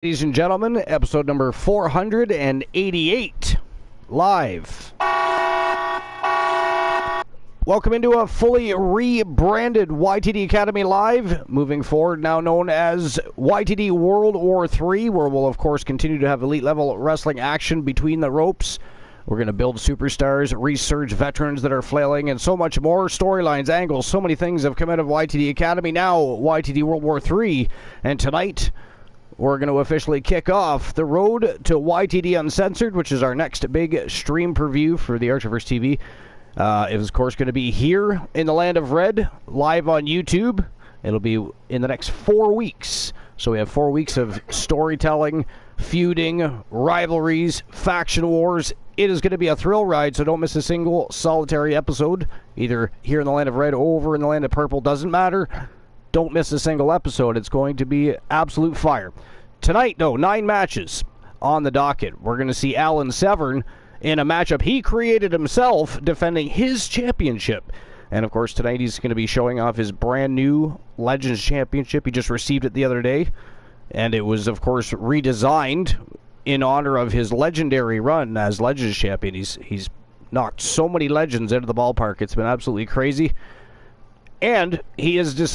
Ladies and gentlemen, episode number 488, live. Welcome into a fully rebranded YTD Academy Live, moving forward, now known as YTD World War III, where we'll, of course, continue to have elite-level wrestling action between the ropes. We're going to build superstars, resurge veterans that are flailing, and so much more. Storylines, angles, so many things have come out of YTD Academy, now YTD World War III, and tonight we're going to officially kick off the road to YTD Uncensored, which is our next big stream preview for the Archiverse TV. It is, of course, going to be here in the Land of Red, live on YouTube. It'll be in the next 4 weeks. So we have 4 weeks of storytelling, feuding, rivalries, faction wars. It is going to be a thrill ride, so don't miss a single solitary episode, either here in the Land of Red or over in the Land of Purple. Doesn't matter. Don't miss a single episode. It's going to be absolute fire. Tonight, though, 9 matches on the docket. We're going to see Alan Severn in a matchup he created himself, defending his championship. And, of course, tonight he's going to be showing off his brand new Legends Championship. He just received it the other day. And it was, of course, redesigned in honor of his legendary run as Legends Champion. He's knocked so many legends out of the ballpark. It's been absolutely crazy. And he has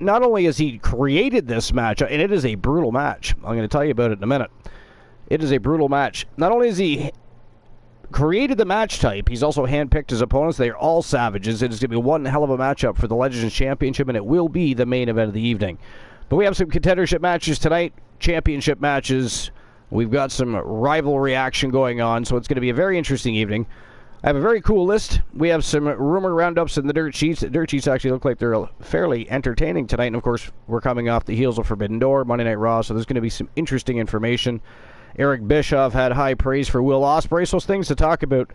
not only has he created this match, and it is a brutal match. I'm going to tell you about it in a minute. It is a brutal match. Not only has he created the match type, he's also handpicked his opponents. They are all savages. It is going to be one hell of a matchup for the Legends Championship, and it will be the main event of the evening. But we have some contendership matches tonight, championship matches. We've got some rivalry action going on, so it's going to be a very interesting evening. I have a very cool list. We have some rumor roundups in the dirt sheets. The dirt sheets actually look like they're fairly entertaining tonight. And, of course, we're coming off the heels of Forbidden Door, Monday Night Raw, so there's going to be some interesting information. Eric Bischoff had high praise for Will Ospreay, so things to talk about.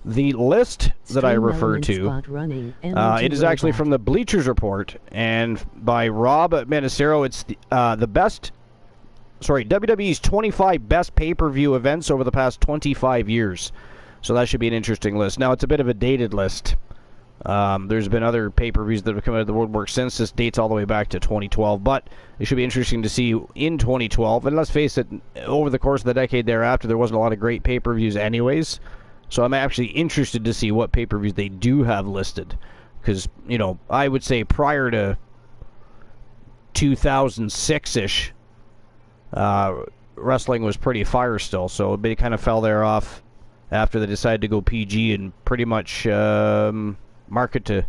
The list that I refer to, it is actually from the Bleachers Report, and by Rob Manicero. It's the best, WWE's 25 best pay-per-view events over the past 25 years. So that should be an interesting list. Now, it's a bit of a dated list. There's been other pay-per-views that have come out of the woodwork since. This dates all the way back to 2012. But it should be interesting to see in 2012. And let's face it, over the course of the decade thereafter, there wasn't a lot of great pay-per-views anyways. So I'm actually interested to see what pay-per-views they do have listed. Because, you know, I would say prior to 2006-ish, wrestling was pretty fire still. So it kind of fell there off after they decided to go PG and pretty much market to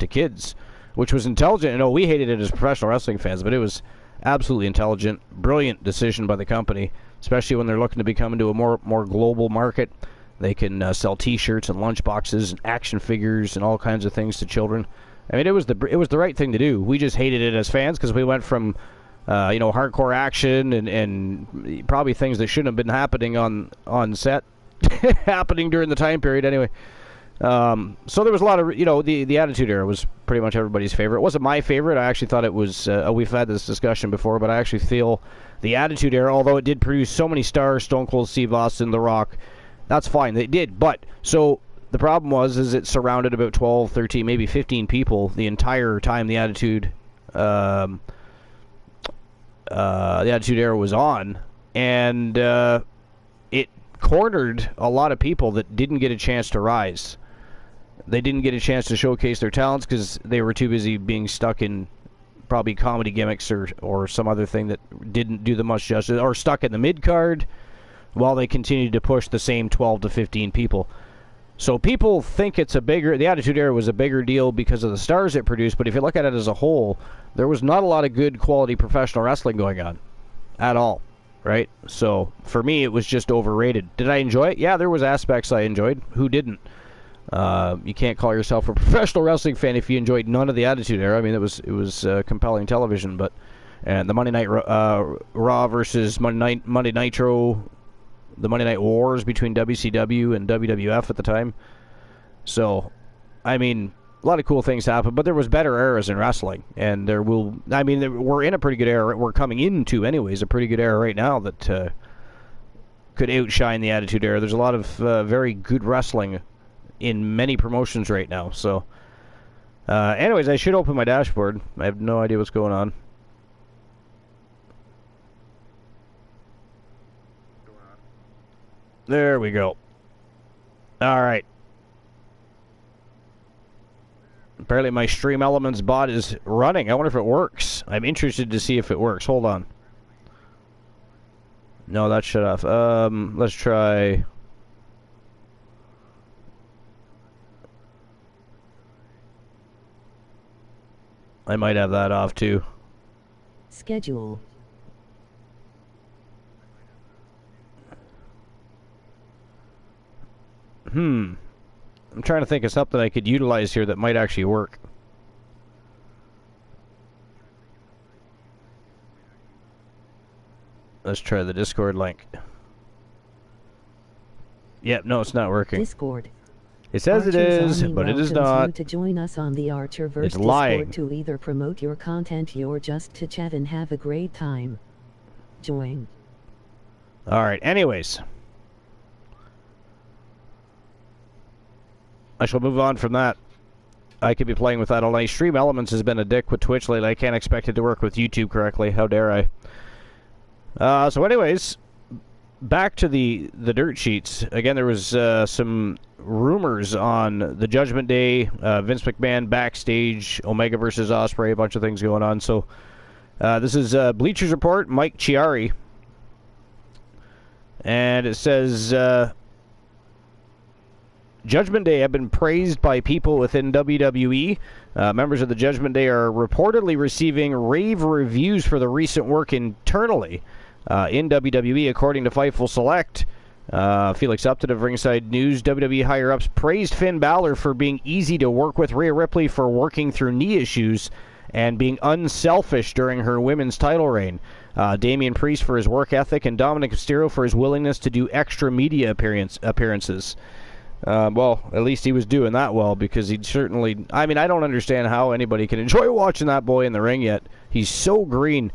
kids, which was intelligent. You know, we hated it as professional wrestling fans, but it was absolutely intelligent, brilliant decision by the company, especially when they're looking to become into a more global market. They can sell T-shirts and lunchboxes and action figures and all kinds of things to children. I mean, it was the right thing to do. We just hated it as fans because we went from hardcore action and probably things that shouldn't have been happening on set. happening during the time period anyway. So there was a lot of, the Attitude Era was pretty much everybody's favorite. It wasn't my favorite. I actually thought it was, we've had this discussion before, but I actually feel the Attitude Era, although it did produce so many stars, Stone Cold Steve Austin, The Rock, that's fine. They did. But, so the problem is it surrounded about 12, 13, maybe 15 people the entire time the Attitude Era was on. And, it cornered a lot of people that didn't get a chance to rise. They didn't get a chance to showcase their talents because they were too busy being stuck in probably comedy gimmicks or some other thing that didn't do them much justice, or stuck in the mid-card while they continued to push the same 12 to 15 people. So people think the Attitude Era was a bigger deal because of the stars it produced, but if you look at it as a whole, there was not a lot of good quality professional wrestling going on at all. Right? So, for me, it was just overrated. Did I enjoy it? Yeah, there was aspects I enjoyed. Who didn't? You can't call yourself a professional wrestling fan if you enjoyed none of the Attitude Era. I mean, it was compelling television, and the Monday Night Raw versus Monday Nitro, the Monday Night Wars between WCW and WWF at the time. So, I mean, a lot of cool things happened, but there was better eras in wrestling, and we're in a pretty good era. We're coming into, anyways, a pretty good era right now that could outshine the Attitude Era. There's a lot of very good wrestling in many promotions right now. So, anyways, I should open my dashboard. I have no idea what's going on. There we go. All right. Apparently my Stream Elements bot is running. I wonder if it works. I'm interested to see if it works. Hold on. No, that shut off. Let's try... I might have that off too. Schedule. I'm trying to think of something I could utilize here that might actually work. Let's try the Discord link. Yep, no, it's not working. Discord. It says it is, but it is not. You to join us on the Archerverse It's lying. Discord to either promote your content or just to chat and have a great time. Join. Alright, anyways. I shall move on from that. I could be playing with that all night. Stream Elements has been a dick with Twitch lately. I can't expect it to work with YouTube correctly. How dare I? So anyways, back to the dirt sheets. Again, there was some rumors on the Judgment Day, Vince McMahon backstage, Omega versus Ospreay, a bunch of things going on. So this is Bleachers Report, Mike Chiari. And it says... Judgment Day have been praised by people within WWE. Members of the Judgment Day are reportedly receiving rave reviews for the recent work internally in WWE, according to Fightful Select. Felix Upton of Ringside News, WWE higher-ups praised Finn Balor for being easy to work with, Rhea Ripley for working through knee issues, and being unselfish during her women's title reign. Damian Priest for his work ethic, and Dominic Mysterio for his willingness to do extra media appearances. Well, at least he was doing that well, because he'd certainly... I mean, I don't understand how anybody can enjoy watching that boy in the ring yet. He's so green.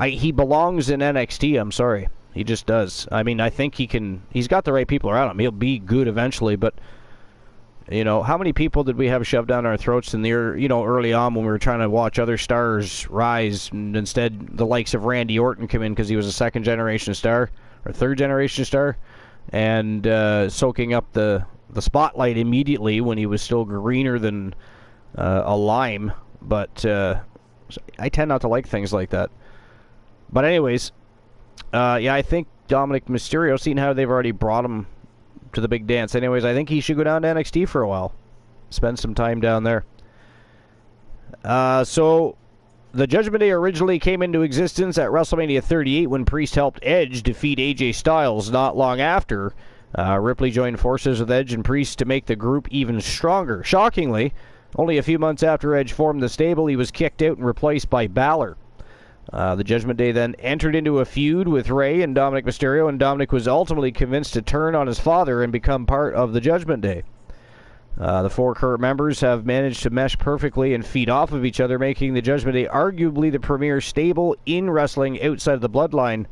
He belongs in NXT, I'm sorry. He just does. I mean, I think he can... He's got the right people around him. He'll be good eventually, but... You know, how many people did we have shoved down our throats in the, early on when we were trying to watch other stars rise, and instead the likes of Randy Orton come in because he was a second-generation star, or third-generation star, and soaking up the spotlight immediately when he was still greener than a lime. But I tend not to like things like that. But anyways, yeah, I think Dominic Mysterio, seeing how they've already brought him to the big dance anyways, I think he should go down to NXT for a while. Spend some time down there. So, the Judgment Day originally came into existence at WrestleMania 38 when Priest helped Edge defeat AJ Styles. Not long after, Ripley joined forces with Edge and Priest to make the group even stronger. Shockingly, only a few months after Edge formed the stable, he was kicked out and replaced by Balor. The Judgment Day then entered into a feud with Rey and Dominic Mysterio, and Dominic was ultimately convinced to turn on his father and become part of the Judgment Day. The four current members have managed to mesh perfectly and feed off of each other, making the Judgment Day arguably the premier stable in wrestling outside of the bloodline.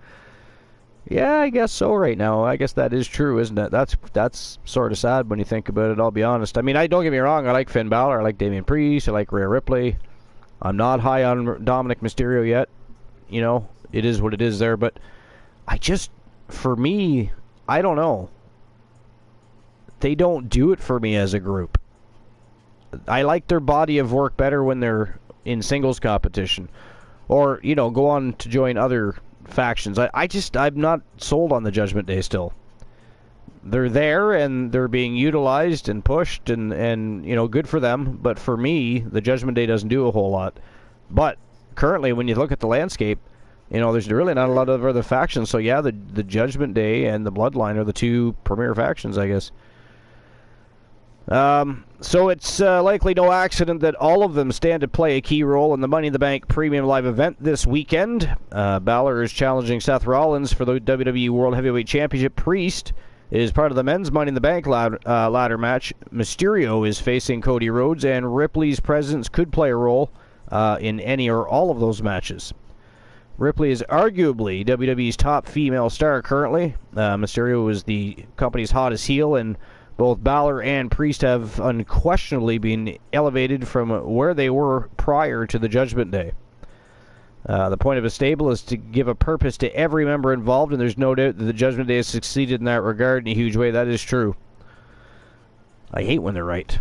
Yeah, I guess so right now. I guess that is true, isn't it? That's sort of sad when you think about it, I'll be honest. I mean, don't get me wrong, I like Finn Balor, I like Damian Priest, I like Rhea Ripley. I'm not high on Dominic Mysterio yet. You know, it is what it is there, but for me, I don't know. They don't do it for me as a group. I like their body of work better when they're in singles competition. Or, go on to join other factions. I'm not sold on the Judgment Day still. They're there, and they're being utilized and pushed, and good for them. But for me, the Judgment Day doesn't do a whole lot. But currently, when you look at the landscape, there's really not a lot of other factions. So yeah, the Judgment Day and the Bloodline are the two premier factions, I guess. So it's likely no accident that all of them stand to play a key role in the Money in the Bank Premium Live event this weekend. Balor is challenging Seth Rollins for the WWE World Heavyweight Championship. Priest is part of the men's Money in the Bank ladder match. Mysterio is facing Cody Rhodes, and Ripley's presence could play a role in any or all of those matches. Ripley is arguably WWE's top female star currently. Mysterio is the company's hottest heel, and both Balor and Priest have unquestionably been elevated from where they were prior to the Judgment Day. The point of a stable is to give a purpose to every member involved, and there's no doubt that the Judgment Day has succeeded in that regard in a huge way. That is true. I hate when they're right.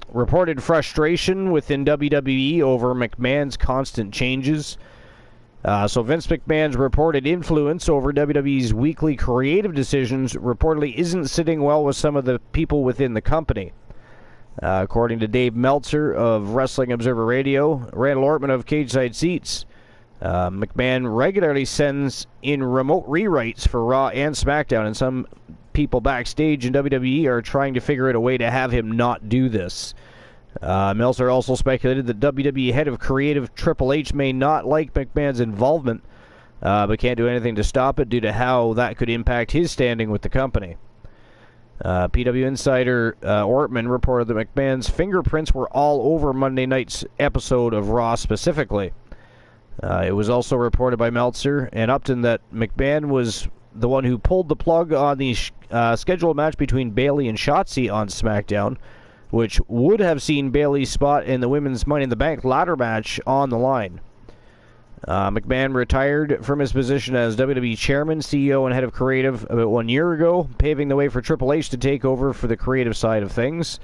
Reported frustration within WWE over McMahon's constant changes. So Vince McMahon's reported influence over WWE's weekly creative decisions reportedly isn't sitting well with some of the people within the company. According to Dave Meltzer of Wrestling Observer Radio, Randall Ortman of Cageside Seats, McMahon regularly sends in remote rewrites for Raw and SmackDown, and some people backstage in WWE are trying to figure out a way to have him not do this. Meltzer also speculated that WWE head of creative Triple H may not like McMahon's involvement, but can't do anything to stop it due to how that could impact his standing with the company. PW Insider Ortman reported that McMahon's fingerprints were all over Monday night's episode of Raw specifically. It was also reported by Meltzer and Upton that McMahon was the one who pulled the plug on the scheduled match between Bayley and Shotzi on SmackDown, which would have seen Bayley's spot in the Women's Money in the Bank ladder match on the line. McMahon retired from his position as WWE Chairman, CEO, and Head of Creative about 1 year ago, paving the way for Triple H to take over for the creative side of things.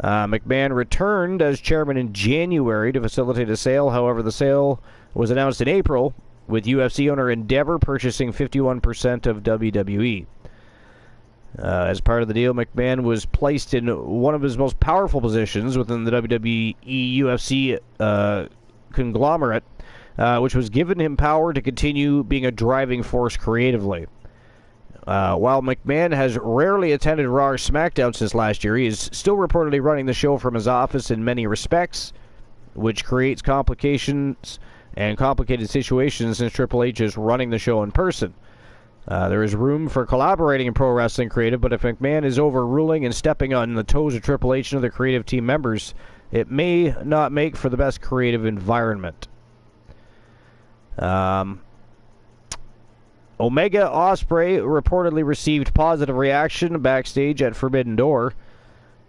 McMahon returned as Chairman in January to facilitate a sale. However, the sale was announced in April, with UFC owner Endeavor purchasing 51% of WWE. As part of the deal, McMahon was placed in one of his most powerful positions within the WWE UFC conglomerate, which was given him power to continue being a driving force creatively. While McMahon has rarely attended Raw or SmackDown since last year, he is still reportedly running the show from his office in many respects, which creates complications and complicated situations since Triple H is running the show in person. There is room for collaborating in pro wrestling creative, but if McMahon is overruling and stepping on the toes of Triple H and other creative team members, it may not make for the best creative environment. Omega Ospreay reportedly received positive reaction backstage at Forbidden Door.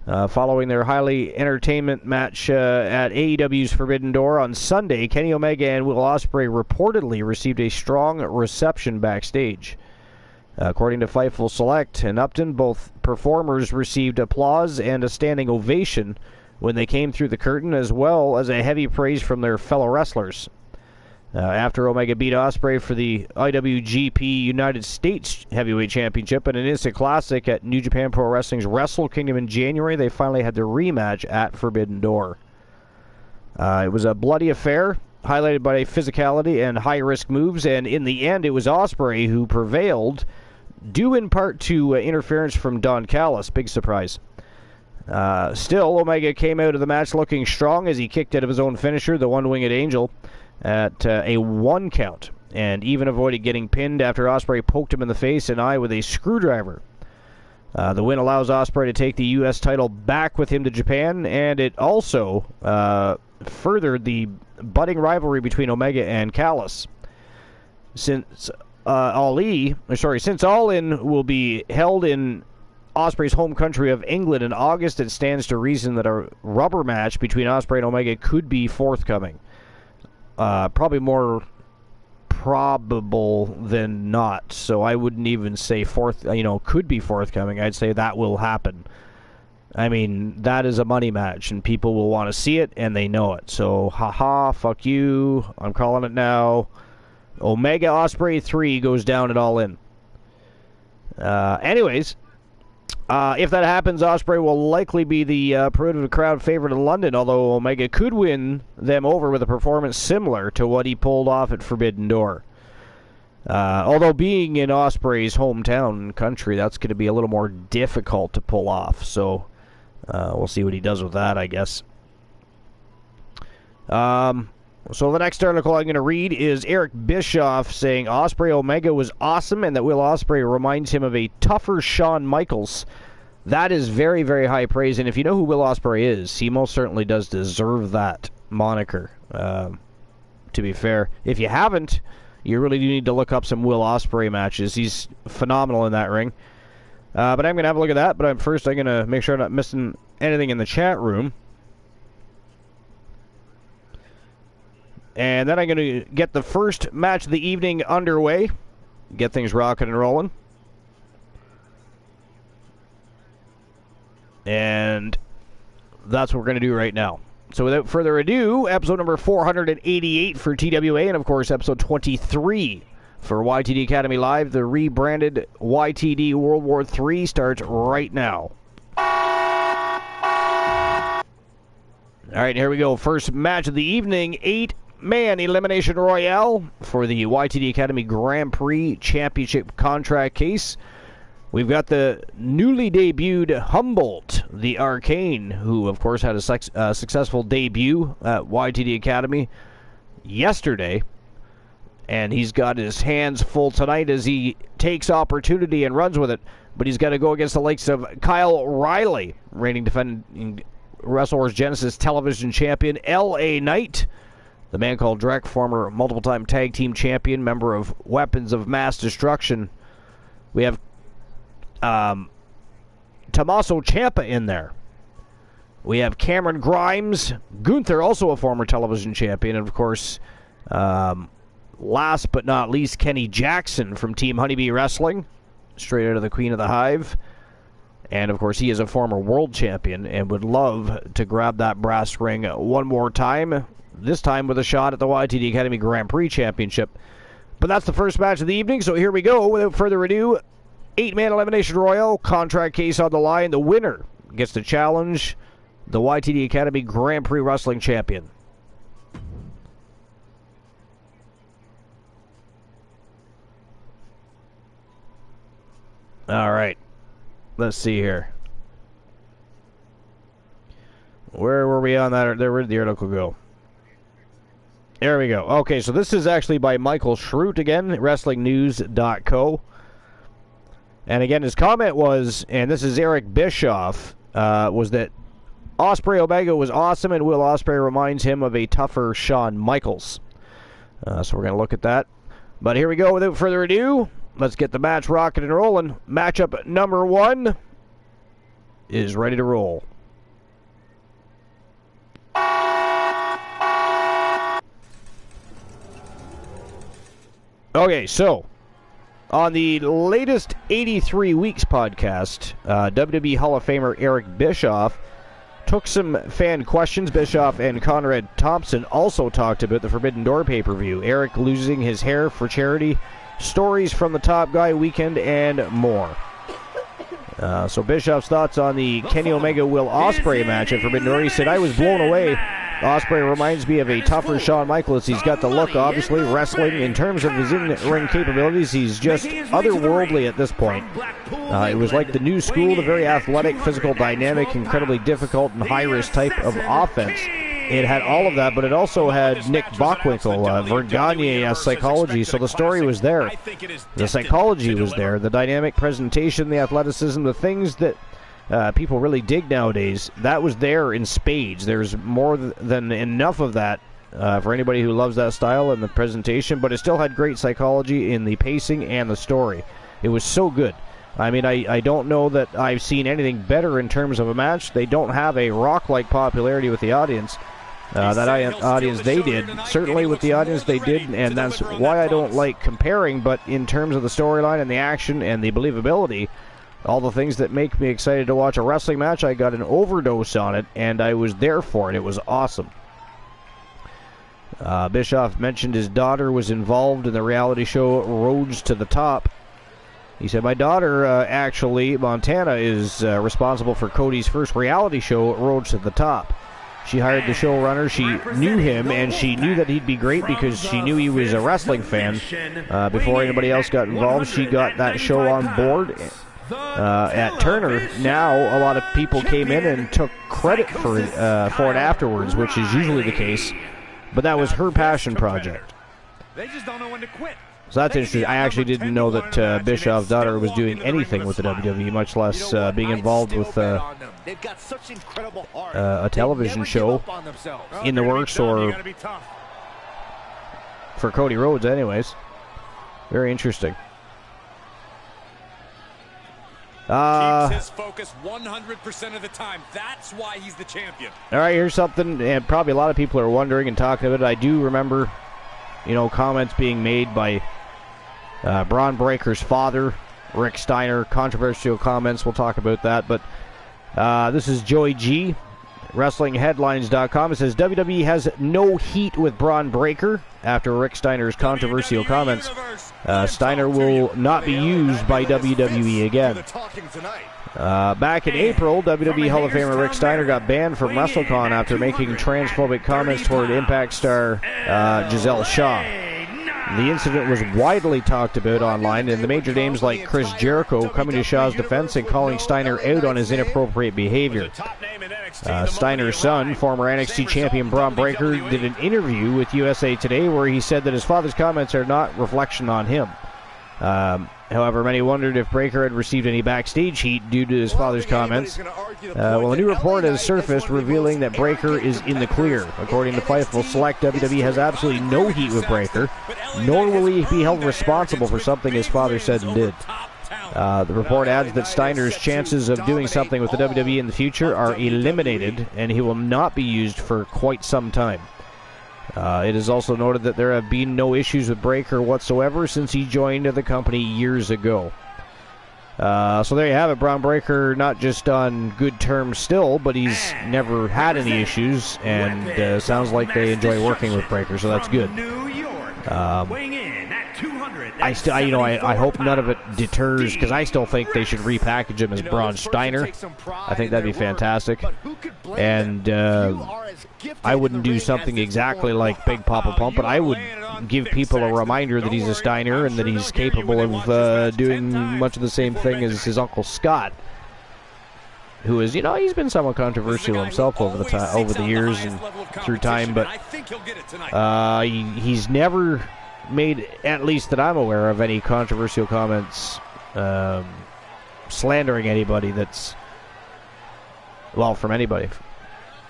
Following their highly entertainment match at AEW's Forbidden Door on Sunday, Kenny Omega and Will Ospreay reportedly received a strong reception backstage. According to Fightful Select and Upton, both performers received applause and a standing ovation when they came through the curtain, as well as a heavy praise from their fellow wrestlers. After Omega beat Ospreay for the IWGP United States Heavyweight Championship in an instant classic at New Japan Pro Wrestling's Wrestle Kingdom in January, they finally had their rematch at Forbidden Door. It was a bloody affair, highlighted by physicality and high-risk moves, and in the end it was Ospreay who prevailed, due in part to interference from Don Callis. Big surprise. Still, Omega came out of the match looking strong as he kicked out of his own finisher, the One-Winged Angel, at a 1 count, and even avoided getting pinned after Ospreay poked him in the face and eye with a screwdriver. The win allows Ospreay to take the U.S. title back with him to Japan, and it also furthered the budding rivalry between Omega and Callis. Since All In will be held in Ospreay's home country of England in August, it stands to reason that a rubber match between Ospreay and Omega could be forthcoming. Probably more probable than not, so I wouldn't even say could be forthcoming. I'd say that will happen. I mean, that is a money match, and people will want to see it, and they know it. So, fuck you. I'm calling it now. Omega Ospreay 3 goes down at All In. Anyways, if that happens, Ospreay will likely be the prohibitive crowd favorite in London, although Omega could win them over with a performance similar to what he pulled off at Forbidden Door. Although being in Ospreay's hometown country, that's going to be a little more difficult to pull off, so we'll see what he does with that, I guess. So the next article I'm going to read is Eric Bischoff saying Ospreay Omega was awesome and that Will Ospreay reminds him of a tougher Shawn Michaels. That is very, very high praise, and if you know who Will Ospreay is, he most certainly does deserve that moniker, to be fair. If you haven't, you really do need to look up some Will Ospreay matches. He's phenomenal in that ring. But I'm going to have a look at that, but first I'm going to make sure I'm not missing anything in the chat room. And then I'm going to get the first match of the evening underway. Get things rocking and rolling. And that's what we're going to do right now. So without further ado, episode number 488 for TWA, and of course episode 23 for YTD Academy Live. The rebranded YTD World War III starts right now. All right, here we go. First match of the evening, 8-man Elimination Royale for the YTD Academy Grand Prix Championship contract case. We've got the newly debuted Humboldt, the Arcane, who, of course, had a successful debut at YTD Academy yesterday. And he's got his hands full tonight as he takes opportunity and runs with it. But he's got to go against the likes of Kyle Riley, reigning defending Wrestle Wars Genesis television champion, L.A. Knight, the man called Drek, former multiple-time tag team champion, member of Weapons of Mass Destruction. We have Tommaso Ciampa in there. We have Cameron Grimes, Gunther, also a former television champion, and of course, last but not least, Kenny Jackson from Team Honeybee Wrestling, straight out of the Queen of the Hive. And of course, he is a former world champion and would love to grab that brass ring one more time, this time with a shot at the YTD Academy Grand Prix Championship. But that's the first match of the evening, so here we go. Without further ado, 8-man Elimination Royale, contract case on the line. The winner gets to challenge the YTD Academy Grand Prix Wrestling Champion. All right. Let's see here. Where were we on that? Where did the article go? There we go. Okay, so this is actually by Michael Schrute again, WrestlingNews.co. And again, his comment was, and this is Eric Bischoff, was that Ospreay Omega was awesome, and Will Ospreay reminds him of a tougher Shawn Michaels. So we're going to look at that. But here we go. Without further ado, let's get the match rocking and rolling. Matchup number 1 is ready to roll. Okay, so on the latest 83 Weeks podcast, WWE Hall of Famer Eric Bischoff took some fan questions. Bischoff and Conrad Thompson also talked about the Forbidden Door pay-per-view, Eric losing his hair for charity, stories from the Top Guy weekend, and more. So Bischoff's thoughts on the Kenny Omega-Will Ospreay match at Forbidden Door. He said, I was blown away. Ospreay reminds me of a tougher Shawn Michaels. He's got the look, obviously, wrestling. In terms of his in-ring capabilities, he's just otherworldly at this point. It was like the new school, the very athletic, physical, dynamic, incredibly difficult, and high-risk type of offense. It had all of that, but it also had Nick Bockwinkel, Vern Gagne psychology, so the story was there. The psychology was there, the dynamic presentation, the athleticism, the things that people really dig nowadays, that was there in spades. There's more than enough of that for anybody who loves that style and the presentation, but it still had great psychology in the pacing and the story. It was so good. I mean, I don't know that I've seen anything better in terms of a match. They don't have a Rock-like popularity with the audience. That audience they did, certainly with the audience they did, and that's why I don't like comparing, but in terms of the storyline and the action and the believability, all the things that make me excited to watch a wrestling match, I got an overdose on it, and I was there for it. It was awesome. Bischoff mentioned his daughter was involved in the reality show Roads to the Top. He said, my daughter, actually, Montana, is responsible for Cody's first reality show, Roads to the Top. She hired the showrunner. She knew him, and she knew that he'd be great because she knew he was a wrestling fan. Before anybody else got involved, she got that show on board. At Turner, now a lot of people came in and took credit for it afterwards, which is usually the case. But that was her passion project. They just don't know when to quit. So that's interesting. I actually didn't know that Bischoff's daughter was doing anything with the WWE, much less being involved with a television show in the works, or for Cody Rhodes anyways. Very interesting. Keeps his focus 100% of the time. That's why he's the champion. All right, here's something, and probably a lot of people are wondering and talking about it. I do remember, comments being made by Braun Breaker's father, Rick Steiner, controversial comments. We'll talk about that. But this is Joey G, WrestlingHeadlines.com. It says WWE has no heat with Braun Breaker after Rick Steiner's controversial comments. Steiner will not be used by WWE again. Back in April, WWE Hall of Famer Rick Steiner got banned from WrestleCon after making transphobic comments toward Impact star Giselle Shaw. The incident was widely talked about online, and the major names like Chris Jericho coming to Shaw's defense and calling Steiner out on his inappropriate behavior. Steiner's son, former NXT champion Braun Breaker, did an interview with USA Today where he said that his father's comments are not reflection on him. However, many wondered if Breaker had received any backstage heat due to his father's comments. A new report has surfaced revealing that Breaker is in the clear. According to Fightful Select, WWE has absolutely no heat with Breaker, nor will he be held responsible for something his father said and did. The report adds that Steiner's chances of doing something with the WWE in the future are eliminated, and he will not be used for quite some time. It is also noted that there have been no issues with Breaker whatsoever since he joined the company years ago. So there you have it, Braun Breaker not just on good terms still, but he's never had any issues, and sounds like they enjoy working with Breaker, so that's good. I hope none of it deters, because I still think they should repackage him as Braun Steiner. I think that'd be fantastic. And I wouldn't do something exactly like Big Papa Pump, but I would give people a reminder that he's a Steiner and that he's capable of doing much of the same thing as his Uncle Scott, who is, he's been somewhat controversial himself over the years and through time, but he's never made, at least that I'm aware of, any controversial comments slandering anybody that's, from anybody.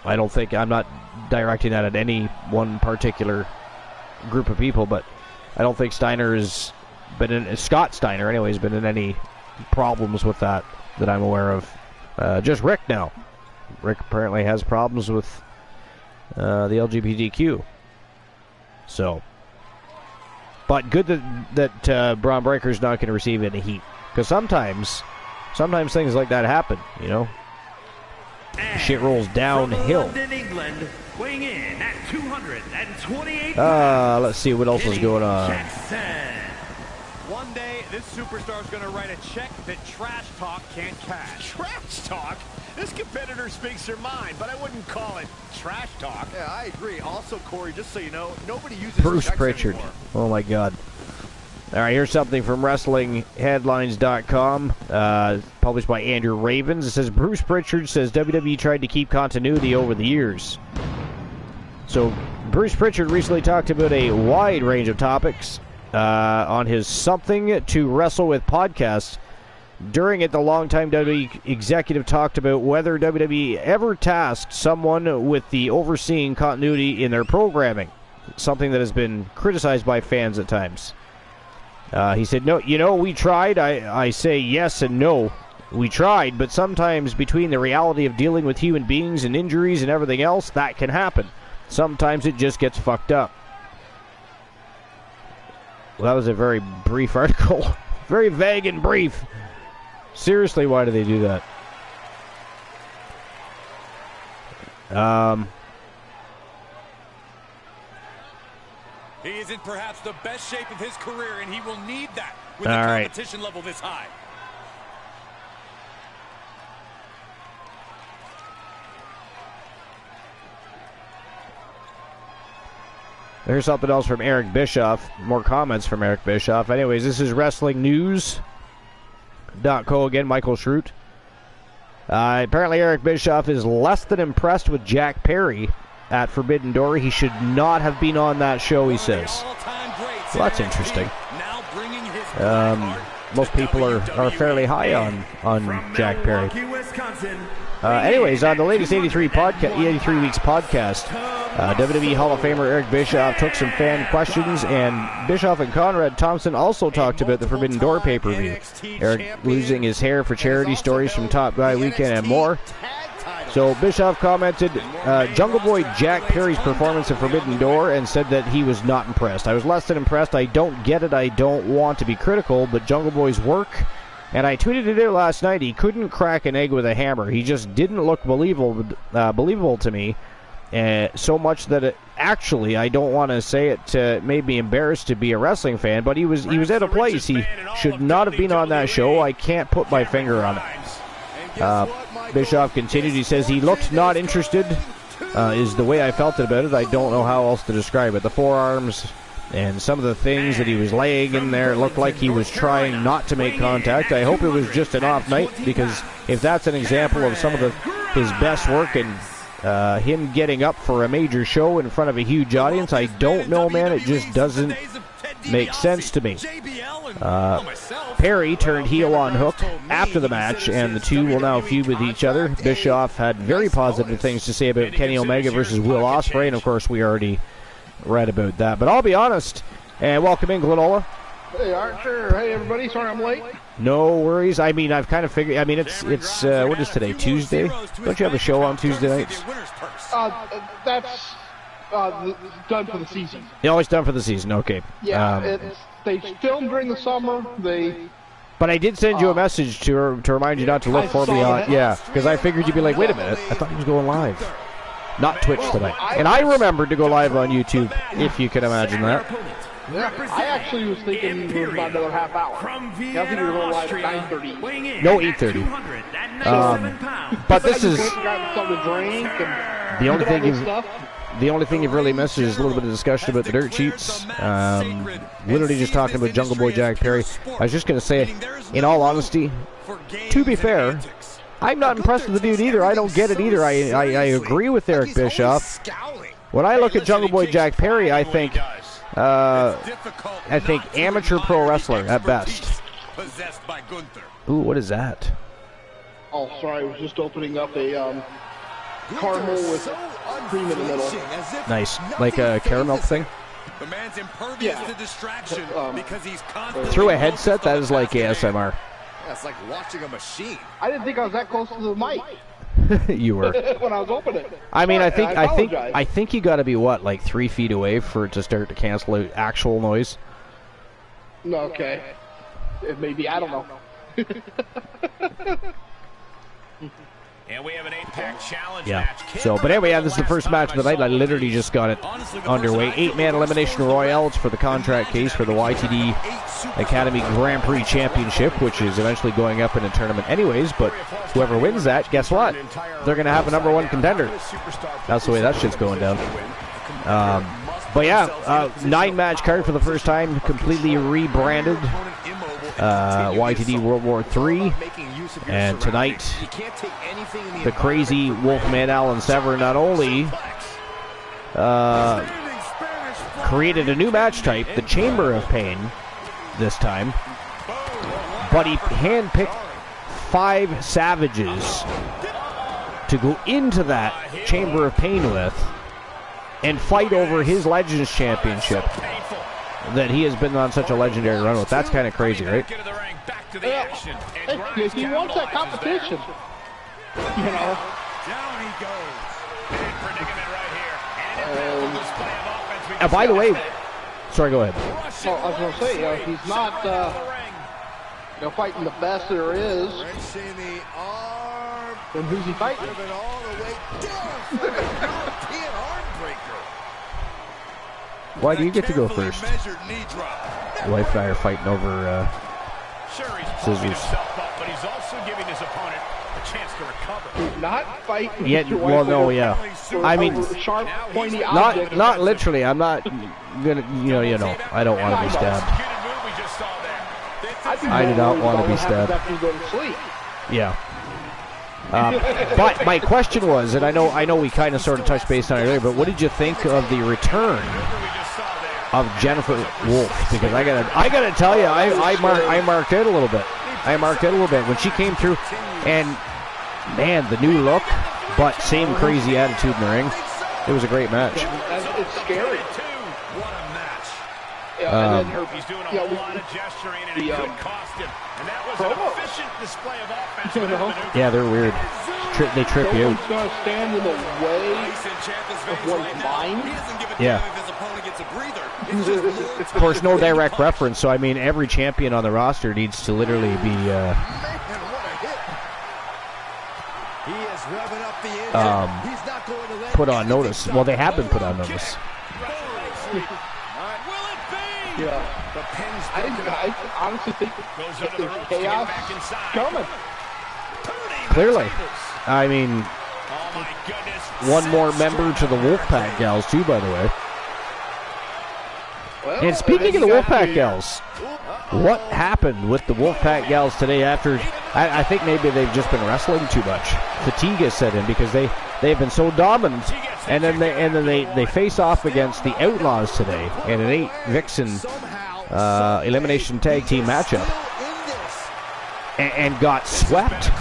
I'm not directing that at any one particular group of people, but I don't think Steiner has been in, Scott Steiner anyway, has been in any problems with that I'm aware of. Just Rick now. Rick apparently has problems with the LGBTQ. So, but good that Braun Breaker's not going to receive any heat, because sometimes things like that happen. Shit rolls downhill. England, weighing in at 228. Let's see what else is going on. One day, this superstar's going to write a check that Trash Talk can't cash. Trash Talk? This competitor speaks their mind, but I wouldn't call it Trash Talk. Yeah, I agree. Also, Corey, just so you know, nobody uses Bruce checks Pritchard. anymore. Oh, my God. All right, here's something from WrestlingHeadlines.com, published by Andrew Ravens. It says, Bruce Pritchard says WWE tried to keep continuity over the years. So, Bruce Pritchard recently talked about a wide range of topics on his Something to Wrestle With podcast. During it, the longtime WWE executive talked about whether WWE ever tasked someone with the overseeing continuity in their programming, something that has been criticized by fans at times. He said, no, we tried. I say yes and no. We tried, but sometimes between the reality of dealing with human beings and injuries and everything else, that can happen. Sometimes it just gets fucked up. Well, that was a very brief article. Very vague and brief. Seriously, why do they do that? He is in perhaps the best shape of his career, and he will need that with the competition level this high. There's something else from Eric Bischoff. More comments from Eric Bischoff. Anyways, this is WrestlingNews.co again, Michael Schrute. Apparently Eric Bischoff is less than impressed with Jack Perry at Forbidden Door. He should not have been on that show, he says. Well, that's interesting. Most people are fairly high on Jack Perry. Anyways, on the latest 83 Weeks podcast, WWE Hall of Famer Eric Bischoff took some fan questions, and Bischoff and Conrad Thompson also talked about the Forbidden Door pay-per-view. Eric losing his hair for charity, stories from Top Guy Weekend, and more. So Bischoff commented Jungle Boy Jack Perry's performance at Forbidden Door and said that he was not impressed. I was less than impressed. I don't get it. I don't want to be critical, but Jungle Boy's work, and I tweeted it out last night, he couldn't crack an egg with a hammer. He just didn't look believable to me. So much that it, actually, I don't want to say it made me embarrassed to be a wrestling fan, but he was out of place. He should not have been on that show. I can't put my finger on it. Bischoff continued. He says he looked not interested, is the way I felt about it. I don't know how else to describe it. The forearms and some of the things that he was laying in there looked like he was trying not to make contact. I hope it was just an off night, because if that's an example of some of his best work and him getting up for a major show in front of a huge audience, I don't know, man. It just doesn't make sense to me. Perry turned heel on Hook after the match, and the two will now feud with each other. Bischoff had very positive things to say about Kenny Omega versus Will Ospreay, and of course we already read about that. But I'll be honest, and welcome in, Glenola. Hey, Archer. Hey, everybody. Sorry I'm late. No worries. I mean, I've kind of figured. I mean, it's what is today? Tuesday? Don't you have a show on Tuesday nights? That's done for the season. Yeah, always done for the season. Okay. Yeah, they film during the summer. But I did send you a message to remind you not to look for me on. Yeah, because I figured you'd be like, wait a minute, I thought he was going live, not Twitch tonight. And I remembered to go live on YouTube, if you can imagine that. Yeah, I actually was thinking it was about another half hour. I think we were going live at 9:30. No, 8:30. But this is the only thing you've really missed is a little bit of discussion about the dirt sheets. Literally just talking about Jungle Boy Jack Perry. I was just going to say, in all honesty, to be fair, I'm not impressed with the dude either. I don't get it either. I agree with Eric Bischoff. When I look at Jungle Boy Jack Perry, I think amateur pro wrestler at best. Ooh, what is that? Oh, sorry, I was just opening up a caramel with cream in the middle. Nice, like a caramel thing. The man's impervious to distraction because he's through a headset. That is like ASMR. That's like watching a machine. I didn't think I was that close to the mic. You were. When I was opening it. I mean, I think you got to be what, like 3 feet away for it to start to cancel out actual noise. No, okay. Maybe, I don't know. And we have an 8-pack challenge match. So, but anyway, this is the first match of the night. I literally just got it underway. 8-man elimination royale. It's for the contract case for the YTD Academy Grand Prix Championship, which is eventually going up in a tournament anyways. But whoever wins that, guess what? They're going to have a #1 contender. That's the way that shit's going down. But yeah, 9-match card for the first time, completely rebranded. YTD World War III, and tonight the crazy Wolfman Alan Severn not only created a new match type, the Chamber of Pain this time, but he handpicked 5 savages to go into that Chamber of Pain with and fight over his Legends Championship that he has been on such a legendary run with. That's kind of crazy, right? If he wants that competition, you know. Down he goes. And predicament right here. By the way, sorry, go ahead. Well, I was going to say, he's not fighting the best there is. Then who's he fighting? Why do you get to go first? YTD fighting over scissors. But he's also giving his opponent a chance to recover. He's not fighting. Yeah, well, no, yeah. I mean, sharp, pointy not literally. I'm not gonna, you know, I don't want to be stabbed. I do not want to be stabbed. Yeah. But my question was, and I know we kind of sort of touched base on it earlier, but what did you think of the return of Jennifer Wolf? Because I gotta tell you, I marked out a little bit. I marked out a little bit when she came through, and man, the new look, but same crazy attitude in the ring. It was a great match. It's scary. What a match. Yeah, and then He's doing a whole lot of gesturing, and it could cost him. And that was an efficient display of offense. Yeah, they're weird. They trip you. Someone's going to stand in the way of what is mine. Yeah. Of course, no direct reference, so I mean, every champion on the roster needs to literally be put on notice. Well, they have been put on notice. Yeah. I honestly think that there's chaos coming. Clearly. I mean, one more member to the Wolfpack gals, too, by the way. Well, and speaking of the Wolfpack gals, what happened with the Wolfpack gals today after, I think maybe they've just been wrestling too much. Fatigue has set in because they've been so dominant, and then they face off against the Outlaws today in an 8 Vixen elimination tag team matchup, and got swept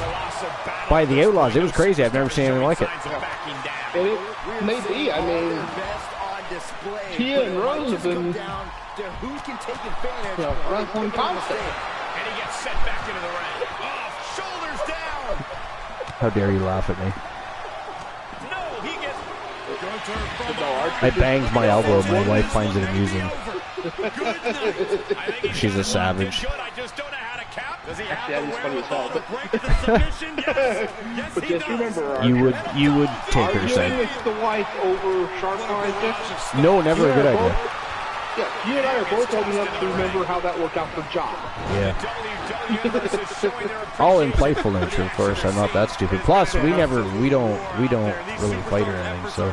by the Outlaws. It was crazy. I've never seen anything like it. It may be. I mean, Tia and Rose have been wrestling constantly. And he gets set back into the ring. Off, shoulders down. How dare you laugh at me? No, he gets... I banged my elbow and my wife finds it amusing. She's a savage. I just don't know how to count. Does he have That is funny as hell. but just remember, you would take her arguing side. with the wife over sharp knives. No, never a good idea. Yeah, you and I are both old enough to remember how that worked out for John. Yeah. All in playful nature, of course. I'm not that stupid. Plus, we don't really fight or anything, so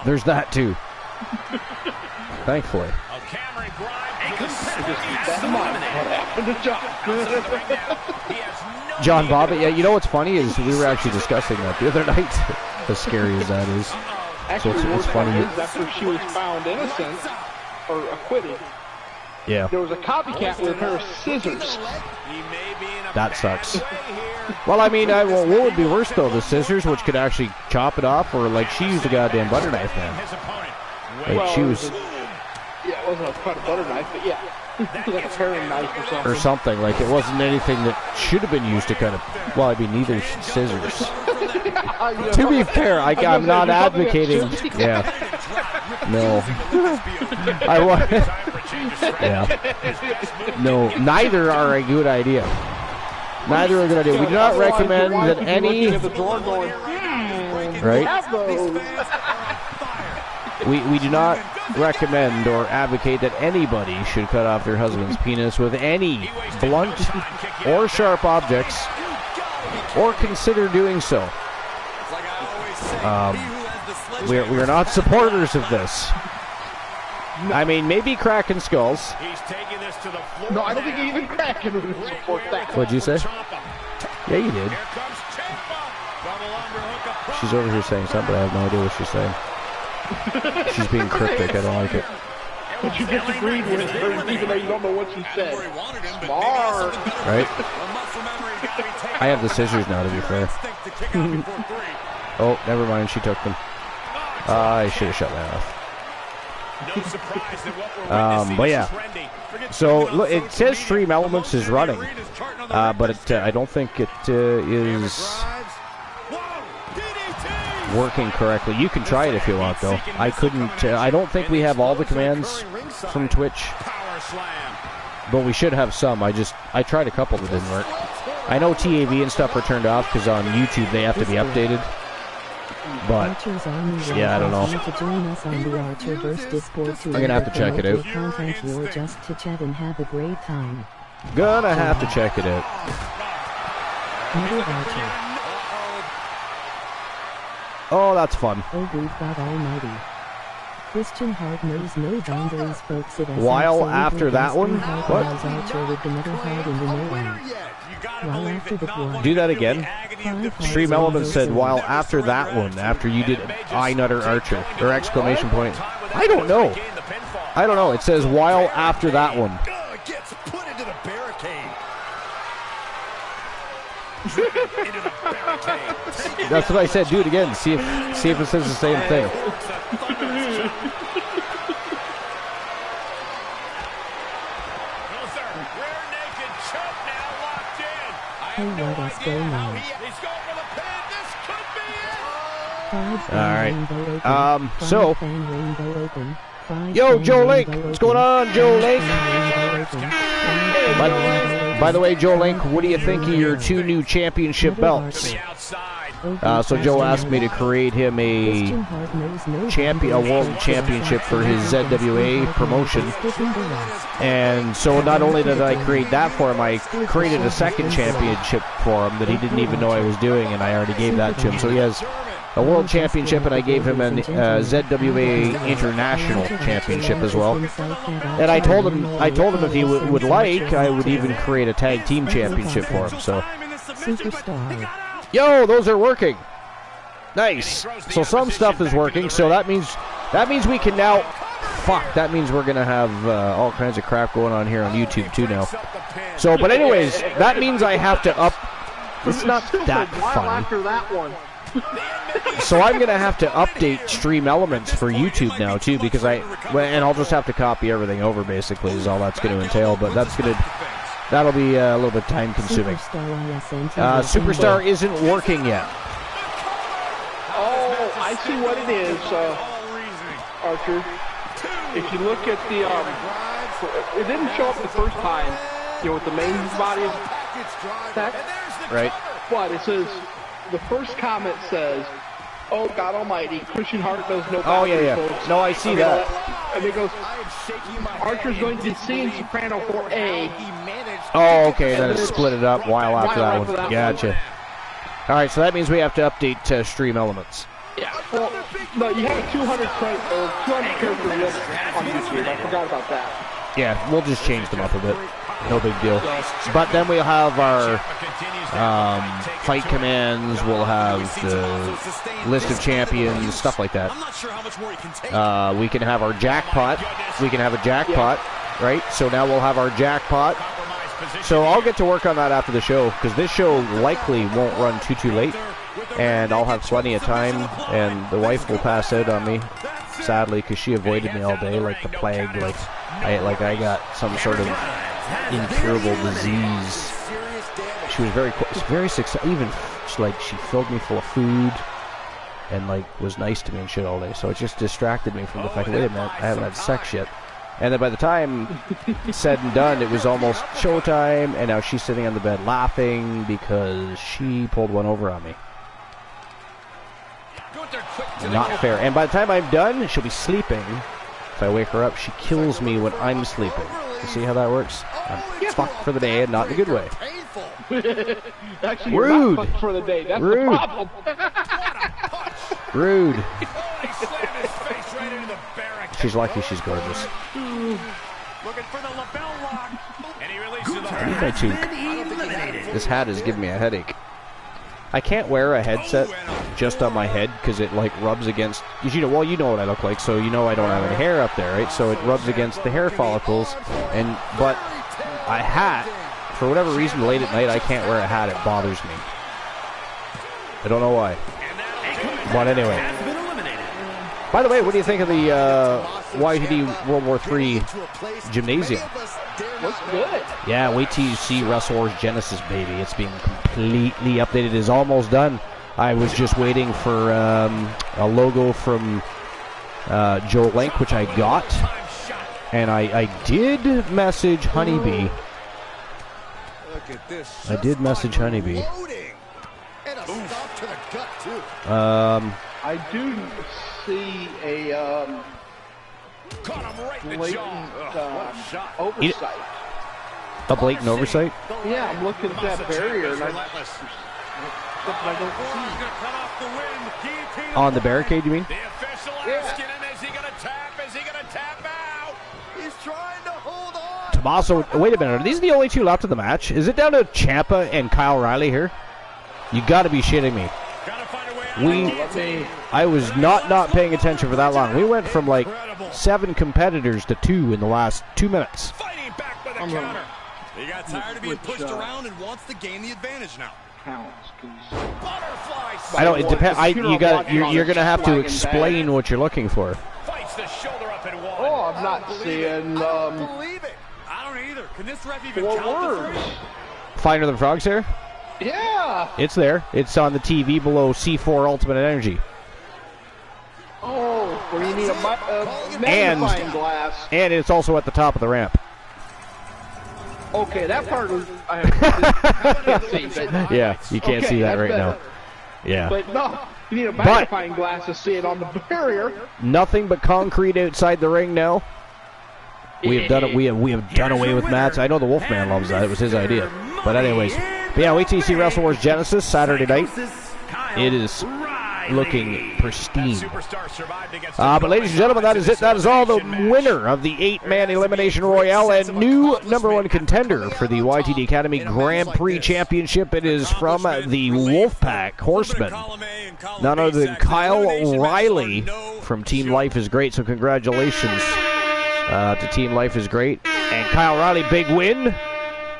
there's that too. Thankfully. John Bobbitt. Yeah, you know what's funny is we were actually discussing that the other night. As scary as that is. Actually, so it's funny. After she was found innocent or acquitted, yeah, there was a copycat with a pair of scissors. That sucks. Well, I mean, what would be worse though? The scissors, which could actually chop it off, or like she used a goddamn butter knife, man. Like well, she was. Yeah, it wasn't a cut butter knife, but yeah, like a paring knife or something. Or something. Like it wasn't anything that should have been used to kind of. Well, I mean, neither scissors. To be fair, I'm not advocating. Yeah. No. I want. Yeah. No, neither are a good idea. Neither are a good idea. We do not recommend that any. Right. We do not recommend or advocate that anybody should cut off their husband's penis with any blunt or sharp objects, or consider doing so. We are not supporters of this. I mean, maybe cracking skulls. No, I don't think even Kraken would support that. What'd you say? Yeah, you did. She's over here saying something, but I have no idea what she's saying. She's being cryptic. I don't like it. But you disagreed with her, even though you don't know what she said. Smart. Right? I have the scissors now, to be fair. Oh, never mind. She took them. I should have shut that off. But yeah. So look, it says Stream Elements is running, but I don't think it is working correctly. You can try it if you want, though. I couldn't. I don't think we have all the commands from Twitch, but we should have some. I tried a couple that didn't work. I know TAV and stuff are turned off because on YouTube they have to be updated. But yeah, I don't know. I'm gonna have to check it out. Gonna have to check it out. Oh, that's fun. Oh, good God Almighty. Christian Hart knows no boundaries, folks. While after that one? What? Do that again. Stream Elements said, while after that one, after you did I Nutter Archer, or exclamation point. I don't know. I don't know. It says, while after that one. That's what I said. Do it again. See if it says the same thing. Hey, what is going on? Alright. So. Yo, Joe Link. What's going on, Joe Link? By the way, Joe Link, what do you think of your 2 new championship belts? So Joe asked me to create him a world championship for his ZWA promotion. And so not only did I create that for him, I created a second championship for him that he didn't even know I was doing, and I already gave that to him. So he has a world championship, and I gave him a ZWA international championship as well. And I told him if he would like, I would even create a tag team championship for him. So, Superstar. yo, those are working. Nice. So some stuff is working. So that means we can now. Fuck. That means we're gonna have all kinds of crap going on here on YouTube too now. So, but anyways, that means I have to up. It's not that fun. After that one. So I'm gonna have to update Stream Elements for YouTube now too, because and I'll just have to copy everything over. Basically, is all that's going to entail. But that'll be a little bit time consuming. Superstar isn't working yet. Oh, I see what it is, Archer. If you look at the, it didn't show up the first time, with the main body of text. Right. But it says, the first comment says, "Oh God Almighty, Christian Hart knows no Oh yeah. folks." No, I see that. And it goes, Archer's going to be seeing Soprano 4A. Oh, okay. Then it split it up while after that one. Gotcha. All right, so that means we have to update Stream Elements. Yeah. Well, no, you have a 200 character list on YouTube. I forgot about that. Yeah, we'll just change them up a bit. No big deal. But then we'll have our fight commands. We'll have the list of champions, stuff like that. We can have our jackpot. We can have a jackpot, right? So now we'll have our jackpot. So I'll get to work on that after the show, because this show likely won't run too late, and I'll have plenty of time, and the wife will pass out on me, sadly, because she avoided me all day like the plague. I got some sort of incurable disease. She was very successful. Even she filled me full of food and was nice to me and shit all day. So it just distracted me from the fact, wait a minute, I haven't had sex yet. And then by the time said and done, it was almost showtime, and now she's sitting on the bed laughing because she pulled one over on me. Not fair. And by the time I'm done, she'll be sleeping. If I wake her up, she kills me when I'm sleeping. You see how that works? I'm fucked for the day, and not in a good way. Actually, rude. You're not fucked for the day. That's rude. the problem. Rude. She's lucky she's gorgeous. Looking for the lapel lock. And he releases the My toque. This hat is giving me a headache. I can't wear a headset just on my head because it rubs against. You know what I look like, so you know I don't have any hair up there, right? So it rubs against the hair follicles, but a hat, for whatever reason, late at night I can't wear a hat. It bothers me. I don't know why. But anyway. By the way, what do you think of the YTD World War III gymnasium? Looks good. Yeah, wait till you see Russ Orr's Genesis, baby. It's being completely updated. It's almost done. I was just waiting for a logo from Joe Link, which I got. And I did message Honeybee. I did message Honeybee. I do see a blatant oversight. A blatant oversight? Yeah, I'm looking at that barrier and I don't see. On the barricade, you mean? The official asking him, is he going to tap? Is he going to tap out? He's trying to hold on. Tommaso, wait a minute. Are these the only two left in the match? Is it down to Ciampa and Kyle Riley here? You got to be shitting me. I was not paying attention for that long. We went from 7 competitors to 2 in the last 2 minutes. Fighting back with a counter. He got tired of being pushed around and wants to gain the advantage now. counts. I don't. It depends. You're gonna have to explain what you're looking for. Fights the shoulder up and one. Oh, I'm not seeing. Believe it. I don't either. Can this ref even 4 count words. the 3? Finer than frogs here? Yeah. It's there. It's on the TV below C4 Ultimate Energy. Oh, where you need a magnifying glass. And it's also at the top of the ramp. Okay, that part was I can't see. But, Yeah, you can't see that right better. now. Yeah. But no, you need a magnifying glass to see it on the barrier. Nothing but concrete outside the ring now. We have done it. We have done away with mats. I know the Wolfman loves that. It was his idea. But anyways, but yeah, wait till you see Wrestle Wars Genesis Saturday night. It is looking pristine. But ladies and gentlemen, that is it. That is all. The winner of the 8-man Elimination Royale and new #1 contender for the YTD Academy Grand Prix Championship. It is from the Wolfpack Horsemen, none other than Kyle Riley from Team Life is Great. So congratulations to Team Life is Great. And Kyle Riley, big win.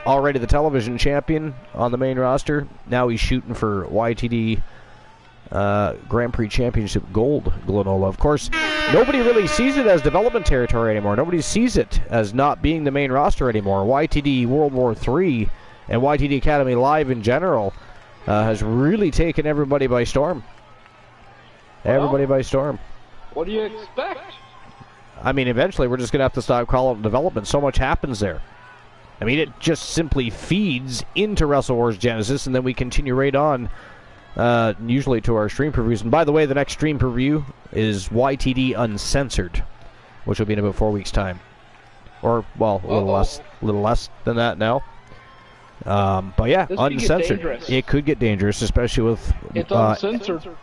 Already the television champion on the main roster. Now he's shooting for YTD Grand Prix Championship Gold, Glenola. Of course, nobody really sees it as development territory anymore. Nobody sees it as not being the main roster anymore. YTD World War III and YTD Academy Live in general has really taken everybody by storm. Everybody by storm. What do you expect? I mean, eventually we're just going to have to stop calling it development. So much happens there. I mean, it just simply feeds into Wrestle Wars Genesis, and then we continue right on, usually to our stream previews. And by the way, the next stream preview is YTD Uncensored, which will be in about 4 weeks' time. Or, well, a little less than that now. But yeah, this Uncensored. It could get dangerous, especially with... It's uncensored.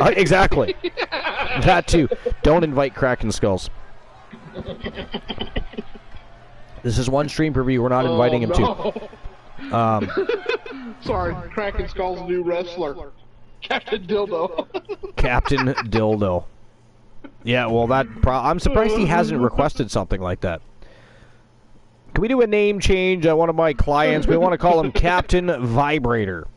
Exactly. That too. Don't invite Kraken Skulls. This is one stream preview we're not inviting him to. Sorry, Kraken Skull's new wrestler, Captain Dildo. Captain Dildo. Yeah, well, I'm surprised he hasn't requested something like that. Can we do a name change on one of my clients? We want to call him Captain Vibrator.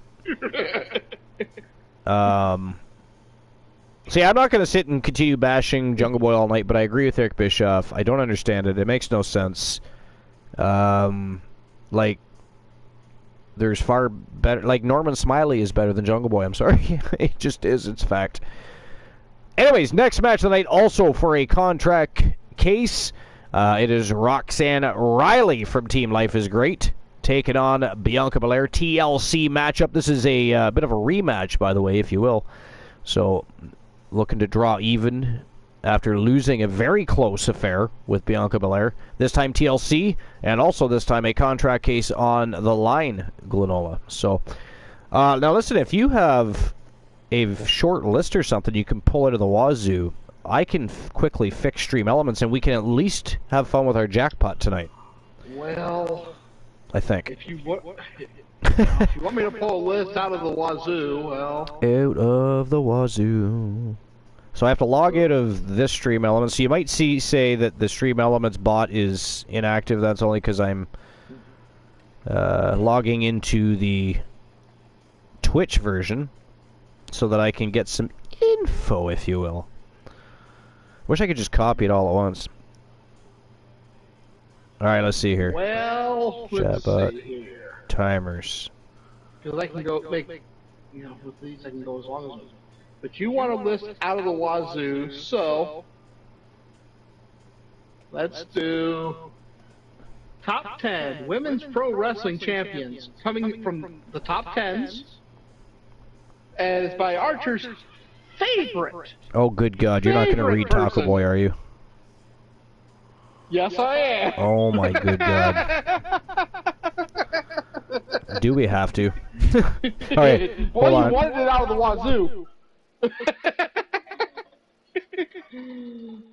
See, I'm not going to sit and continue bashing Jungle Boy all night, but I agree with Eric Bischoff. I don't understand it. It makes no sense. Like, there's far better... Like, Norman Smiley is better than Jungle Boy. I'm sorry. It just is. It's fact. Anyways, next match of the night, also for a contract case. It is Roxanne Riley from Team Life is Great taking on Bianca Belair. TLC matchup. This is a bit of a rematch, by the way, if you will. So, looking to draw even after losing a very close affair with Bianca Belair. This time TLC, and also this time a contract case on the line, Glenola. So, now listen, if you have a short list or something you can pull out of the wazoo, I can quickly fix Stream Elements, and we can at least have fun with our jackpot tonight. Well, I think. If you want me to pull a list out of the wazoo, well... Out of the wazoo. So I have to log out of this Stream Elements. So you might say that the Stream Elements bot is inactive. That's only because I'm logging into the Twitch version so that I can get some info, if you will. Wish I could just copy it all at once. Alright, let's see here. Well, let's see here. Timers. Because I can go make, with these I can go as long as... But you want a list out of the wazoo, so... Let's do... Top 10 Women's Pro Wrestling Champions, coming from the top 10s. And it's by Archer's favorite. Oh, good God. You're not going to read Taco Boy, are you? Yes, I am. Oh, my good God. Do we have to? All right, hold on. You wanted it out of the wazoo.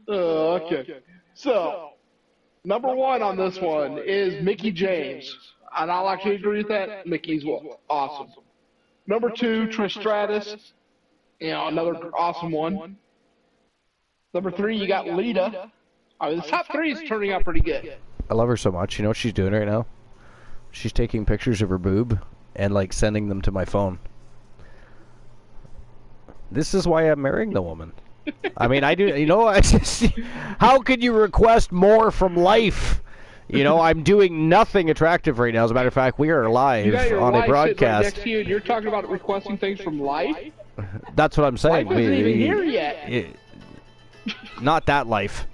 Okay. So, number 1 on this one is Mickie James. And I'll actually agree with that. Mickey's awesome. Number 2, Trish Stratus. Another awesome one. Number 3, you got Lita. I mean, the top 3 is turning out pretty good. I love her so much. You know what she's doing right now? She's taking pictures of her boob and like sending them to my phone. This is why I'm marrying the woman. I mean, I do. You know, I just, how could you request more from life? You know, I'm doing nothing attractive right now. As a matter of fact, we are live on a broadcast. Right next to you, and you're talking about requesting things from life. That's what I'm saying. Life isn't even here yet. Not that life.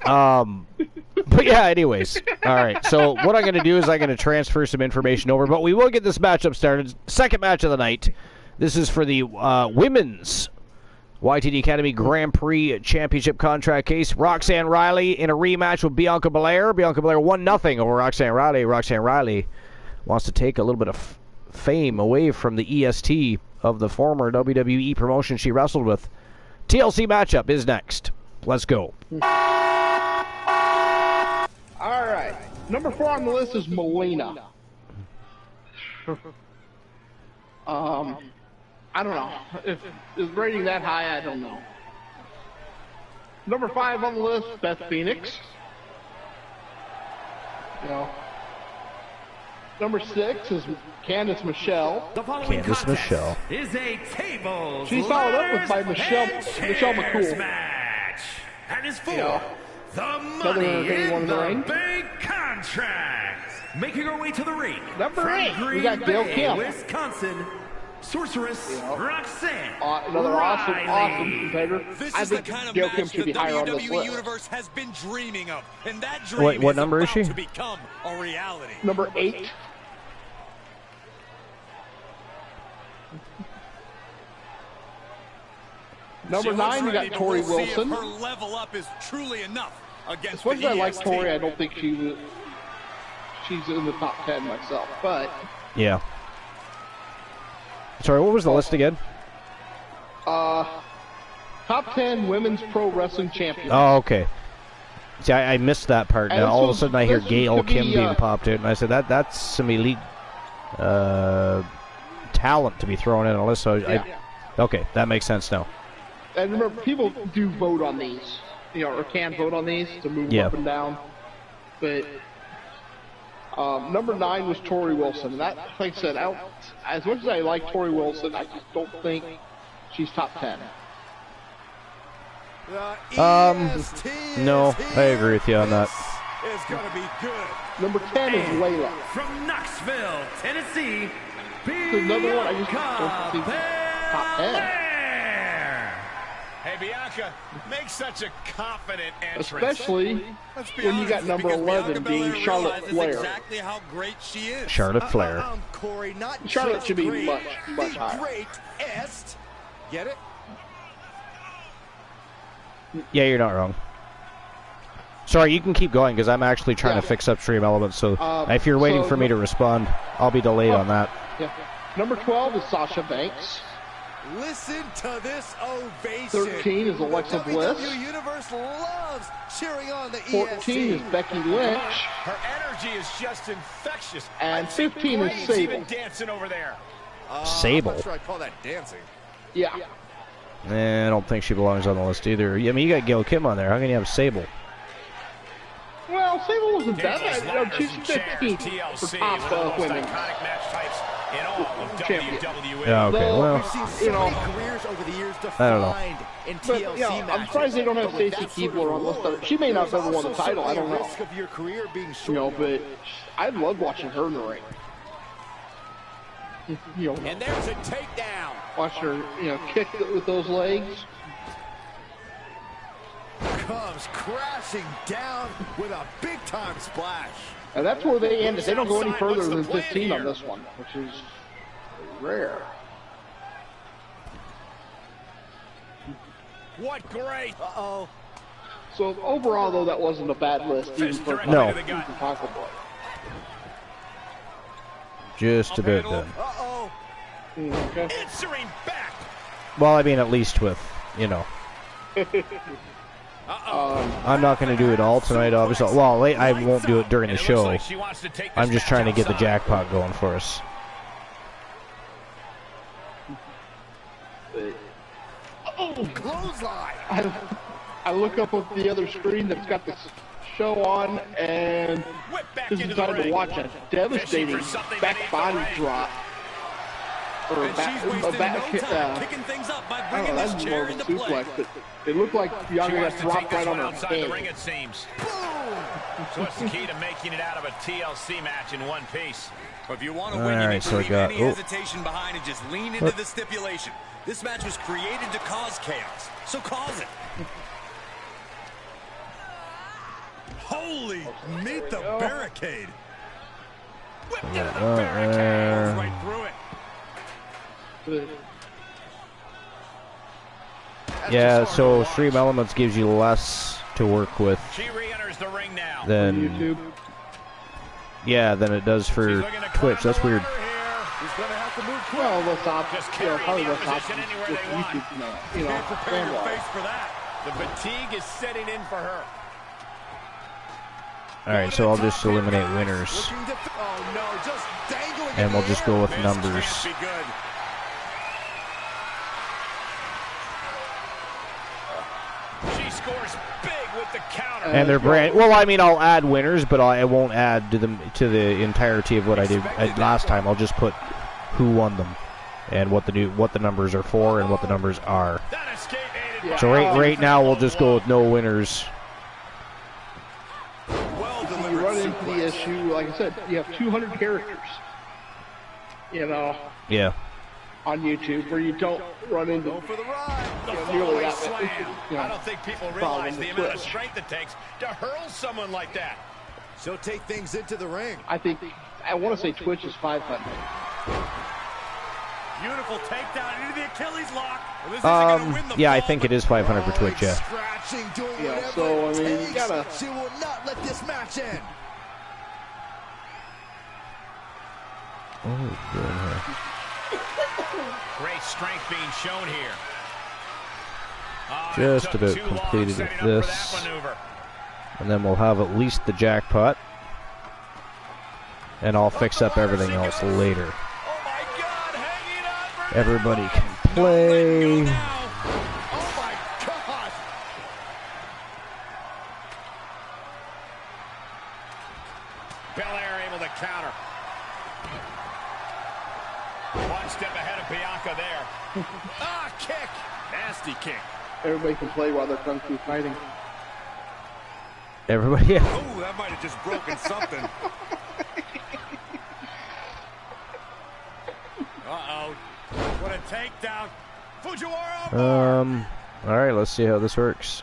But yeah, anyways. All right. So what I'm going to do is I'm going to transfer some information over, but we will get this matchup started. Second match of the night. This is for the women's YTD Academy Grand Prix Championship contract case. Roxanne Riley in a rematch with Bianca Belair. Bianca Belair 1-0 over Roxanne Riley. Roxanne Riley wants to take a little bit of fame away from the EST of the former WWE promotion she wrestled with. TLC matchup is next. Let's go. All right. Number 4 on the list is Melina. I don't know. If is rating that high, I don't know. Number 5 on the list, Beth Phoenix. You know. Number 6 is Candice Michelle. The following Candice Michelle is a tables, She's followed up with by Michelle McCool. Match. And is for Yeah. the Another Money entertaining one in in the the ring. Bank contract. Making our way to the ring. Number from 8, we Green got Gail Bay, Kim. Wisconsin. Sorceress Roxanne. Another awesome Riley. competitor. This I is the think kind of Gail match Kim should be the higher on this WWE list. Universe has been dreaming of, and that dream What is number is about she? to become a reality. Number 8. Number 9, we got Tori We'll see if Wilson. her level up is truly enough against As much as the I like EST. Tori, I don't think she's in the top 10 myself. But Yeah. Sorry, what was the list again? top 10 women's pro wrestling champions. Oh, okay. See, I missed that part. And Now this all of a was- sudden I hear this Gail could be, Kim being popped in, and I said that's some elite talent to be thrown in a list. So okay, that makes sense now. And remember, people do vote on these, you know, or can vote on these to move them Yeah. up and down. But number 9 was Tori Wilson. And that, like I said, as much as I like Tori Wilson, I just don't think she's top 10. No, I agree with you on that. It's going to be good. Number 10 is Layla. From Knoxville, Tennessee, Another one I just don't think top 10. Hey, Bianca, make such a confident entrance. Especially Let's be when you honest, got number because 11 Bianca being Belair Charlotte realizes Flair. exactly how great she is. Charlotte Flair. Corey, not Charlotte just should be great, much higher. greatest. Get it? Yeah, you're not wrong. Sorry, you can keep going because I'm actually trying to fix up Stream Elements. So if you're waiting so for me to respond, I'll be delayed on that. Yeah. Number 12 is Sasha Banks. Listen to this ovation. 13 is Alexa Bliss. WWE Universe loves cheering on the 14 is EST. Becky Lynch. Her energy is just infectious. And I'd see 15 is Graves Sable. even dancing over there. Sable. I'm not sure I'd call that dancing. Yeah. I don't think she belongs on the list either. I mean, you got Gail Kim on there. How can you have Sable? Well, Sable wasn't that Cables, bad. ladders, She's and 15 chairs, for TLC, top one of the most women. iconic match types in all of Champion. WWE. Yeah, okay, Though, well, We've seen so you know, many careers over the years I don't know. defined in But, TLC you know, I'm matches. surprised they don't have But with Stacey that sort of Keibler on reward, this. She may not have there's ever won the also title. I don't certainly a know. risk of your career being You know, shortened. but I love watching her in the ring. You know, And there's a takedown. watch her, you know, kick it with those legs. Comes crashing down with a big-time splash. And that's where they ended. They don't go any Outside, further what's the than plan 15 on here? this one, which is rare. What great. Uh-oh. So overall, though, that wasn't a bad list, even Fist for directly No. to the gut. Taco Boy. Just a bit then. Uh-oh. Okay. Answering back. Well, I mean, at least with, you know. I'm not going to do it all tonight, obviously. Well, I won't do it during the And it looks show. like she wants to take this I'm just match trying to get the outside. jackpot going for us. Clothesline. I look up at the other screen that's got this show on, and Whip back This into is the time ring. to watch a devastating back body drop. Or a back, kicking things up by I don't bringing know, this that's more chair of a into play. suplex, but it looked like She Bianca wants got to take dropped this right one on her outside the ring, head. it seems. So what's the key to making it out of a TLC match in one piece? But if you want to win, All you right, need so to we leave got- any hesitation behind and just lean into the stipulation. This match was created to cause chaos, so cause it. Holy, meet the barricade. Whipped into the barricade. Goes right through it. Yeah, so Stream Elements gives you less to work with She re-enters the ring now. than YouTube. yeah than it does for She's looking to Twitch. climb That's the weird. ladder here. He's going to have to move quick. Well, less Just options. carry Probably the less opposition options anywhere with they want. YouTube. You know, Can't prepare your fan-wise. face for that. The fatigue is setting in for her. All right, so I'll just eliminate winners, Looking to, oh no, just dangling and in we'll the just air. go with This numbers. can't be good. She scores big with the counter. And they're brand. Well, I mean, I'll add winners, but I won't add to the entirety of what I did last time. I'll just put who won them, and what the numbers are for, and what the numbers are. That escape aided by So right now we'll just go with no winners. Well You delivered run into the suplex. issue, like I said, you have 200 characters, you know, Yeah. on YouTube, where you don't run into Go for the ride. the nearly following that. slam. You know, I don't think people problem realize the with amount of Twitch. strength it takes to hurl someone like that. She'll take things into the ring. I think, I want to say Twitch is 500. Beautiful takedown into the Achilles lock. Well, this isn't gonna win the Yeah, I fall, think but it is 500 for Twitch. Yeah. Scratching, doing Yeah, whatever so, I it mean, you takes. gotta- She will not let this match end. Oh, good. Great strength being shown here. Just it took about too long completed setting with up for this. that maneuver. And then we'll have at least the jackpot, and I'll fix up everything else later. Oh my God, hanging on for Everybody can play. Oh my God. Belair able to counter. One step ahead of Bianca there. Kick. Nasty kick. Everybody can play while they're kung fu fighting. Everybody, yeah. Oh, that might have just broken something. Uh-oh. What a takedown. Fujiwara armbar. All right, let's see how this works.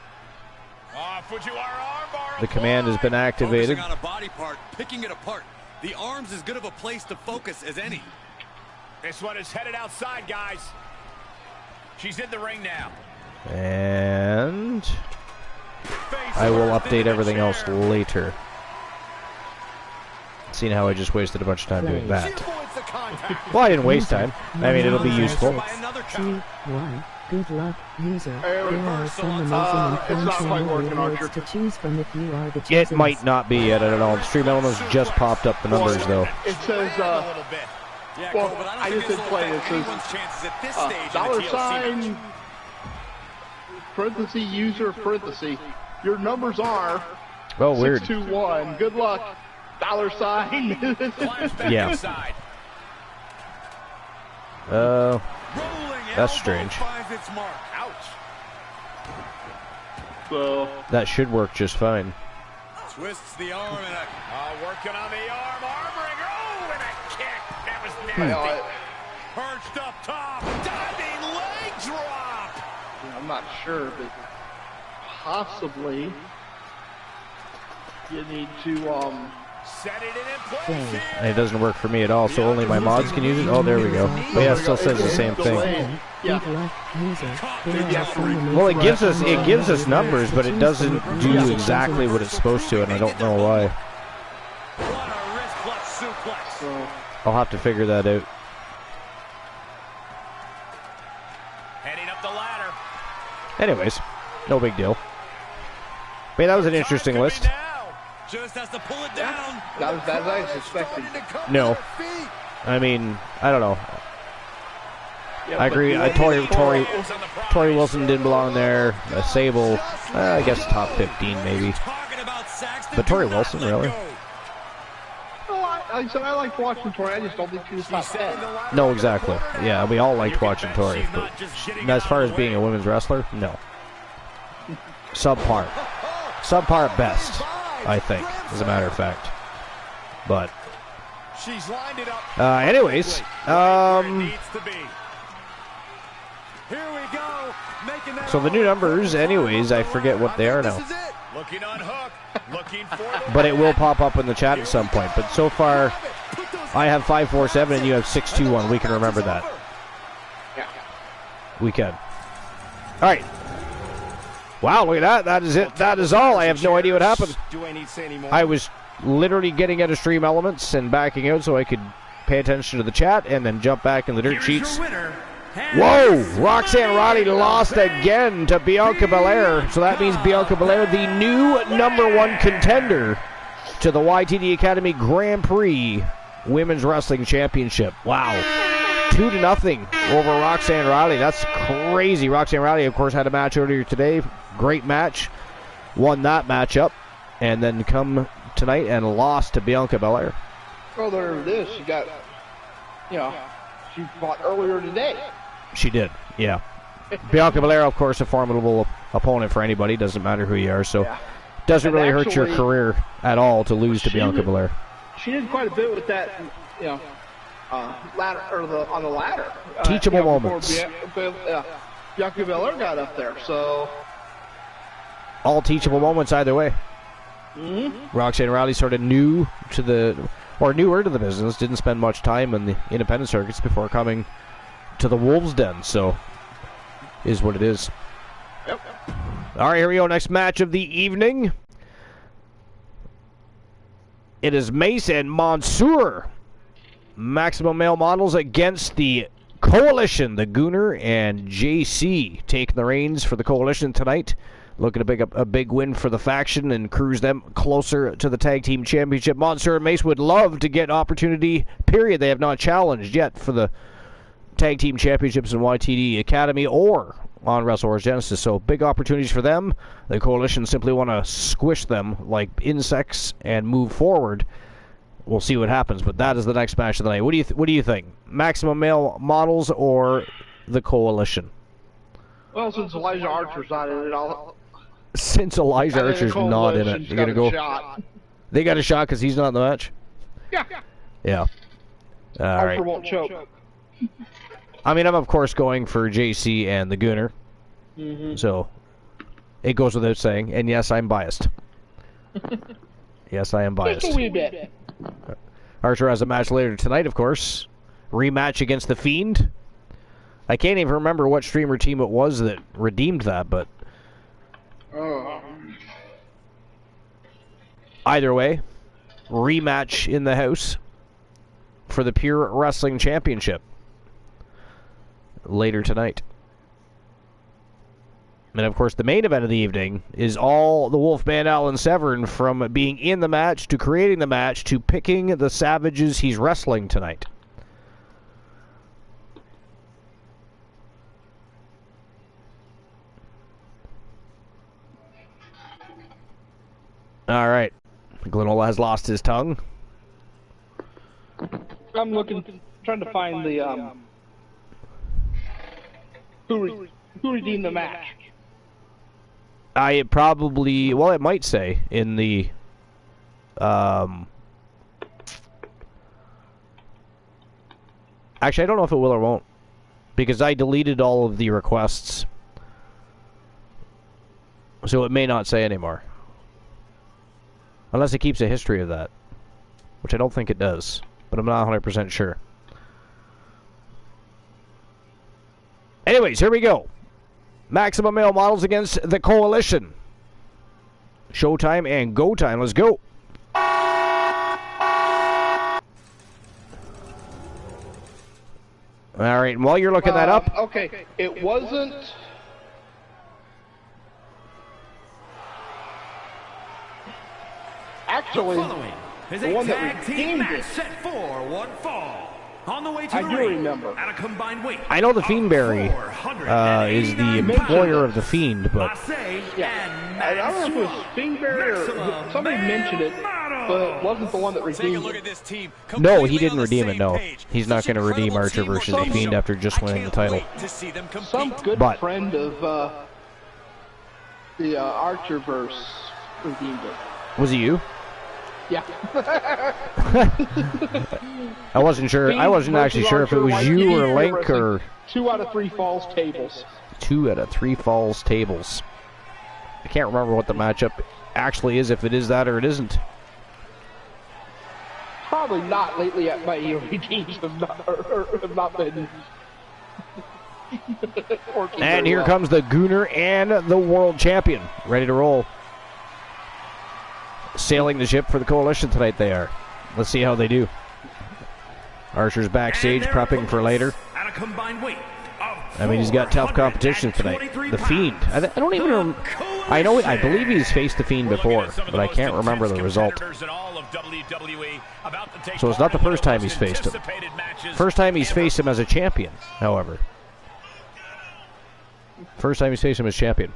Fujiwara armbar. The command has been activated. Focusing on a body part, picking it apart. The arm's as good of a place to focus as any. This one is headed outside, guys. She's in the ring now. And Face I will first update into the everything else chair. later. Seeing how I just wasted a bunch of time doing She that. avoids the contact. Well, I didn't waste time. I mean, it'll be useful. By another 2, count. 1. Good luck, user. Hey, There are reversal some on amazing top. and It's not fun quite channel working, rewards Archer. to choose from if you are the It chosen. might not be yet. I don't know. Stream Elements just popped up the numbers, though. It says, A little bit. Yeah, Well, Cole, but I I don't just think this did will play affect it. It says, anyone's chances at this stage in the dollar TLC sign, match. parenthesis, user, parenthesis. Your numbers are Oh, weird. 621. Good luck. Dollar sign. Climbs back Yeah. inside. Rolling That's elbow strange. finds its mark. Ouch. So, That should work just fine. Twists the arm and a Working on the arm. Armbringer. Oh, and a kick. That was you know, nasty. Perched up top. Diving leg drop. I'm not sure, but possibly you need to Set it in place here. And it doesn't work for me at all, so only my mods can use it. Oh, there we go. But yeah, it still says the same thing. Good luck, user. There are some amazing Well, it gives us numbers, but it doesn't do exactly what it's supposed to, and I don't know why. What a wrist clutch suplex. so I'll have to figure that out. Heading up the ladder. Anyways, no big deal. But yeah, that was an interesting Time could list. be now. just has to pull it down. that was as I suspected. No. I mean, I don't know. Yeah, I but agree. the Tori Hands on the prize. Wilson didn't belong there. Sable, I guess top 15 maybe. Talking about Saxton, But Tori do not Wilson, let really? go. I said I liked watching Tori. I just don't think she was top 10. No, exactly. Yeah, we all liked watching Tori. But as far as being a women's wrestler, no. Subpar. Subpar at best, I think, as a matter of fact. But, She's lined it up. anyways, Here we go. Making that so the new numbers, anyways, I forget what they are now. This is it. Looking on hook. Looking for the But it will pop up in the chat at some point. But so far, I have 547 and you have 621. We can remember that. Yeah. We can. All right. Wow, look at that. That is it. That is all. I have no idea what happened. Do I need to say any more? I was literally getting out of Stream Elements and backing out so I could pay attention to the chat and then jump back in the dirt sheets. Whoa! Roxanne Roddy lost again to Bianca Belair. So that means Bianca Belair, the new #1 contender to the YTD Academy Grand Prix Women's Wrestling Championship. Wow. 2-0 over Roxanne Roddy. That's crazy. Roxanne Roddy, of course, had a match earlier today. Great match. Won that matchup. And then come tonight and lost to Bianca Belair. Well, there it is. She got, she fought earlier today. She did, yeah. Bianca Belair, of course, a formidable opponent for anybody. Doesn't matter who you are. So doesn't really hurt your career at all to lose to Bianca Belair. She did quite a bit with that, ladder or on the ladder. Teachable moments. Bianca Belair got up there, so all teachable moments either way. Roxanne Roddy sort of newer to the business. Didn't spend much time in the independent circuits before coming to the Wolves' Den. So, is what it is. Yep. All right, here we go. Next match of the evening. It is Mace and Mansoor. Maximum Male Models against the Coalition. The Gooner and JC taking the reins for the Coalition tonight. Looking to pick up a big win for the faction and cruise them closer to the Tag Team Championship. Mansoor and Mace would love to get opportunity, period. They have not challenged yet for the Tag Team Championships in YTD Academy or on Wrestle Wars Genesis. So big opportunities for them. The Coalition simply want to squish them like insects and move forward. We'll see what happens, but that is the next match of the night. What do you think? Maximum Male Models or the Coalition? Well, since Elijah Archer's not in it, Since Elijah Archer's not in it, you're gonna go. They got a shot because he's not in the match. Yeah. All Archer right. won't choke. I mean, I'm of course going for JC and the Gooner. So it goes without saying. And yes, I'm biased. Yes, I am biased. Just a wee bit. Archer has a match later tonight, of course. Rematch against The Fiend. I can't even remember what streamer team it was that redeemed that, but either way, rematch in the house for the Pure Wrestling Championship later tonight. And of course, the main event of the evening is all the Wolfman Alan Severn, from being in the match to creating the match to picking the savages he's wrestling tonight. All right. Glenola has lost his tongue. I'm trying to find the who redeemed the match. It might say in the actually, I don't know if it will or won't, because I deleted all of the requests, so it may not say anymore. Unless it keeps a history of that, which I don't think it does, but I'm not 100% sure. Anyways, here we go. Maximum Male Models against the Coalition. Showtime and go time. Let's go. All right, and while you're looking that up... Okay, it wasn't... Actually, the one that redeemed it. Set for one fall. On the way to I the do ring, remember. at a combined weight I know the Fiendberry is the employer of the pounds, Fiend, but Yeah. I don't know if it was Fiendberry or somebody mentioned it, but it wasn't the one that Take a redeemed look it. at this team. no, he Completely didn't on the redeem it, same no. page. He's not Such going to redeem incredible Archer teamwork versus on the this Fiend show. after just I winning the can't title. wait to see them compete. Some good But- friend of the Archerverse redeemed it. Was it you? Yeah. I wasn't sure. I wasn't actually sure if it was you or Link or 2 out of 3 falls tables. 2 out of 3 falls tables. I can't remember what the matchup actually is, if it is that or it isn't. Probably not lately at my EOB teams have not been. working And very here well. comes the Gooner and the World Champion, ready to roll. Sailing the ship for the Coalition tonight they are. Let's see how they do. Archer's backstage, prepping for later. At a combined weight of I mean, he's got tough competition tonight. The Fiend. I don't even know. I believe he's faced the Fiend before, but I can't remember the result. So it's not the first time he's faced him. First time he's faced him as a champion, however. First time he's faced him as champion.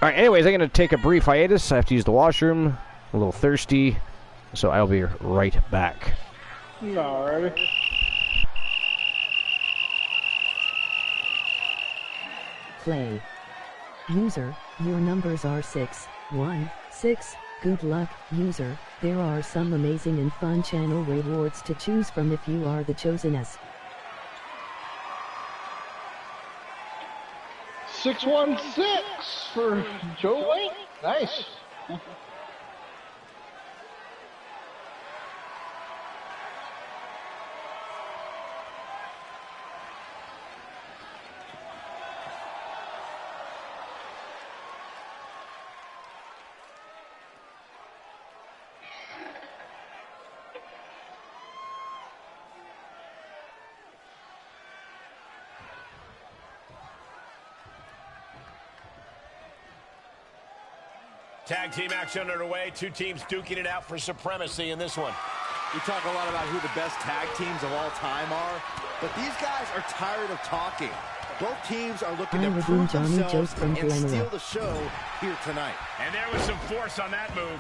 All right, anyways, I'm going to take a brief hiatus. I have to use the washroom. A little thirsty. So I'll be right back. Alright. Play. User, your numbers are 6, 1, 6. Good luck, user. There are some amazing and fun channel rewards to choose from if you are the chosenest. 616 for Joe Link. Nice. Tag team action underway. 2 teams duking it out for supremacy in this one. We talk a lot about who the best tag teams of all time are, but these guys are tired of talking. Both teams are looking I to redeem prove Johnny themselves Jost from and steal Glamorous. the show here tonight. And there was some force on that move.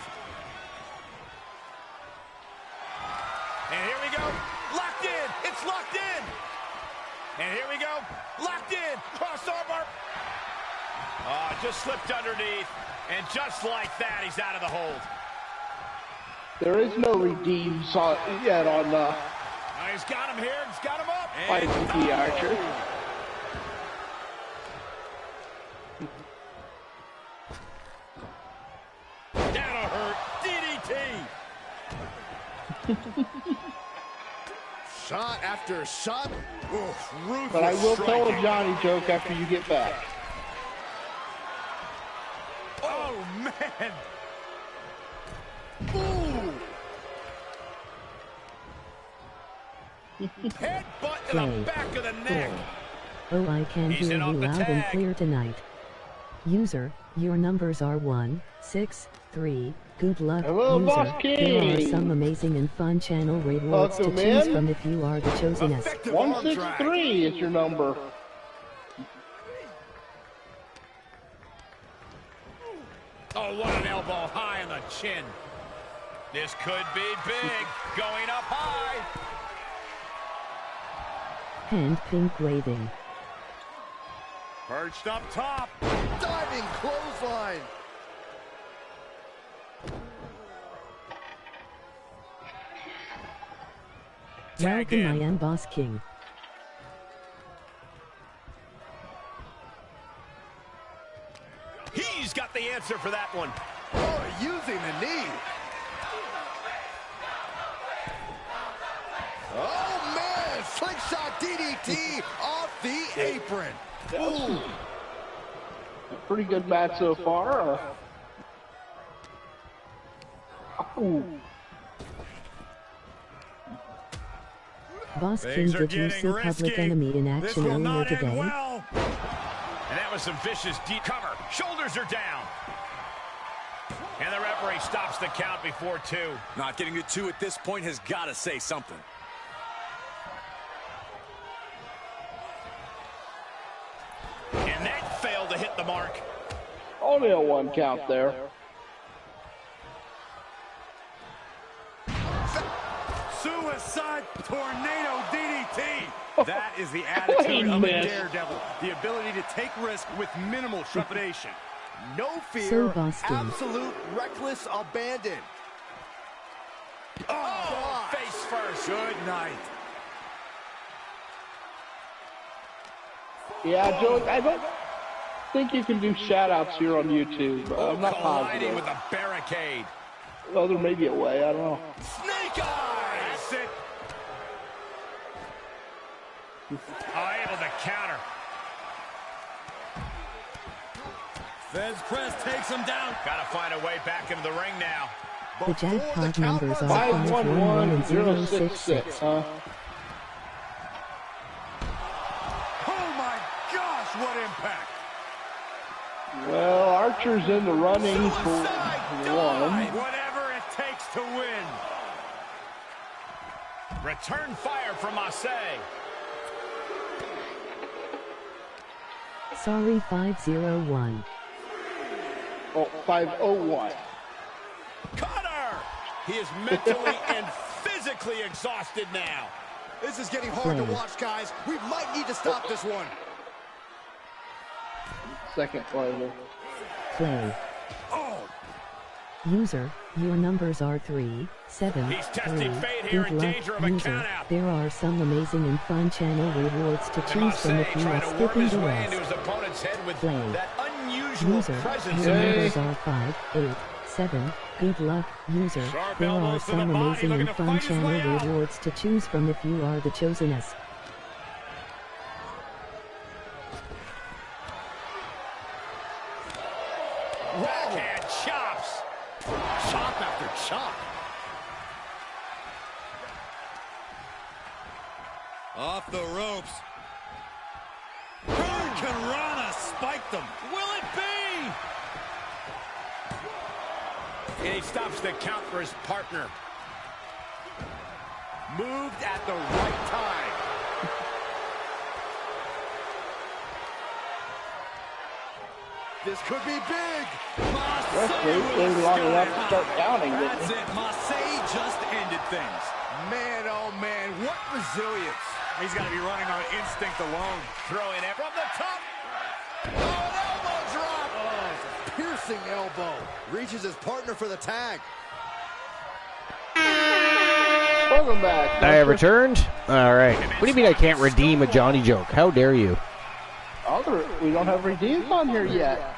And here we go. Locked in. It's locked in. And here we go. Locked in. Crossover. Oh, just slipped underneath. And just like that, he's out of the hold. There is no redeems yet on Oh, he's got him here. He's got him up. YTD Archer. That'll hurt. DDT. Shot after shot. Oof, ruthless But I will tell a striking. Johnny joke after you get back. Oh, man. Ooh. Headbutt to the back of the neck. Oh, I can He's hear in you off the loud and tag. clear tonight. User, your numbers are 1, 6, 3. Good luck, Hello, user. Boss There are King. some amazing and fun channel rewards to Welcome choose in. from if you are the chosenest. Effective arm drag. 163 is your number. Oh, what an elbow high on the chin. This could be big. Going up high. Hand pink waving. Perched up top. Diving clothesline. Tagged Welcome, in. I am Boss King. He's got the answer for that one. Oh, using the knee. Oh, man. Slingshot DDT off the apron. Ooh. Pretty good match so far. Ooh. Boss King, Things are did you see getting Public risky. Enemy in This action will earlier not end today? well. And that was some vicious deep cover. Shoulders are down. And the referee stops the count before 2. Not getting to 2 at this point has got to say something. hit the mark. Only a 1 count there. Suicide tornado DDT. That is the attitude of a daredevil. The ability to take risk with minimal trepidation. No fear, So Boston. absolute reckless abandon. Oh, face first. Good night. Yeah, Joe, I don't think you can do shout-outs here on YouTube. I'm not Colliding positive. with a barricade. Well, there may be a way. I don't know. Snake eyes. That's it. Able to counter. Fez press takes him down. Gotta find a way back into the ring now. The jackpot numbers are 511 and 511 066, huh? Oh my gosh, what impact. Well, Archer's in the running for one. Whatever it takes to win. Return fire from Marseille. Sorry 501. Oh, 501. Cutter! He is mentally and physically exhausted now. This is getting hard to watch, guys. We might need to stop this one. Second flavor. Play. Oh, User, your numbers are 3, 7, He's testing 3. fate here, Good in luck, danger of a user. countout. There are some amazing and fun channel rewards to choose from Marseille if you trying are to worm skipping his the way into rest. his opponent's head with Play. that unusual User, presence. your Yay. numbers are 5, 8, 7. Good luck, user. Sharp There are elbows to the some body, amazing looking and to fun fight his channel way out. rewards to choose from if you are the chosenest. Backhand chops. Chop after chop. Off the ropes. Hurricane Rana spiked them. Will it be? And he stops the count for his partner. Moved at the right time. This could be big. That's waiting long enough to start counting. That's it. Marseille just ended things. Man, oh man, what resilience. He's got to be running on instinct alone. Throwing it from the top. Oh, an elbow drop. Oh, piercing elbow. Reaches his partner for the tag. Welcome back. I have returned. All right. What do you mean I can't redeem a Johnny joke? How dare you? We don't have redeems on here yet.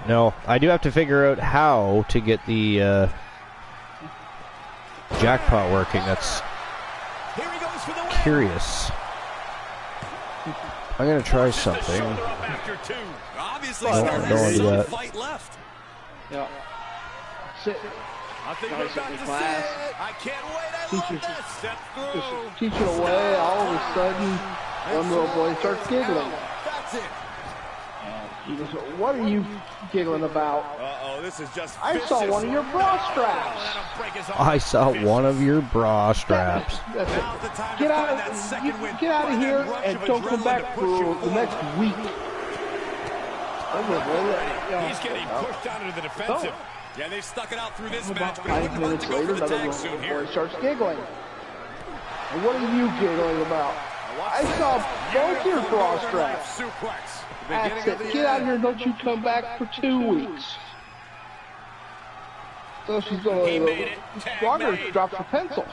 No, I do have to figure out how to get the jackpot working. That's Here he goes for the win. curious. I'm gonna try something. Shoulder up after two. Obviously, Oh, still don't has do some that. fight left. Yeah. Sit. I think Nice we're about in to class. see it. I can't wait. I love Teachers- this. Step Just through. teaching away, all of a sudden, one little boy starts giggling. That's it. He goes, "What are you giggling about?" Uh-oh, this is just I saw vicious. one of your bra straps. Oh, that'll break his arm. I saw one of your bra straps. That's it. Now's the time Get to out find that of, second win. get out of Find here that rush and of don't come adrenaline back to push you for the next forward. week. He's getting pushed down into the defensive. Yeah, they've stuck it out through this About match, but it 5 wouldn't hurt minutes to go later, for the another tag soon little here. boy starts giggling. And what are you giggling about? I saw both your bra straps. Suplex. That's it. Get out of here and don't you come back for 2 weeks. So she's He going made it. Tag stronger, made. drops her pencil.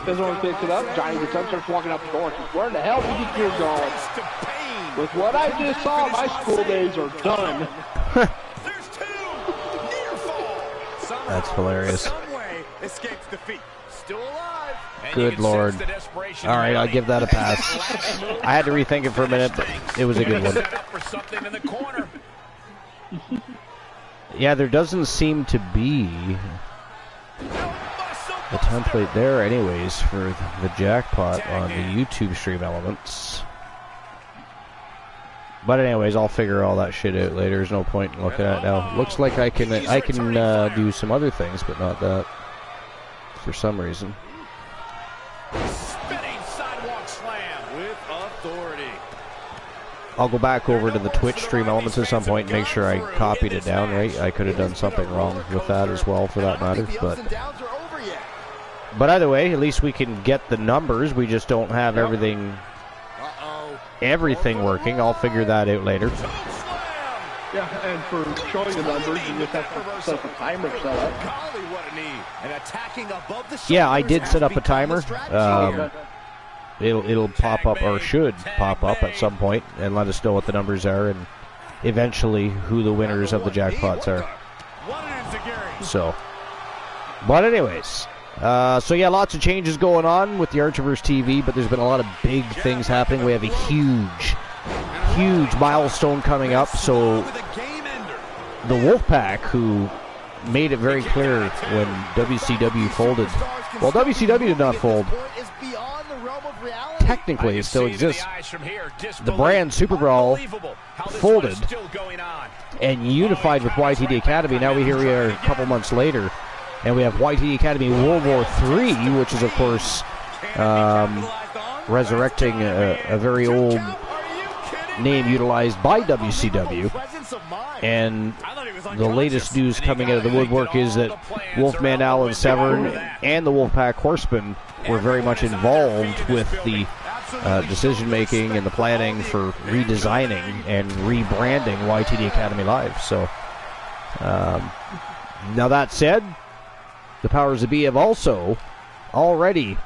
Doesn't want to pick it up. Johnny gets up, starts walking out the door. She's, where in the hell did you think you're going? Face to pain. With what I just saw, my school days are done. There's two. Near fall. Somehow, That's hilarious. Some way escapes defeat. Still alive. And Good you can Lord. sense the desperation All right, I'll building. give that a pass. I had to rethink it for a minute, but it was a good one. Set up for something in the corner. Yeah, there doesn't seem to be the template there anyways for the jackpot on the YouTube stream elements. But anyways, I'll figure all that shit out later. There's no point in looking at it now. Looks like I can do some other things, but not that for some reason. Spinning sidewalk slam with authority. I'll go back over to the Twitch stream elements at some point and make sure I copied it down, right? I could have done something wrong with that as well, for that matter. But either way, at least we can get the numbers. We just don't have everything working. I'll figure that out later. Yeah, and for showing the numbers, you just have to set up a timer set up. Yeah, I did set up a timer. It'll pop up, or should pop up at some point, and let us know what the numbers are, and eventually who the winners of the jackpots are. So, but anyways, so yeah, lots of changes going on with the Archerverse TV, but there's been a lot of big things happening. We have a huge milestone coming up. So the Wolfpack, who made it very clear when WCW folded, well, WCW did not fold. Technically, it still exists. The brand Super Brawl folded and unified with YTD Academy. Now we are a couple months later, and we have YTD Academy World War III, which is, of course, resurrecting a very old name utilized by WCW. And the latest news coming out of the woodwork is that Wolfman Alan Severn and the Wolfpack Horsemen were very much involved with the decision-making and the planning for redesigning and rebranding YTD Academy Live. So, now that said, the powers that be have also already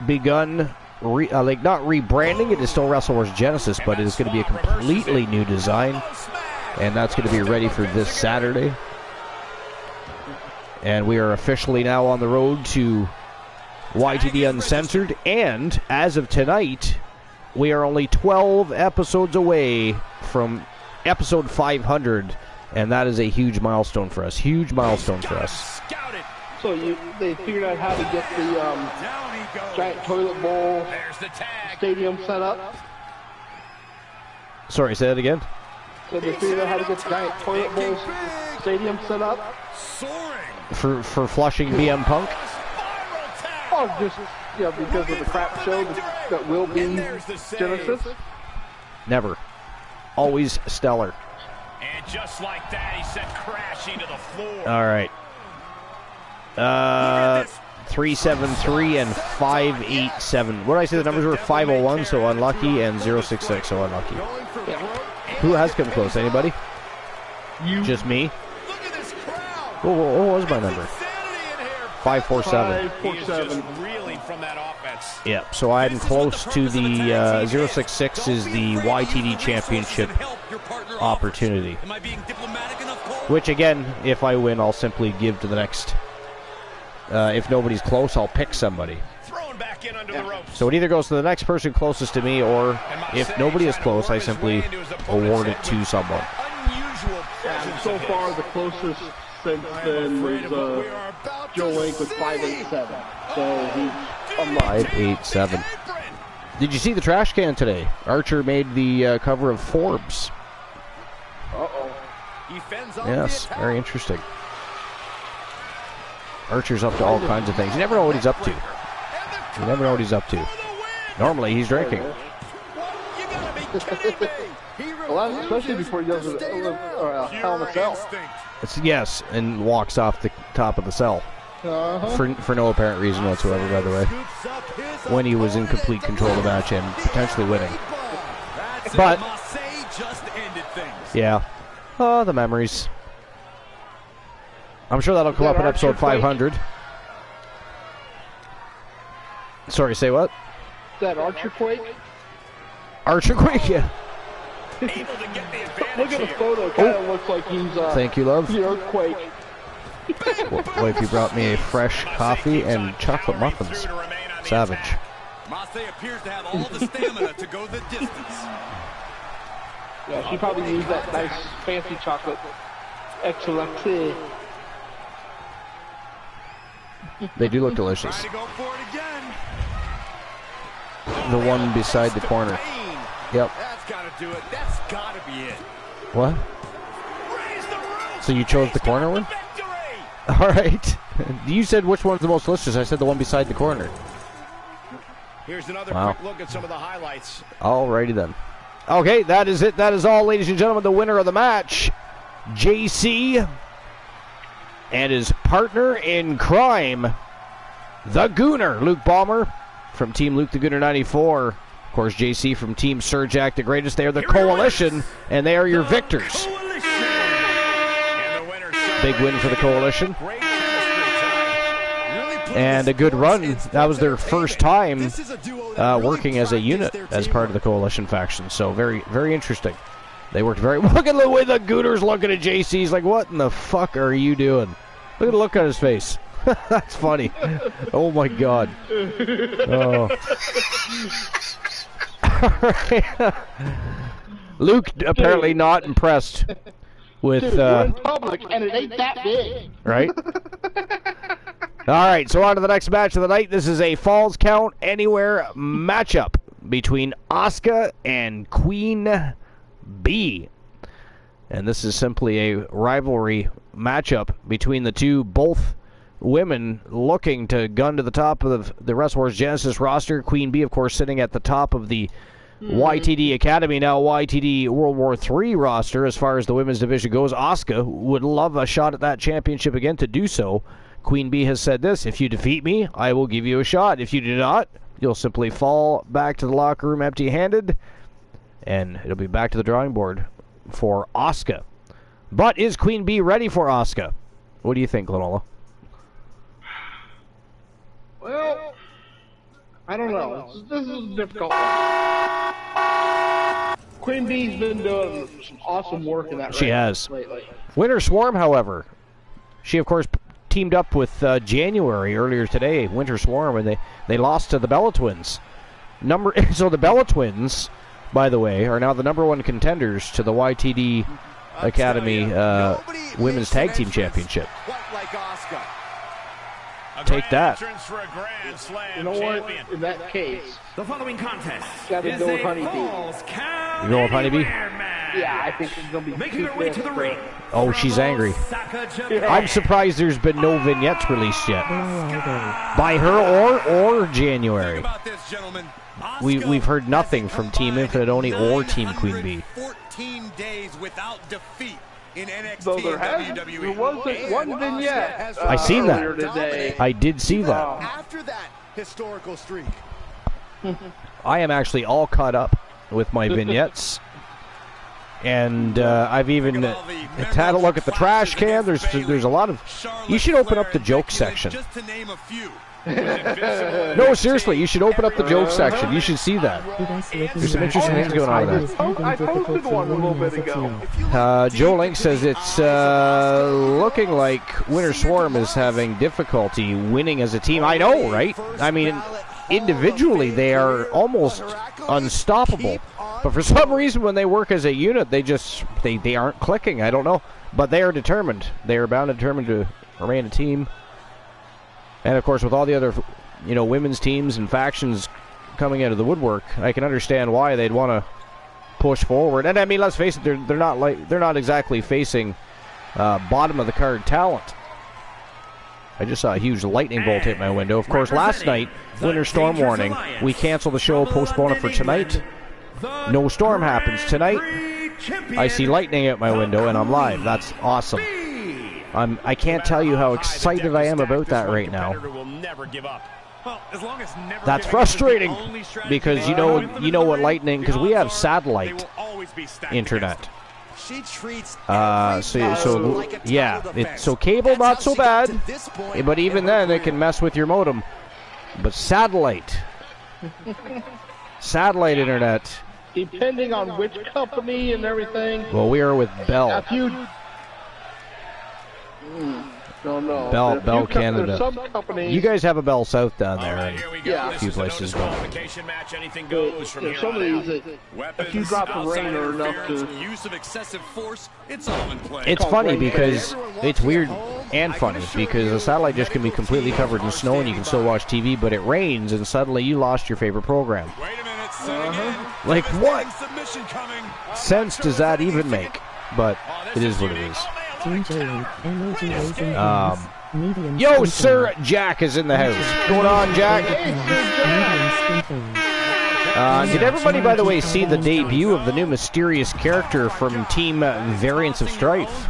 begun, not rebranding. It is still WrestleWars Genesis, but it is going to be a completely new design, and that's going to be ready for this Saturday. And we are officially now on the road to YTD Uncensored, and as of tonight, we are only 12 episodes away from episode 500, and that is a huge milestone for us. Huge milestone for us. So they figured out how to get the giant toilet bowl stadium set up? Sorry, say that again? So they figured out how to get the giant toilet bowl stadium set up? For flushing BM Punk? Oh, just, because of the crap show that will be Genesis? Never. Always stellar. And just like that, he sent crashing to the floor. All right. 373 and 587. What did I say the numbers were? 501, so unlucky, and 066, so unlucky. Yeah. Who has come close? Anybody? You. Just me? What was my number? 547. 547. Reeling from that offense. Yeah, so I'm close to the 066 is the YTD Championship opportunity. Which, again, if I win, I'll simply give to the next. If nobody's close, I'll pick somebody. So it either goes to the next person closest to me, or if nobody is close, I simply award it to someone. And so far, the closest since then was Joe Link with 587. So he's unlucky. 587. Did you see the trash can today? Archer made the cover of Forbes. Uh-oh. Yes, very interesting. Archer's up to all kinds of things. You never know what he's up to. You never know what he's up to. Normally, he's drinking. Well, especially before he does a Hell in a Cell. Yes, and walks off the top of the cell. For no apparent reason whatsoever, by the way. When he was in complete control of the match and potentially winning. But, yeah. Oh, the memories. I'm sure that'll come up in episode 500. Sorry, say what? Is that Archer Quake? Archer Quake, yeah. Look at the photo. It kind of looks like he's thank you, love. the Earthquake. Wifey brought me a fresh coffee and chocolate muffins. Savage. Massey appears to have all the stamina to go the distance. Yeah, she probably needs that nice fancy chocolate. Excellent. They do look delicious. The one beside the corner. Yep. That's got to do it. That's got to be it. What? So you chose the corner one? All right. You said which one's the most delicious. I said the one beside the corner. Here's another quick look at some of the highlights. Alrighty then. Okay, that is it. That is all, ladies and gentlemen. The winner of the match, JC, and his partner in crime, the Gooner, Luke Ballmer, from Team Luke the Gooner 94. Of course, JC from Team Sir Jack the Greatest. They are the Coalition, and they are your victors. Big win for the Coalition. And a good run. That was their first time working as a unit as part of the Coalition faction. So very, very interesting. They worked very well. Look at the way the Gooner's looking at JC. He's like, what in the fuck are you doing? Look at the look on his face. That's funny. Oh my god. Oh. Luke apparently not impressed with we're in public and it ain't that big. Right? Alright, so on to the next match of the night. This is a Falls Count Anywhere matchup between Asuka and Queen Bee. And this is simply a rivalry matchup between the two, both women looking to gun to the top of the WrestleWars Genesis roster. Queen Bee, of course, sitting at the top of the YTD Academy, now YTD World War III roster as far as the women's division goes. Asuka would love a shot at that championship again. To do so, Queen Bee has said this: if you defeat me, I will give you a shot. If you do not, you'll simply fall back to the locker room empty-handed, and it'll be back to the drawing board for Asuka. But is Queen Bee ready for Asuka? What do you think, Lanola? Well, I don't know. This is a difficult one. Queen Bee's been doing some awesome work in that She has. lately. Winter Swarm, however, she, of course, teamed up with January earlier today, Winter Swarm, and they lost to the Bella Twins. So the Bella Twins, by the way, are now the #1 contenders to the YTD Academy Women's Tag Team Championship. Take that. You know what? In that case, the following contest gotta is go a with Honeybee. Falls Count You going with Honeybee? Yeah, I think it's gonna be Making too her way to the fast ring. Oh, she's angry. I'm surprised there's been no vignettes released yet. By her or January. We've heard nothing from Team Infinite Oni or Team Queen Bee. 14 days without defeat in NXT So there and WWE. there wasn't one vignette. I seen that. Earlier today. I did see that. After that historical streak. I am actually all caught up with my vignettes. And I've even had a look at the trash can. There's a lot of... You should open up the joke section. Just to name a few. No, seriously, you should open up the joke section. You should see that. There's some interesting things going on with that. I posted one a little bit ago. Joe Link says it's looking like Winter Swarm is having difficulty winning as a team. I know, right? I mean, individually they are almost unstoppable. But for some reason, when they work as a unit, they aren't clicking. I don't know. But they are determined. They are bound and determined to remain a team. And, of course, with all the other, women's teams and factions coming out of the woodwork, I can understand why they'd want to push forward. And, I mean, let's face it, they're not exactly facing bottom of the card talent. I just saw a huge lightning bolt hit my window. Of course, last night, winter storm warning. We canceled the show, postponed it for tonight. No storm happens tonight. I see lightning out my window, and I'm live. That's awesome. I can't tell you how excited I am about that right now. That's frustrating because you know what lightning, because we have satellite internet. So cable not so bad, but even then it can mess with your modem. But satellite internet. Depending on which company and everything. Well, we are with Bell. If you don't know. Bell Canada. Some companies, you guys have a Bell South down there, and Yeah. a few places. some of these, if you drop the rain or enough to. Use of excessive force, it's all in play. It's funny because it's weird and funny because the satellite dish can be completely covered in snow and you can still watch TV, but it rains and suddenly you lost your favorite program. Wait a minute, setting in. Like what Submission coming. sense does that even make? But it is what it is. Yo, Sir Jack is in the house. What's going on, Jack? Did everybody, by the way, see the debut of the new mysterious character from Team Variants of Strife?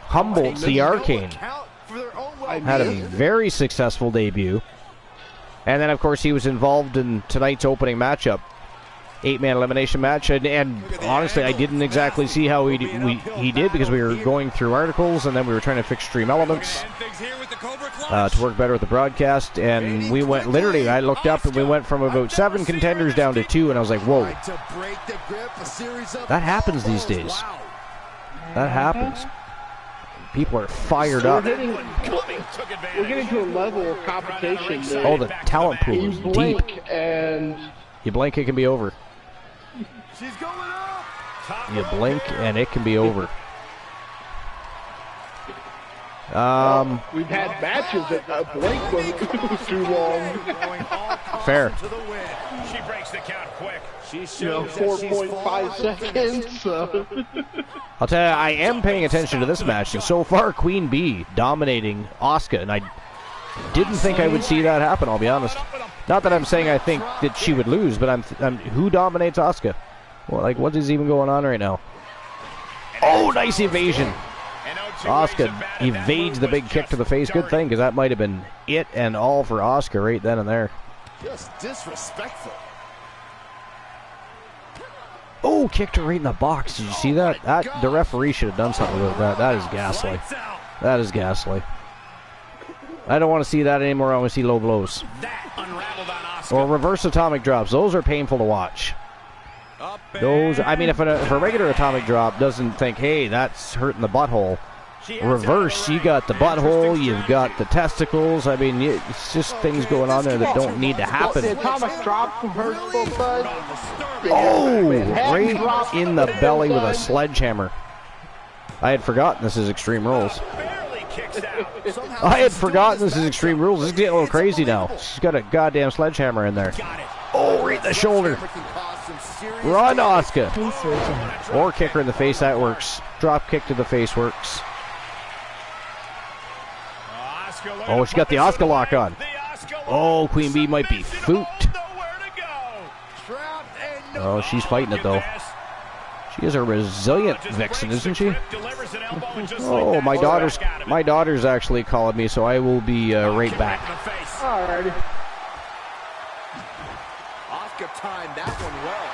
Humboldt's the Arcane. Had a very successful debut. And then, of course, he was involved in tonight's opening matchup. 8-man elimination match. And honestly, I didn't exactly see how he did because we were going through articles and then we were trying to fix stream elements to work better with the broadcast. And we went, literally, I looked up and we went from about 7 contenders down to 2. And I was like, whoa. That happens these days. That happens. People are fired up. We're getting to a level of competition. Oh, the talent pool is deep. And you blink, it can be over. She's going up. You blink, and it can be over. We've had matches that a blink was too long. Fair. She breaks the count quick. She's 4.5 seconds. So. I'll tell you, I am paying attention to this match, and so far, Queen Bee dominating Asuka, and I didn't think I would see that happen, I'll be honest. Not that I'm saying I think that she would lose, but I'm who dominates Asuka? Well, like, what is even going on right now? Oh, nice evasion. Asuka evades the big kick to the face. Good thing, because that might have been it and all for Asuka right then and there. Just disrespectful. Oh, kicked her right in the box. Did you see that? The referee should have done something with that. That is ghastly. That is ghastly. I don't want to see that anymore. I want to see low blows. Or reverse atomic drops. Those are painful to watch. Those, I mean, if a regular atomic drop doesn't think, hey, that's hurting the butthole. Reverse, you got the butthole, you've got the testicles. I mean, it's just things going on there that don't need to happen. The atomic drop from her side. Oh, right in the belly with a sledgehammer. I had forgotten this is Extreme Rules. I had forgotten this is Extreme Rules. This is getting a little crazy now. She's got a goddamn sledgehammer in there. Oh, right in the shoulder. Run, Asuka. Or kick her in the face, that works. Drop kick to the face works. Oh, she got the Asuka lock on. Oh, Queen Bee might be fooped. Oh, she's fighting it though. She is a resilient vixen, isn't she? Oh, my daughter's actually calling me, so I will be right back. Alrighty. Asuka timed that one well.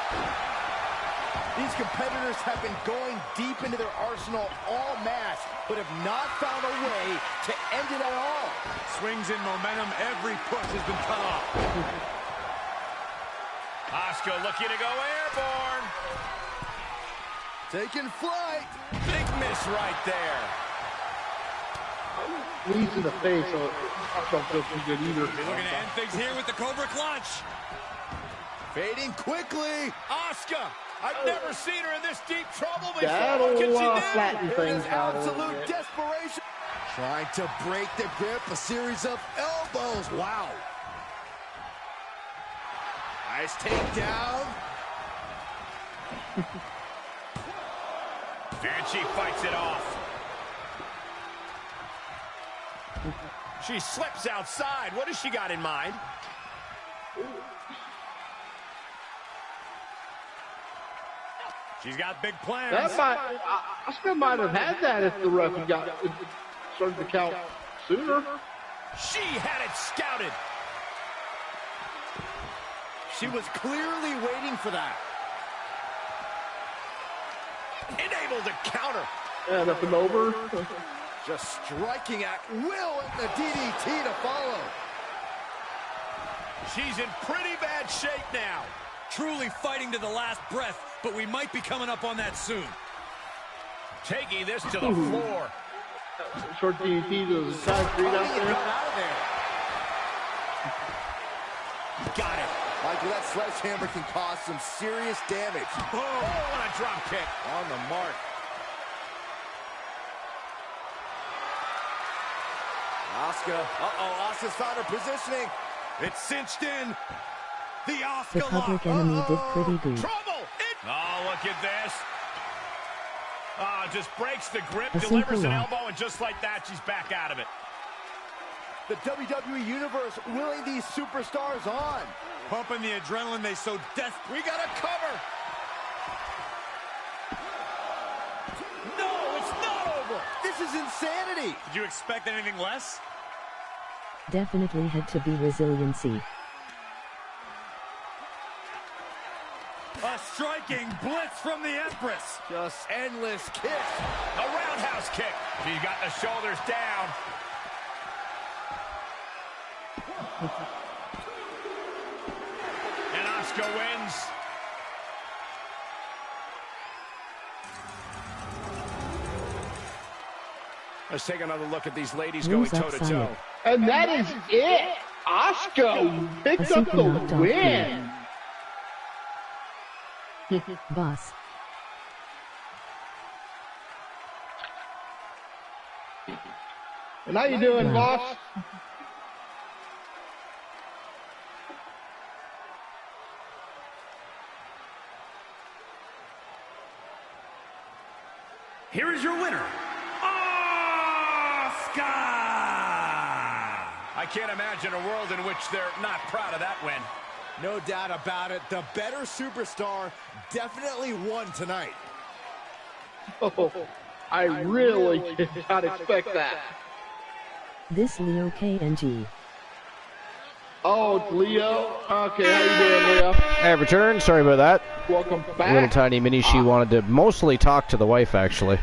These competitors have been going deep into their arsenal all match, but have not found a way to end it at all. Swings in momentum, every push has been cut off. Asuka looking to go airborne. Taking flight. Big miss right there. Knees in the face, so I don't feel too good either. They're looking to end things here with the Cobra Clutch. Fading quickly. Asuka, I've never seen her in this deep trouble before. That'll What can she do? flatten things out. Absolute desperation. Trying to break the grip, a series of elbows. Wow. Nice takedown. And she fights it off. She slips outside. What has she got in mind? She's got big plans. Asuka might have had that if the ref had started to count sooner. She had it scouted. She was clearly waiting for that. Enabled to counter. And up and over. Just striking at will and the DDT to follow. She's in pretty bad shape now. Truly fighting to the last breath, but we might be coming up on that soon. Taking this to the floor. Short DDT to the side street out there. Got it. Michael, that sledgehammer can cause some serious damage. Oh, what a drop kick. On the mark. Asuka. Uh-oh, Asuka's found her positioning. It's cinched in. The Asuka The public enemy did pretty good. Trouble. Oh, look at this. Oh, just breaks the grip, A delivers simple an lock. elbow, and just like that, she's back out of it. The WWE Universe willing these superstars on. pumping the adrenaline they so desperately. We got a cover. No, it's not over. This is insanity. Did you expect anything less? Definitely had to be resiliency. A striking blitz from the Empress. Just endless kicks. A roundhouse kick. She's got the shoulders down. And Asuka wins. Let's take another look at these ladies going toe-to-toe. And that is it. Asuka picked up the win. Boss. And how you doing, boss? Here is your winner, Asuka! I can't imagine a world in which they're not proud of that win. No doubt about it. The better superstar definitely won tonight. Oh, I really did not expect that. This Leo KNG. Oh, it's Leo. Okay, how you doing, Leo? Hey, return. Sorry about that. Welcome back. Little tiny mini. She wanted to mostly talk to the wife, actually.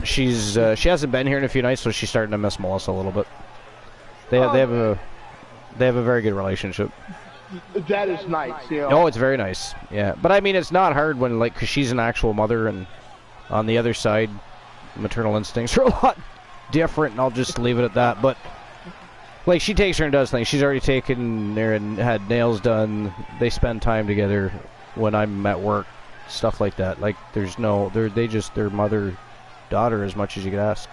She hasn't been here in a few nights, so she's starting to miss Melissa a little bit. They have a very good relationship. That is nice. You know? Oh, it's very nice. Yeah, but I mean, it's not hard when because she's an actual mother, and on the other side, maternal instincts are a lot different, and I'll just leave it at that. But like, she takes her and does things. She's already taken her and had nails done. They spend time together when I'm at work, stuff like that. Like, they're mother-daughter as much as you could ask.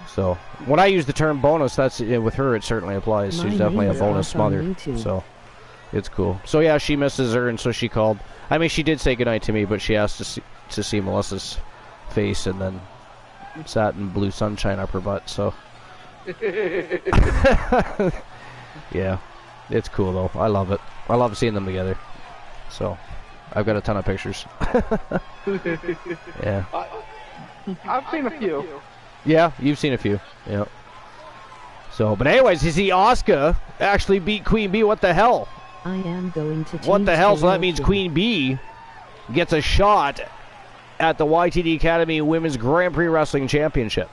So when I use the term bonus, that's with her. It certainly applies. She's definitely a bonus mother. So it's cool. So yeah, she misses her, and so she called. I mean, she did say goodnight to me, but she asked to see Melissa's face, and then sat in blue sunshine up her butt. So yeah, it's cool though. I love it. I love seeing them together. So I've got a ton of pictures. Yeah, I've seen a few. Yeah, you've seen a few. Yeah. So, but anyways, you see Asuka actually beat Queen Bee. What the hell? I am going to change What the hell? So that means religion. Queen Bee gets a shot at the YTD Academy Women's Grand Prix Wrestling Championship,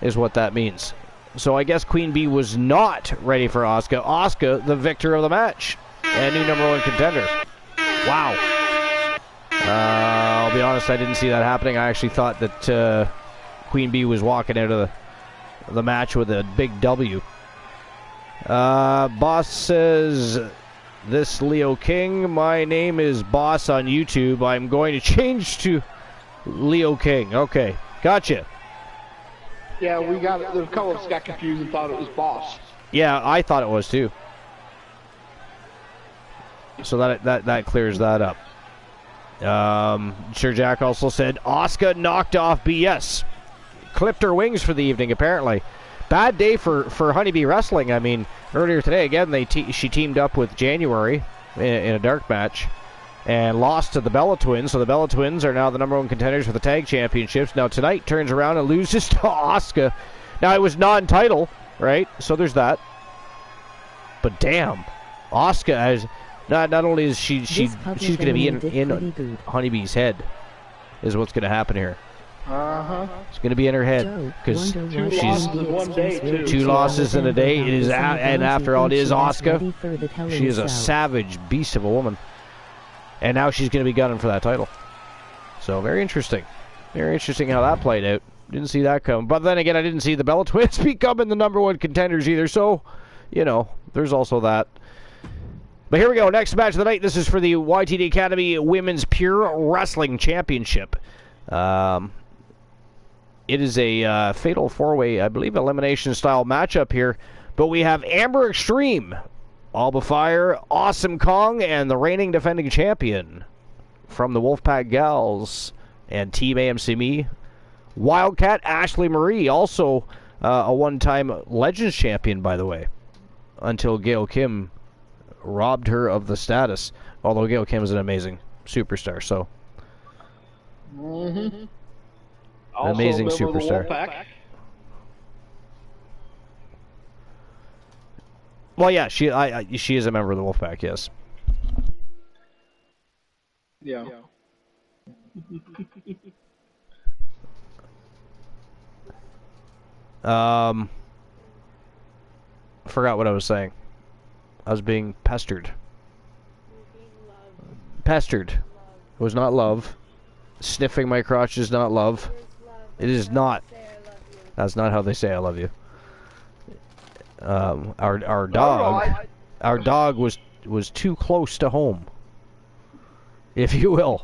is what that means. So I guess Queen Bee was not ready for Asuka. Asuka, the victor of the match, and new #1 contender. Wow. I'll be honest, I didn't see that happening. I actually thought that Queen Bee was walking out of the match with a big W. Boss says, this Leo King, my name is Boss on YouTube. I'm going to change to Leo King. Okay, gotcha. Yeah, the couple of us got confused and thought it was Boss. Yeah, I thought it was too. So that clears that up. Sir Jack also said, Asuka knocked off BS. Clipped her wings for the evening, apparently. Bad day for Honeybee Wrestling. I mean, earlier today, again, she teamed up with January in a dark match and lost to the Bella Twins. So the Bella Twins are now the #1 contenders for the tag championships. Now tonight turns around and loses to Asuka. Now it was non-title, right? So there's that. But damn, Asuka has not only is she's going to be in Honeybee's head, is what's going to happen here. It's going to be in her head because she's 2 losses in a day. It is, and after all, it is Asuka. She is a savage beast of a woman, and now she's going to be gunning for that title. So very interesting how that played out. Didn't see that come, but then again, I didn't see the Bella Twins becoming the #1 contenders either. So, there's also that. But here we go. Next match of the night. This is for the YTD Academy Women's Pure Wrestling Championship. It is a fatal 4-way, I believe, elimination-style matchup here. But we have Amber Extreme, aFire, Awesome Kong, and the reigning defending champion from the Wolfpack Gals and Team AMCME, Wildcat Ashley Marie, also a one-time Legends champion, by the way, until Gail Kim robbed her of the status. Although Gail Kim is an amazing superstar, so. Mm-hmm. Amazing superstar. Well, yeah, she is a member of the Wolfpack, yes. Yeah. Forgot what I was saying. I was being pestered. Pestered. It was not love. Sniffing my crotch is not love. It is not. That's not how they say I love you. Our dog was too close to home, if you will.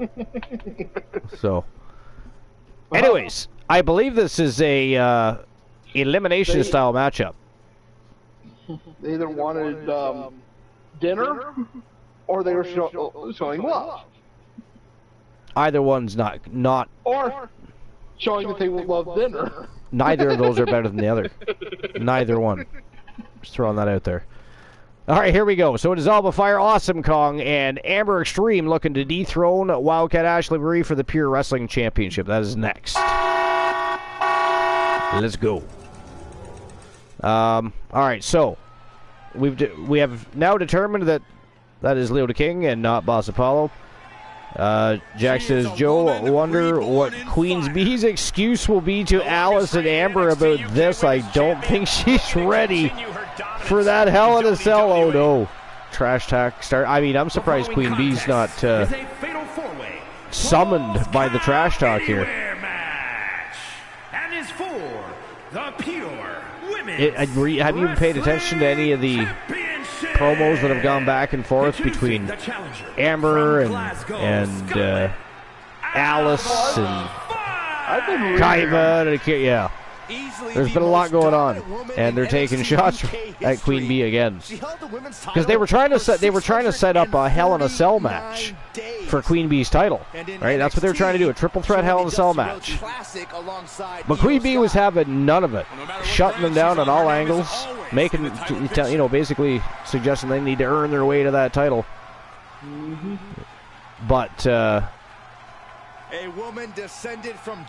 So, anyways, I believe this is a elimination style matchup. They either wanted dinner or they were showing love. Either one's not. Or showing that they will love dinner. Neither of those are better than the other. Neither one. Just throwing that out there. All right, here we go. So it is Alba Fire, Awesome Kong, and Amber Extreme looking to dethrone Wildcat Ashley Marie for the Pure Wrestling Championship. That is next. Let's go. All right, so we have now determined that is Leo the King and not Boss Apollo. Jack says, Joe, wonder what Queen's Bee's excuse will be to Alice and Amber about this. I don't think she's ready for that Hell in a Cell. Oh no. Trash talk start. I mean, I'm surprised Queen Bee's not summoned by the trash talk here. And is for the Pure Women's have you paid attention to any of the promos that have gone back and forth between Amber and Alice and Kaiva? And, yeah. There's been a lot going on, and they're taking shots at Queen Bee again because they were trying to set up a Hell in a Cell match for Queen Bee's title. Right, that's what they were trying to do, a triple threat Hell in a Cell match. But Queen Bee was having none of it, shutting them down on all angles, making basically suggesting they need to earn their way to that title. But a woman descended from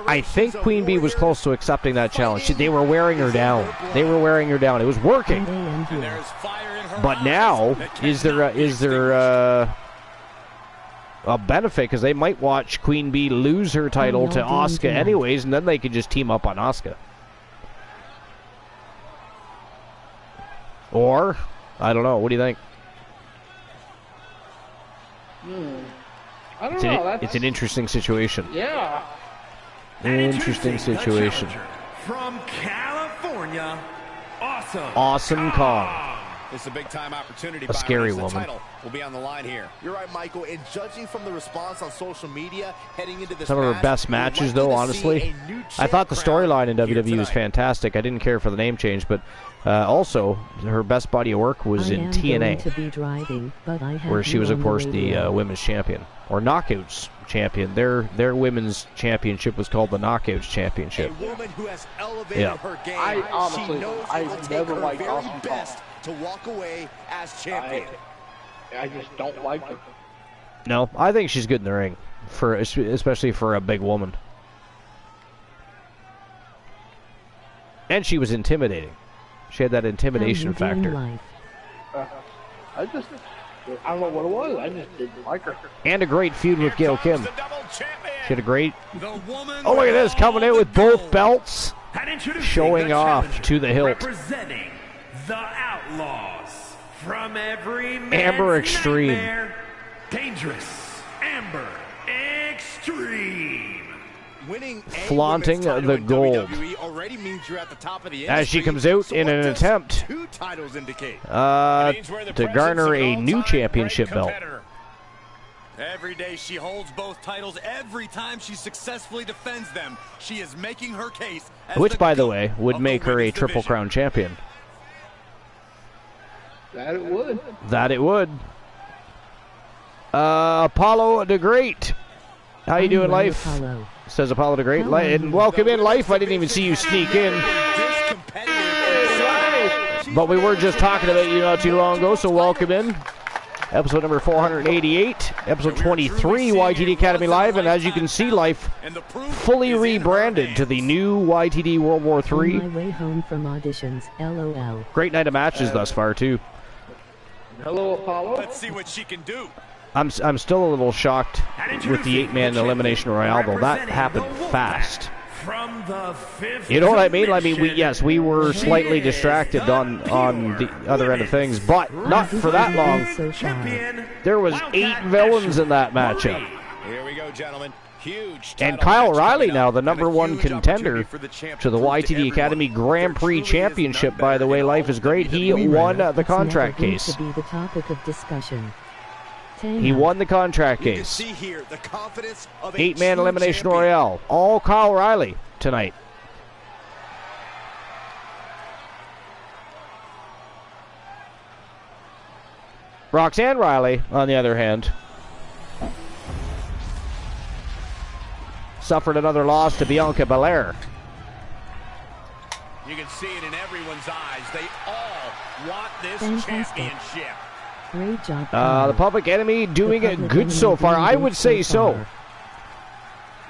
I think Queen Bee was close to accepting that challenge. They were wearing her down. They were wearing her down. It was working. But now, is there a benefit? Because they might watch Queen Bee lose her title to Asuka anyways, and then they could just team up on Asuka. Or, I don't know. What do you think? I don't know. It's an interesting situation. Yeah. Interesting situation. From California, Awesome Kong. It's a big-time opportunity. A scary woman. The title will be on the line here. You're right, Michael. And judging from the response on social media heading into this some of her best matches, though, honestly. I thought the storyline in WWE was fantastic. I didn't care for the name change, but also her best body of work was in TNA, where she was, of course, the women's champion or Knockouts champion. Their women's championship was called the Knockouts Championship. A woman who has elevated her game. She knows it will take her very best to walk away as champion. I just don't like her. No, I think she's good in the ring, especially for a big woman. And she was intimidating. She had that intimidation factor. I don't know what it was. I just didn't like her. And a great feud with Gail Kim. She had a great... Oh, look at this, coming in with both belts. Showing off to the hilt. Representing the Outlaws from every Amber Extreme. Dangerous Amber Extreme. Flaunting the gold as she comes out in an attempt to garner a new championship belt. Every day she holds both titles. Every time she successfully defends them, she is making her case. Which, by the way, would make her a Triple Crown champion. That it would. That it would. Apollo the Great. How you doing, Life? Apollo. Says Apollo the Great. And welcome in, Life. I didn't even see you sneak in. But we were just talking about you not too long ago, so welcome in. Episode number 488, episode 23, YTD Academy Live, and as you can see, life fully rebranded to the new YTD World War III. On my way home from auditions, LOL. Great night of matches thus far, too. Hello, Apollo. Let's see what she can do. I'm still a little shocked with the 8-man elimination royale, though. That happened fast. From the you know what I mean? I mean, we were slightly distracted on the other end of things, but not for that long. There was 8 villains in that matchup. Here we go, gentlemen. Huge. And Kyle O'Reilly now the #1 contender to the YTD Academy Grand Prix Championship. By the way, life is great. He won the contract case. To be the topic of discussion. He won the contract case. 8-man elimination royale. All Kyle O'Reilly tonight. Roxanne Riley, on the other hand, suffered another loss to Bianca Belair. You can see it in everyone's eyes. They all want this championship. Great job. The Public Enemy doing it good so far. I would say so.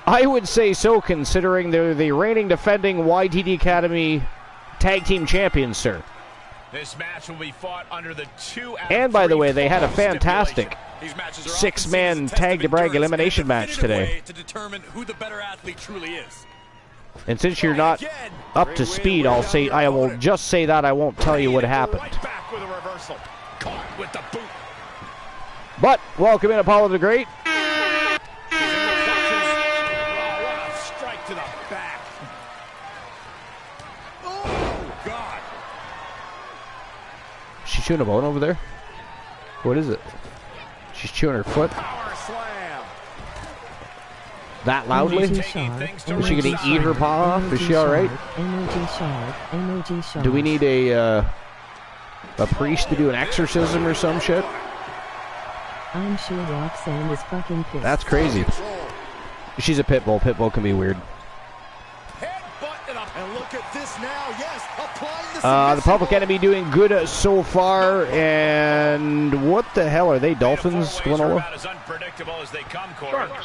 I would say so, considering they're the reigning defending YTD Academy Tag Team Champions, sir. This match will be fought under the 2 out And of by the 3 way, they had a falls fantastic stipulation. 6-man tag to brag elimination match today. To determine who the better athlete truly is. And since you're not up to speed, I will just say that. I won't tell you what happened. Right back with a reversal. Caught with the boot. But welcome in, Apollo the Great. She's in the clutches. Oh, what a strike to the back. Oh, God. She's chewing a bone over there. What is it? She's chewing her foot. Power slam. That loudly? Is she going to eat her paw off? Is she all right? Do we need a priest to do an exorcism or some shit? I'm sure Roxanne is fucking pissed. That's crazy. She's a pit bull. Pit bull can be weird. And look at this now. Yes, applying The Public Enemy doing good so far. And what the hell are they? Dolphins, Glenola?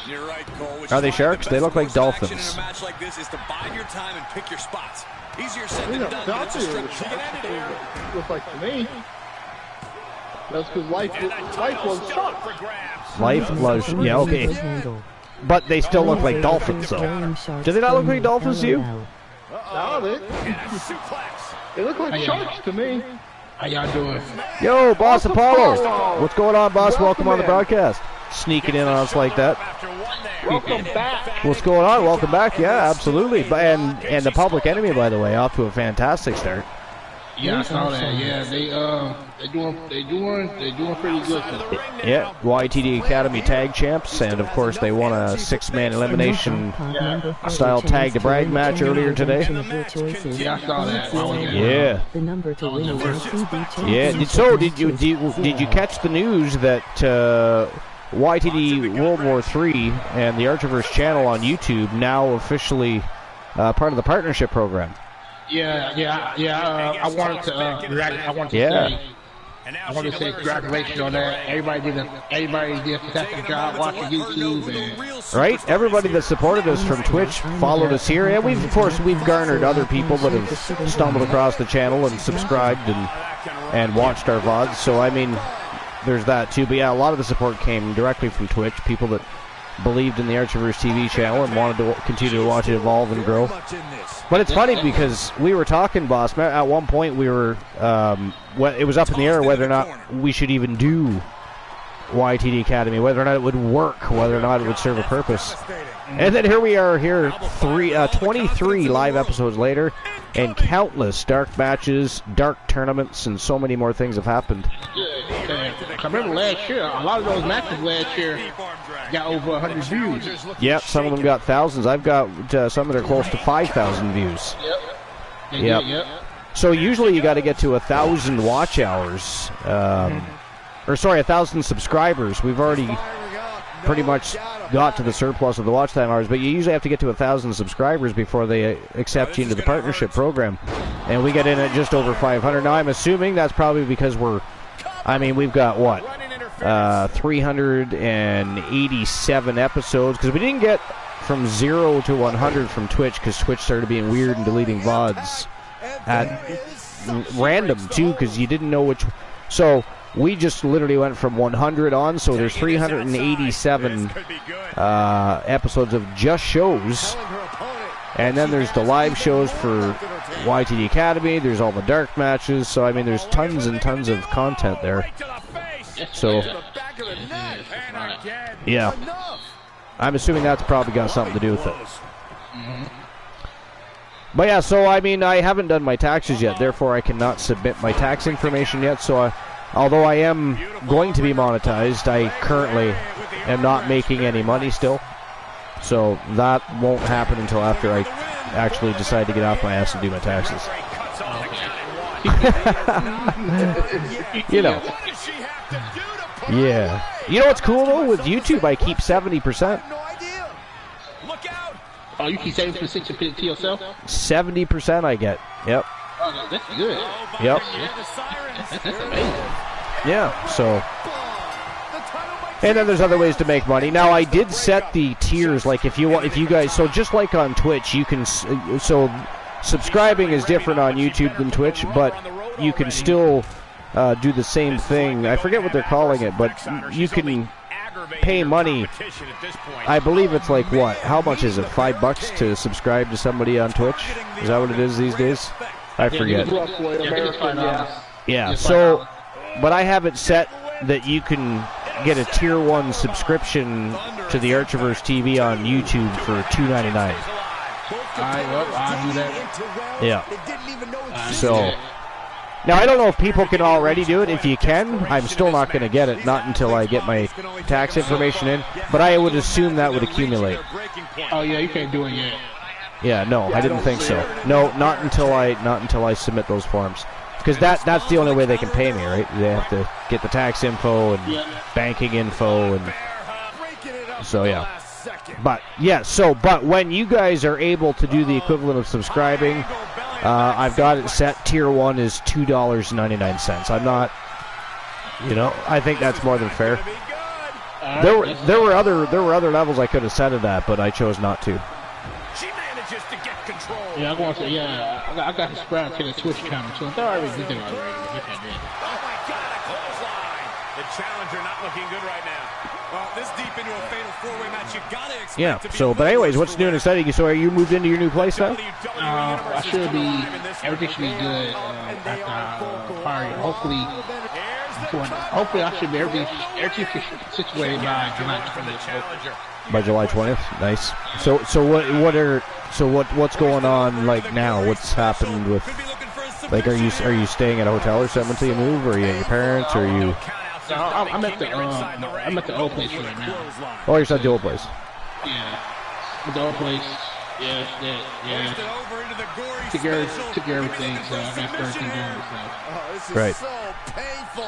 You're right, Cole. Are they sharks? They look like dolphins. In a match like this is to bide your time and pick your spots. Easier said than done. Looks like to me. That's because life was sharp. Life was, yeah, okay. But they still look like dolphins, though. Do they not look like dolphins to you? No, they look like sharks to me. How y'all doing? Yo, Boss Apollo. What's going on, boss? Welcome on the broadcast. Sneaking in on us like that. Welcome back. What's going on? Welcome back. Yeah, absolutely. And the Public Enemy, by the way, off to a fantastic start. Yeah, I saw that. Yeah, they doing pretty good. Yeah, YTD Academy Tag Champs, and of course they won a 6-man elimination style tag to brag match earlier today. Yeah, I saw that. Yeah. The number to win is LCD Yeah. So did you catch the news that YTD World War III and the Archiverse channel on YouTube now officially part of the partnership program? Yeah. I wanted to say congratulations on that. Everybody did a fantastic job watching YouTube. Right? Everybody that supported us from Twitch followed us here, and we've garnered other people that have stumbled across the channel and subscribed and watched our VODs. So I mean, there's that too. But yeah, a lot of the support came directly from Twitch. People that believed in the Archiverse TV channel and wanted to continue to watch it evolve and grow. But it's funny because we were talking, boss. At one point, we were it was up in the air whether or not we should even do YTD Academy, whether or not it would work, whether or not it would serve a purpose. And then here we are, 23 live episodes later, and countless dark matches, dark tournaments, and so many more things have happened. I remember last year, a lot of those matches last year got over 100 views. Yep, some of them got thousands. I've got some that are close to 5,000 views. Yep. So usually you got to get to 1,000 watch hours, or sorry, 1,000 subscribers. We've already pretty much got to the surplus of the watch time hours, but you usually have to get to 1,000 subscribers before they accept you into the partnership program. And we get in at just over 500. Now, I'm assuming that's probably because we've got, what, 387 episodes, because we didn't get from 0 to 100 from Twitch, because Twitch started being weird and deleting VODs at random, too, because you didn't know which. So we just literally went from 100 on, so there's 387 episodes of just shows. And then there's the live shows for YTD Academy. There's all the dark matches. So, I mean, there's tons and tons of content there. So, yeah. I'm assuming that's probably got something to do with it. But yeah, so, I mean, I haven't done my taxes yet. Therefore, I cannot submit my tax information yet. So, although I am going to be monetized, I currently am not making any money still. So that won't happen until after I actually decide to get off my ass and do my taxes. You know. Yeah. You know what's cool though? With YouTube, I keep 70%. Oh, you keep 70% to yourself? 70% I get. Yep. Oh, that's good. Yep. That's amazing. Yeah, so. And then there's other ways to make money. Now, I did set the tiers, like if you guys, so just like on Twitch, you can, so subscribing is different on YouTube than Twitch, but you can still do the same thing. I forget what they're calling it, but you can pay money. I believe it's like what? How much is it? $5 to subscribe to somebody on Twitch? Is that what it is these days? I forget. Yeah, so, but I have it set that you can get a tier 1 subscription to the Archiverse TV on YouTube for $2.99. I'll do that. Yeah. So, now I don't know if people can already do it. If you can, I'm still not going to get it, not until I get my tax information in, but I would assume that would accumulate. Oh yeah, you can't do it yet. Yeah, no, I didn't think so. No, not until I submit those forms. Because that's the only way they can pay me, right? They have to get the tax info and banking info, and so yeah. But yeah, but when you guys are able to do the equivalent of subscribing, I've got it set. Tier 1 is $2.99. I'm not, I think that's more than fair. There were other levels I could have set it at, but I chose not to. Yeah, I got to subscribe to the Twitch channel, so I already did that already. Oh my God, a clothesline! The challenger not looking good right now. Well, this deep into a fatal four-way match, you gotta expect yeah. So, but anyways, what's new and exciting? So, are you moved into your new place now? I should be. Everything should be good after firing. Hopefully, I should be everything situated by July 20th. By July 20th, nice. So what's going on like now? What's happened with, like, are you staying at a hotel or something until you move, or are you at your parents, or are you? I'm at the old place right now. Oh, you're at the old place. Yeah, the old place. Yeah. Took care of everything, so I got everything going myself. Right. So,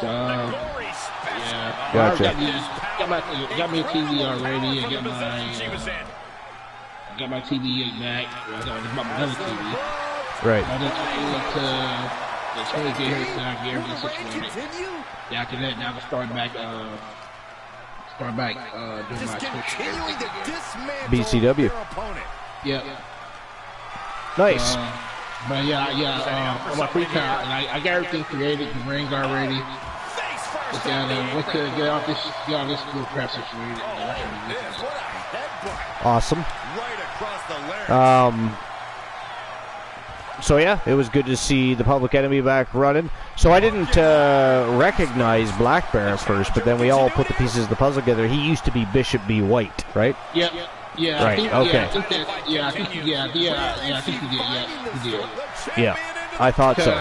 yeah. Gotcha. Got me a TV already, and got my TV back. I got another TV. Right. I just waited to get here so I can get everything situated. Yeah, after that, now I'm starting back doing my Twitch. BCW. Yep. Nice. But on my free time, I got everything created, the ring already. Just gotta get all this little crap situated. Awesome. So yeah, it was good to see the Public Enemy back running. So I didn't recognize Black Bear at first, but then we all put the pieces of the puzzle together. He used to be Bishop B. White, right? Yep. Yeah. Right. Okay. I think he did. Yeah, I thought so.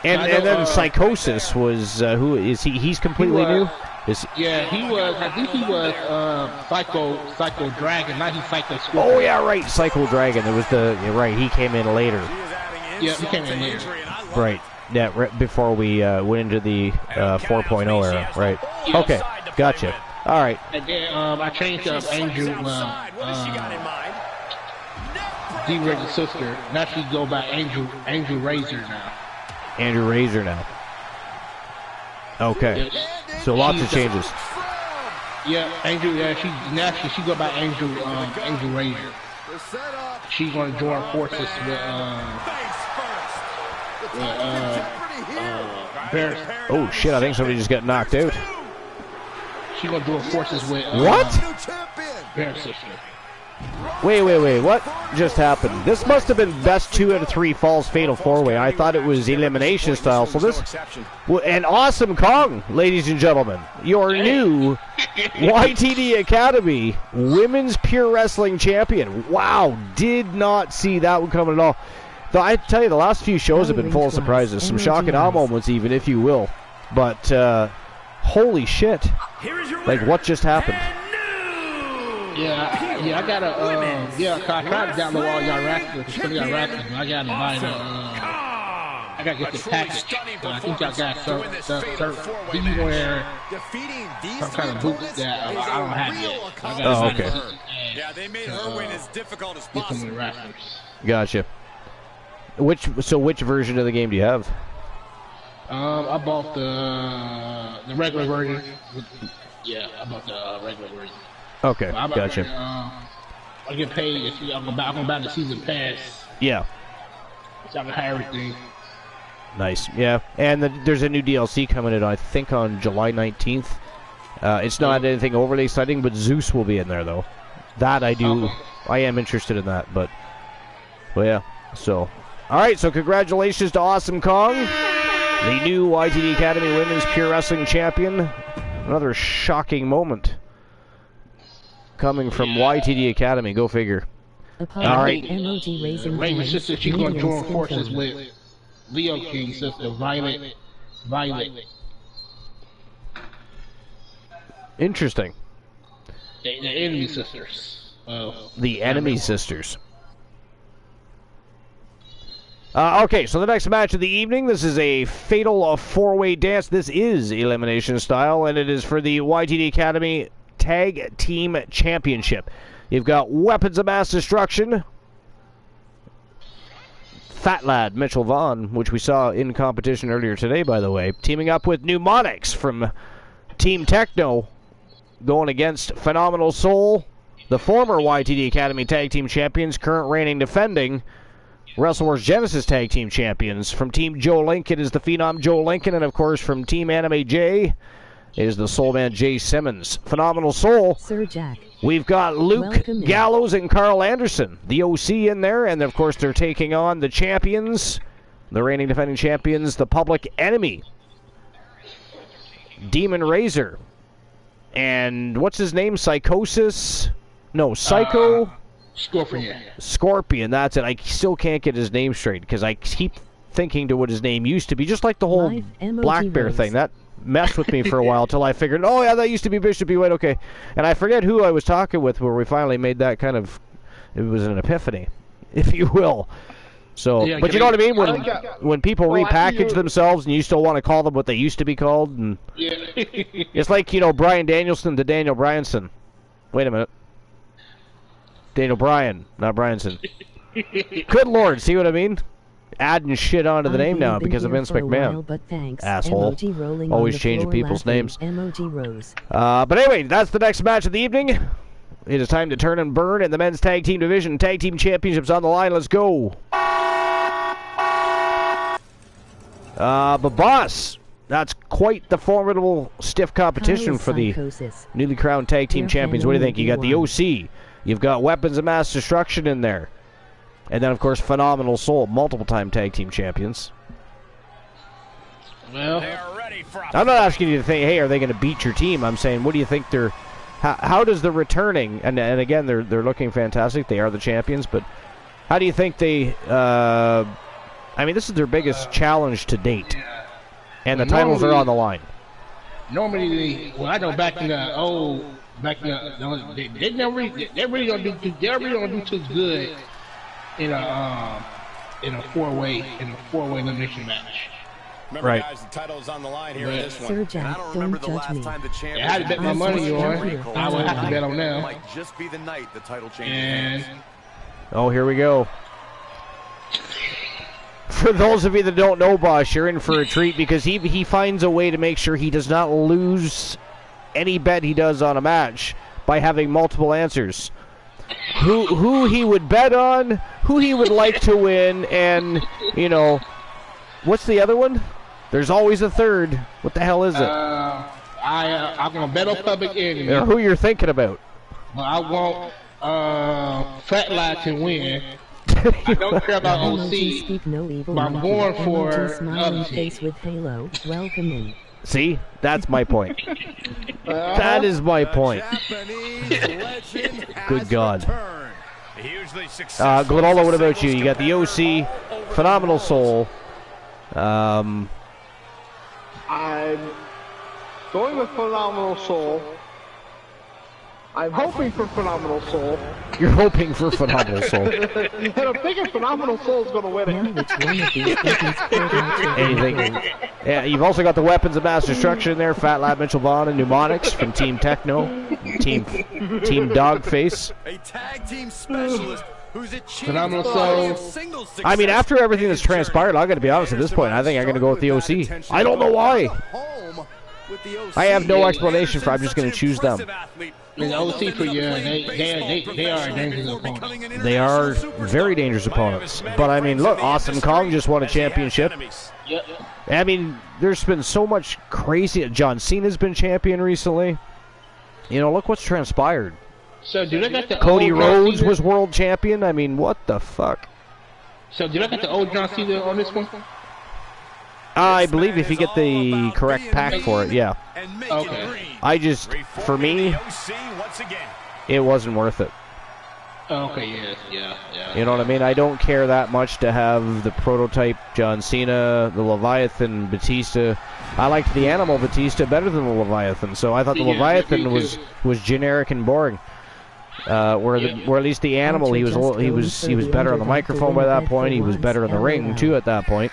And then Psychosis was who is he? He's completely new. He was. I think he was Psycho Dragon. Now he's Psycho Scorpion. Oh yeah, right. Psycho Dragon. It was right. He came in later. Yeah, he came in later. Right. Yeah, right before we went into the 4.0 era. Right. Okay. Gotcha. All right. And then I changed up Angel, D-Razor's sister. Now she go by Angel Razor now. Andrew Razor now. Okay. So lots of changes. Yeah, Angel. Yeah, she go by Angel Razor. She's gonna join forces with Bears. Oh shit! I think somebody just got knocked out. She's gonna join forces with what? Bear's sister. Wait, what just happened? This must have been best 2 out of 3 falls fatal 4-way. I thought it was elimination style. So this, an Awesome Kong, ladies and gentlemen, your new YTD Academy Women's Pure Wrestling Champion. Wow, did not see that one coming at all. Though I tell you, the last few shows have been full of surprises, some shock and awe moments even, if you will. But holy shit! Like what just happened? Yeah, I gotta, I tried to download all y'all wrestlers, but I gotta buy I gotta get the package. So I think y'all got some kind of boots that I don't have yet. Oh, okay. Yeah, they made her win as difficult as possible. Gotcha. Which version of the game do you have? I bought the regular version. Yeah, I bought the regular version. Okay, gotcha. I get paid. I'm gonna buy the season pass. Yeah. So I can have everything. Nice. Yeah, and there's a new DLC coming in, I think, on July 19th. It's not anything overly exciting, but Zeus will be in there, though. That I do. Okay. I am interested in that, but yeah. So, all right. So congratulations to Awesome Kong, the new YTD Academy Women's Pure Wrestling Champion. Another shocking moment coming from YTD Academy. Go figure. All right. Raven sister, she's going to join forces with Leo King's sister, Violet. Interesting. The enemy sisters. The enemy sisters. Okay, so the next match of the evening, this is a fatal 4-way dance. This is elimination style, and it is for the YTD Academy Tag Team Championship. You've got Weapons of Mass Destruction, Fat Lad Mitchell Vaughn, which we saw in competition earlier today, by the way, teaming up with Mnemonics from Team Techno, going against Phenomenal Soul, the former YTD Academy Tag Team Champions, current reigning defending Wrestle Wars Genesis Tag Team Champions. From Team Joe Lincoln is the Phenom Joe Lincoln, and of course from Team Anime J is the Soul Man Jay Simmons. Phenomenal Soul. Sir Jack. We've got Luke Gallows and Carl Anderson, the OC, in there, and of course they're taking on the champions, the reigning defending champions, the Public Enemy, Demon Razor, and what's his name? Psychosis? No, Psycho. Scorpion, that's it. I still can't get his name straight because I keep thinking to what his name used to be, just like the whole Black Bear thing. That messed with me for a while till I figured, oh yeah, that used to be Bishop B. White, okay. And I forget who I was talking with where we finally made that kind of, it was an epiphany, if you will. So, yeah, but you know what I mean? When people repackage themselves and you still want to call them what they used to be called, and yeah. It's like, you know, Brian Danielson to Daniel Bryanson. Wait a minute. Daniel Bryan, not Bryanson. Good Lord, see what I mean? Adding shit onto the name now because of Vince McMahon. While, asshole. Always changing people's names. But anyway, that's the next match of the evening. It is time to turn and burn in the men's tag team division. Tag team championships on the line. Let's go. But boss, that's quite the formidable, stiff competition for the newly crowned tag team champions. What do you think? You got the OC. You've got Weapons of Mass Destruction in there. And then, of course, Phenomenal Soul, multiple-time tag team champions. Well, I'm not asking you to think, hey, are they going to beat your team? I'm saying, what do you think they're... How does the returning... And again, they're looking fantastic. They are the champions. But how do you think they... I mean, this is their biggest challenge to date. And the titles are on the line. Normally, I know back in the old... they really don't do too good in a four-way elimination match. Remember, Right. guys, the title's on the line here in this Sir one. Jack, I don't don't remember the judge last me. time the champion. I had to bet my money on. I would have to bet on them. Might just be the night the title changes And hands. Oh, here we go. For those of you that don't know, Bosch, you're in for a treat because he finds a way to make sure he does not lose any bet he does on a match by having multiple answers. Who he would bet on, who he would like to win, and, you know, what's the other one? There's always a third. What the hell is it? I'm gonna bet on Public Enemy. Or who you're thinking about. I want Flatline to win. I don't care about Emojis OC. speak no evil. but I'm going for Emoji smiling OC. face with halo. Welcome in. See? That's my point. That is my point. Good God. Hugely successful. Gladolo, what about you? You got the OC, Phenomenal Soul. I'm going with Phenomenal Soul. I'm hoping for Phenomenal Soul. You're hoping for Phenomenal Soul. And I'm thinking Phenomenal Soul is going to win Now it. which one of these cookies could Anything. Yeah, you've also got the Weapons of Mass Destruction in there. Fat Lab, Mitchell Vaughn, and Mnemonics from Team Techno. Team Dogface. A tag team specialist who's achieved Phenomenal a variety of Soul. singles success. I mean, after everything that's transpired, I got to be honest at this point. I think I'm going to go with the OC. I don't know why. Home with the OC. I have no explanation for. I'm just going to choose them. The OC for you, they are a dangerous opponent. They are very dangerous opponents. But I mean, look, Awesome Kong just won a championship. Yep. I mean, there's been so much crazy. John Cena's been champion recently. You know, look what's transpired. So do they got the Cody old John Rhodes Cena? was world champion. I mean, what the fuck? So do they got the old John Cena on this one? I believe if you get the correct pack for it, yeah. Okay. I just, for me, it wasn't worth it. Okay, yeah. You know what I mean? I don't care that much to have the prototype John Cena, the Leviathan, Batista. I liked the Animal Batista better than the Leviathan, so I thought the Yeah, Leviathan me was too. generic and boring. Where at least the Animal, he was better on the microphone by that point. He was better in the ring too at that point.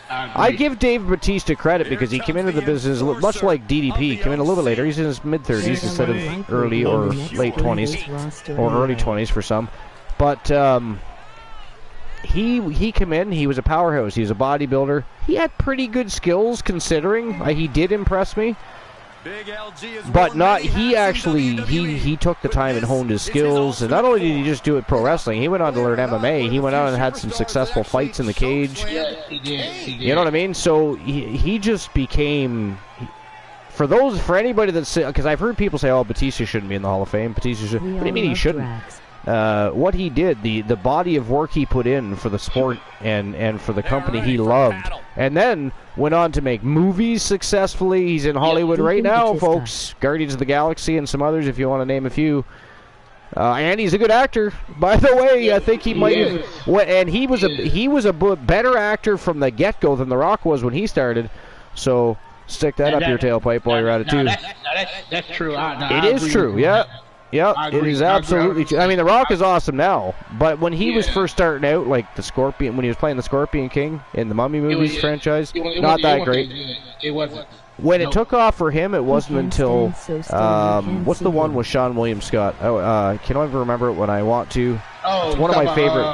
I give Dave Batista credit because he came into the business much like DDP. He came in a little bit later. He's in his mid-30s instead of early or late 20s, or early 20s for some. But he came in. He was a powerhouse. He was a bodybuilder. He had pretty good skills considering. He did impress me. But not he actually he took the time and honed his skills, and not only did he just do it pro wrestling, he went on to learn MMA. He went on and had some successful fights in the cage. Yeah, he did. You know what I mean? So he just became. For anybody that's, because I've heard people say, "Oh, Batista shouldn't be in the Hall of Fame." Batista should. What do you mean he shouldn't? What he did, the body of work he put in for the sport and for the company he loved, and then went on to make movies successfully. He's in Hollywood right now, folks. Guardians of the Galaxy and some others, if you want to name a few. And he's a good actor, by the way. I think he might have. And he was a better actor from the get-go than The Rock was when he started. So stick that up your tailpipe while you're at it too. That's true. It is true. Yeah. Yeah, it is absolutely true. I mean, The Rock is awesome now, but when he was first starting out, like the Scorpion, when he was playing the Scorpion King in the Mummy movies franchise, not that great. It wasn't. When it took off for him, it wasn't until what's the one with Sean William Scott? Can I ever remember it when I want to? Oh, it's one of my favorite.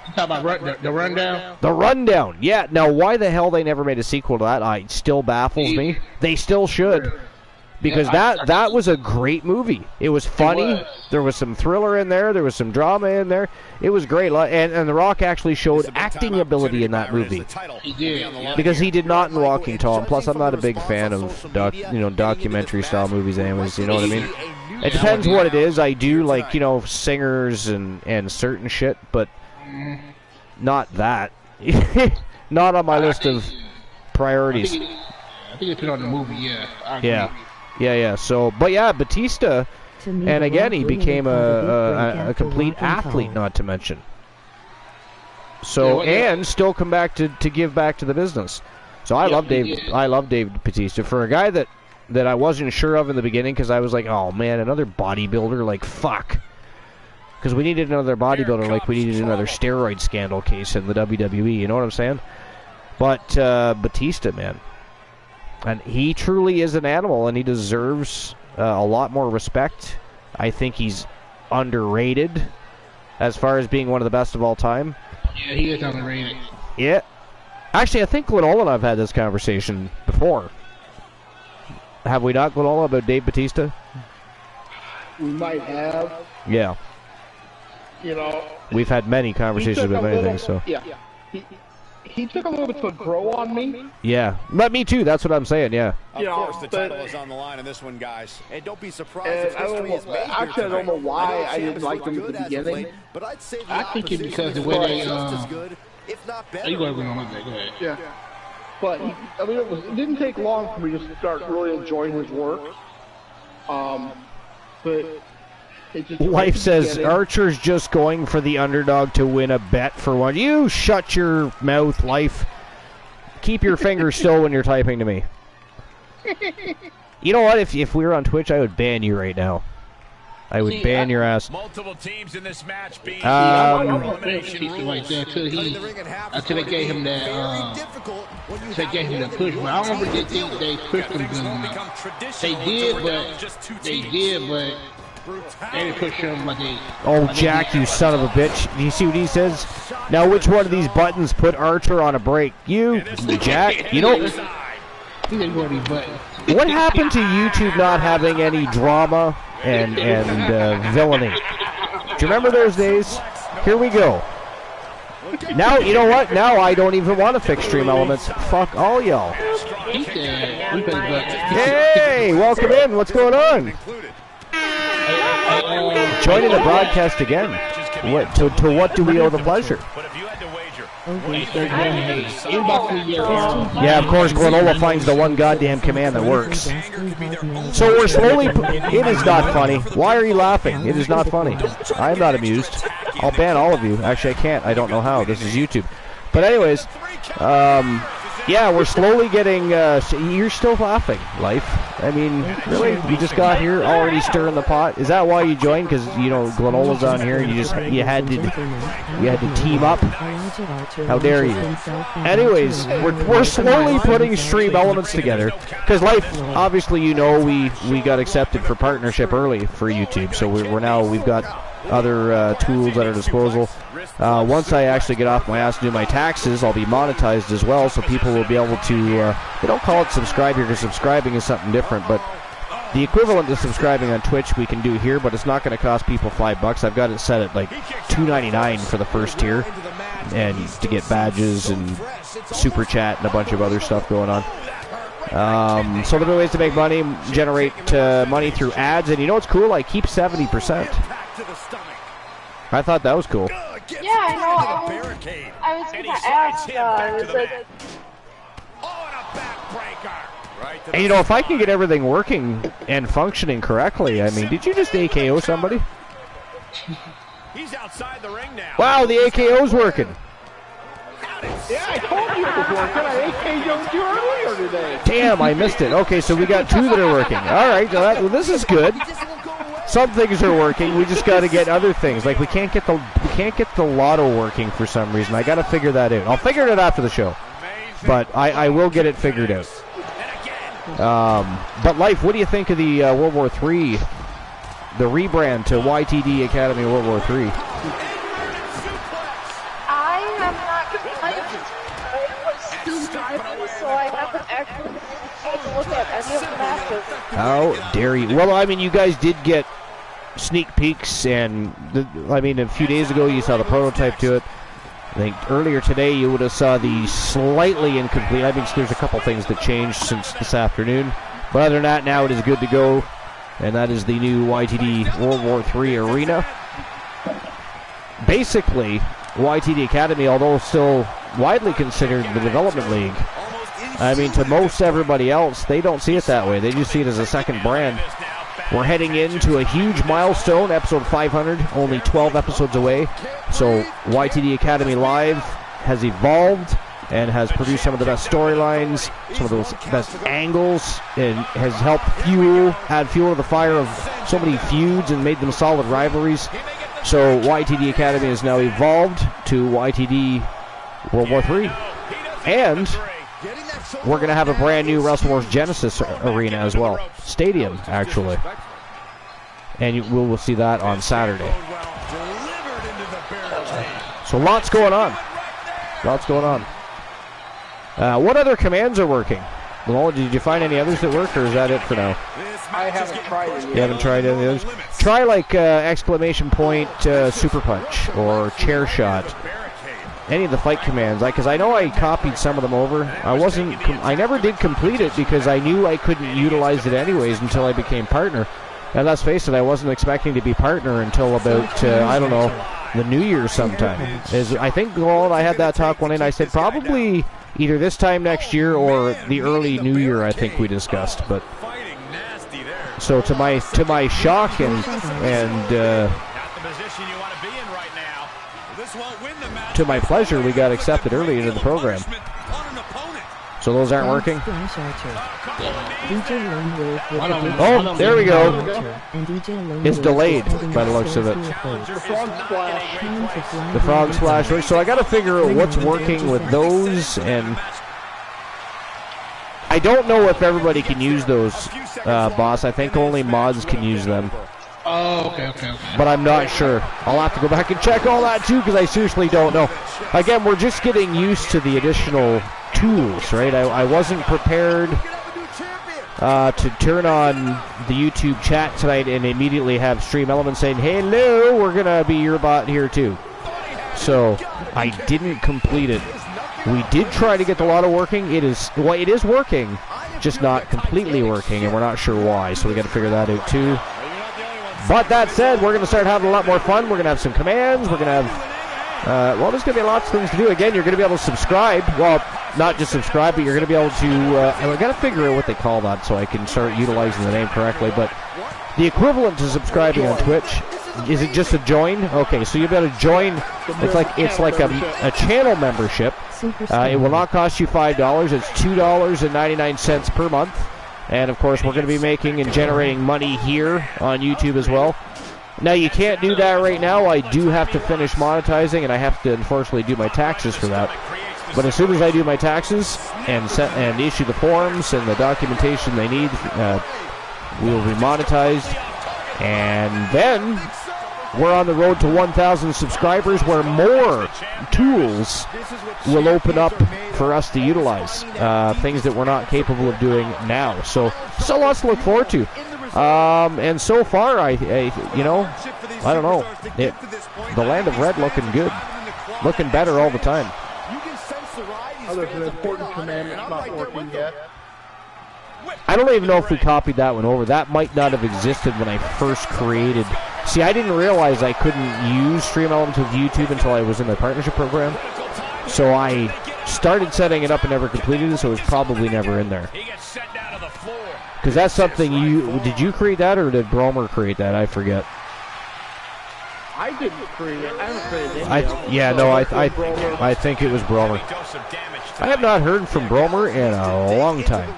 You talking about the Rundown? The Rundown, yeah. Now, why the hell they never made a sequel to that? It still baffles me. They still should. Because that was a great movie. It was funny. There was some thriller in there. There was some drama in there. It was great. And The Rock actually showed acting ability in that movie. He did. Because he did not in Walking Tall. And plus, I'm not a big fan of documentary style movies anyways. You know what I mean? It depends what it is. I do like, singers and certain shit, but not that. Not on my list of priorities. I think it put on the movie, yeah. I agree. Yeah. So, but yeah, Batista, and again, he became a complete athlete, not to mention. So, and still come back to give back to the business. So I love Dave. I love Dave Batista for a guy that I wasn't sure of in the beginning because I was like, oh man, another bodybuilder, like fuck. Because we needed another bodybuilder, like we needed another steroid scandal case in the WWE. You know what I'm saying? But Batista, man. And he truly is an animal, and he deserves a lot more respect. I think he's underrated as far as being one of the best of all time. Yeah, he is underrated. Yeah. Actually, I think Glenola and I have had this conversation before. Have we not, Glenola, about Dave Batista? We might have. Yeah. You know, we've had many conversations about many things, so. Yeah. He took a little bit to grow on me. Yeah. But me too, that's what I'm saying, yeah. Of course, the title is on the line in this one, guys. And don't be surprised if history is made. Actually, I don't know why I didn't like them at the beginning. But I'd say I think it's because the way they, just as good, if not better. You go ahead. Yeah. But, I mean, it didn't take long for me to start really enjoying his work. But it just... Life says, Archer's just going for the underdog to win a bet for one. You shut your mouth, Life. Keep your fingers still when you're typing to me. You know what? If we were on Twitch, I would ban you right now. I would ban your ass. Multiple teams in this match being like that until they gave him that push. But I don't really think they pushed him good enough. They did, but they didn't push him like they. Oh, Jack, you son of a bitch! Do you see what he says? Now, which one of these buttons put Archer on a break? You, Jack. You know. What happened to YouTube not having any drama and villainy? Do you remember those days? Here we go. Now, you know what? Now I don't even want to fix stream elements. Fuck all y'all. Hey, welcome in. What's going on? Joining the broadcast again. To what do we owe the pleasure? Yeah, of course, Glenola finds the one goddamn command that works. So we're slowly... It is not funny. Why are you laughing? It is not funny. I am not amused. I'll ban all of you. Actually, I can't. I don't know how. This is YouTube. But anyways, yeah, we're slowly getting... you're still laughing, Life. I mean, really? You just got here, already stirring the pot? Is that why you joined? Because, you know, Glenola's on here, and you had to team up? How dare you? Anyways, we're slowly putting stream elements together. Because Life, obviously, you know, we got accepted for partnership early for YouTube. So we've got other tools at our disposal. Once I actually get off my ass and do my taxes, I'll be monetized as well, so people will be able to, they don't call it subscribe here because subscribing is something different, but the equivalent to subscribing on Twitch we can do here, but it's not going to cost people $5. I've got it set at like $2.99 for the first tier, and to get badges and super chat and a bunch of other stuff going on. So there are ways to make money, generate money through ads, and you know what's cool? I keep 70%. I thought that was cool. Yeah, I know. I was gonna ask, and you know, if I can get everything working and functioning correctly, I mean, did you just AKO somebody? He's outside the ring now. Wow, the AKO's working. Yeah, I told you it was working. I AKO'd you earlier today. Damn, I missed it. Okay, so we got 2 that are working. All right, well, this is good. Some things are working. We just got to get other things. Like we can't get the lotto working for some reason. I got to figure that out. I'll figure it out after the show, but I will get it figured out. But Life, what do you think of the World War III, the rebrand to YTD Academy World War III? I have not subscribed, so I haven't actually taken a look at any of the matches. How dare you? Well, I mean, you guys did get sneak peeks, and I mean, a few days ago you saw the prototype to it. I think earlier today you would have saw the slightly incomplete. I mean, there's a couple things that changed since this afternoon, but other than that, now it is good to go, and that is the new YTD World War III arena. Basically, YTD Academy, although still widely considered the development league, I mean, to most everybody else, they don't see it that way. They just see it as a second brand. We're heading into a huge milestone, episode 500, only 12 episodes away. So YTD Academy Live has evolved and has produced some of the best storylines, some of those best angles, and has helped add fuel to the fire of so many feuds and made them solid rivalries. So YTD Academy has now evolved to YTD World War III. And we're going to have a brand new Wrestle Wars Genesis arena as well. Stadium, actually. And we'll see that on Saturday. So lots going on. Lots going on. What other commands are working? Well, did you find any others that work, or is that it for now? I haven't tried it yet. You haven't tried any others? Try like exclamation point super punch or chair shot. Any of the fight commands, because I know I copied some of them over. I never did complete it because I knew I couldn't utilize it anyways until I became partner. And let's face it, I wasn't expecting to be partner until about I don't know, the New Year sometime. I think I had that talk one, and I said probably either this time next year or the early New Year. I think we discussed, but so to my shock and to my pleasure, we got accepted early into the program. So those aren't working? Oh, there we go. It's delayed by the looks of it. The frog splash. So I got to figure out what's working with those, and I don't know if everybody can use those, boss. I think only mods can use them. Oh, okay. But I'm not sure. I'll have to go back and check all that too, because I seriously don't know. Again, we're just getting used to the additional tools, right? I wasn't prepared to turn on the YouTube chat tonight and immediately have Stream Elements saying, "Hello, we're gonna be your bot here too." So I didn't complete it. We did try to get the lotto working. It is working, just not completely working, and we're not sure why. So we got to figure that out too. But that said, we're going to start having a lot more fun. We're going to have some commands. We're going to have, there's going to be lots of things to do. Again, you're going to be able to subscribe. Well, not just subscribe, but you're going to be able to, I've got to figure out what they call that so I can start utilizing the name correctly. But the equivalent to subscribing on Twitch, is it just a join? Okay, so you'll be able to join. It's like a channel membership. It will not cost you $5. It's $2.99 per month. And, of course, we're going to be making and generating money here on YouTube as well. Now, you can't do that right now. I do have to finish monetizing, and I have to, unfortunately, do my taxes for that. But as soon as I do my taxes and issue the forms and the documentation they need, we will be monetized. And then we're on the road to 1,000 subscribers, where more tools will open up for us to utilize, things that we're not capable of doing now. So lots to look forward to. And so far, I don't know. The land of red looking good, looking better all the time. There's an important commandment not working yet. I don't even know if we copied that one over. That might not have existed when I first created. See, I didn't realize I couldn't use Stream Elements with YouTube until I was in the partnership program. So I started setting it up and never completed it, so it was probably never in there. Because that's something did you create that, or did Bromer create that? I forget. I didn't create it. I haven't created it. I think it was Bromer. I have not heard from Bromer in a long time.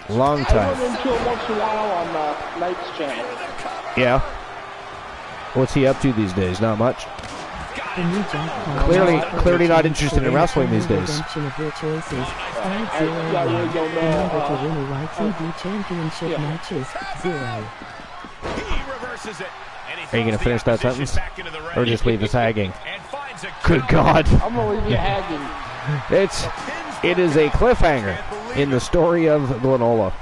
Long time. I run into him once in a while on Knight's channel. Yeah. What's he up to these days? Not much. Clearly not interested in wrestling these days. Are you going to finish that sentence? Or just leave us hanging? Good God. I'm going to leave you hanging. It is a cliffhanger in the story of Glenola.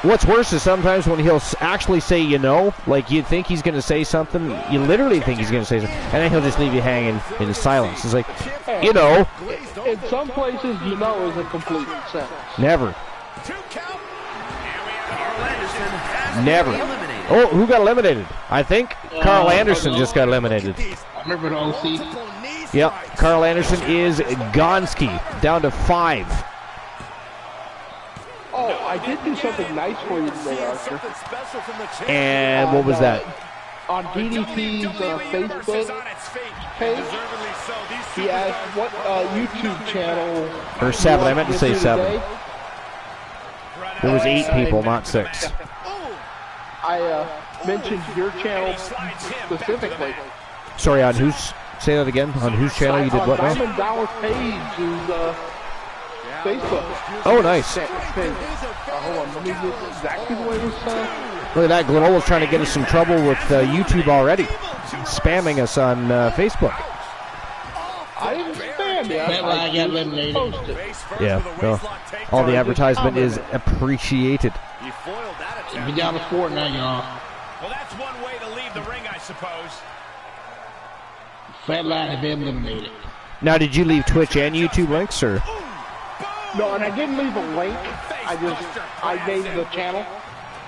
What's worse is sometimes when he'll actually say, like you think he's going to say something, you literally think he's going to say something, and then he'll just leave you hanging in silence. It's like, In some places, is a complete sentence. Never. Never. Oh, who got eliminated? I think Carl Anderson just got eliminated. I remember the OC. Yep, Carl Anderson is Gonski, down to 5. Oh, I did do something nice for you today, Arthur. And what was that? On DDT's Facebook page, he asked what YouTube channel. Or 7, I meant to say 7. There was 8 people, not 6. I mentioned your channel specifically. Sorry, on whose Say that again. On whose channel you did what now? Diamond Dallas Page's Facebook. Oh, nice. Hold on, let me get exactly the way it was. Look at that. Glenola's trying to get us some trouble with YouTube already. Spamming us on Facebook. I didn't spam you. I got eliminated. Yeah, well, all the advertisement is appreciated. We're down to 4 now, y'all. Well, that's one way to leave the ring, I suppose. Flatline have been eliminated. Now, did you leave Twitch and YouTube links, or? No, and I didn't leave a link. I gave the channel.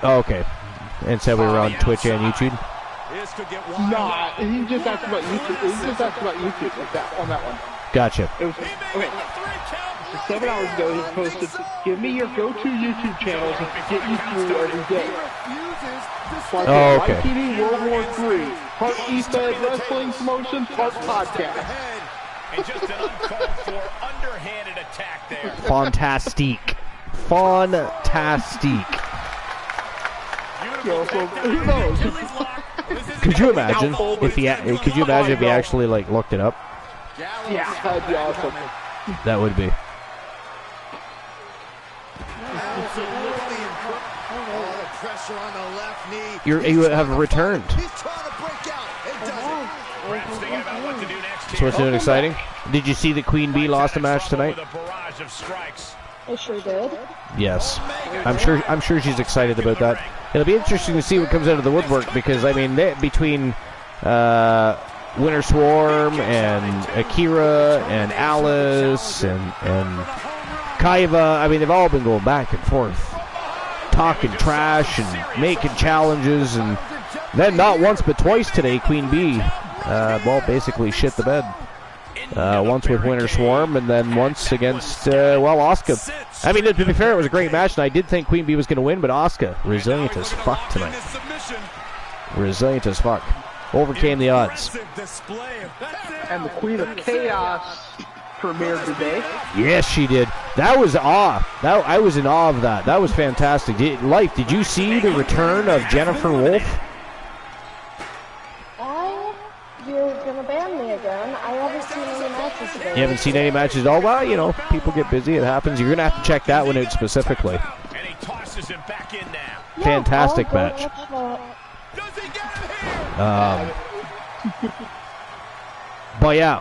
Oh, okay. And said we were on Twitch and YouTube? Nah, he just asked about YouTube. He just asked about YouTube like that, on that one. Gotcha. It was, okay. 7 hours ago, he posted, give me your go-to YouTube channels and get you through every day. So oh, okay. YTD World War III, part E-Fed Wrestling Promotion, part podcast. And just an uncalled for, underhanded attack there. Fantastique. Fantastique. So who knows? Could you imagine if he? Could you imagine if he actually like looked it up? Yeah, that'd be awesome. That would be. You have returned. So what's new and exciting? Did you see that Queen Bee lost a match tonight? I sure did. Yes, I'm sure she's excited about that. It'll be interesting to see what comes out of the woodwork because I mean between Winter Swarm and Akira and Alice and Kaiva, I mean they've all been going back and forth, talking trash and making challenges, and then not once but twice today Queen Bee, well basically shit the bed. Once with Winter Swarm, and then once against, Asuka. I mean, to be fair, it was a great match, and I did think Queen Bee was going to win, but Asuka, resilient as fuck tonight. Resilient as fuck. Overcame the odds. And the Queen of Chaos premiered today. Yes, she did. That was awe. I was in awe of that. That was fantastic. Did you see the return of Jennifer Wolfe? You're gonna ban me again. I haven't seen any matches today. You haven't seen any matches at all? Well, you know, people get busy. It happens. You're gonna have to check that one out specifically. And he tosses him back in now. Yeah, fantastic match. Does he get him here? But yeah,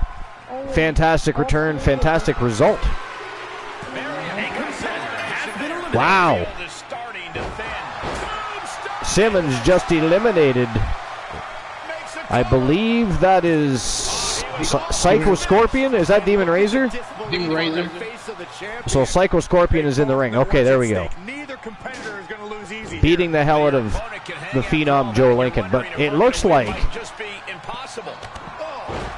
fantastic return, fantastic result. Wow. Simmons just eliminated. I believe that is Psycho Scorpion. Is that Demon Razor? Demon Razor. So Psycho Scorpion is in the ring. Okay, there we go. Beating the hell out of the Phenom Joe Lincoln. But it looks like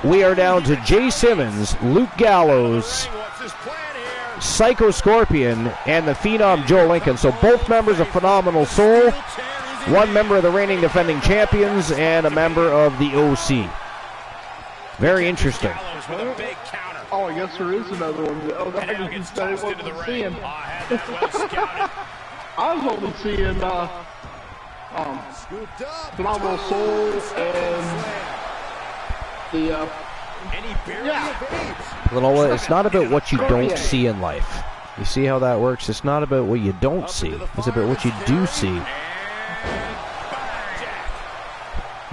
we are down to Jay Simmons, Luke Gallows, Psycho Scorpion, and the Phenom Joe Lincoln. So both members of Phenomenal Soul. One member of the reigning defending champions and a member of the OC. Very interesting. Oh, I guess there is another one. Oh, I wasn't seeing. I was only seeing Phenomenal Soul and the Lenola, it's not about what you don't see in life. You see how that works? It's not about what you don't see. It's about what you do see.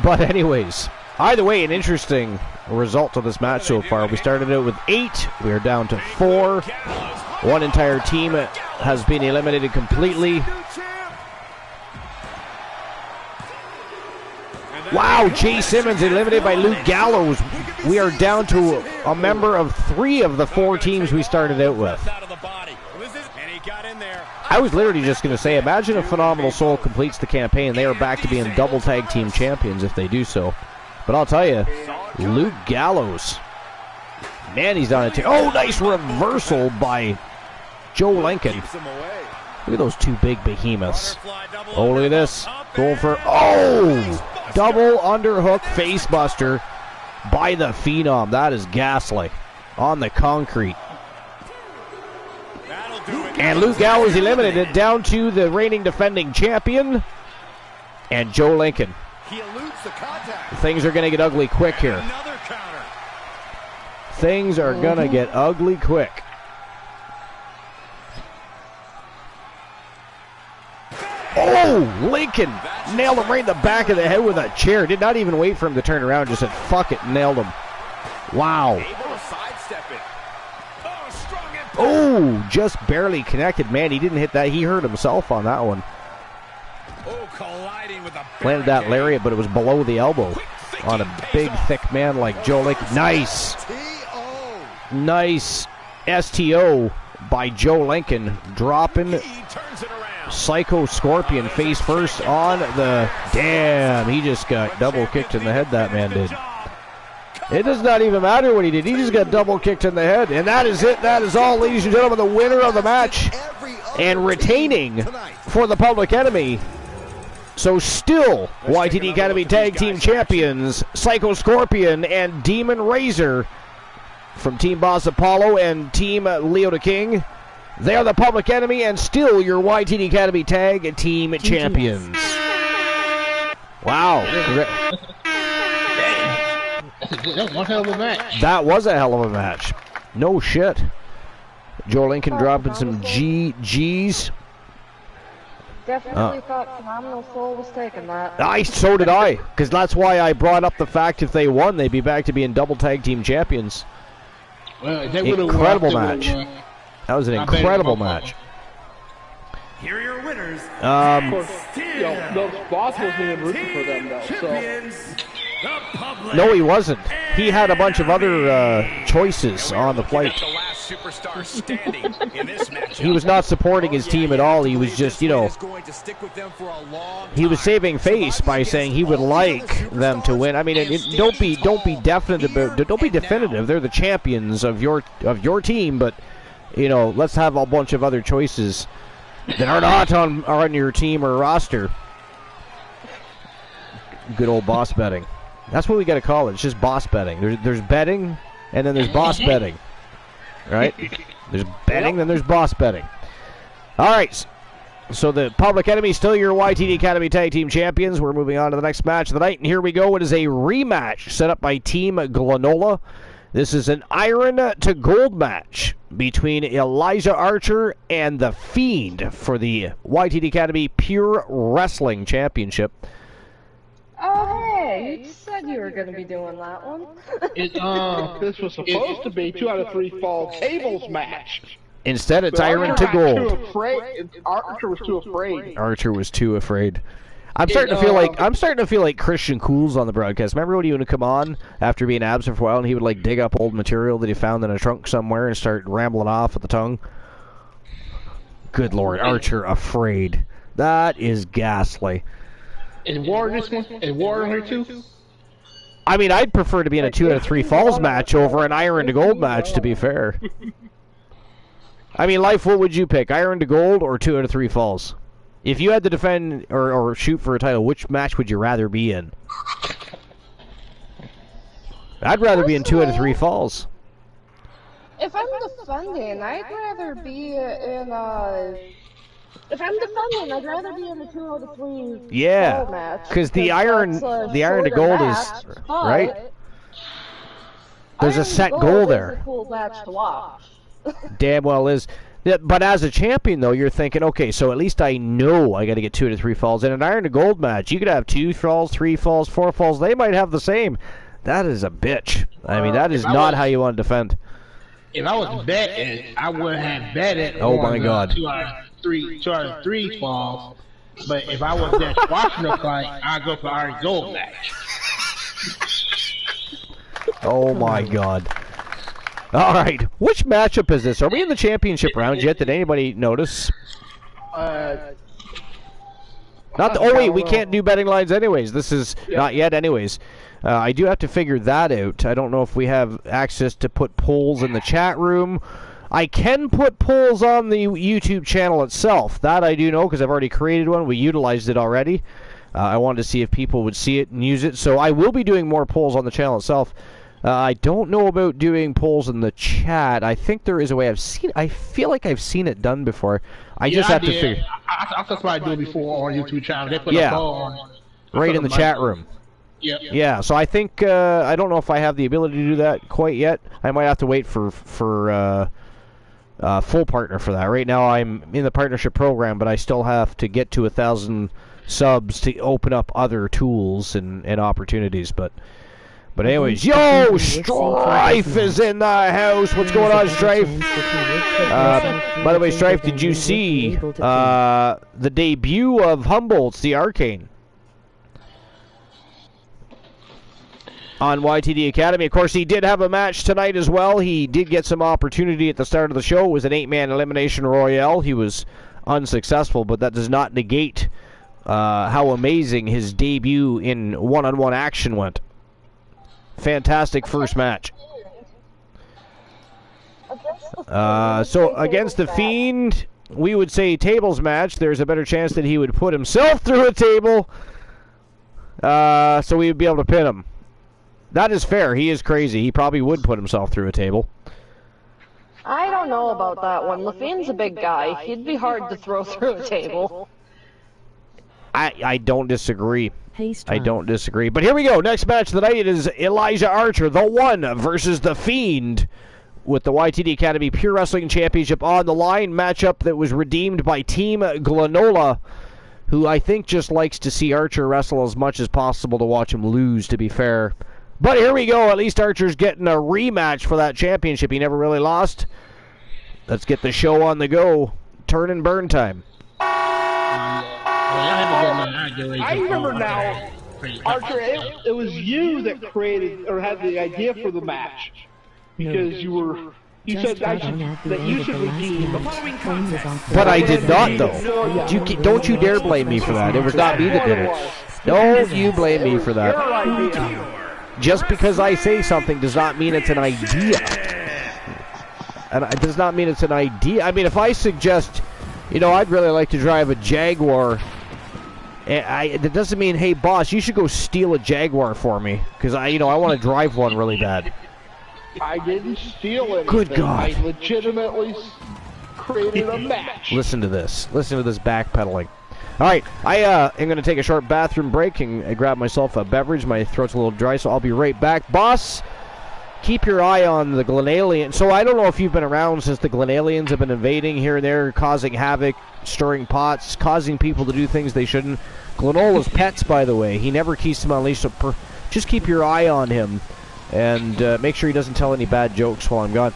But anyways, either way, an interesting result of this match so far. We started out with 8. We are down to 4. One entire team has been eliminated completely. Wow, Jay Simmons eliminated by Luke Gallows. We are down to a member of 3 of the 4 teams we started out with. I was literally just going to say, imagine if Phenomenal Soul completes the campaign. They are back to being double tag team champions if they do so. But I'll tell you, Luke Gallows. Man, he's on it. Oh, nice reversal by Joe Lincoln. Look at those 2 big behemoths. Oh, look at this. Going for, oh, double underhook face buster by the Phenom. That is ghastly on the concrete. And Luke Gallows eliminated down to the reigning defending champion and Joe Lincoln. Things are going to get ugly quick here. things are going to get ugly quick. Oh, Lincoln nailed him right in the back of the head with a chair. Did not even wait for him to turn around. Just said, fuck it, nailed him. Wow. Oh, just barely connected. Man, he didn't hit that. He hurt himself on that one. Landed that lariat, but it was below the elbow on a big, thick man like Joe Lincoln. Nice. Nice STO by Joe Lincoln. Dropping Psycho Scorpion face first on the... Damn, he just got double kicked in the head, that man did. It does not even matter what he did. He just got double kicked in the head. And that is it. That is all, ladies and gentlemen. The winner of the match and retaining for the Public Enemy. So still YTD Academy Tag Team Champions, Psycho Scorpion and Demon Razor from Team Boss Apollo and Team Leo the King. They are the Public Enemy and still your YTD Academy Tag Team Champions. Wow. That was one hell of a match. That was a hell of a match. No shit. Joe Lincoln dropping some GGs. Definitely thought Phenomenal Soul was taking that. So did I. Because that's why I brought up the fact if they won, they'd be back to being double tag team champions. Well, incredible match. That was an incredible match. Here are your winners. Of course, the boss wasn't even rooting for them, though. So. No, he wasn't. He had a bunch of other choices on the plate. He was not supporting his team at all. He was just, he was saving face by saying he would like them to win. I mean, don't be definitive. Don't be definitive. They're the champions of your team, but let's have a bunch of other choices that are not on your team or roster. Good old boss betting. That's what we got to call it. It's just boss betting. There's betting, and then there's boss betting. Right? There's betting, then there's boss betting. All right. So the Public Enemy still your YTD Academy Tag Team Champions. We're moving on to the next match of the night, and here we go. It is a rematch set up by Team Glenola. This is an Iron to Gold match between Elijah Archer and The Fiend for the YTD Academy Pure Wrestling Championship. Oh, hey, you said you were going to be doing that one. This was supposed to be 2 out of 3 fall tables match. Instead, it's Iron to Gold. Archer was too afraid. Archer was too afraid. I'm starting to feel like Christian Cool's on the broadcast. Remember when he would come on after being absent for a while, and he would dig up old material that he found in a trunk somewhere and start rambling off with the tongue? Good Lord, Archer afraid. That is ghastly. Is Warren this one? Is Warren here too? I mean, I'd prefer to be in a 2 out of 3 falls match over an Iron to Gold match, to be fair. I mean, Life, what would you pick? Iron to Gold or 2 out of 3 falls? If you had to defend or shoot for a title, which match would you rather be in? I'd rather be in 2 out of 3 falls. If I'm defending, I'd rather be in If I'm defending, I'd rather be in the 2 out of 3 yeah, match. Because the Iron to Gold is right. There's a set goal there. It's a cool match to watch. Damn well is. Yeah, but as a champion, though, you're thinking, okay, so at least I know I got to get 2 to 3 falls. In an Iron to Gold match, you could have 2 falls, 3 falls, 4 falls. They might have the same. That is a bitch. I mean, that is not how you want to defend. If I was betting, I would have betted. Oh my God. 2 out of 3 falls. But if I was just watching the fight, I'd go for Iron Gold match. Oh my God. All right, which matchup is this? Are we in the championship round yet? Did anybody notice? Not oh wait, we can't do betting lines anyways. This is not yet anyways. I do have to figure that out. I don't know if we have access to put polls in the chat room. I can put polls on the YouTube channel itself. That I do know because I've already created one. We utilized it already. I wanted to see if people would see it and use it. So I will be doing more polls on the channel itself. I don't know about doing polls in the chat. I think there is a way. I feel like I've seen it done before. I just have to figure. I saw somebody do it before on YouTube channel. They put a poll on right in the chat room. Yep. Yeah, so I think I don't know if I have the ability to do that quite yet. I might have to wait for full partner for that. Right now I'm in the partnership program, but I still have to get to 1,000 subs to open up other tools and opportunities. But anyways, yo, Strife is in the house. What's going on, Strife? By the way, Strife, did you see the debut of Humboldt's The Arcane on YTD Academy? Of course, he did have a match tonight as well. He did get some opportunity at the start of the show. It was an 8-man elimination royale. He was unsuccessful, but that does not negate how amazing his debut in one-on-one action went. Fantastic first match. So against the Fiend, we would say tables match. There's a better chance that he would put himself through a table, so we would be able to pin him. That is fair. He is crazy. He probably would put himself through a table. I don't know about that one. LaFine's a big guy. He'd be hard to throw through a table. I don't disagree. I don't disagree. But here we go. Next match of the night, it is Elijah Archer, the One, versus the Fiend, with the YTD Academy Pure Wrestling Championship on the line. Matchup that was redeemed by Team Glenola, who I think just likes to see Archer wrestle as much as possible to watch him lose, to be fair. But here we go. At least Archer's getting a rematch for that championship. He never really lost. Let's get the show on the go. Turn and burn time. I remember now, Archer, it was you that created or had the idea for the match. Because you said that you should redeem the following contest. But I did not, though. Don't you dare blame me for that. It was not me that did it. Don't you blame me for that. Just because I say something does not mean it's an idea. And it does not mean it's an idea. I mean, if I suggest, I'd really like to drive a Jaguar, that doesn't mean, hey, boss, you should go steal a Jaguar for me. Because, I want to drive one really bad. I didn't steal anything. Good God. I legitimately created a match. Listen to this. Listen to this backpedaling. All right, I am going to take a short bathroom break and grab myself a beverage. My throat's a little dry, so I'll be right back. Boss, keep your eye on the Glenalians. So I don't know if you've been around since the Glenalians have been invading here and there, causing havoc, stirring pots, causing people to do things they shouldn't. Glenola's pets, by the way. He never keeps them on leash, so just keep your eye on him and make sure he doesn't tell any bad jokes while I'm gone.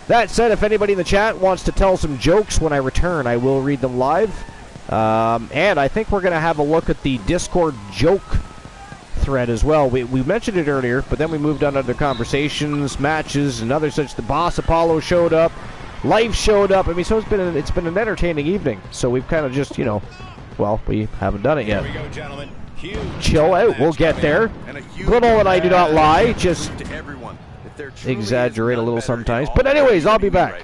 That said, if anybody in the chat wants to tell some jokes when I return, I will read them live. And I think we're going to have a look at the Discord joke thread as well. We mentioned it earlier, but then we moved on to other conversations, matches, and other such. The Boss Apollo showed up, Life showed up. I mean, so it's been an entertaining evening. So we've kind of just, well, we haven't done it yet. Here we go, gentlemen. Chill out. We'll get there. Glenola and I do not lie, just exaggerate a little sometimes. But anyways, I'll be back.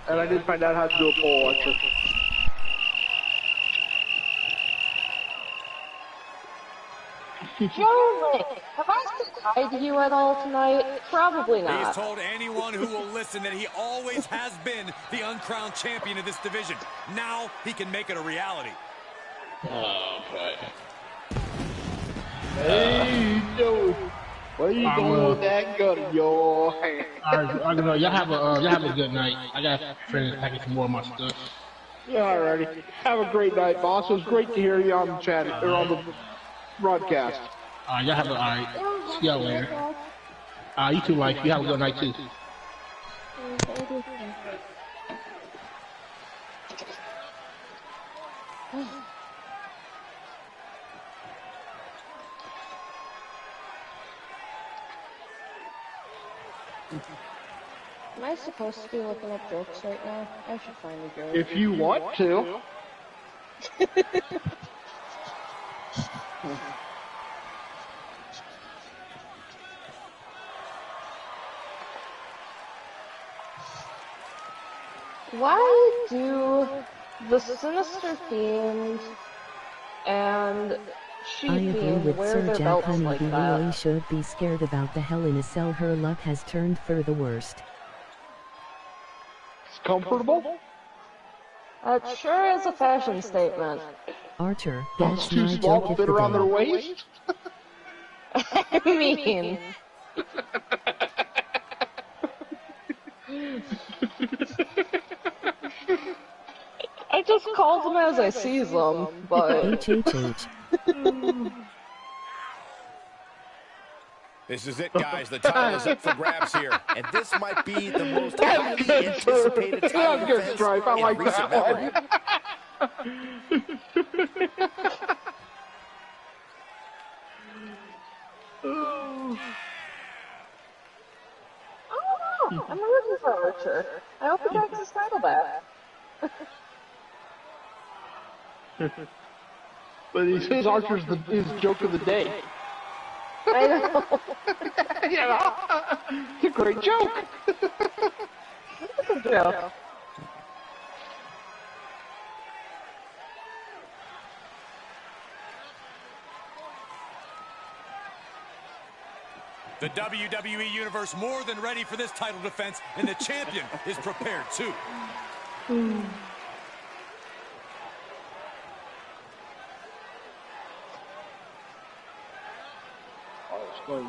And I did find out how to do a poll, actually. Joe, have I said hi to you at all tonight? Probably not. He's told anyone who will listen that he always has been the uncrowned champion of this division. Now he can make it a reality. Okay. Hey, Joe. Where you going with that gun in your hand? Alright, y'all have a good night. I got friends packing some more of my stuff. Yeah, alrighty. Have a great night, boss. It was great to hear you on the chat or on the broadcast. Y'all have alright. See y'all later. You too, Life. You have a good night too. Am I supposed to be looking up jokes right now? I should find a joke. If you want to. Why do the Sinister Fiend and She I agree Fiend with wear Sir their Jack belts Honey. like He that? really should be scared about the Hell in a Cell. Her luck has turned for the worst. It's comfortable. That sure is a fashion statement. Archer, Those that's too my small joke to if fit the around their day. waist. I mean... I just called them as I sees them, but... This is it, guys. The title is up for grabs here. And this might be the most highly anticipated title defense in recent memory. Oh, I'm rooting for Archer. I hope he takes his title back. But he says Archer's his joke of the day. I know. It's a great joke. It's a joke. The WWE Universe more than ready for this title defense, and the champion is prepared too. Going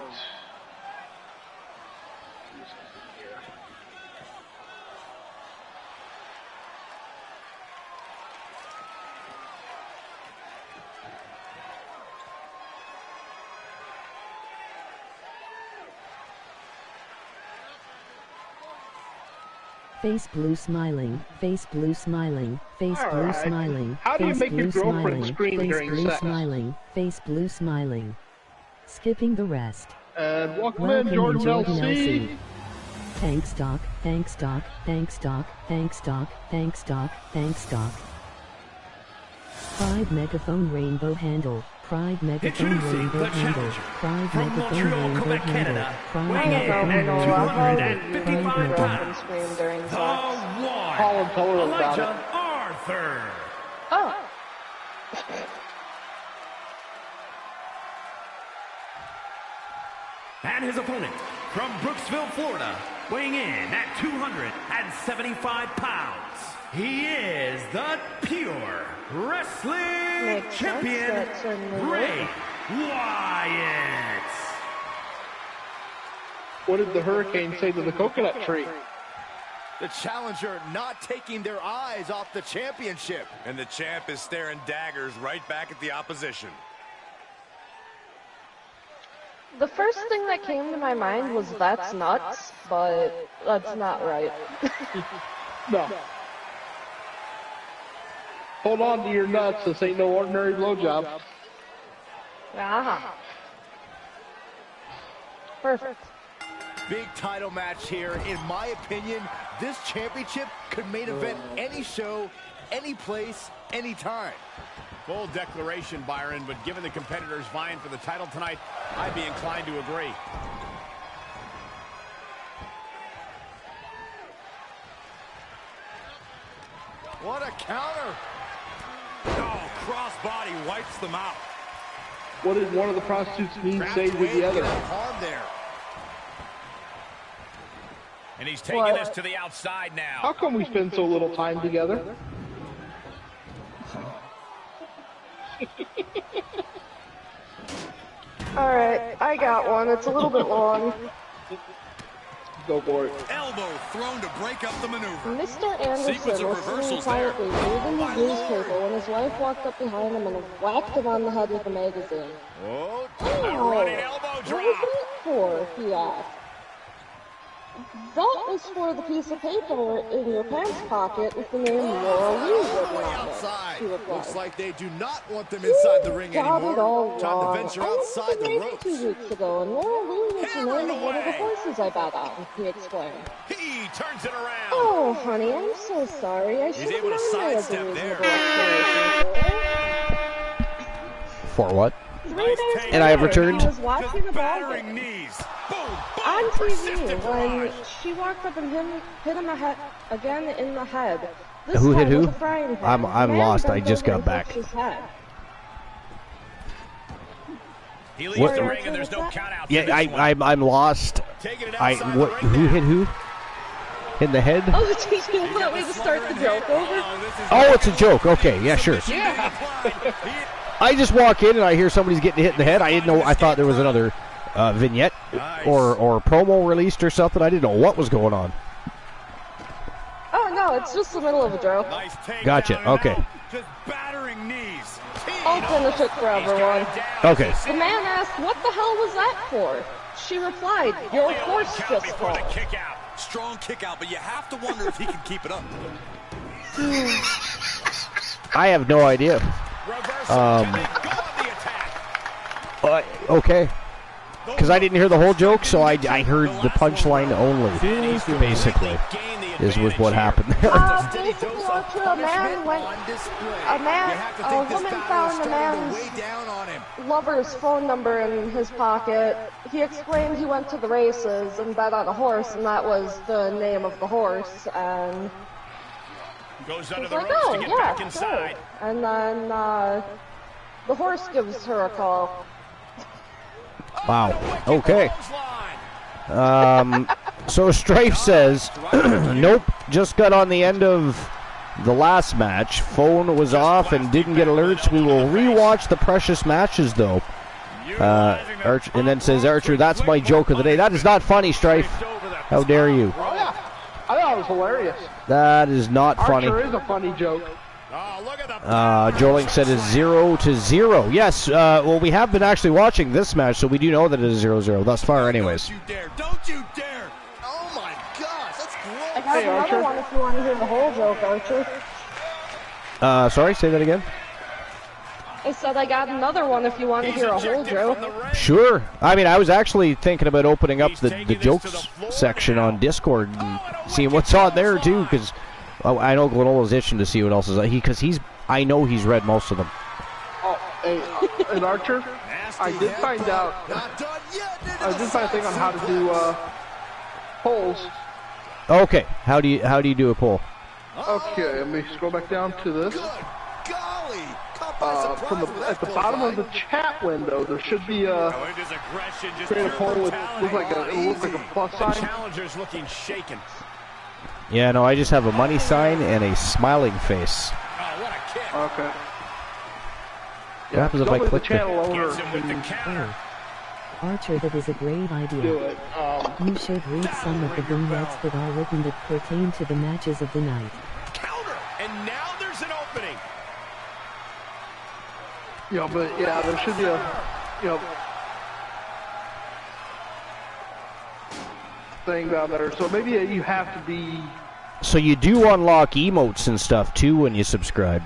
Face blue smiling, face blue smiling, face blue smiling, how do you make your girlfriend scream face during blue sex? smiling, face blue smiling. Skipping the rest. And welcome in, Jordan LC. Thanks, Doc. Thanks, Doc. Thanks, Doc. Thanks, Doc. Thanks, Doc. Thanks, Doc. Pride Megaphone Rainbow Handle. Pride Megaphone Rainbow Handle. Pride Megaphone Rainbow Handle. Pride Megaphone Rainbow Handle. Scream during sex. Call and tell her about it. Arthur. Oh. And his opponent from Brooksville, Florida, weighing in at 275 pounds, he is the Pure Wrestling Champion, Bray Wyatt. What did the hurricane say to the coconut tree? The challenger not taking their eyes off the championship. And the champ is staring daggers right back at the opposition. The first thing that came to my mind was that's nuts, but that's not right. No. Hold on to your nuts. This ain't no ordinary blowjob. Ah. Perfect. Big title match here. In my opinion, this championship could main event any show, any place, any time. Bold declaration, Byron, but given the competitors vying for the title tonight, I'd be inclined to agree. What a counter! Oh, crossbody wipes them out. What did one of the prostitutes mean say to the other? Hard there. And he's taking this to the outside now. How come we spend so little time together? Alright, I got one. It's a little bit long. Go for it. Elbow thrown to break up the maneuver. Mr. Anderson was sitting quietly reading his newspaper when his wife walked up behind him and whacked him on the head with a magazine. Oh, Oh, running elbow what drop. was that for? He asked. That was for the piece of paper in your pants pocket with the name Laura Lee written Way on it. outside. She replied. Looks like they do not want them inside the ring Got it all anymore. Time wrong. to venture I outside the maybe ropes. 2 weeks ago, and Laura Lee was the name of one of the horses I bet on, he explained. He turns it around. Oh, honey, I'm so sorry. I should have able to known there was a sidestep there. reasonable explanation for it. For what? 3 days And I have later, returned. I was watching a ball Battering game knees. Boom, boom, on TV persistent when barrage. she walked up and hit him again in the head. This Who hit time with who? a frying pan. I'm The man lost. I bent just over got and back. touched his head. He leaves What? the ring and there's no count out. Yeah, I'm lost. Taking it I outside what? the ring Who now. hit who? In the head? Oh, do you want me to start the joke over? Oh, it's a joke. Okay, yeah, sure. I just walk in and I hear somebody's getting hit in the head. I didn't know. I thought there was another vignette or promo released or something. I didn't know what was going on. Oh no, it's just the middle of a joke. Nice Gotcha. Okay. Just battering knees. I'll finish it for everyone. Okay. The man asked, "What the hell was that for?" She replied, "Your horse just fell." Kick out. Strong kick out, but you have to wonder if he can keep it up. I have no idea. Okay. Because I didn't hear the whole joke, so I heard the punchline only, basically, was what happened there. Basically, Archer, a woman found a man's lover's phone number in his pocket. He explained he went to the races and bet on a horse, and that was the name of the horse, and goes under the like, ropes oh, to get yeah, back inside. Sure. And then the horse gives her a call. Wow. Okay. So Strife says, nope, just got on the end of the last match. Phone was off and didn't get alerts. We will rewatch the precious matches, though. And then says, Archer, that's my joke of the day. That is not funny, Strife. How dare you? Oh, yeah. I thought it was hilarious. That is not funny. Archer is a funny joke. Joling said it's 0-0. Yes, well, we have been actually watching this match, so we do know that it is 0-0 thus far, anyways. Don't you dare! Don't you dare! Oh my gosh, that's I got another one if you want to hear the whole joke, Archer. Sorry, say that again? I said I got another one if you want to hear a whole joke. Sure. I mean, I was actually thinking about opening up the jokes section on Discord and seeing what's on there, too, because I know Glenola's itching to see what else is on. I know he's read most of them. Oh, hey, and Archer, I did find out. I did find a thing on how to do polls. Okay, how do you do a poll? Okay, let me scroll back down to this. At the bottom of the chat window, there should be create a poll with looks like a plus sign. Challenger's looking shaken. Yeah, no, I just have a money sign and a smiling face. Oh, what a kick. Okay. What happens if I click the channel owner? Archer, that is a great idea. Do it. You should read some of the vignettes that are written that pertain to the matches of the night. Counter, and now there's an opening. Yeah, but yeah, there should be a, thing down there. So maybe you have to be. So you do unlock emotes and stuff too when you subscribe.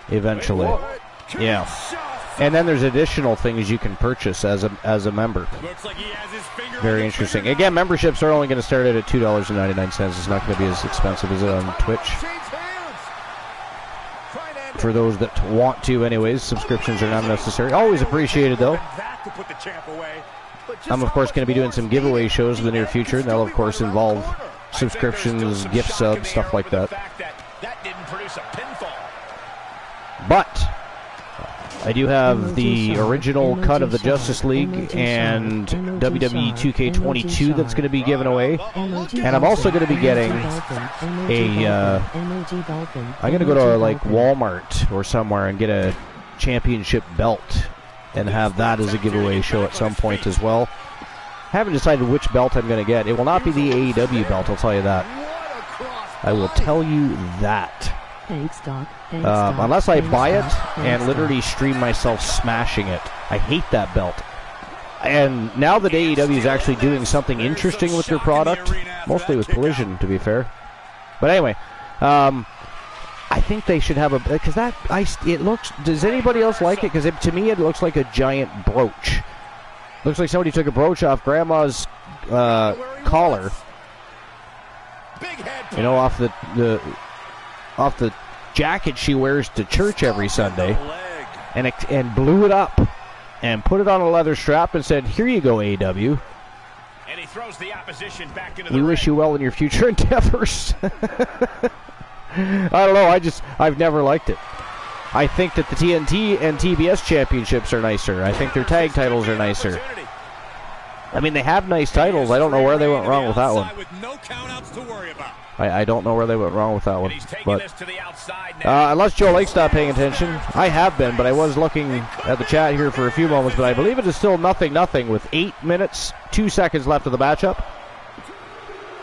Eventually. Yeah. And then there's additional things you can purchase as a member. Looks like he has his finger. Very interesting. Again, memberships are only going to start at $2.99. It's not going to be as expensive as it on Twitch. For those that want to, anyways, subscriptions are not necessary. Always appreciated, though. I'm, of course, going to be doing some giveaway shows in the near future. And they'll, of course, involve subscriptions, gift subs, stuff like that. But I do have the original cut of the Justice League and WWE 2K22 that's going to be given away. And I'm also going to be getting I'm going to go to like Walmart or somewhere and get a championship belt and have that as a giveaway show at some point as well. Haven't decided which belt I'm going to get. It will not be the AEW belt, I'll tell you that. I will tell you that. Thanks, Doc. Unless I buy it and literally stream myself smashing it. I hate that belt. And now that AEW is actually doing something interesting with their product, mostly with Collision, to be fair. But anyway, I think they should have a, because it looks. Does anybody else like it? Because to me, it looks like a giant brooch. Looks like somebody took a brooch off Grandma's collar. You know, off the jacket she wears to church every Sunday, and blew it up and put it on a leather strap and said, "Here you go, AEW. And he throws the opposition back into we wish you well in your future endeavors." I don't know. I've never liked it. I think that the TNT and TBS championships are nicer. I think their tag titles are nicer. I mean, they have nice titles. I don't know where they went wrong with that one. With no countouts to worry about. I don't know where they went wrong with that one. But unless Joe Lake's not paying attention, I have been, but I was looking at the chat here for a few moments, but I believe it is still 0-0 with 8 minutes, 2 seconds left of the matchup.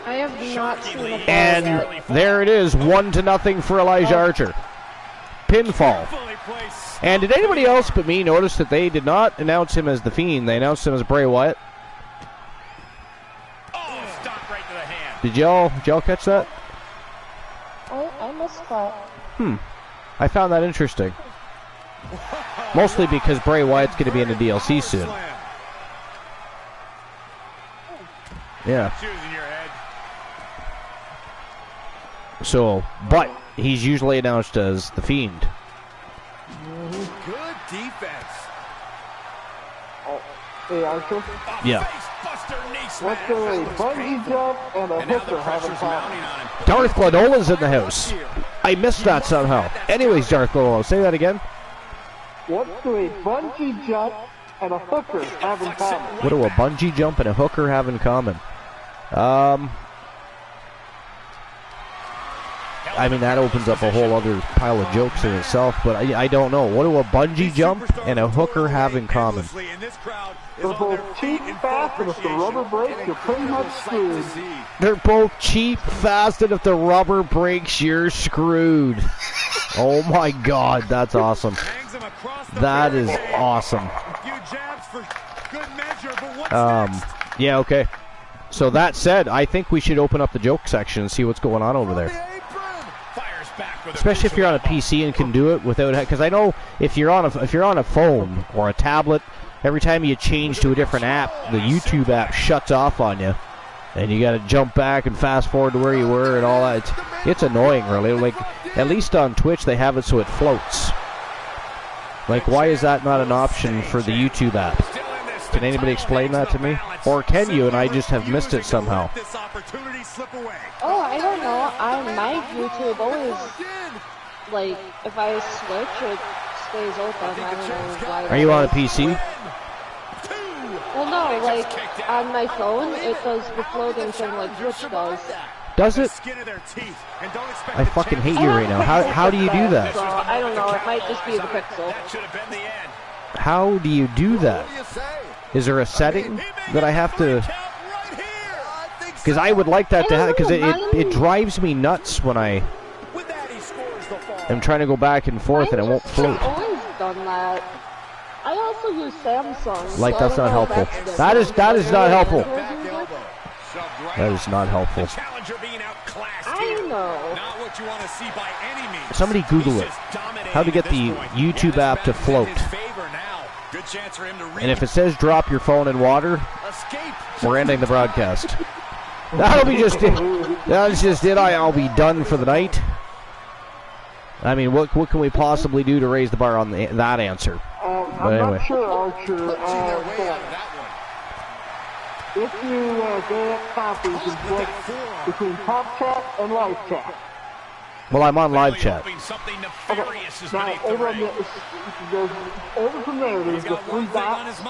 I have not seen the ball and yet. There it is, 1-0 for Elijah Archer. Pinfall. And did anybody else but me notice that they did not announce him as The Fiend? They announced him as Bray Wyatt. Did y'all catch that? I missed that. I found that interesting. Mostly because Bray Wyatt's going to be in the DLC soon. Yeah. So, but he's usually announced as The Fiend. Good defense. Hey, Archer. Yeah. What's a bungee jump and a hooker having fun? Darth Gladola's in the house. I missed that somehow. Anyways, Darth Gladola, say that again. What do a bungee jump and a hooker have in common? What do a bungee jump and a hooker have in common? I mean, that opens up a whole other pile of jokes in itself, but I don't know. What do a bungee jump and a hooker have in common? They're both cheap, fast, and if the rubber breaks, you're pretty much screwed. They're both cheap, fast, and if the rubber breaks, you're screwed. Oh my God, that's awesome. That is awesome. Yeah, okay. So that said, I think we should open up the joke section and see what's going on over there. Especially if you're on a PC and can do it without, because I know if you're on a phone or a tablet, every time you change to a different app, the YouTube app shuts off on you, and you got to jump back and fast forward to where you were and all that. It's annoying, really. Like, at least on Twitch they have it so it floats. Like, why is that not an option for the YouTube app? Can anybody explain that to me? Or can you, and I just have missed it somehow? Oh, I don't know. My YouTube always, like, if I switch, it stays open. I don't know why. Are you on a PC? Well, no, like, on my phone, it does the floating thing like Twitch does. Does it? I fucking hate you right now. How do you do that? So, I don't know. It might just be the pixel. How do you do that? Is there a setting that I have to... Because I would like that to happen, because it drives me nuts when I am trying to go back and forth and it won't float. I've always done that. I also use Samsung. Like, that's not helpful. That is not helpful. That is not helpful. I know. Somebody Google it. How to get the YouTube app to float. And if it says drop your phone in water, we're ending the broadcast. That'll be just it. That's just it. I'll be done for the night. I mean, what can we possibly do to raise the bar on that answer? I'm not sure, Archer. If you go up copies and click between Top Chat and Live Chat. Well, I'm on live chat. Okay. Now, over from there, there's the 3 dots.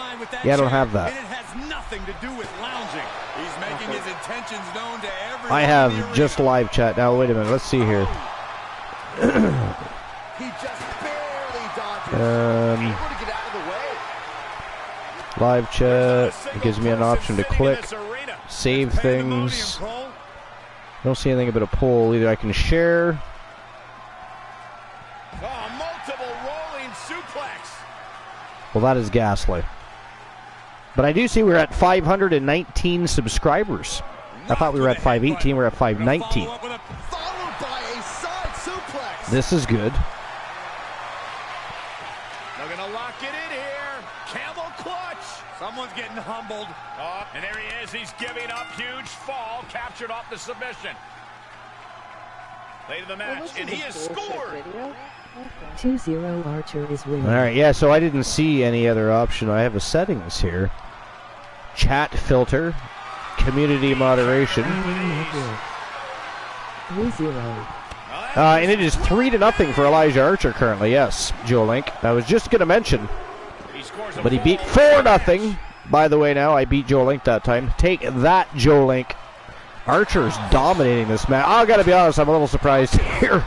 Yeah, I don't have that. I have just live chat. Now, wait a minute. Let's see here. Live chat. It gives me an option to click, save things. Don't see anything about a poll either. I can share. Well, that is ghastly. But I do see we're at 519 subscribers. I thought we were at 518. We're at 519. This is good. They're going to lock it in here. Camel clutch. Someone's getting humbled. Oh, and there he is. He's giving up. Huge fall. Captured off the submission. Late in the match, and he has scored. 2-0 Archer is winning. All right, yeah, so I didn't see any other option. I have a settings here. Chat filter. Community moderation. 3-0. And it is 3-0 for Elijah Archer currently. Yes, Joe Link. I was just going to mention, but he beat 4-0. By the way, now I beat Joe Link that time. Take that, Joe Link. Archer's dominating this match. I gotta be honest, I'm a little surprised here.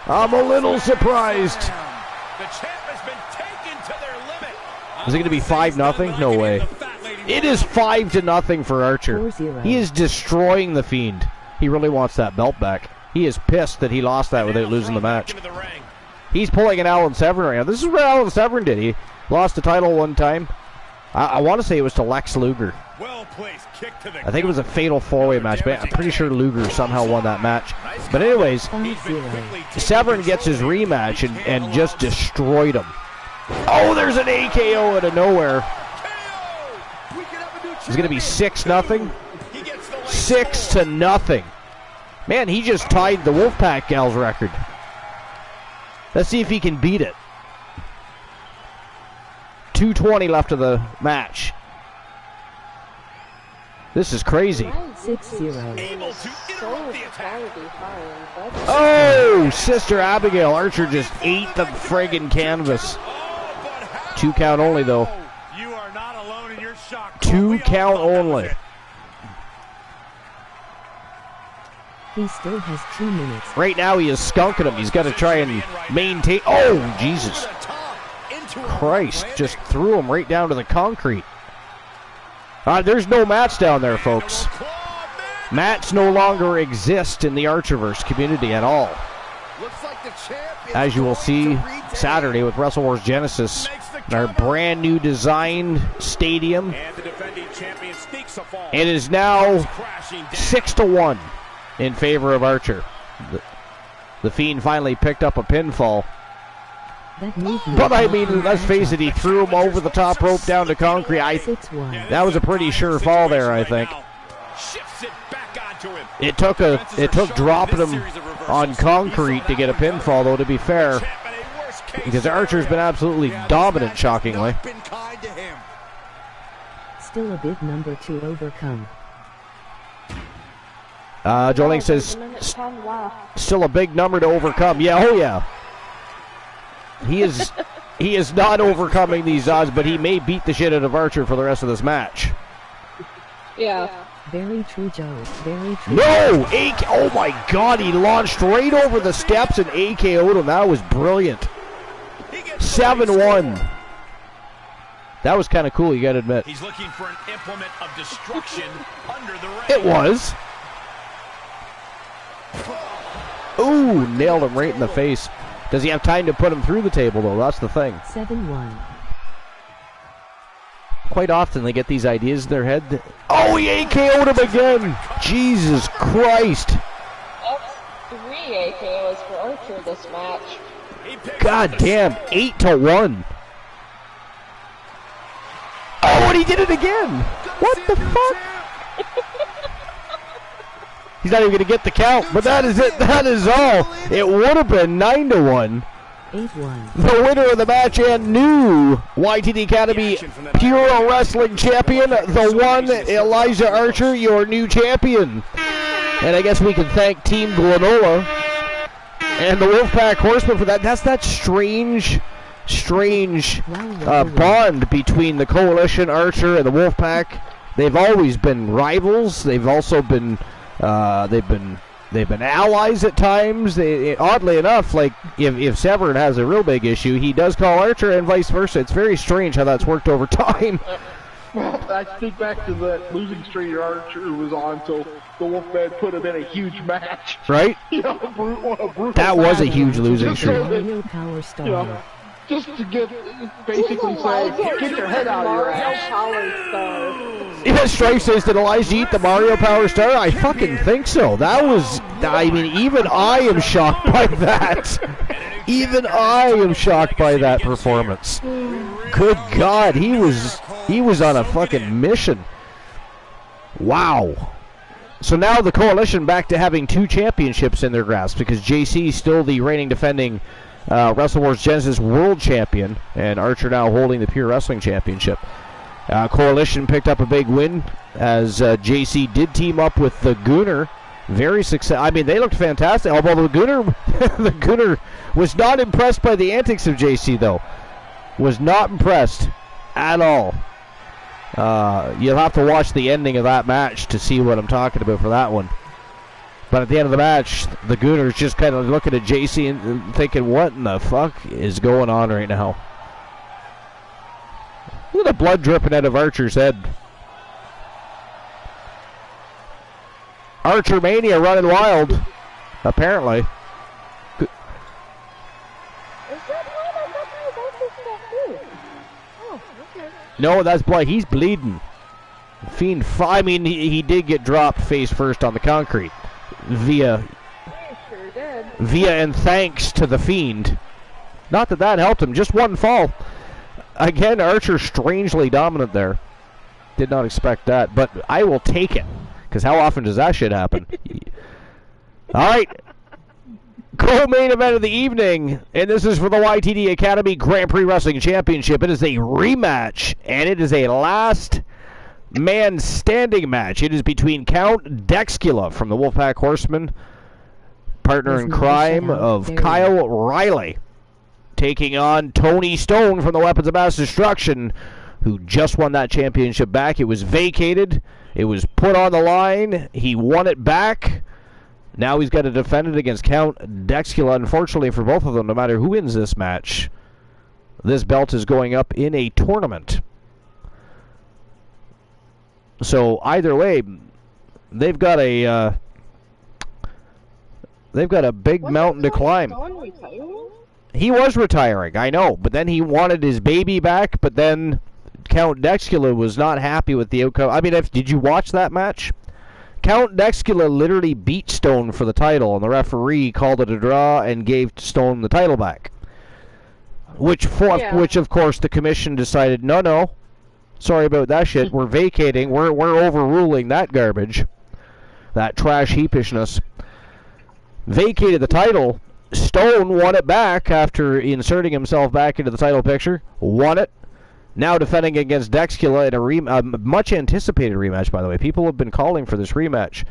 I'm a little surprised. The champ has been taken to their limit. Is it going to be 5-0? No way. It is 5-0 for Archer. 4-0. He is destroying the Fiend. He really wants that belt back. He is pissed that he lost that without losing the match. He's pulling an Alan Severn right now. This is what Alan Severn did. He lost the title one time. I want to say it was to Lex Luger. I think it was a fatal 4-way match, but I'm pretty sure Luger somehow won that match. But anyways, Severn gets his rematch and just destroyed him. Oh, there's an AKO out of nowhere. It's going to be 6-0. 6-0. Man, he just tied the Wolfpack Gals record. Let's see if he can beat it. 2:20 left of the match. This is crazy. 6-0. Oh, Sister Abigail. Archer just ate the friggin' canvas. 2 count only, though. 2 count only. He still has 2 minutes. Right now he is skunking him. He's got to try and maintain. Oh, Jesus Christ. Just threw him right down to the concrete. There's no mats down there, folks. Mats no longer exist in the Archerverse community at all. As you will see Saturday with Wrestle Wars Genesis, in our brand new designed stadium. It is now 6-1 in favor of Archer. The Fiend finally picked up a pinfall. But I mean, let's face it, he threw him over the top rope down to concrete. That was a pretty sure fall there, I think. It took dropping him on concrete to get a pinfall, though, to be fair, because Archer's been absolutely dominant, shockingly. Still a big number to overcome. Jolene says, still a big number to overcome. Yeah, oh yeah. He is not overcoming these odds, but he may beat the shit out of Archer for the rest of this match. Yeah. Very true, Joe. Very true. No! Oh my God, he launched right over the steps and AKO'd him. That was brilliant. 7-1. That was kind of cool, you gotta admit. He's looking for an implement of destruction under the ring. It was. Ooh, nailed him right in the face. Does he have time to put him through the table, though? That's the thing. 7-1. Quite often they get these ideas in their head. Oh, he AKO'd him again! Jesus Christ! That's 3 AKOs for Archer this match. God damn, 8-1. Oh, and he did it again! What the fuck? He's not even going to get the count, but that is it. That is all. It would have been 9-1. 8-1. The winner of the match and new YTD Academy Pure Wrestling Champion, the one, Elijah Archer, your new champion. And I guess we can thank Team Glenola and the Wolfpack Horsemen for that. That's that strange bond between the Coalition, Archer, and the Wolfpack. They've always been rivals. They've also been they've been allies at times. Oddly enough, like if Severn has a real big issue, he does call Archer and vice versa. It's very strange how that's worked over time. Well, I think back to that losing streak Archer was on, so the Wolfman put him in a huge match. Right? You know, a brutal that was a match. huge losing streak. Just to get, basically say, get your head out of your ass. Yeah, Strife says, did Elijah eat the Mario Power Star? I fucking think so. That was, I mean, even I am shocked by that. Even I am shocked by that performance. Good God, he was on a fucking mission. Wow. So now the Coalition back to having 2 championships in their grasp, because JC is still the reigning defending Wrestle Wars Genesis World Champion, and Archer now holding the Pure Wrestling Championship. Coalition picked up a big win as JC did team up with the Gooner. Very successful. I mean, they looked fantastic. Although the Gooner was not impressed by the antics of JC, though. Was not impressed at all. You'll have to watch the ending of that match to see what I'm talking about for that one. But at the end of the match, the Gooners just kind of looking at JC and thinking, what in the fuck is going on right now? Look at the blood dripping out of Archer's head. Archer Mania running wild, apparently. Is that blood? I thought that was Archer's tattoo. Oh, okay. No, that's blood. He's bleeding. Fiend, I mean, he did get dropped face first on the concrete. Via and thanks to the Fiend. Not that that helped him, just one fall. Again, Archer strangely dominant there. Did not expect that, but I will take it. Because how often does that shit happen? Alright. Co-main event of the evening. And this is for the YTD Academy Grand Prix Wrestling Championship. It is a rematch. And it is a last man standing match. It is between Count Dexcula from the Wolfpack Horsemen, partner in crime of Kyle Riley, taking on Tony Stone from the Weapons of Mass Destruction, who just won that championship back. It was vacated. It was put on the line. He won it back. Now he's got to defend it against Count Dexcula. Unfortunately for both of them, no matter who wins this match, this belt is going up in a tournament. So either way, they've got a big mountain to climb. He was retiring, I know, but then he wanted his baby back. But then Count Dexcula was not happy with the outcome. I mean, did you watch that match? Count Dexcula literally beat Stone for the title, and the referee called it a draw and gave Stone the title back. Which of course the commission decided, no. Sorry about that shit. We're vacating. We're overruling that garbage. That trash heapishness. Vacated the title. Stone won it back after inserting himself back into the title picture. Won it. Now defending against Dexcula in a much anticipated rematch, by the way. People have been calling for this rematch.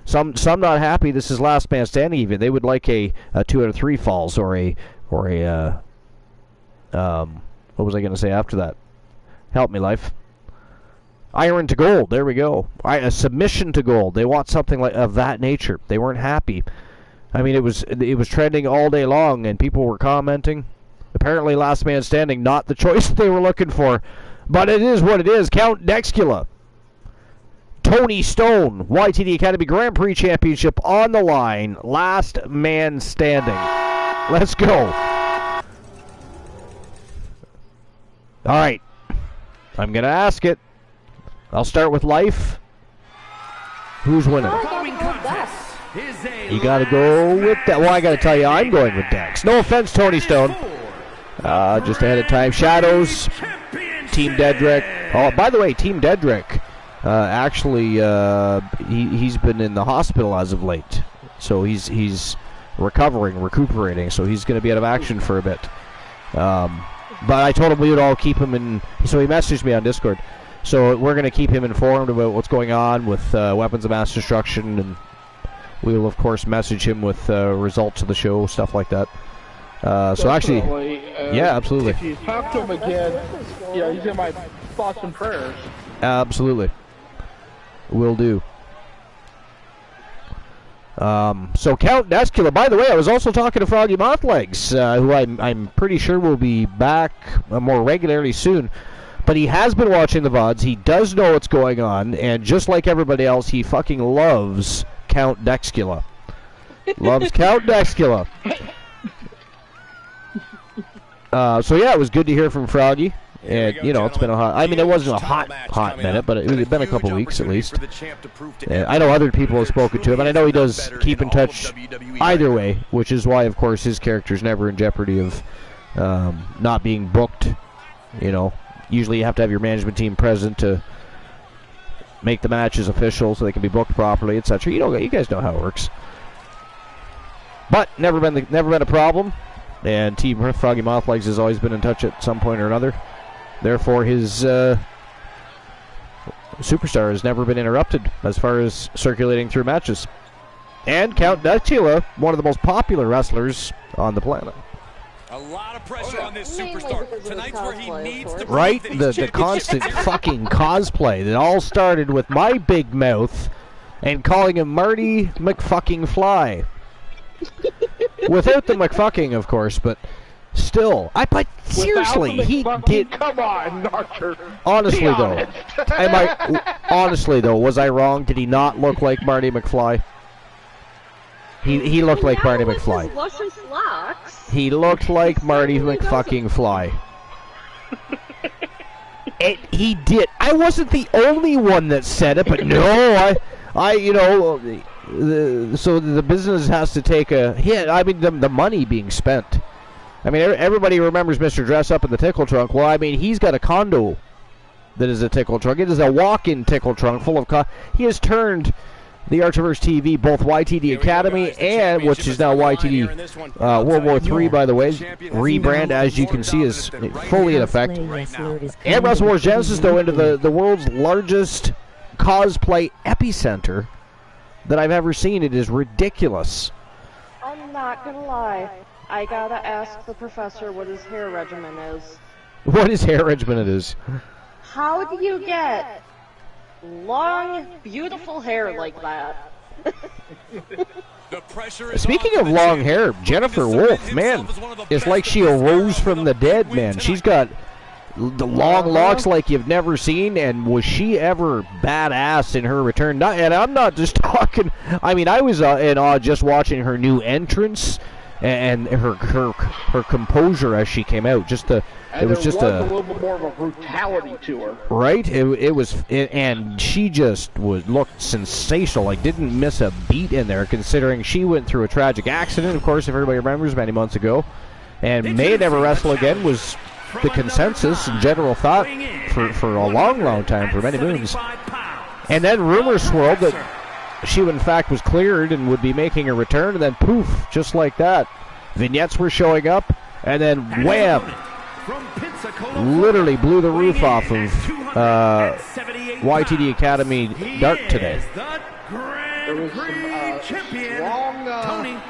Some not happy. This is last man standing even. They would like a 2 out of 3 falls or a what was I going to say after that? Help me, life. Iron to gold. There we go. A submission to gold. They want something like of that nature. They weren't happy. I mean, it was trending all day long, and people were commenting. Apparently, last man standing, not the choice they were looking for, but it is what it is. Count Dexcula, Tony Stone, YTD Academy Grand Prix Championship on the line. Last man standing. Let's go. All right. I'm going to ask it. I'll start with life. Who's winning? You got to go with that. Well, I got to tell you, I'm going with Dex. No offense, Tony Stone. Just ahead of time. Shadows. Team Dedrick. Oh, by the way, Team Dedrick. Actually, he's been in the hospital as of late. So he's recuperating. So he's going to be out of action for a bit. But I told him we would all keep him in. So he messaged me on Discord. So we're going to keep him informed about what's going on with Weapons of Mass Destruction, and we will of course message him with results of the show, stuff like that. So actually, yeah, absolutely. If you talk to him again, he's in my thoughts and prayers. Absolutely, will do. So Count Dexcula, by the way, I was also talking to Froggy Mothlegs, who I'm pretty sure will be back more regularly soon. But he has been watching the VODs. He does know what's going on, and just like everybody else, he fucking loves Count Dexcula. Loves Count Dexcula. So yeah, it was good to hear from Froggy. And, it's been a hot... I mean, it wasn't a hot minute, but it's been a couple weeks at least. I know other people have spoken to him, and I know he does keep in touch either way, which is why, of course, his character's never in jeopardy of not being booked. Usually you have to have your management team present to make the matches official so they can be booked properly, etc. You guys know how it works. But never been a problem, and Team Froggy Mothlegs has always been in touch at some point or another. Therefore, his superstar has never been interrupted as far as circulating through matches. And Count Dexcula, one of the most popular wrestlers on the planet. A lot of pressure on this superstar. Tonight's where he needs to right? The constant fucking cosplay that all started with my big mouth and calling him Marty McFucking Fly. Without the McFucking, of course, but still. But seriously, he did. Come on, Archer. Honestly, though. Honestly, though, was I wrong? Did he not look like Marty McFly? He looked like Marty McFly. He looked like Marty McFucking Fly. He did. I wasn't the only one that said it, but no, you know, so the business has to take a hit. I mean, the money being spent. I mean, everybody remembers Mr. Dress Up in the Tickle Trunk. Well, I mean, he's got a condo that is a tickle trunk. It is a walk-in tickle trunk full of he has turned the Archerverse TV, both YTD Academy and, which is now YTD World War III, by the way. Rebrand, as you can see, is fully in effect. And Wrestle Wars Genesis, though, into the world's largest cosplay epicenter that I've ever seen. It is ridiculous. I'm not gonna lie. I gotta ask the professor what his hair regimen is. What his hair regimen is? How do you get long, beautiful hair like that? Speaking of long hair, Jennifer Wolf, man, it's like she arose from the dead, man. She's got the long locks like you've never seen, and was she ever badass in her return? And I'm not just talking, I mean, I was in awe just watching her new entrance and her composure as she came out. It was just a little bit more of a brutality to her. Right? And she just looked sensational. Like, didn't miss a beat in there, considering she went through a tragic accident, of course, if everybody remembers, many months ago. And may never wrestle again was the consensus and general thought for a long, long time, for many moons. And then rumors swirled that she, in fact, was cleared and would be making a return, and then poof, just like that. Vignettes were showing up, and then wham! Literally blew the roof off of YTD Academy Dark today. There was some long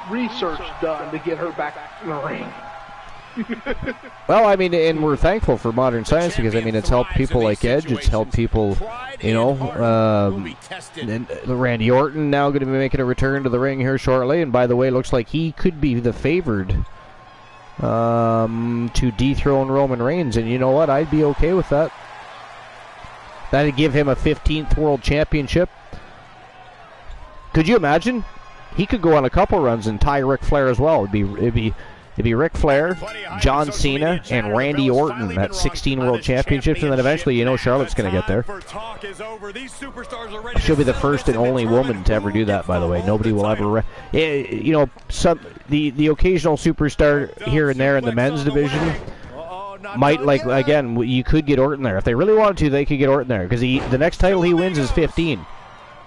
research done to get her back in the ring. Well, I mean, and we're thankful for modern science because, I mean, it's helped people like Edge. It's helped people, you know, and Randy Orton now going to be making a return to the ring here shortly. And by the way, looks like he could be the favored to dethrone Roman Reigns. And you know what? I'd be okay with that. That'd give him a 15th World Championship. Could you imagine? He could go on a couple runs and tie Ric Flair as well. It'd be Ric Flair, John Cena, and Randy Orton at 16 World Championships, and then eventually, you know, Charlotte's going to get there. She'll be the first and only woman to ever do that, by the way. Nobody will ever... you know, the occasional superstar here and there in the men's division might, like, again, you could get Orton there. If they really wanted to, they could get Orton there, because the next title he wins is 15.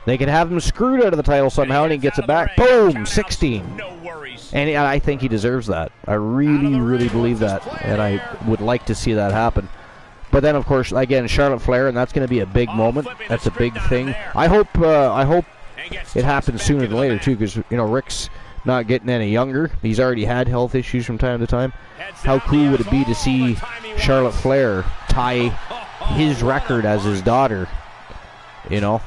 They could have him screwed out of the title somehow, and he gets it back. Boom! 16. And I think he deserves that. I really, really believe that, and I would like to see that happen. But then, of course, again, Charlotte Flair, and that's going to be a big moment. That's a big thing. I hope it happens sooner than later too, because, you know, Rick's not getting any younger. He's already had health issues from time to time. How cool would it be to see Charlotte Flair tie his record as his daughter? You know,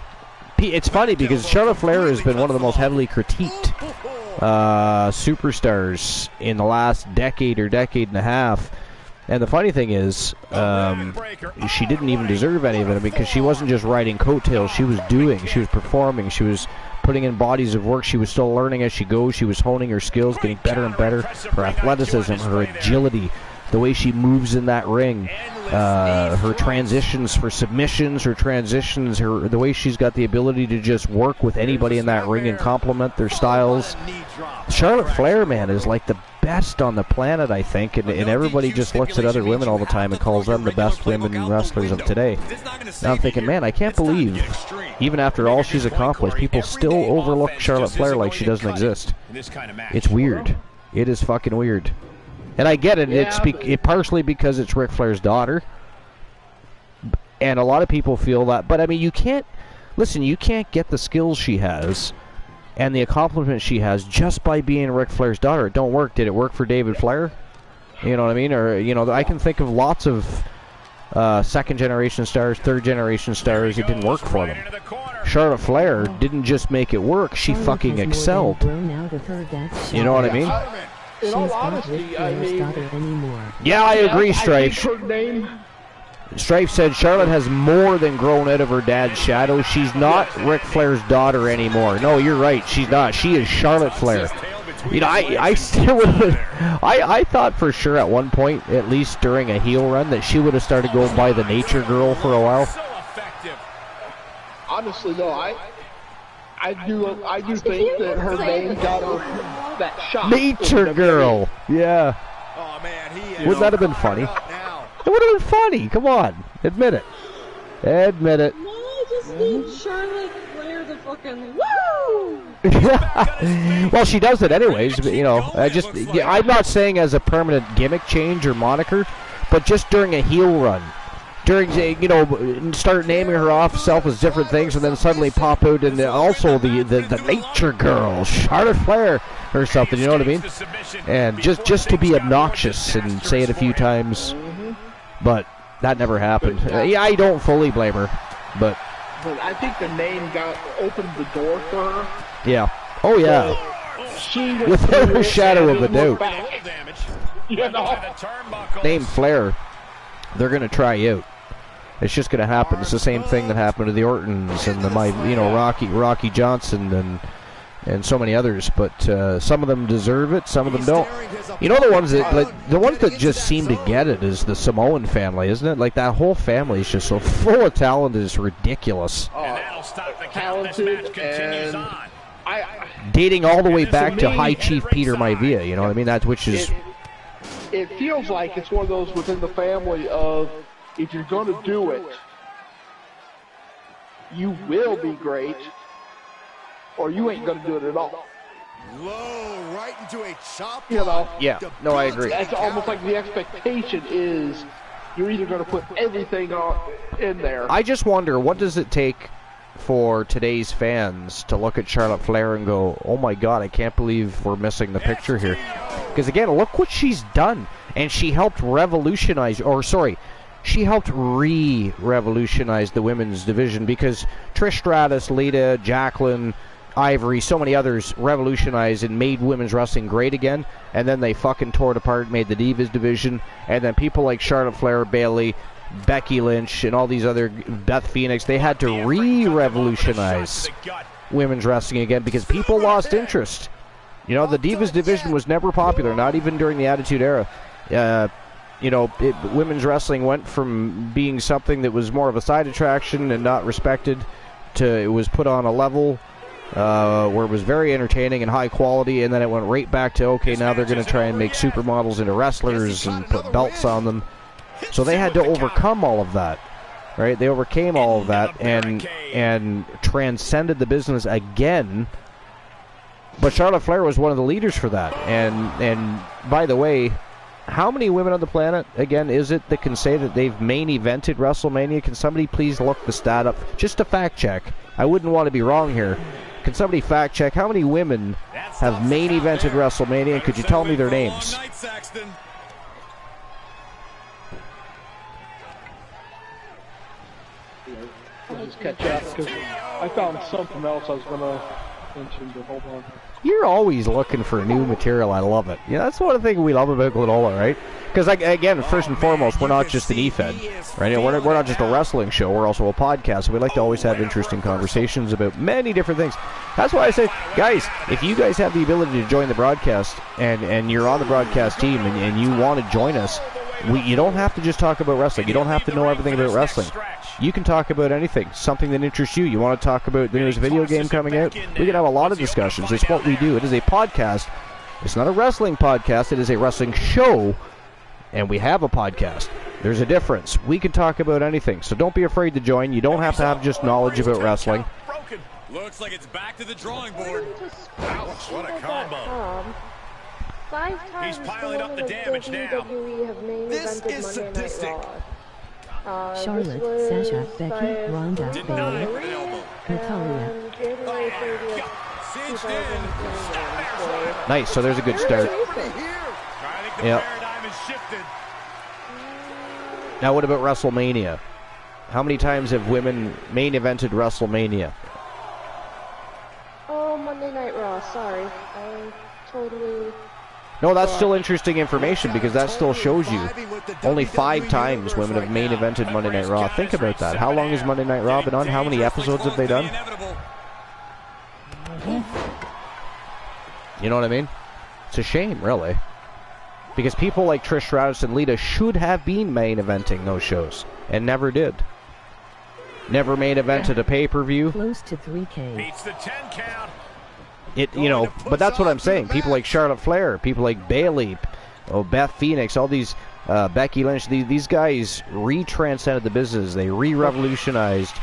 it's funny because Charlotte Flair has been one of the most heavily critiqued superstars in the last decade or decade and a half. And the funny thing is, she didn't even deserve any of it, because she wasn't just riding coattails. She was performing, she was putting in bodies of work. She was still learning as she goes. She was honing her skills, getting better and better. Her athleticism, her agility, the way she moves in that ring, her transitions for submissions, the way she's got the ability to just work with anybody in that ring and complement their styles. Charlotte Flair, man, is like the best on the planet, I think, and everybody just looks at other women all the time and calls them the best women wrestlers of today. Now I'm thinking, man, I can't believe, even after all she's accomplished, people still overlook Charlotte Flair like she doesn't exist. It's weird. It is fucking weird. And I get it. Yeah, it's partially because it's Ric Flair's daughter, and a lot of people feel that. But I mean, you can't get the skills she has and the accomplishment she has just by being Ric Flair's daughter. It don't work. Did it work for David Flair? You know what I mean? Or, you know, I can think of lots of second-generation stars, third-generation stars. It didn't work for them. Charlotte Flair didn't just make it work. She fucking excelled. You know what I mean? In all honesty, I mean... Yeah, I agree, Strife. Strife said Charlotte has more than grown out of her dad's shadow. She's not Ric Flair's daughter anymore. No, you're right. She's not. She is Charlotte Flair. You know, I still would. I thought for sure at one point, at least during a heel run, that she would have started going by the Nature Girl for a while. Honestly, no, I do think that her name got her that shot. Nature Girl. Yeah. Oh man, wouldn't that have been funny? It would have been funny. Come on, admit it. Admit it. No, I just need Charlotte Flair to fucking woo. Well, she does it anyways. But, you know, I'm not saying as a permanent gimmick change or moniker, but just during a heel run. During, you know, start naming her off self as different things, and then suddenly pop out and also the Nature Girl, Charlotte Flair, or something. You know what I mean? And just to be obnoxious and say it a few times, but that never happened. Yeah, I don't fully blame her, but I think the name opened the door for her. Yeah. Oh yeah. Without a shadow of a doubt. You know? Name Flair. They're gonna try you out. It's just going to happen. It's the same thing that happened to the Ortons and Rocky Johnson and so many others. But some of them deserve it, some of them don't. You know, the ones that just seem to get it is the Samoan family, isn't it? Like that whole family is just so full of talent. It's ridiculous. Talented and dating all the way back to High Chief Peter Maivia. You know what I mean? It feels like it's one of those within the family of, if you're going to do it, you will be great, or you ain't going to do it at all. Low, right into a chop. You know? Yeah, no, I agree. It's almost like the expectation is you're either going to put everything in there. I just wonder, what does it take for today's fans to look at Charlotte Flair and go, oh my God, I can't believe we're missing the picture here? Because again, look what she's done. And she helped she helped re-revolutionize the women's division, because Trish Stratus, Lita, Jacqueline, Ivory, so many others revolutionized and made women's wrestling great again, and then they fucking tore it apart, made the Divas division, and then people like Charlotte Flair, Bayley, Becky Lynch, and all these other, Beth Phoenix, they had to re-revolutionize women's wrestling again because people lost interest. You know, the Divas division was never popular, not even during the Attitude Era. You know, women's wrestling went from being something that was more of a side attraction and not respected to it was put on a level where it was very entertaining and high quality, and then it went right back to, okay, now they're going to try and make supermodels into wrestlers and put belts on them. So they had to overcome all of that, right? They overcame all of that and transcended the business again. But Charlotte Flair was one of the leaders for that. And by the way, how many women on the planet, again, is it that can say that they've main evented WrestleMania? Can somebody please look the stat up? Just a fact check. I wouldn't want to be wrong here. Can somebody fact check how many women have main evented WrestleMania? And could you tell me their names? I'll just catch up because I found something else I was going to mention, but hold on. You're always looking for new material. I love it. Yeah, that's one of the things we love about Glenola, right? Because, again, first and foremost, we're not just an E-Fed, right? We're not just a wrestling show. We're also a podcast. So we like to always have interesting conversations about many different things. That's why I say, guys, if you guys have the ability to join the broadcast and you're on the broadcast team and you want to join us, you don't have to just talk about wrestling. You don't have to know everything about wrestling. You can talk about anything, something that interests you. You want to talk about the newest video game coming out? We can have a lot of discussions. It's what we do. It is a podcast. It's not a wrestling podcast. It is a wrestling show, and we have a podcast. There's a difference. We can talk about anything, so don't be afraid to join. You don't have to have just knowledge about wrestling. Looks like it's back to the drawing board. Ouch, what a combo. 5 times He's piling up the damage now. This is sadistic. Charlotte, Sasha, Becky, Ronda, Bayley, Natalia. Nice, so there's a good start. Yep. Now what about WrestleMania? How many times have women main evented WrestleMania? Oh, Monday Night Raw, sorry. I totally... No, that's still interesting information because that still shows you only 5 times women have main evented Monday Night Raw. Think about that. How long has Monday Night Raw been on? How many episodes have they done? You know what I mean? It's a shame, really. Because people like Trish Stratus and Lita should have been main eventing those shows and never did. Never main evented a pay-per-view. Close to 3K. Beats the 10 count. You know, but that's what I'm saying. People like Charlotte Flair, people like Bayley, Beth Phoenix, all these, Becky Lynch, these guys re-transcended the business. They re-revolutionized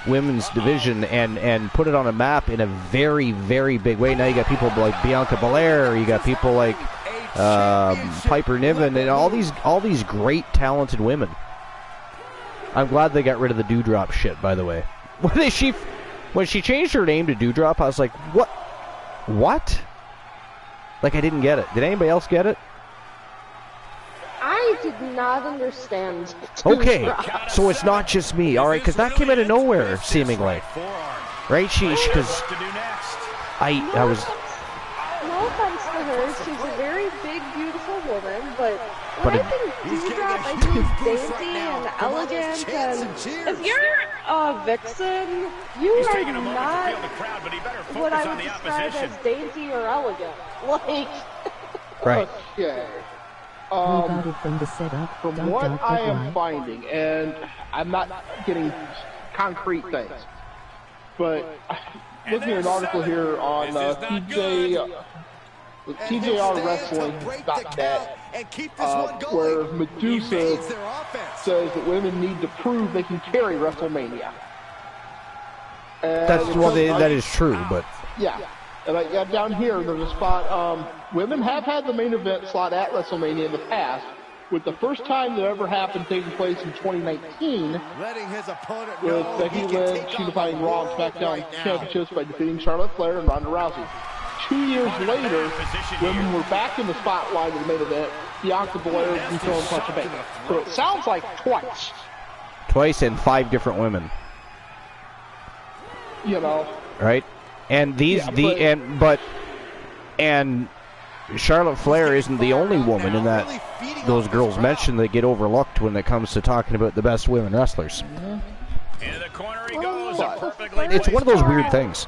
women's division and put it on a map in a very, very big way. Now you got people like Bianca Belair, you got people like Piper Niven, and all these great, talented women. I'm glad they got rid of the Doudrop shit, by the way. When she changed her name to Doudrop, I was like, what? What? Like, I didn't get it. Did anybody else get it? I did not understand. Okay, so it's not just me, all right? Because that came out of nowhere, seemingly. Right? Because I was... No offense to her, she's a very big, beautiful woman, but when I think Doudrop, I think dainty and elegant, and if you're a vixen, you are not what I would describe as dainty or elegant. Like... Right. Okay. From what I am finding, and I'm not getting concrete things, but looking at an article here on TJRWrestling.net, where Medusa says that women need to prove they can carry WrestleMania. That is true, but... Yeah. And down here, there's a spot, women have had the main event slot at WrestleMania in the past, with the first time that ever happened taking place in 2019, with Becky Lynch unifying Raw and SmackDown championships by defeating Charlotte Flair and Ronda Rousey. 2 years later, women were back in the spotlight of the main event, Bianca Belair and Sasha Banks. So it sounds like twice. Twice and 5 different women. You know. Right? And Charlotte Flair isn't the only woman in that those girls mentioned that get overlooked when it comes to talking about the best women wrestlers. Into the corner he goes. It's one of those weird things.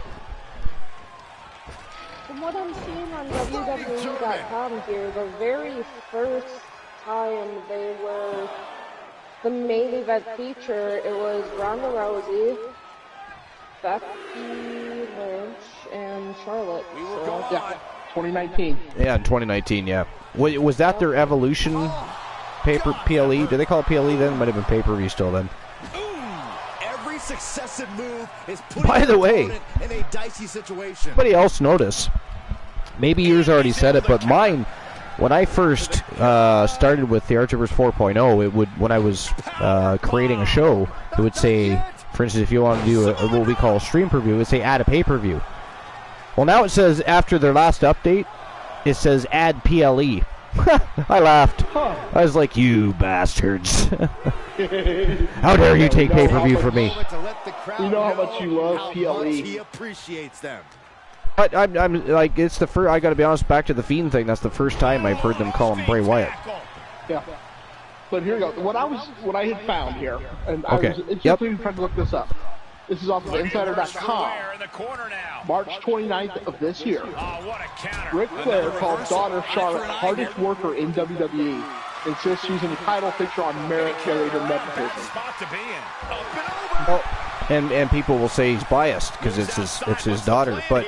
From what I'm seeing on WWE.com here, the very first time they were the main event feature, it was Ronda Rousey, Becky Lynch, and Charlotte. Yeah, 2019. Yeah, in 2019, yeah. Was that their Evolution PLE? Did they call it PLE then? Might have been pay-per-view still then. Every successive move is by the way, in a dicey situation. Anybody else notice? Maybe yours already said it, but mine, when I first started with the Archivers 4.0, it would, when I was creating a show, it would say, for instance, if you want to do what we call a stream preview, it would say add a pay-per-view. Well, now it says, after their last update, it says add PLE. I laughed. I was like, you bastards. How dare you take pay-per-view from me? You know how much you love PLE. He appreciates them. But I'm like, it's the first, I gotta be honest, back to the Fiend thing, that's the first time I've heard them call him Bray Wyatt. Yeah. But here we go. What I had found here, and okay. I was interested trying to look this up. This is off of Insider.com. March 29th of this year. Ric Flair called daughter Charlotte hardest worker in WWE. Insists she's in the title picture on merit rather than nepotism. And people will say he's biased because it's his daughter. But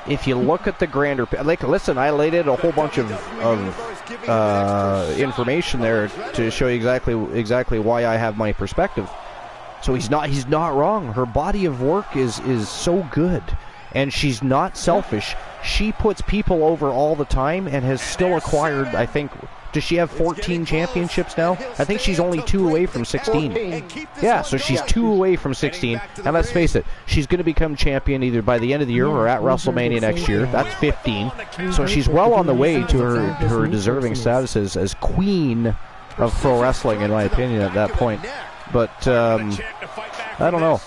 if you look at the grander, like, listen, I laid out a whole bunch of information there to show you exactly why I have my perspective. So he's not wrong. Her body of work is so good, and she's not selfish. She puts people over all the time and has still acquired, I think, does she have 14 championships now? I think she's only 2 away from 16. 14. Yeah, so she's 2 away from 16. And let's face it, she's going to become champion either by the end of the year or at WrestleMania next year. That's 15. So she's well on the way to her deserving status as queen of pro wrestling, in my opinion, at that point. But I don't know.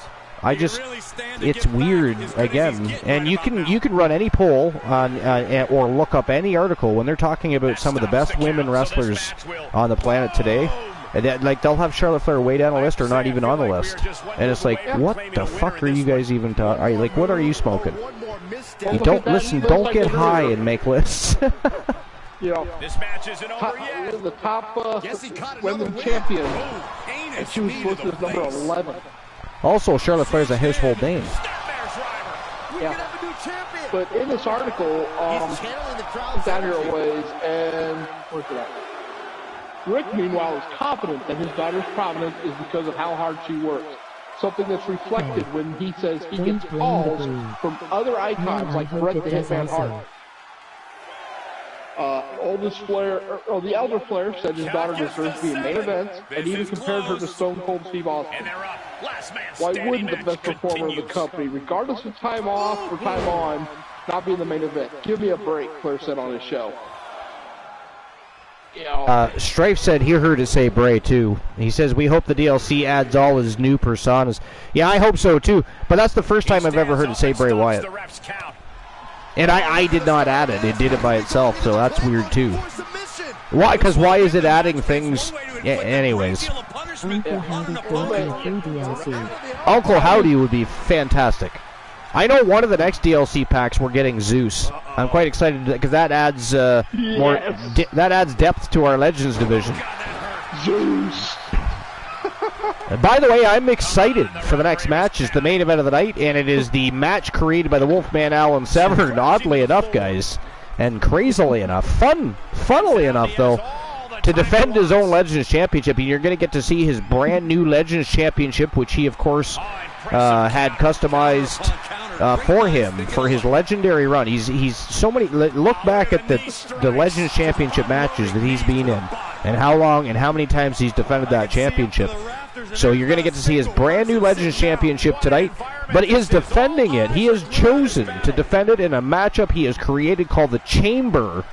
It's weird again, and you can run any poll on or look up any article when they're talking about some of the best women wrestlers on the planet today. And like they'll have Charlotte Flair way down the list or not even on the list, and it's like, what the fuck are you guys even talking? Like, what are you smoking? You don't listen. Don't get high and make lists. You know, this match isn't over yet. The top women's champion, and she was listed as number 11. Also, Charlotte Flair's a household name. Yeah. But in this article, down here a ways, and where's it at? Rick, meanwhile, is confident that his daughter's prominence is because of how hard she works. Something that's reflected when he says he gets calls from other icons like Bret the Hitman Hart. The elder Flair said his daughter deserves to be in main events, and even compared her to Stone Cold Steve Austin. Why wouldn't the best performer of the company, regardless of time off or time on, not be in the main event? Give me a break, Flair said on his show. Strife said he heard it say Bray too. He says, we hope the DLC adds all his new personas. Yeah, I hope so too, but that's the first time I've ever heard it say Bray Wyatt. And I did not add it. It did it by itself, so that's weird too. Why? Because why is it adding things? Yeah, anyways. Uncle Howdy would be fantastic. I know one of the next DLC packs we're getting Zeus. I'm quite excited because that adds more. That adds depth to our Legends division. Zeus. By the way, I'm excited for the next match. It's the main event of the night, and it is the match created by the Wolfman Alan Severn. Oddly enough, guys, and crazily enough, funnily enough, though, to defend his own Legends Championship, and you're going to get to see his brand new Legends Championship, which he, of course, had customized for him for his legendary run. He's so many. Look back at the Legends Championship matches that he's been in, and how long and how many times he's defended that championship. So you're going to get to see his brand new Legends Championship tonight, but he is defending it. He has chosen to defend it in a matchup he has created called the Chamber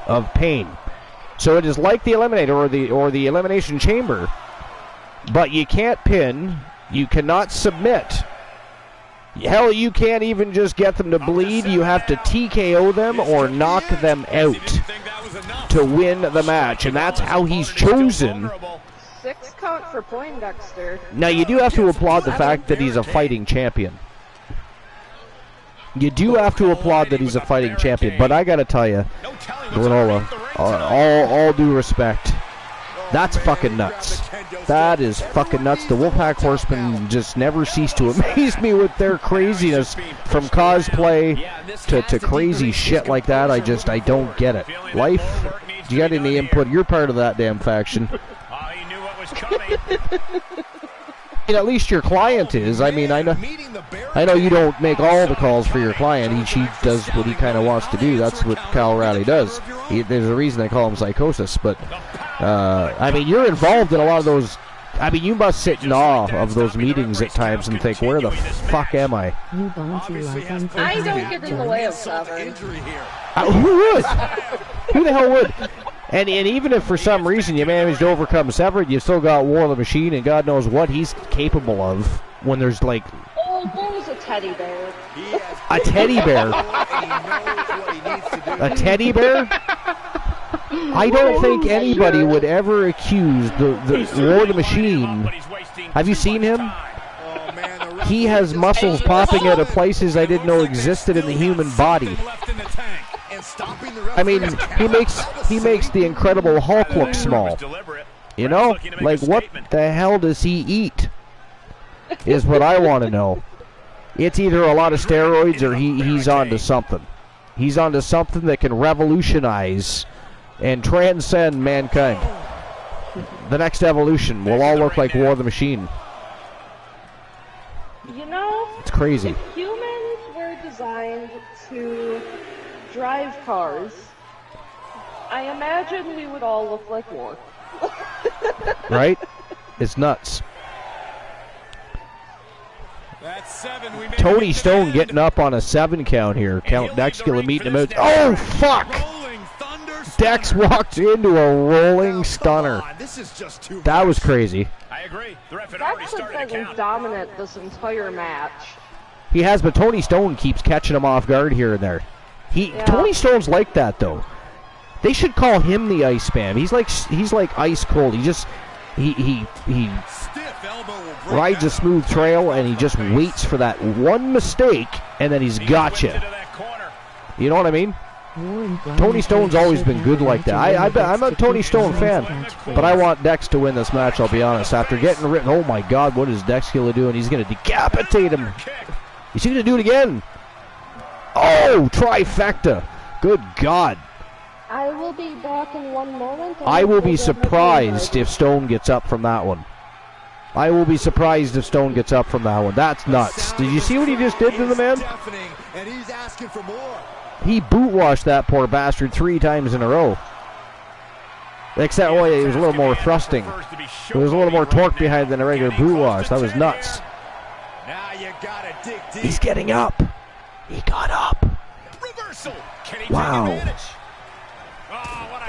of Pain. So it is like the Eliminator or the Elimination Chamber, but you can't pin, you cannot submit. Hell, you can't even just get them to bleed. You have to TKO them or knock them out to win the match, and that's how he's chosen. 6 count for Poindexter. Now, you do have to applaud the fact that he's a fighting champion. You do have to applaud that he's a fighting champion, but I gotta tell you, Granola, all due respect, that's fucking nuts. That is fucking nuts. The Wolfpack Horsemen just never cease to amaze me with their craziness, from cosplay to crazy shit like that. I don't get it. Life, do you got any input? You're part of that damn faction. At least your client is. I mean, I know you don't make all the calls for your client. He does what he kind of wants to do. That's what Kyle Rowley does. There's a reason they call him Psychosis. But, I mean, you're involved in a lot of those. I mean, you must sit in awe of those meetings at times and think, where the fuck am I? I don't get in the way of Severn. Who would? Who the hell would? And even if for some reason you managed to overcome Severn, you still got War of the Machine, and God knows what he's capable of when there's like... Oh, there's a teddy bear. A teddy bear? A teddy bear? I don't think anybody would ever accuse the War of the Machine. Have you seen him? He has muscles popping out of places I didn't know existed in the human body. I mean, he makes the Incredible Hulk look small. You know? Like, what the hell does he eat? Is what I want to know. It's either a lot of steroids or he's onto something. He's onto something that can revolutionize and transcend mankind. The next evolution will all look like War of the Machine. You know, it's crazy. If humans were designed to drive cars, I imagine we would all look like War. Right? It's nuts. That's 7. Tony Stone getting up on a 7 count here. Count Dex gonna meet him out. Oh, fuck! Dex walked into a rolling stunner. That was crazy. I agree. The ref had already Dex started has to been count. dominant this entire match. He has, but Tony Stone keeps catching him off guard here and there. Tony Stone's like that though. They should call him the Iceman. He's like ice cold. He rides a smooth trail and he just waits for that one mistake and then he's got you. You know what I mean? Tony Stone's always been good like that. I'm a Tony Stone fan, but I want Dex to win this match, I'll be honest. After getting written, oh my God, what is Dex going to do? And he's going to decapitate him. Is he going to do it again? Oh, trifecta. Good God. I will be back in 1 moment. I will be surprised if Stone gets up from that one. I will be surprised if Stone gets up from that one. That's nuts. Did you see what he just did to the man? And he's asking for more. He boot washed that poor bastard 3 times in a row. Except, well, it was a little more thrusting. There was a little more torque behind than a regular boot wash. That was nuts. He's getting up. He got up. Wow.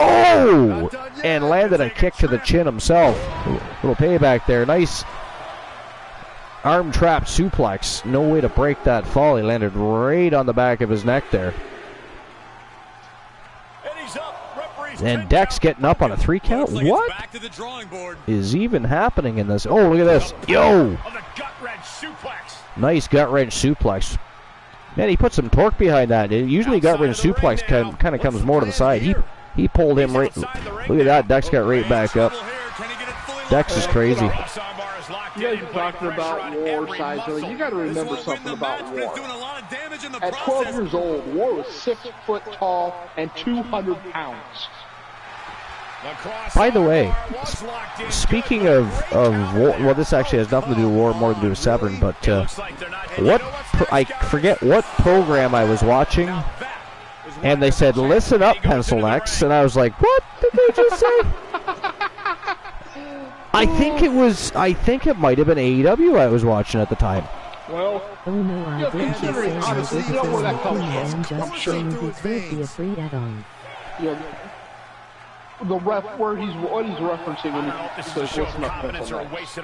Oh! And landed a kick to the chin himself. Little payback there. Nice arm trap suplex. No way to break that fall. He landed right on the back of his neck there. And Dex getting up on a 3 count. What is even happening in this? Oh, look at this. Yo! Nice gut wrench suplex. Man, he put some torque behind that. Usually gut wrench suplex kind of comes more to the side. He pulled him right. Look at that. Dex got right back up. Dex is crazy. You guys are talking about War size. You got to remember something about War. At 12 years old, War was 6 foot tall and 200 pounds. By the way, speaking of War, well, this actually has nothing to do with War, more to do with Severn, but I forget what program I was watching, and they said, "Listen up, Pencil X," and I was like, "What did they just say?" I think it might have been AEW I was watching at the time. Well, oh no, I think honestly, you know where that comes from. I'm sure. Be a free add-on. Yeah. The ref, what he's referencing when he says listen up, Pencil X.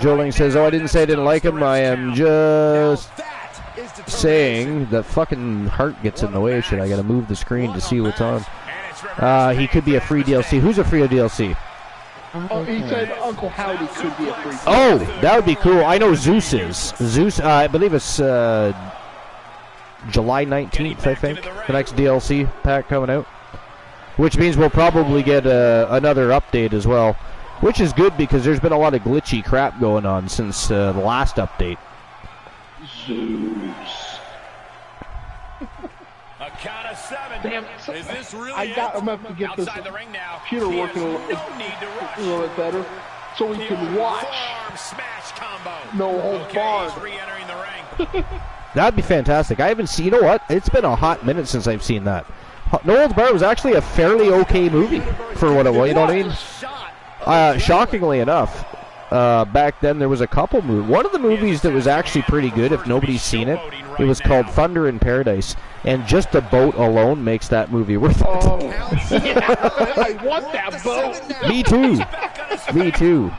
Joling says, "Oh, I didn't say I didn't like him. I am just saying that fucking heart gets in the way. Shit, I gotta move the screen to see what's on." He could be a free DLC. Who's a free DLC? Oh, he said Uncle Howdy could be a free DLC. Oh, that would be cool. I know Zeus is. Zeus, I believe it's July 19th, I think. The next DLC pack coming out. Which means we'll probably get another update as well. Which is good because there's been a lot of glitchy crap going on since the last update. Zeus. A count of 7. Damn, is this really I'm going to have to get this computer working a little bit better so we can watch No Holds Barred. That'd be fantastic. I haven't seen, you know what? It's been a hot minute since I've seen that. No Holds Barred was actually a fairly okay movie for what it was, you know what I mean? Shockingly enough, back then there was a couple movies. One of the movies that was actually pretty good, if nobody's seen it, it was called Thunder in Paradise. And just the boat alone makes that movie worth it. Oh, yeah, I want that boat. Me too. Me too.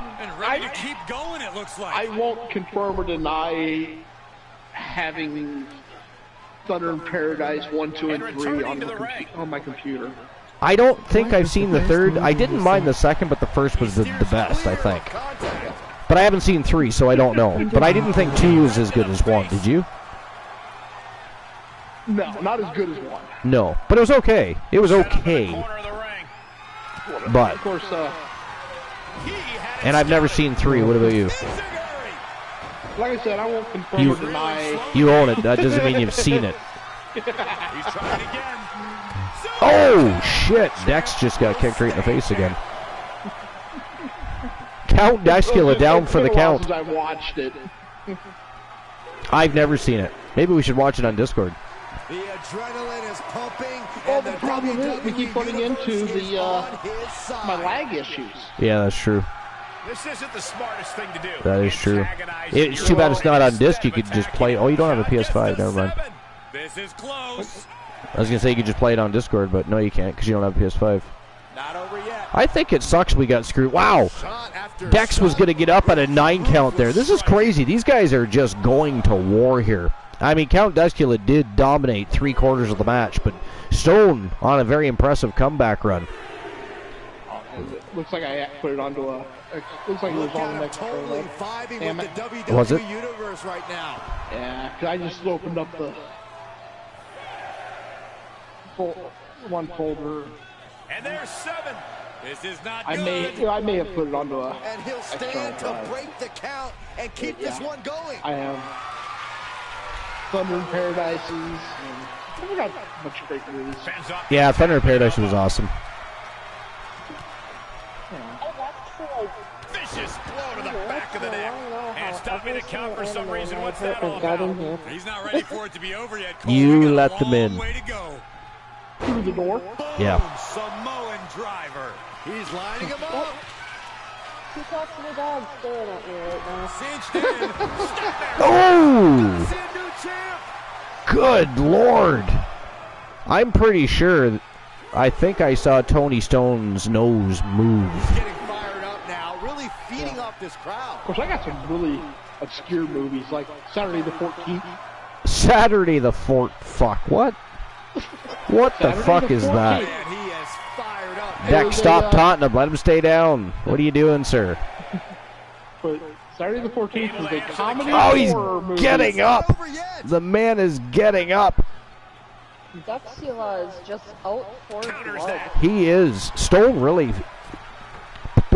I won't confirm or deny having Thunder in Paradise 1, 2, and 3 on my computer. I don't think I've seen the third. I didn't mind the second, but the first was the best, I think. But I haven't seen 3, so I don't know. But I didn't think 2 was as good as 1. Did you? No, not as good as 1. No, but it was okay. It was okay. But of course, and I've never seen 3. What about you? Like I said, I won't confirm or deny. You own it. That doesn't mean you've seen it. Oh, shit. Dex just got kicked right in the face again. Count Dexcula down for the count. I watched it. I've never seen it. Maybe we should watch it on Discord. The adrenaline is pumping. Well, the problem is we keep running into the my lag issues. Yeah, that's true. This isn't the smartest thing to do. That is true. It's too bad it's not on disc. You could just play. Oh, you don't have a PS5. Never mind. This is close. I was gonna say you could just play it on Discord, but no, you can't because you don't have a PS5. Not over yet. I think it sucks we got screwed. Wow. Dex was gonna get up at a 9 count there. This is crazy. These guys are just going to war here. I mean, Count Duskula did dominate 3/4 of the match, but Stone on a very impressive comeback run. Looks like I put it onto a. Looks like it was on the next totally vibing with the WWE Was it? universe right now. Yeah, because I just opened up the one folder. And there's 7. This is not I good. may have put it onto a. And he'll stand to break the count and keep this one going. I am. Thunder in Paradises. And I got a bunch of great movies. Yeah, Thunder in Paradise was awesome. Vicious blow to the back of the neck. And stopping the count for some reason. What's that all about? He's not ready for it to be over yet. Cole, You let them in. way to go. Through the door. Yeah. Samoan driver. He's lining him up. He talks to the dog staring at me right now. Cinched in. Oh! Good Lord. I'm pretty sure. I think I saw Tony Stone's nose move. Getting fired up now, really feeding off this crowd. Of course, I got some really obscure movies like Saturday the 14th. Saturday the 4th. Fuck. What? What the fuck is that? Man, he is fired up. Dex, stop taunting him. Let him stay down. What are you doing, sir? But Saturday the 14th is a comedy horror movie. He's getting up. The man is getting up. Duxula is just out for blood. He is. Stone really.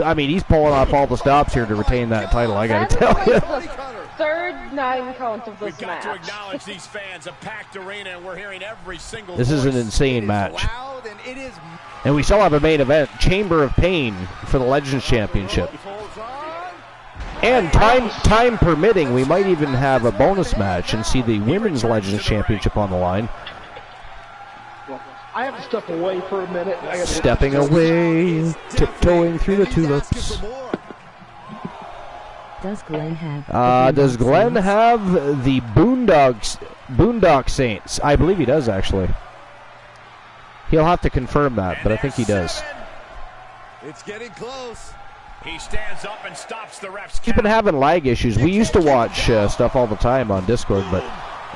I mean, he's pulling off all the stops here to retain that title, I gotta tell you. Third 9 count of this match. To acknowledge these fans, a packed arena, and we're hearing every single This is an voice. insane match. Loud and it is. And we still have a main event, Chamber of Pain for the Legends Championship. And time permitting, we might even have a bonus match and see the Women's Legends Championship on the line. I have to step away for a minute. I gotta Stepping away, tiptoeing through the tulips. Does Glenn have? Does Glenn have the Boondock Saints? I believe he does, actually. He'll have to confirm that, but I think he does. It's getting close. He stands up and stops the refs. He's been having lag issues. We used to watch stuff all the time on Discord, but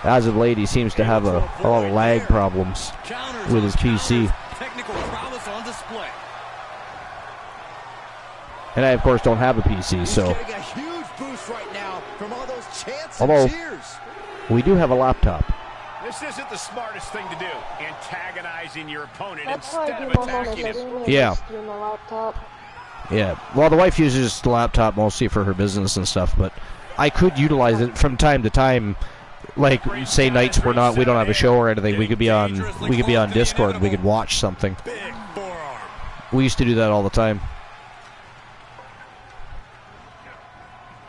as of late, he seems to have a lot of lag problems with his PC. Technical prowess on display. And I, of course, don't have a PC, so. He's getting a huge boost right now from all those chants Although, and cheers. we do have a laptop. This isn't the smartest thing to do, antagonizing your opponent That's why I instead do of my moments. I attacking him. didn't Yeah. do my laptop. Yeah, well, the wife uses the laptop mostly for her business and stuff, but I could utilize it from time to time. Like, say nights we don't have a show or anything, we could be on Discord, we could watch something. We used to do that all the time.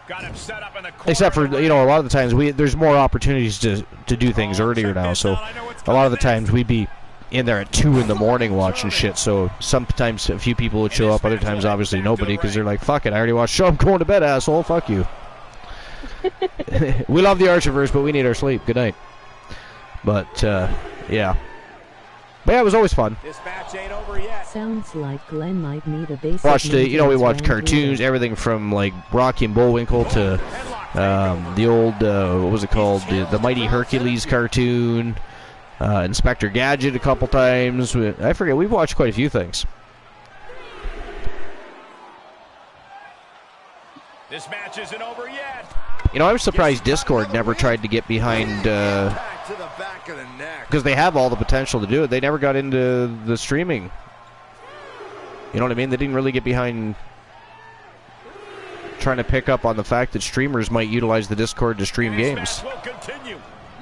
Got him set up in the corner. Except for, a lot of the times there's more opportunities to do things earlier now, so a lot of the times we'd be in there at 2 in the morning watching shit, so sometimes a few people would show up, other times obviously nobody, because they're like, fuck it, I already watched the show, I'm going to bed, asshole, fuck you. We love the Archiverse, but we need our sleep. Good night. But, yeah. But yeah, it was always fun. This match ain't over yet. Sounds like Glenn might need a basic. Watched we watched cartoons, everything from like Rocky and Bullwinkle to the old, what was it called? The Mighty Hercules cartoon. Inspector Gadget a couple times. I forget, we've watched quite a few things. This match isn't over yet. I was surprised Discord never tried to get behind, because they have all the potential to do it. They never got into the streaming. You know what I mean? They didn't really get behind trying to pick up on the fact that streamers might utilize the Discord to stream games.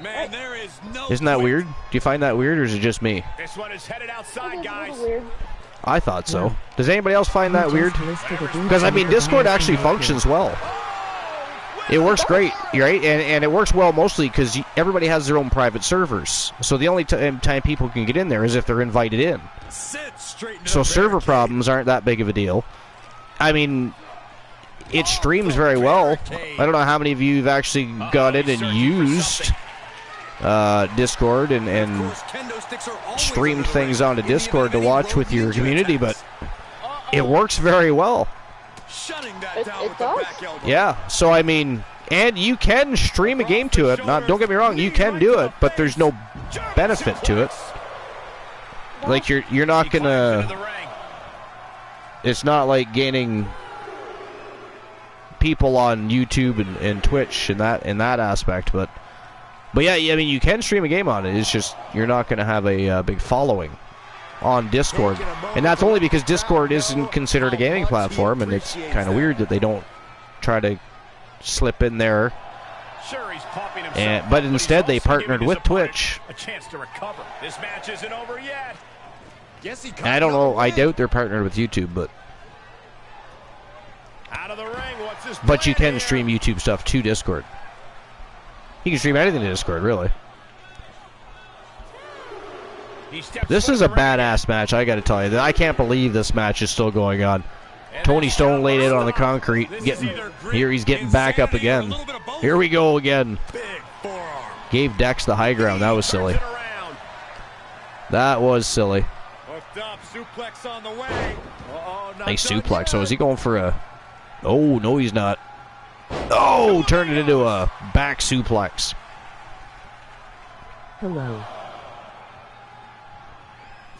Man, there is no Isn't that weird? Do you find that weird, or is it just me? This one is headed outside, guys. I thought so. Does anybody else find that weird? Because, I mean, Discord actually functions well. It works great, right? And it works well mostly because everybody has their own private servers. So the only time people can get in there is if they're invited in. So server problems aren't that big of a deal. I mean, it streams very well. I don't know how many of you have actually got in and used Discord and streamed things onto Discord to watch with your community, but it works very well. It does. Yeah, so I mean, and you can stream a game to it. Don't get me wrong, you can do it, but there's no benefit to it. Like you're not gonna. It's not like gaining people on YouTube and Twitch in that aspect, but yeah, I mean you can stream a game on it. It's just you're not gonna have a big following on Discord, and that's only because Discord isn't considered a gaming platform, and it's kind of weird that they don't try to slip in there. But instead, they partnered with Twitch. A chance to recover. This match isn't over yet. I don't know. I doubt they're partnered with YouTube, but out of the ring. What's this? But you can stream YouTube stuff to Discord. You can stream anything to Discord, really. This is a badass match, I gotta tell you. I can't believe this match is still going on. Tony Stone laid it on the concrete. He's getting back up again. Here we go again. Gave Dex the high ground. That was silly. That was silly. Nice suplex. Oh, is he going for a... Oh, no, he's not. Oh, turned it into a back suplex. Hello.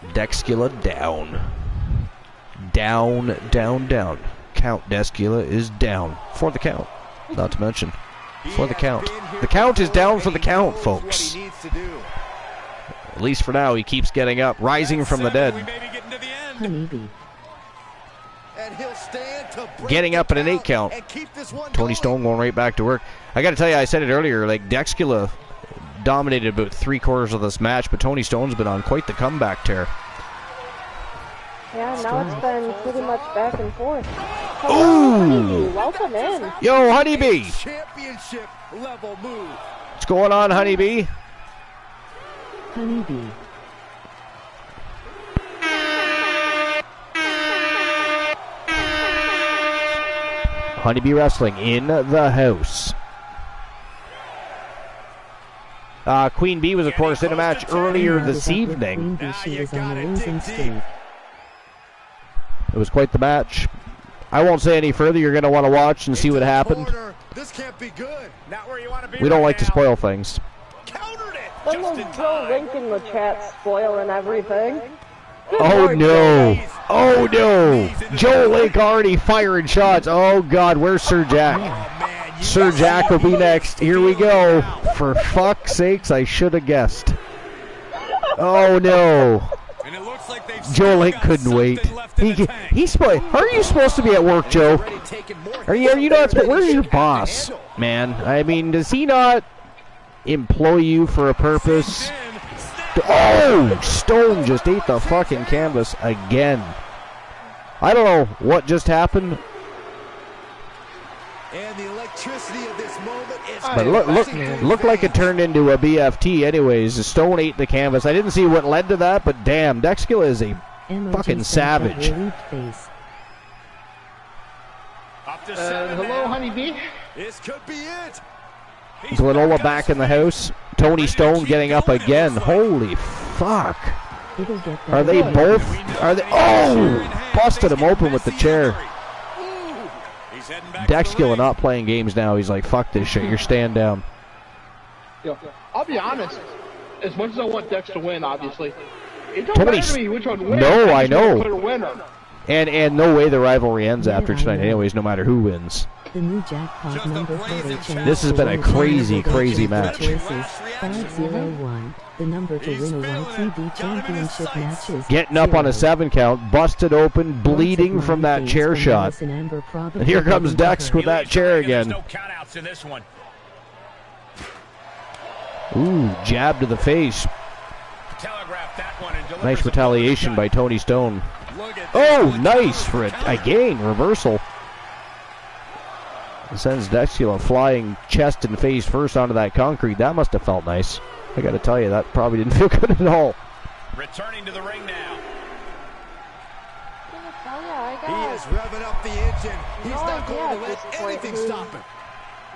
Dexcula down. Down, down, down. Count Dexcula is down. For the count. Not to mention. For the count. The count is down for the count, folks. At least for now, he keeps getting up. Rising from the dead. Honeybee. Getting up at an 8 count. Tony Stone going right back to work. I got to tell you, I said it earlier, like Dexcula dominated about 3/4 of this match, but Tony Stone's been on quite the comeback tear. Yeah, now it's been pretty much back and forth. Ooh! Welcome in. Yo, Honeybee! Championship level move. What's going on, Honeybee? Honeybee. Honeybee Wrestling in the house. Queen Bee was, of course, in a match earlier this evening. It was quite the match. I won't say any further. You're going to want to watch and see what happened. This can't be good. Not where you want to be. We don't like to spoil things. Countered it. Then there's Joe Link in the chat spoiling everything. Oh no! Oh no! Joe Link already firing shots. Oh God, where's Sir Jack? Sir Jack will be next. Here we go. For fuck's sakes, I should have guessed. Oh no! Joe Link couldn't wait. He's how are you supposed to be at work, Joe? Are you not? Where's your boss, man? I mean, does he not employ you for a purpose? Oh! Stone just ate the fucking canvas again. I don't know what just happened. And the electricity of this moment is... But look like it turned into a BFT anyways. The Stone ate the canvas. I didn't see what led to that, but damn, Dexcula is a fucking savage. Hello, Honeybee. This could be it. Glenola back in the house. Tony Stone getting up again. Holy fuck. Are they both? Are they? Oh! Busted him open with the chair. Dexcula not playing games now. He's like, fuck this shit. You're staying down. Yo, I'll be honest. As much as I want Dex to win, obviously, it don't matter to me which one wins. No, I know. Clear winner. And no way the rivalry ends after tonight anyways, no matter who wins. The new jackpot number for the This has been a crazy, crazy match. 501. The number to win a YTD championship match is getting up on a 7 count, busted open, bleeding from that chair shot. And here comes Dex with that chair again. Ooh, jab to the face. Nice retaliation by Tony Stone. Oh, nice for it. Again, reversal. Sends Dexula flying chest and face first onto that concrete. That must have felt nice. I gotta tell you, that probably didn't feel good at all. Returning to the ring now. He is revving up the engine. He's not going to let anything stop him.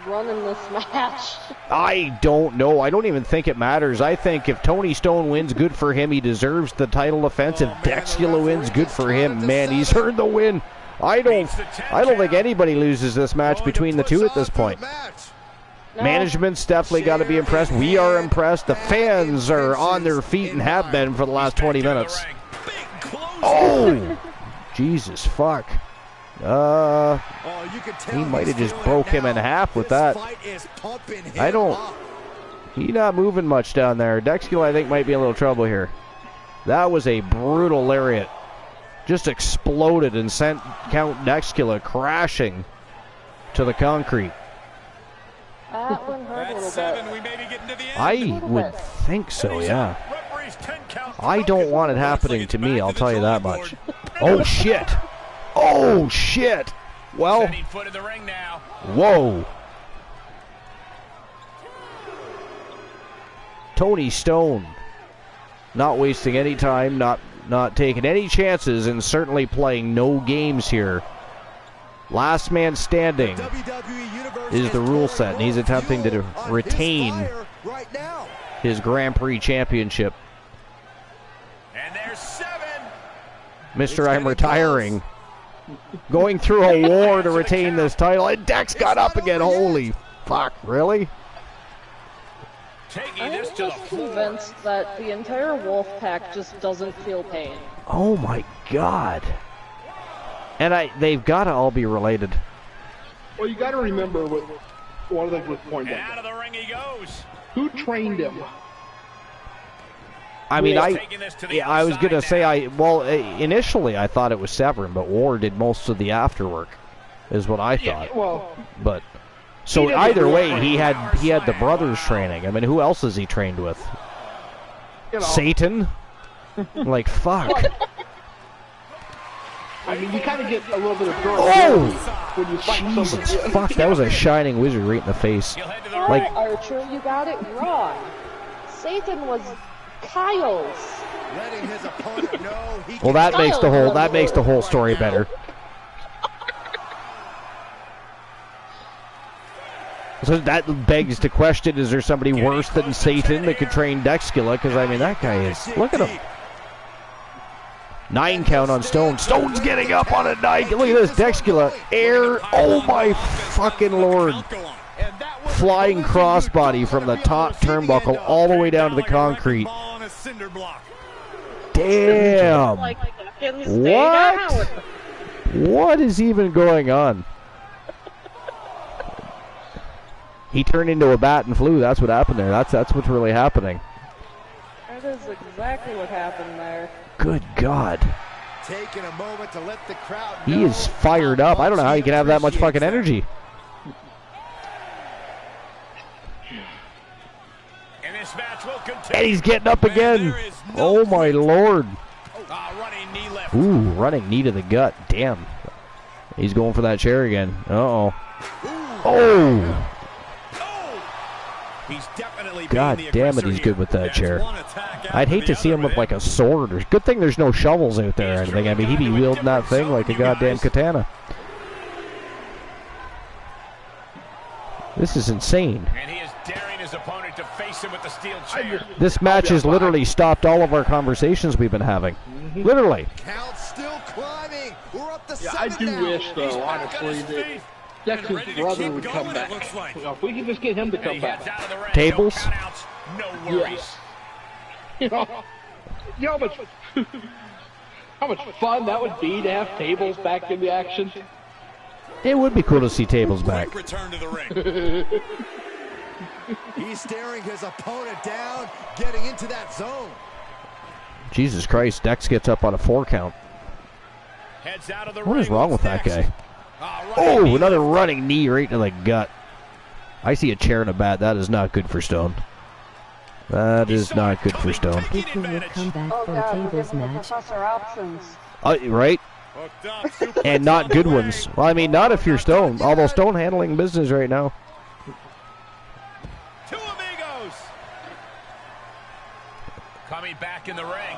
Running this match. I don't know. I don't even think it matters. I think if Tony Stone wins, good for him. He deserves the title defense. If Dexula wins, good for him. Man, he's earned the win. I don't think anybody loses this match between the two at this point. No. Management's definitely got to be impressed. We are impressed. The fans are on their feet and have been for the last 20 minutes. Oh! Jesus, fuck. He might have just broke him in half with that. He's not moving much down there. Dexula, I think, might be in a little trouble here. That was a brutal lariat. Just exploded and sent Count Dexula crashing to the concrete. That one hurt a little bit. I would think so, yeah. I don't want it happening to me, I'll tell you that much. Oh, shit. Oh, shit. Well, whoa. Tony Stone not wasting any time, not taking any chances, and certainly playing no games here. Last man standing is the rule set, and he's attempting to retain his Grand Prix championship. Mr. I'm retiring. Going through a war to retain this title, and Dex got up again. Holy fuck, really? I'm just convinced that the entire wolf pack just doesn't feel pain. Oh my god. And they've got to all be related. Well, you got to remember what one of the things was pointed out. Out of the ring he goes. Who trained him? I mean, I was going to say, initially I thought it was Severin, but War did most of the afterwork, is what I thought. But so either way, he had the brothers training. I mean, who else is he trained with? Satan? Like, fuck. I mean, you kind of get a little bit of when you fight Jesus, fuck, that was a shining wizard right in the face. Like, Archer, you got it wrong. Satan was Kyle's. Letting his opponent know he well, that makes the whole story better. So that begs the question: is there somebody worse than Satan that could train Dexula? Because I mean, that guy is. Look at him. 9 count on Stone. Stone's getting up on a 9. Look at this, Dexula. Air. Oh my fucking lord. Flying crossbody from the top turnbuckle all the way down to the concrete. Damn. What? What is even going on? He turned into a bat and flew. That's what happened there. That's what's really happening. That is exactly what happened there. Good God. Taking a moment to let the crowd he is fired up. I don't know how he can have that much fucking energy. And he's getting up again. Oh my lord. Ooh, running knee to the gut. Damn. He's going for that chair again. Uh-oh. Oh. God damn it, he's good with that chair. I'd hate to see him with like a sword. Or good thing there's no shovels out there or anything. I mean, he'd be wielding that thing like a goddamn katana. This is insane. And he is daring his opponent to face him with the steel chair. This match has literally stopped all of our conversations we've been having. Literally. Count still climbing. We're up to 7 I do wish, though, honestly, that Dex's brother would come back. If we could just get him to come back. Tables? No worries. Yes. You know how much fun that would be to have Tables back in the action? It would be cool to see Tables back. Return to the ring. He's staring his opponent down, getting into that zone. Jesus Christ, Dex gets up on a 4 count. Heads out of the what is wrong with that guy? Oh, another running knee right to the gut. I see a chair and a bat. That is not good for Stone. That is not good for Stone. If you would come back for a tables match. Right? And not good ones. Well, I mean, not if you're Stone. Although Stone handling business right now. Two amigos. Coming back in the ring.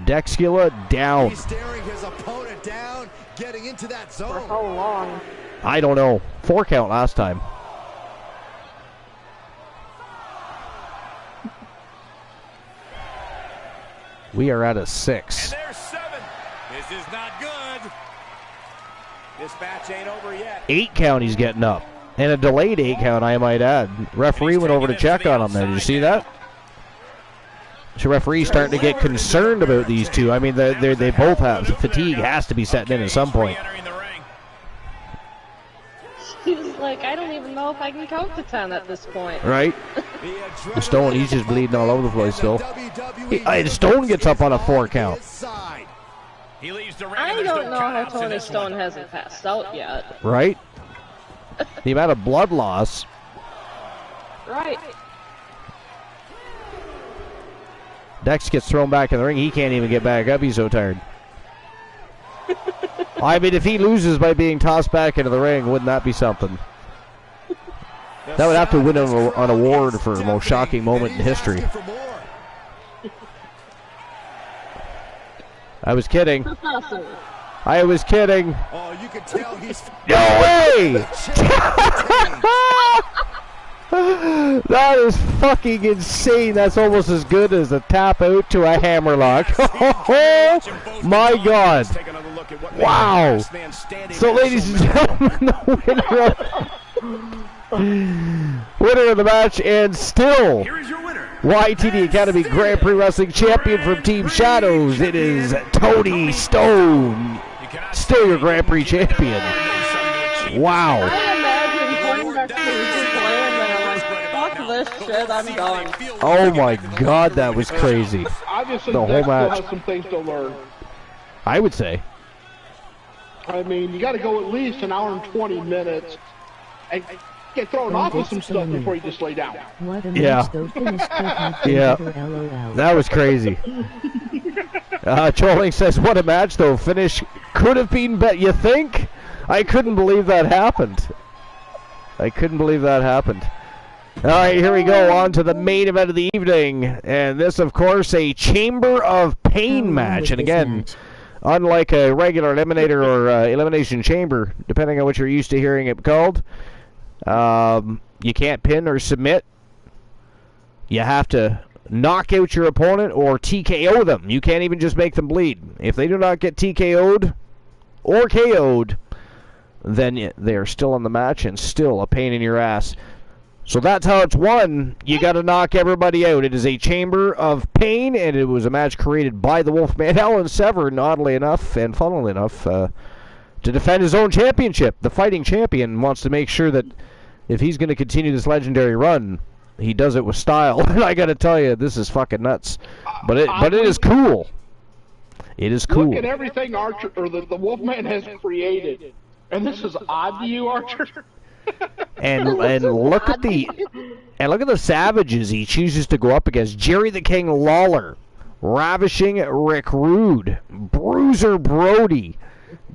Dexcula down. He's staring his opponent down, getting into that zone. For how long? I don't know. 4 count last time. We are at a 6. And there's 7. This is not good. This match ain't over yet. 8 count he's getting up. And a delayed 8 count, I might add. Referee went over to check on him there. Did you see that? So referee's starting to get concerned about these two. I mean, they both have. Fatigue has to be setting in at some point. He's like, I don't even know if I can count to 10 at this point. Right? Stone, he's just bleeding all over the place still. Stone gets up on a 4 count. I don't know how Tony Stone hasn't passed out yet. Right? The amount of blood loss. Right. Dex gets thrown back in the ring. He can't even get back up. He's so tired. I mean, if he loses by being tossed back into the ring, wouldn't that be something? That would have to win an award for the most shocking moment in history. I was kidding. I was kidding. Oh, you can tell he's... No way! That is fucking insane. That's almost as good as a tap out to a hammerlock. Oh my God. Wow. So ladies and gentlemen, the winner of the match, and still YTD Academy Grand Prix Wrestling Champion from Team Shadows, it is Tony Stone. Still your Grand Prix Champion. Wow. This shit, I'm done. Oh my God, that was crazy. Obviously, the whole match. Has some things to learn. I would say. I mean, you got to go at least an hour and 20 minutes and get thrown off with some stuff before you just lay down. Yeah. Yeah. That was crazy. Trolling says, what a match though. Finish could have been bet. You think? I couldn't believe that happened. I couldn't believe that happened. All right, here we go on to the main event of the evening. And this, of course, a Chamber of Pain match. And again, unlike a regular Eliminator or Elimination Chamber, depending on what you're used to hearing it called, you can't pin or submit. You have to knock out your opponent or TKO them. You can't even just make them bleed. If they do not get TKO'd or KO'd, then they are still in the match and still a pain in your ass. So that's how it's won. You got to knock everybody out. It is a Chamber of Pain, and it was a match created by the Wolfman, Alan Severn, oddly enough, and funnily enough, to defend his own championship. The fighting champion wants to make sure that if he's going to continue this legendary run, he does it with style. And I got to tell you, this is fucking nuts. But it is cool. It is cool. Look at everything Archer or the Wolfman has created, and this is odd to you, Archer. And look at the savages he chooses to go up against. Jerry the King Lawler, Ravishing Rick Rude, Bruiser Brody,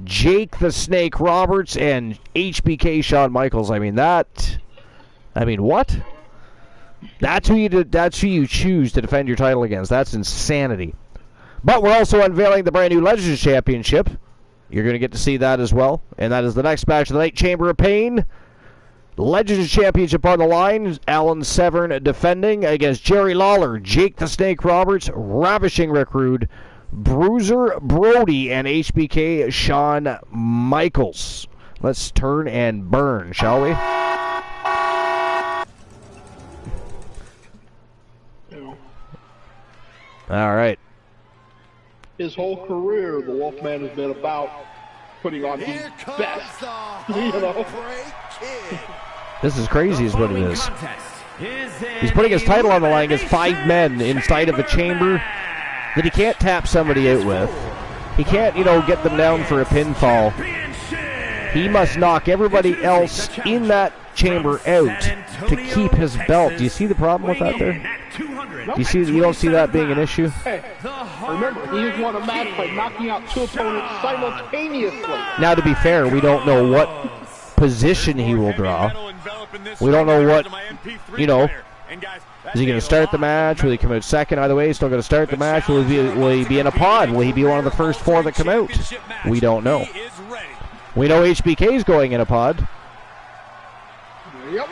Jake the Snake Roberts, and HBK Shawn Michaels. I mean what? That's who you choose to defend your title against. That's insanity. But we're also unveiling the brand new Legends Championship. You're going to get to see that as well. And that is the next match of the night, Chamber of Pain. Legends Championship on the line. Alan Severn defending against Jerry Lawler, Jake the Snake Roberts, Ravishing Rick Rude, Bruiser Brody, and HBK Shawn Michaels. Let's turn and burn, shall we? All right. His whole career, the Wolfman has been about putting on his best. You know? This is crazy is what it is. He's putting his title on the line against 5 men inside of a chamber that he can't tap somebody out with. He can't, get them down for a pinfall. He must knock everybody else in that chamber out to keep his belt. Do you see the problem with that there? You don't see that being an issue? Hey, remember, he has won a match by knocking out 2 opponents simultaneously. Now, to be fair, we don't know what position he will draw. We don't know what, you know, is he going to start the match? Will he come out second? Either way, he's still going to start the match. Will he be in a pod? Will he be one of the first 4 that come out? We don't know. We know HBK is going in a pod. Yep.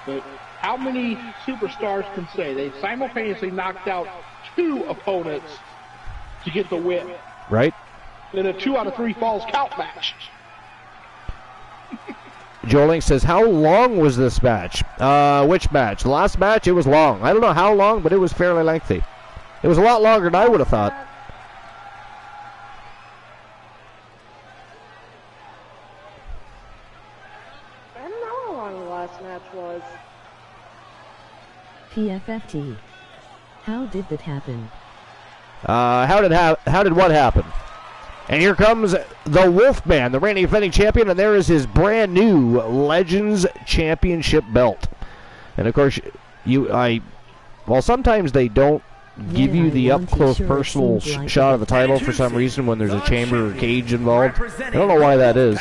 But how many superstars can say they simultaneously knocked out 2 opponents to get the win? Right. In a 2 out of 3 falls count match. Joe says, how long was this match? Which match? The last match? It was long. I don't know how long, but it was fairly lengthy. It was a lot longer than I would have thought. I don't know how long the last match was. PFFT. How did that happen? How did what happen? And here comes the Wolfman, the reigning defending champion, and there is his brand new Legends Championship belt. And of course, well, sometimes they don't give you the up-close personal shot of the title for some reason when there's a chamber or cage involved. I don't know why that is.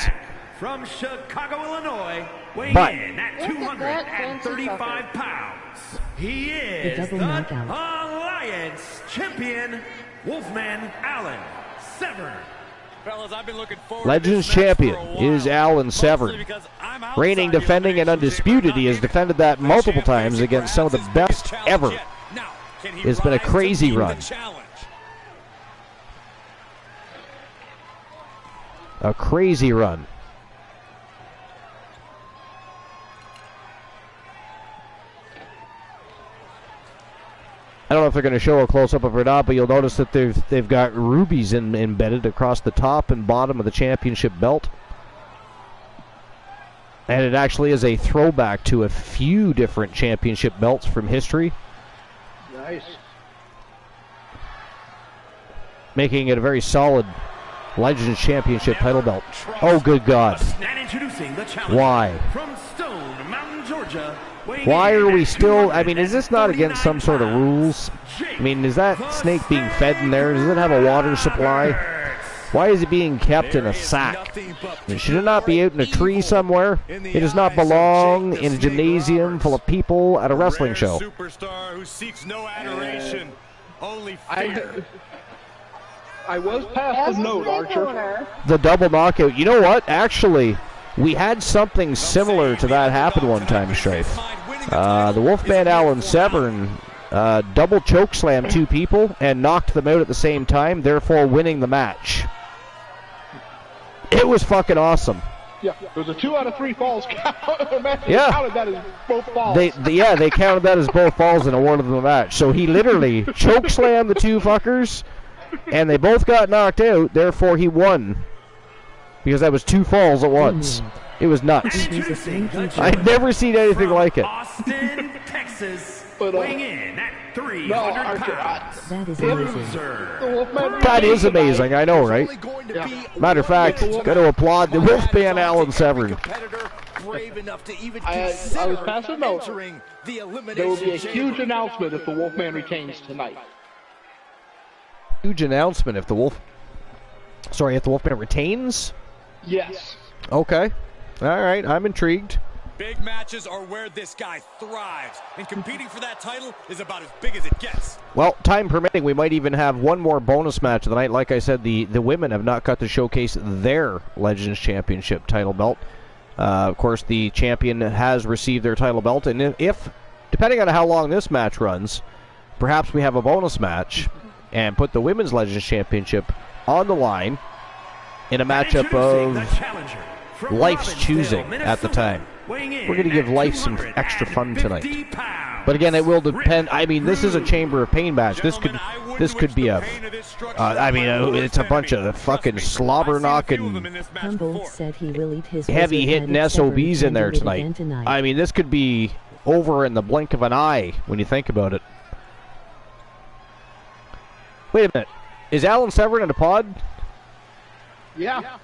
From Chicago, Illinois, weighing But in at 235 pounds, he is the Alliance Champion, Wolfman Alan Severn. Fellas, I've been looking forward Legends to this match champion for a while, is Alan Severn. Reigning, defending, and undisputed. He has defended that multiple times against some of the best ever. It's been a crazy run. A crazy run. I don't know if they're going to show a close-up of it or not, but you'll notice that they've got rubies embedded across the top and bottom of the championship belt. And it actually is a throwback to a few different championship belts from history. Nice. Making it a very solid Legends Championship title belt. Oh, good God. Why? From Stone Mountain, Georgia. Why are we still... I mean, is this not against some sort of rules? I mean, is that snake being fed in there? Does it have a water supply? Why is it being kept in a sack? Should it not be out in a tree somewhere? It does not belong in a gymnasium full of people at a wrestling show. Superstar who seeks no adoration, only I was past the note, Archer. The double knockout. You know what? Actually, we had something similar to that happen one time, Strife. The Wolfman Alan Severn double chokeslammed 2 people and knocked them out at the same time, therefore winning the match. It was fucking awesome. Yeah, it was a 2 out of 3 falls count. Yeah. Counted that as both falls. They counted that as both falls and awarded them the match. So he literally chokeslammed the 2 fuckers, and they both got knocked out, therefore he won. Because that was 2 falls at once. It was nuts. I've never seen anything like it. Austin, Texas, But, weighing in at 300 pounds. That is amazing. That is amazing, I know, right? Matter of fact, got to applaud the Wolfman Alan Severn. I was past the note. There will be a huge announcement if the Wolfman retains tonight. Huge announcement if the Wolfman retains? Yes. Okay. All right, I'm intrigued. Big matches are where this guy thrives, and competing for that title is about as big as it gets. Well, time permitting, we might even have one more bonus match of the night. Like I said, the women have not got to showcase their Legends Championship title belt. Of course, the champion has received their title belt, and if, depending on how long this match runs, perhaps we have a bonus match and put the Women's Legends Championship on the line in a matchup of Life's choosing at the time. We're going to give Life some extra fun tonight. But again, it will depend. I mean, this is a Chamber of Pain match. This could be a... it's a bunch of fucking slobber-knocking, heavy-hitting SOBs in there tonight. I mean, this could be over in the blink of an eye when you think about it. Wait a minute. Is Alan Severn in a pod? Yeah.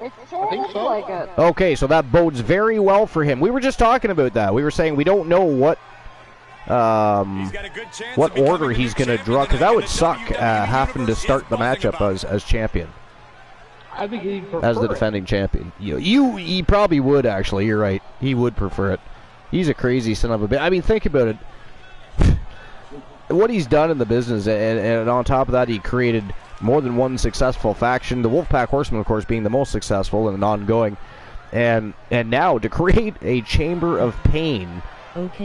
It sure looks like it. Okay, so that bodes very well for him. We were just talking about that. We were saying we don't know what order he's going to draw, because that would suck having to start the matchup as champion. I think he'd prefer as the defending champion. He probably would, actually. You're right. He would prefer it. He's a crazy son of a bitch. I mean, think about it. What he's done in the business, and on top of that, he created more than one successful faction. The Wolfpack Horsemen, of course, being the most successful and ongoing. And now to create a chamber of pain,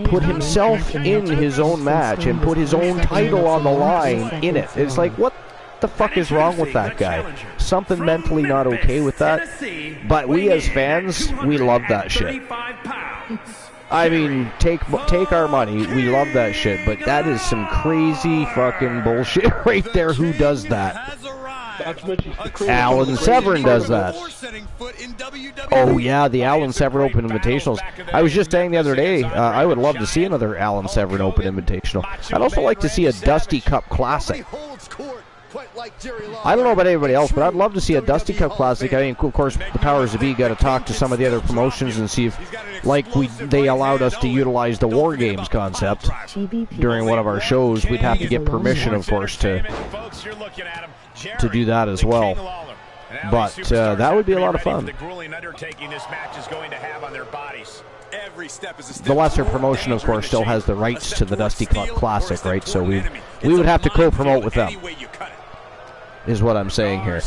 put himself in his own match and put his own title on the line in it. It's like, what the fuck is wrong with that guy? Something mentally not okay with that. But we as fans, we love that shit. I mean, take our money. We love that shit, but that is some crazy fucking bullshit right there. Who does that? Alan Severn does that. Oh yeah, the Alan Severn Open Invitationals. I was just saying the other day, I would love to see another Alan Severn Open Invitational. I'd also like to see a Dusty Cup Classic. I don't know about anybody else, but I'd love to see a Dusty Cup Classic. I mean, of course, the powers that be got to talk to some of the other promotions and see if, like, they allowed us to utilize the War Games concept during one of our shows. We'd have to get permission, of course, to do that as well. But that would be a lot of fun. The lesser promotion, of course, still has the rights to the Dusty Cup Classic, right? So we would have to co-promote with them, is what I'm saying here.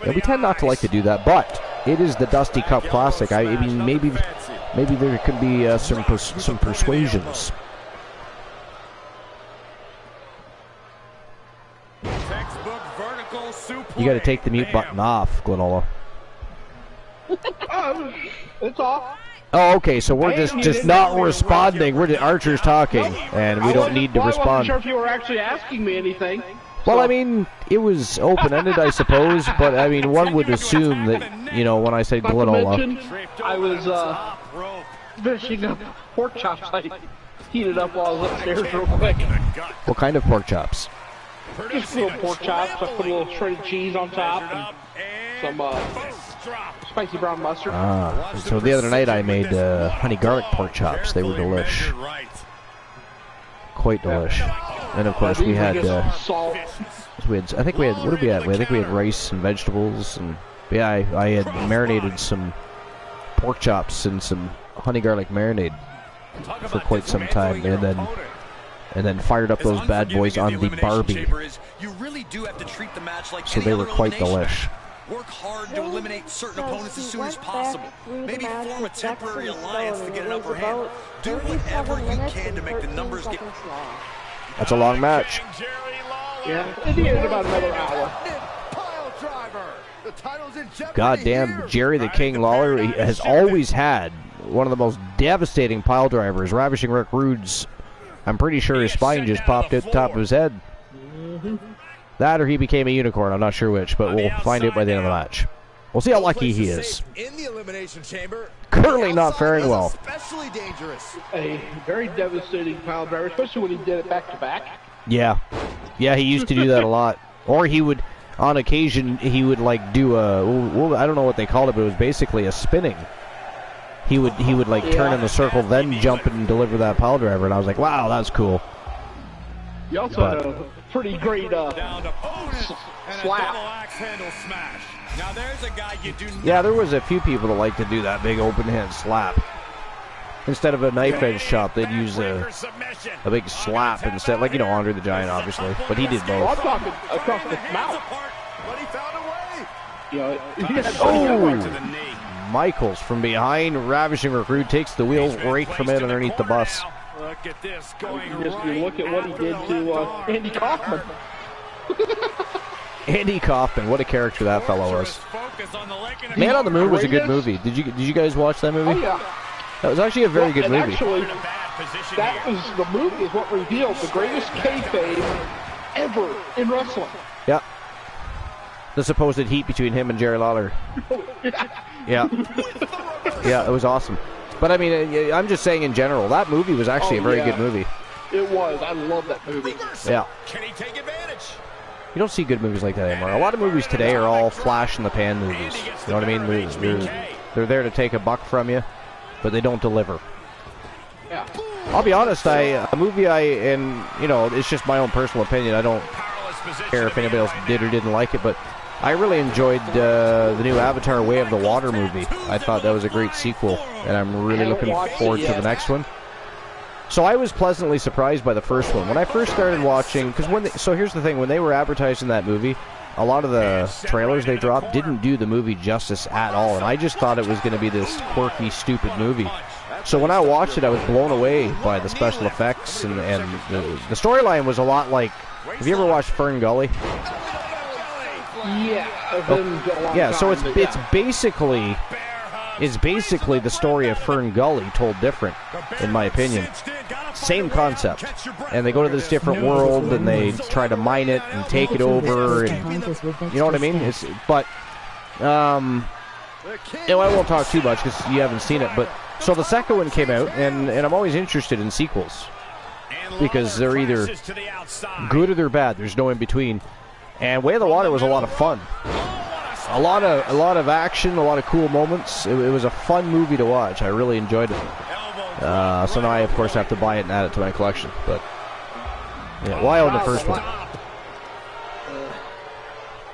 And we tend not to like to do that, but it is the Dusty Cup Classic. I mean, maybe there could be some persuasions. You got to take the mute button off, Glenola. It's off. Oh, okay, so we're just not responding. We're just Archer's talking, and we don't need to respond. I wasn't sure if you were actually asking me anything. Well, I mean, it was open-ended, I suppose, but, I mean, one would assume that, you know, when I said Glenola. I was finishing up pork chops. I heated up while I was upstairs real quick. What kind of pork chops? Just little pork chops. I put a little shredded cheese on top and some spicy brown mustard. So the other night I made honey garlic pork chops. They were delish. Quite delish. And of course we had salt. I think we had, what did we have? I think we had rice and vegetables, and yeah, I had marinated some pork chops in some honey garlic marinade for quite some time, and then fired up those bad boys on the Barbie. So they were quite delish. Work hard to eliminate certain opponents as soon as possible. Maybe form a temporary alliance to get an upper hand. Do whatever you can to make the numbers get... That's a long match. Yeah, it needed about another hour. Goddamn, Jerry the King Lawler has always had one of the most devastating pile drivers. Ravishing Rick Rude's, I'm pretty sure his spine just popped at the top of his head. That or he became a unicorn, I'm not sure which, but we'll find out by the end of the match. We'll see how lucky he is. Currently not faring well. A very devastating pile driver, especially when he did it back-to-back. Yeah. Yeah, he used to do that a lot. Or he would, on occasion, he would like do a, well, I don't know what they called it, but it was basically a spinning. He would like turn in the circle, then jump and deliver that pile driver, and I was like, wow, that's cool. You also had a pretty great slap. Now there's a guy you do. Yeah, there was a few people that like to do that big open hand slap. Instead of a knife edge chop, they'd use a big slap instead, like, you know, Andre the Giant, obviously, but he did both. I'm talking across the mouth. But he found a way. Michaels from behind, Ravishing Recruit takes the wheels right from it underneath the bus. Look at this going You look at what he did to Andy Kaufman. Andy Kaufman, what a character that fellow was. Man on the Moon was a good movie. Did you guys watch that movie? Oh yeah. That was actually a very good movie. Actually, that was the movie is what revealed the greatest kayfabe ever in wrestling. Yeah. The supposed heat between him and Jerry Lawler. Yeah. Yeah, it was awesome. But I mean, I'm just saying in general, that movie was actually a very good movie. It was. I love that movie. Yeah. Can he take advantage? You don't see good movies like that anymore. A lot of movies today are all flash-in-the-pan movies. You know what I mean? They're there to take a buck from you, but they don't deliver. Yeah. I'll be honest, a movie and you know, it's just my own personal opinion. I don't care if anybody else did or didn't like it, but I really enjoyed the new Avatar Way of the Water movie. I thought that was a great sequel, and I'm really looking forward to the next one. So I was pleasantly surprised by the first one. When I first started watching, so here's the thing, when they were advertising that movie, a lot of the trailers they dropped didn't do the movie justice at all, and I just thought it was going to be this quirky, stupid movie. So when I watched it, I was blown away by the special effects, and the storyline was a lot like, have you ever watched Fern Gully? Yeah. Yeah, so it's basically the story of Fern Gully told different, in my opinion. Same concept. And they go to this different world and they try to mine it and take it over, and you know what I mean? I won't talk too much because you haven't seen it, but so the second one came out, and I'm always interested in sequels because they're either good or they're bad. There's no in between. And Way of the Water was a lot of fun. A lot of action, a lot of cool moments. It was a fun movie to watch. I really enjoyed it. So now I, of course, have to buy it and add it to my collection. But yeah, well, I own the first one.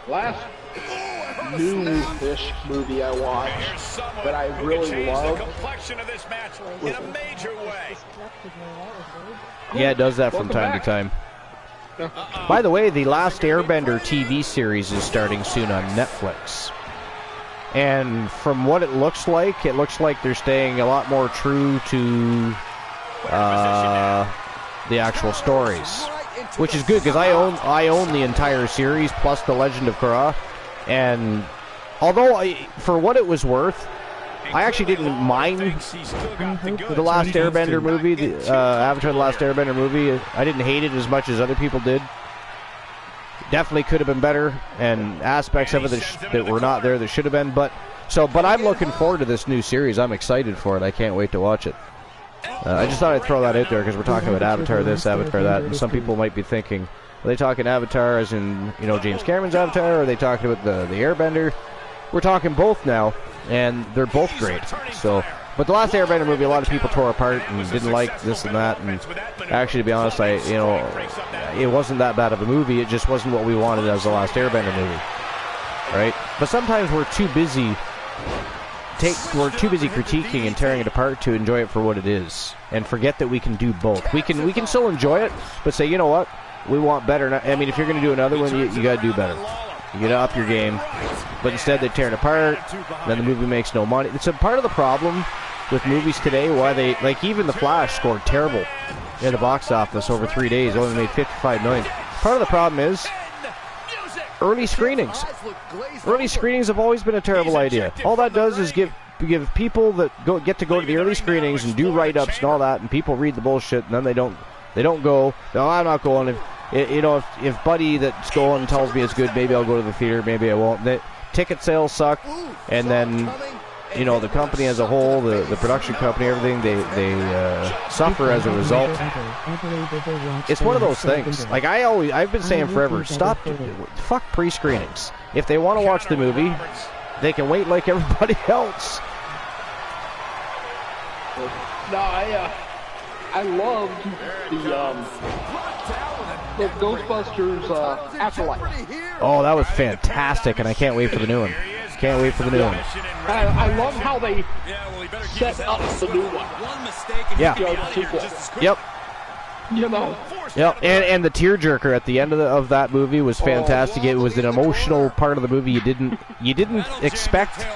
Last new-ish movie I watched that I really loved. Yeah, it does that from time to time. By the way, the Last Airbender TV series is starting soon on Netflix. And from what it looks like they're staying a lot more true to the actual stories, which is good because I own the entire series plus The Legend of Korra. And although for what it was worth, I actually didn't mind the Last Airbender movie, Avatar The Last Airbender movie. I didn't hate it as much as other people did. Definitely could have been better, and aspects of it that were not there that should have been. But I'm looking forward to this new series. I'm excited for it. I can't wait to watch it. I just thought I'd throw that out there because we're talking about Avatar this, Avatar that, and some people might be thinking, are they talking Avatar as in, you know, James Cameron's Avatar, or are they talking about the Airbender? We're talking both now, and they're both great. So, but the Last Airbender movie, a lot of people tore apart and didn't like this and that. And actually, to be honest, it wasn't that bad of a movie. It just wasn't what we wanted as the Last Airbender movie, right? But sometimes we're too busy critiquing and tearing it apart to enjoy it for what it is, and forget that we can do both. We can still enjoy it, but say, you know what, we want better. I mean, if you're going to do another one, you got to do better. You got to up your game. But instead they tear it apart, then the movie makes no money. It's a part of the problem with movies today, why they, like even The Flash scored terrible at the box office over 3 days, only made $55 million. Part of the problem is early screenings. Early screenings have always been a terrible idea. All that does is give people that get to go to the early screenings and do write-ups and all that, and people read the bullshit, and then they don't go, no, I'm not going. If Buddy that's going tells me it's good, maybe I'll go to the theater, maybe I won't. The ticket sales suck, and then the company as a whole, the production company, everything, they suffer as a result. It's one of those things. Like I've been saying forever, fuck pre-screenings. If they want to watch the movie, they can wait like everybody else. No, I loved the Ghostbusters Afterlife. Oh, that was fantastic, and I can't wait for the new one. Can't wait for the new one. I love how they set up the new one. Yeah. Yep. Yep. And the tearjerker at the end of that movie was fantastic. It was an emotional part of the movie you didn't expect,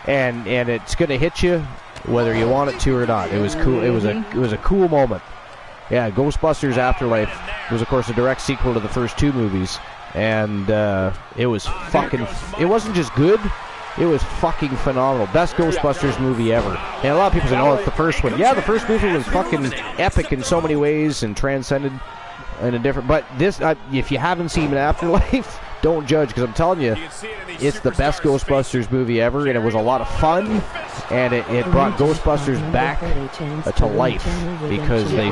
and it's gonna hit you whether you want it to or not. It was cool. It was a cool moment. Yeah, Ghostbusters Afterlife was, of course, a direct sequel to the first two movies, and it was fucking. It wasn't just good; it was fucking phenomenal. Best Ghostbusters movie ever. And a lot of people say, "Oh, it's the first one." Yeah, the first movie was fucking epic in so many ways and transcended in a different. But this, if you haven't seen Afterlife, don't judge, because I'm telling you, it's the best Ghostbusters movie ever, and it was a lot of fun. and it brought Ghostbusters back to life because they.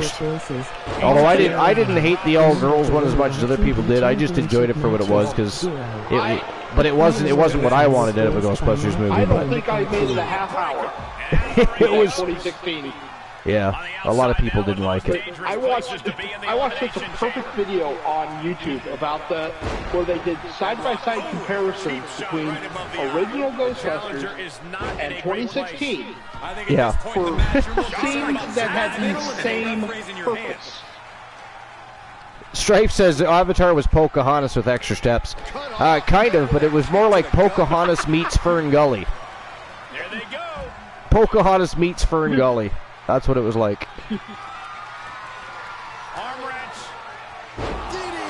Although I didn't hate the all girls one as much as other people did. I just enjoyed it for what it was because but it wasn't what I wanted out of a Ghostbusters movie. I don't think I made it a half hour. It was 2016. Yeah, a lot of people didn't like it. I watched such a perfect video on YouTube about that, where they did side-by-side comparisons between original Ghostbusters and 2016. Yeah. For scenes that had the same purpose. Strife says Avatar was Pocahontas with extra steps. Kind of, but it was more like Pocahontas meets Fern Gully. There they go. Pocahontas meets Fern Gully. That's what it was like. Arm wrench.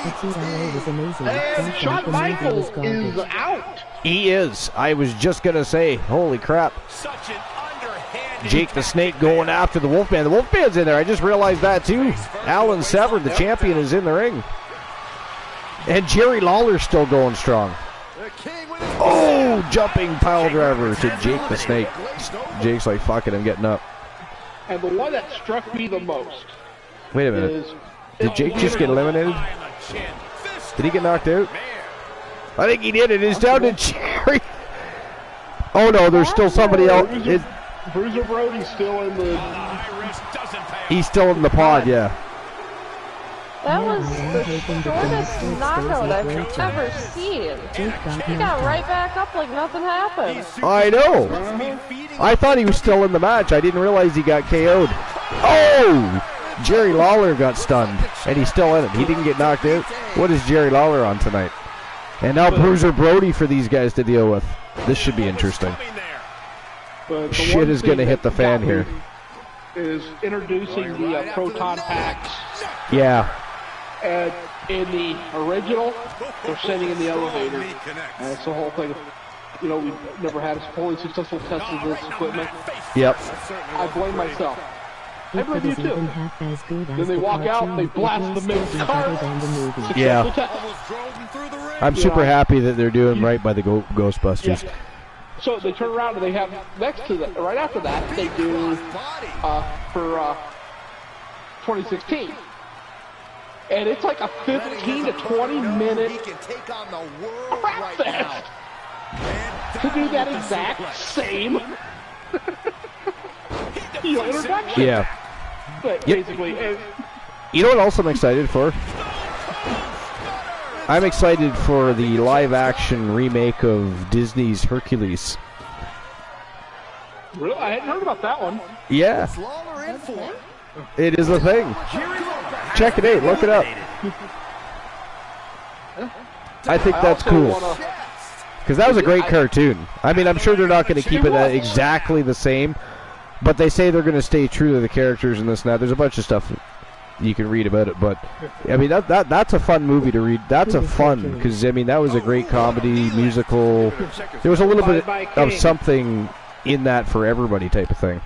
The TWA was amazing. And Shawn Michaels is out. He is. I was just going to say, holy crap. Such an underhanded Jake the Snake going after the Wolfman. The Wolfman's in there. I just realized that too. Alan Severn, the champion, is in the ring. And Jerry Lawler's still going strong. Oh, jumping pile driver to Jake the Snake. Jake's like, fuck it, I'm getting up. And the one that struck me the most. Wait a minute. Did Jake just get eliminated? Did he get knocked out? I think he did. It is down to Jerry. Oh no, there's still somebody else. Bruiser Brody's still in the. He's still in the pod, yeah. That was the shortest knockout I've ever seen. He got right back up like nothing happened. I know. I thought he was still in the match. I didn't realize he got KO'd. Oh! Jerry Lawler got stunned, and he's still in it. He didn't get knocked out. What is Jerry Lawler on tonight? And now Bruiser Brody for these guys to deal with. This should be interesting. Shit is going to hit the fan here. Is introducing the proton packs. Yeah. And in the original, they're sitting in the elevator. And it's the whole thing. You know, we've never had a fully successful test of this equipment. Yep. I blame myself. I blame you too. Then they walk out, they blast the men's car. Yeah. I'm super happy that they're doing right by the Ghostbusters. Yeah. So they turn around and they have next to that, right after that, they do for 2016. And it's like a 15 to 20 minute crap fest to do that exact same introduction. Yeah. But basically, you know what else I'm excited for? I'm excited for the live-action remake of Disney's Hercules. Really? I hadn't heard about that one. Yeah. It is a thing. Check it out. Look it up. I think that's cool. Because that was a great cartoon. I mean, I'm sure they're not going to keep it exactly the same, but they say they're going to stay true to the characters and this and that. There's a bunch of stuff you can read about it, but I mean that's a fun movie to read. That's a fun, because I mean that was a great comedy musical. There was a little bit of something in that for everybody type of thing.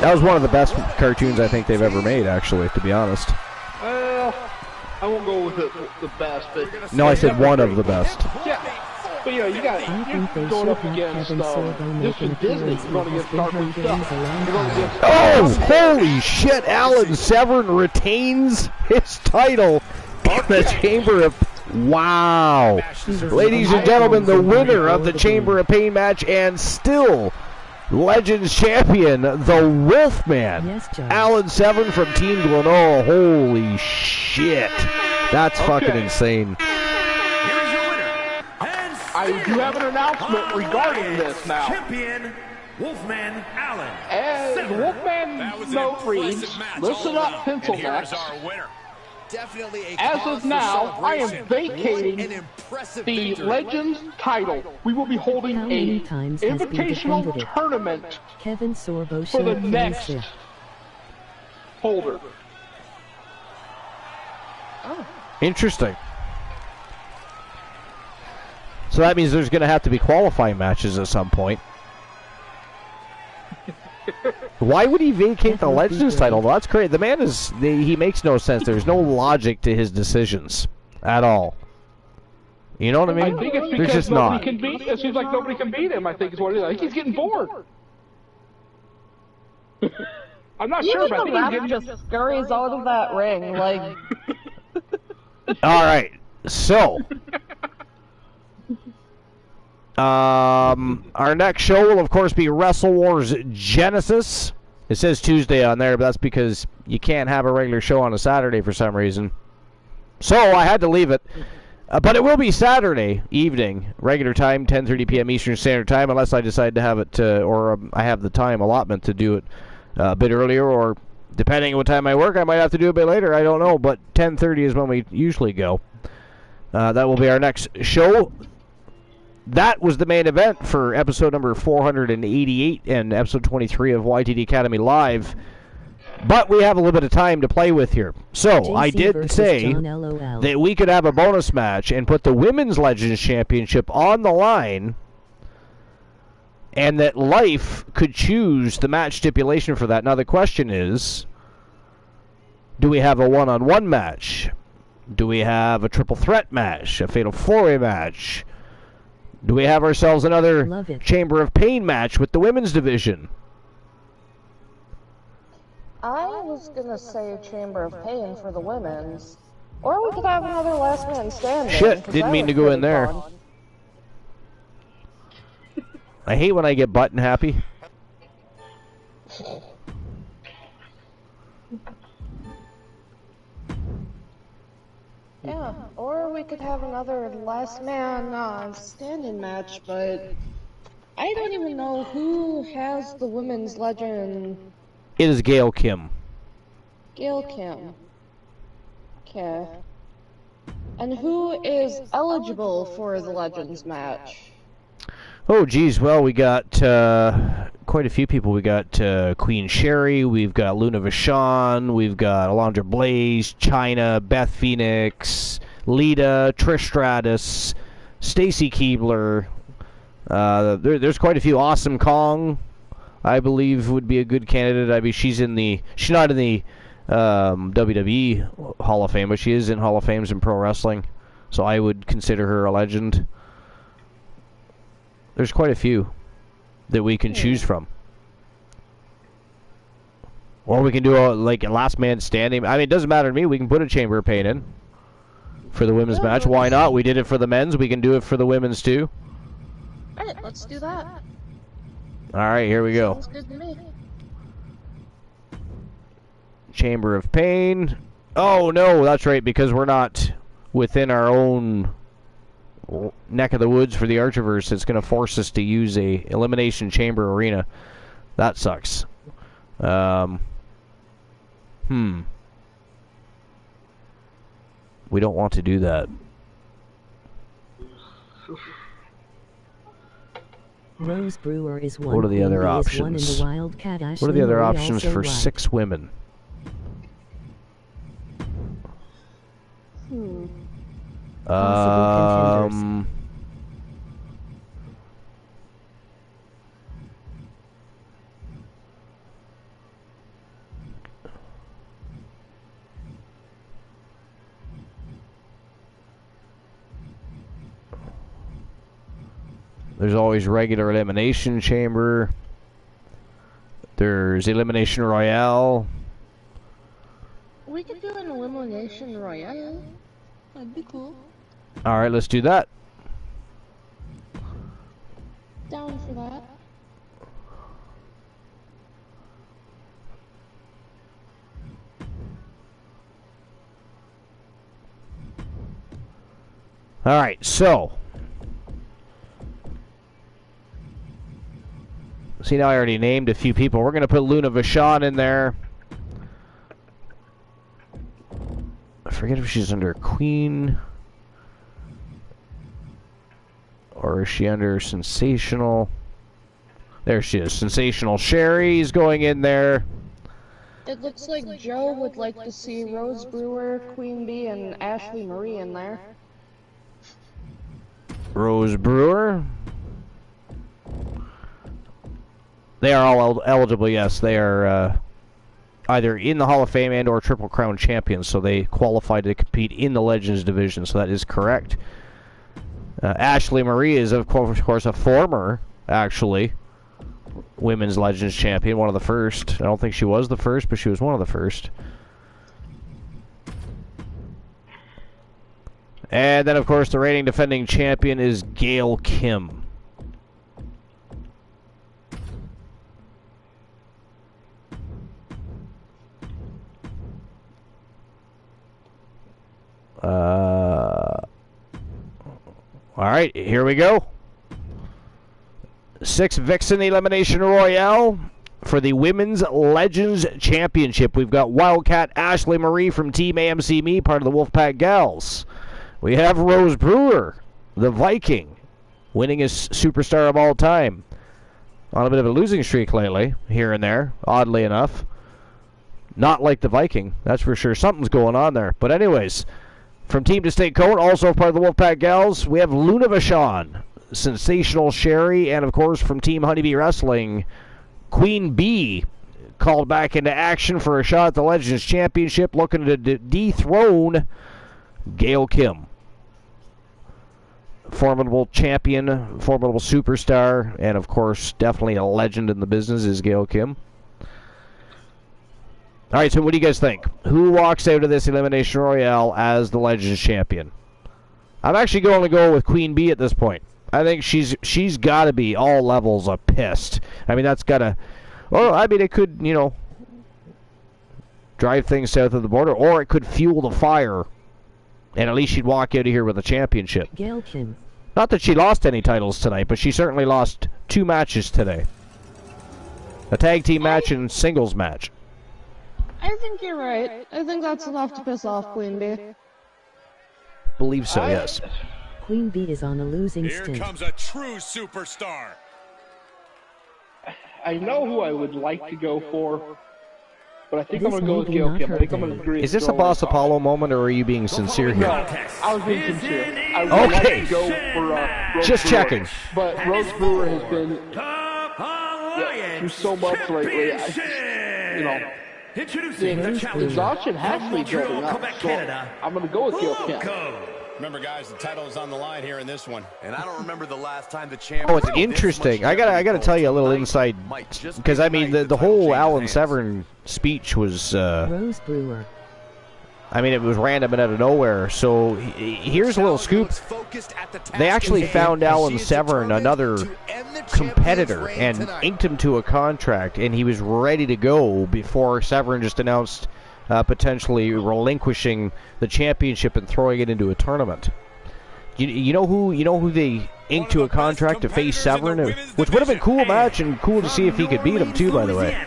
That was one of the best cartoons I think they've ever made, actually, to be honest. Well, I won't go with the best, but no, I said one of the best. Yeah. But you know, you're going up against this is Disney. You're going against Darkwing Duck. Oh, holy shit! Alan Severn retains his title in the Chamber of. Wow, ladies and gentlemen, the winner of the Chamber of Pain match and still Legends champion, the Wolfman, Alan Severn from Team Glenora. Holy shit, that's fucking insane. I do have an announcement regarding this now. Champion Wolfman Allen. As Wolfman note reads, listen up, pencil necks. As of now, I am vacating the Legends title. We will be holding a invitational tournament for the next holder. Oh. Interesting. So that means there's going to have to be qualifying matches at some point. Why would he vacate the Legends title? That's crazy. The man he makes no sense. There's no logic to his decisions at all. You know what I mean? I think it's There's because just nobody not. can beat. It seems like nobody can beat him. I think is what it is. I think he's getting bored. I'm not sure, but I think he's getting just scurries out of that ring like. All right, so our next show will of course be Wrestle Wars Genesis. It says Tuesday on there, but that's because you can't have a regular show on a Saturday for some reason. So I had to leave it. But it will be Saturday evening, regular time, 10:30 p.m. Eastern Standard Time, unless I decide to have it, or I have the time allotment to do it a bit earlier, or depending on what time I work, I might have to do it a bit later. I don't know, but 10:30 is when we usually go. That will be our next show. That was the main event for episode number 488 and episode 23 of YTD Academy Live. But we have a little bit of time to play with here. So, JC I did say that we could have a bonus match and put the Women's Legends Championship on the line, and that Life could choose the match stipulation for that. Now, the question is, do we have a one-on-one match? Do we have a triple threat match? A fatal four-way match? Do we have ourselves another Chamber of Pain match with the women's division? I was gonna say Chamber of Pain for the women's. Or we could have another last man standing. Shit, didn't mean to go in there. Fun. I hate when I get button happy. Yeah, or we could have another last man standing match, but I don't even know who has the women's legend. It is Gail Kim. Gail Kim. Okay. And who is eligible for the Legends match? Oh, geez. Well, we got quite a few people. We got Queen Sherry. We've got Luna Vachon. We've got Alondra Blaze, Chyna, Beth Phoenix, Lita, Trish Stratus, Stacy Keibler. There's quite a few. Awesome Kong, I believe, would be a good candidate. I mean, she's not in the WWE Hall of Fame, but she is in Hall of Fames in pro wrestling, so I would consider her a legend. There's quite a few that we can choose from. Or we can do a last man standing. I mean, it doesn't matter to me. We can put a Chamber of Pain in for the women's match. Why not? We did it for the men's. We can do it for the women's too. Alright, let's do that. Alright, here we go. Sounds good to me. Chamber of Pain. Oh, no, that's right, because we're not within our own neck of the woods for the Archiverse. It's going to force us to use a Elimination Chamber arena. That sucks. We don't want to do that. Rose Brewer is one. What are the other options? One in the Wildcat. What are the other Marie options also for right. 6 women? Possible contenders. There's always regular Elimination Chamber. There's Elimination Royale. We could do an Elimination Royale. That'd be cool. Alright, let's do that. Down for that. Alright, so. See, now I already named a few people. We're going to put Luna Vachon in there. I forget if she's under Queen. Or is she under Sensational? There she is. Sensational Sherry's going in there. It looks like Joe would like to see Rose Brewer, Queen Bee, and Ashley Marie in there. Rose Brewer. They are all eligible, yes. They are either in the Hall of Fame and or Triple Crown champions, so they qualify to compete in the Legends division, so that is correct. Ashley Marie is, of course, a former, actually, Women's Legends champion, one of the first. I don't think she was the first, but she was one of the first. And then, of course, the reigning defending champion is Gail Kim. All right, here we go. 6 Vixen Elimination Royale for the Women's Legends Championship. We've got Wildcat Ashley Marie from Team AMC Me, part of the Wolfpack Gals. We have Rose Brewer, the Viking, winningest superstar of all time. On a bit of a losing streak lately, here and there, oddly enough. Not like the Viking, that's for sure. Something's going on there. But anyways, from Team Distinct Cone, also part of the Wolfpack Gals, we have Luna Vachon, Sensational Sherry, and of course from Team Honeybee Wrestling, Queen Bee, called back into action for a shot at the Legends Championship, looking to dethrone Gail Kim. Formidable champion, formidable superstar, and of course definitely a legend in the business is Gail Kim. All right, so what do you guys think? Who walks out of this Elimination Royale as the Legends Champion? I'm actually going to go with Queen Bee at this point. I think she's got to be all levels of pissed. I mean, that's got to... Well, I mean, it could, you know, drive things south of the border, or it could fuel the fire, and at least she'd walk out of here with a championship. Gail Kim. Not that she lost any titles tonight, but she certainly lost 2 matches today. A tag team match and singles match. I think you're right. I think that's enough to piss off Queen Bee. Believe so, yes. Queen Bee is on a losing stint. Here comes a true superstar. I know who I would like to go for, but I think I'm going to go with Gail Kim. I think I'm going to agree. Is this a Boss Apollo moment, or are you being sincere here? No, I was being sincere. I would like to go for Rose Just Brewer, checking. But Rose Brewer has been through so much lately. You know, the exhaustion has to be building up. So I'm going to go with Gail Kim. Remember, guys, the title is on the line here in this one. And I don't remember the last time the champ... Oh, it's interesting. I gotta tell you a little inside, because I mean the whole Alan Severn speech was. Rose Brewer. I mean, it was random and out of nowhere. So here's a little scoop. They actually found Alan Severn another competitor and inked him to a contract, and he was ready to go before Severn just announced potentially relinquishing the championship and throwing it into a tournament. You know who they inked to a contract to face Severn, which would have been a cool match and cool to see if he could beat him too. By the way,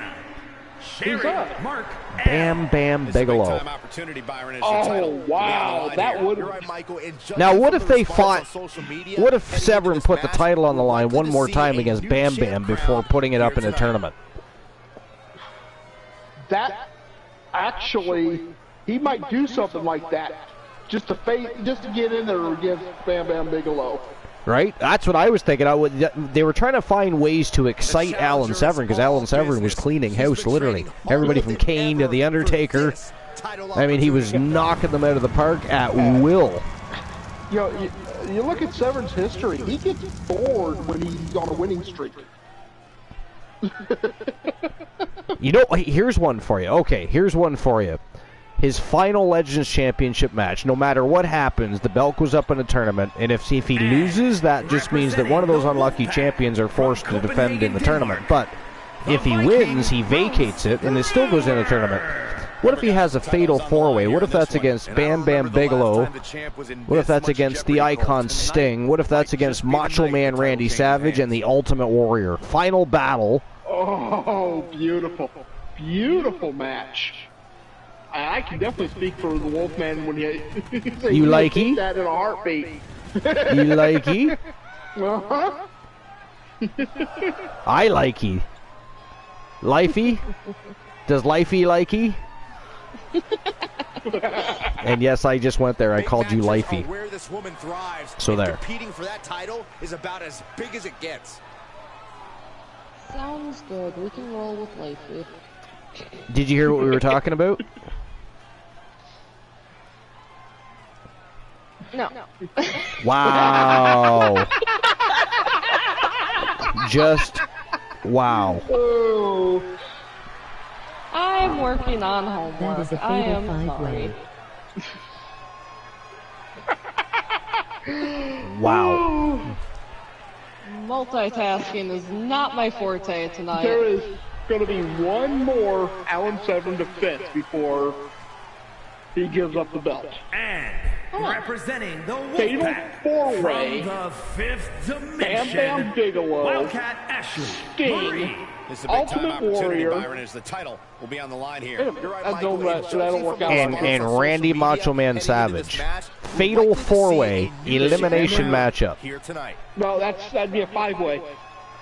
Bam Bam Bigelow. Oh wow, that would. Now what if they fought? What if Severn put the title on the line one more time against Bam Bam before putting it up in a tournament? That actually, he might do something like that just to get in there against Bam Bam Bigelow. Right? That's what I was thinking. They were trying to find ways to excite Alan Severn, because Alan Severn was cleaning house, literally. Everybody from Kane to The Undertaker. I mean, he was knocking them out of the park at will. You know, you look at Severn's history, he gets bored when he's on a winning streak. You know, here's one for you. Okay, here's one for you. His final Legends Championship match, no matter what happens, the belt goes up in a tournament, and if he loses, that just means that one of those unlucky champions are forced to defend in the tournament. But if he wins, he vacates it, and it still goes in a tournament. What if he has a fatal four-way? What if that's against Bam Bam Bigelow? What if that's against the Icon Sting? What if that's against Macho Man Randy Savage and the Ultimate Warrior? Final battle. Oh, beautiful. Beautiful match. I can definitely speak for the Wolfman when you likey? That in a heartbeat. You likey? Uh-huh. I likey. Lifey? Does Lifey likey? And yes, I just went there. I called you Lifey. So there. Competing for that title is about as big as it gets. Sounds good. We can roll with Lifey. Did you hear what we were talking about? No. Wow. Just wow. Ooh. I'm working on homework. That is a I fatal am five-way. sorry. Wow. Multitasking is not my forte tonight. There is going to be one more Alan Severn defense before he gives up the belt. And representing the Fatal Wolfpack four-way, from the fifth dimension, Bam Bam Bigelow, Wildcat Ashley, Sting, This is a big time Ultimate opportunity, Warrior. Byron, as the title will be on the line here. You're right, I Michael, don't it's that'll work out. And Randy Macho Man Savage. Fatal four-way elimination matchup. Here tonight. No, that'd be a five-way.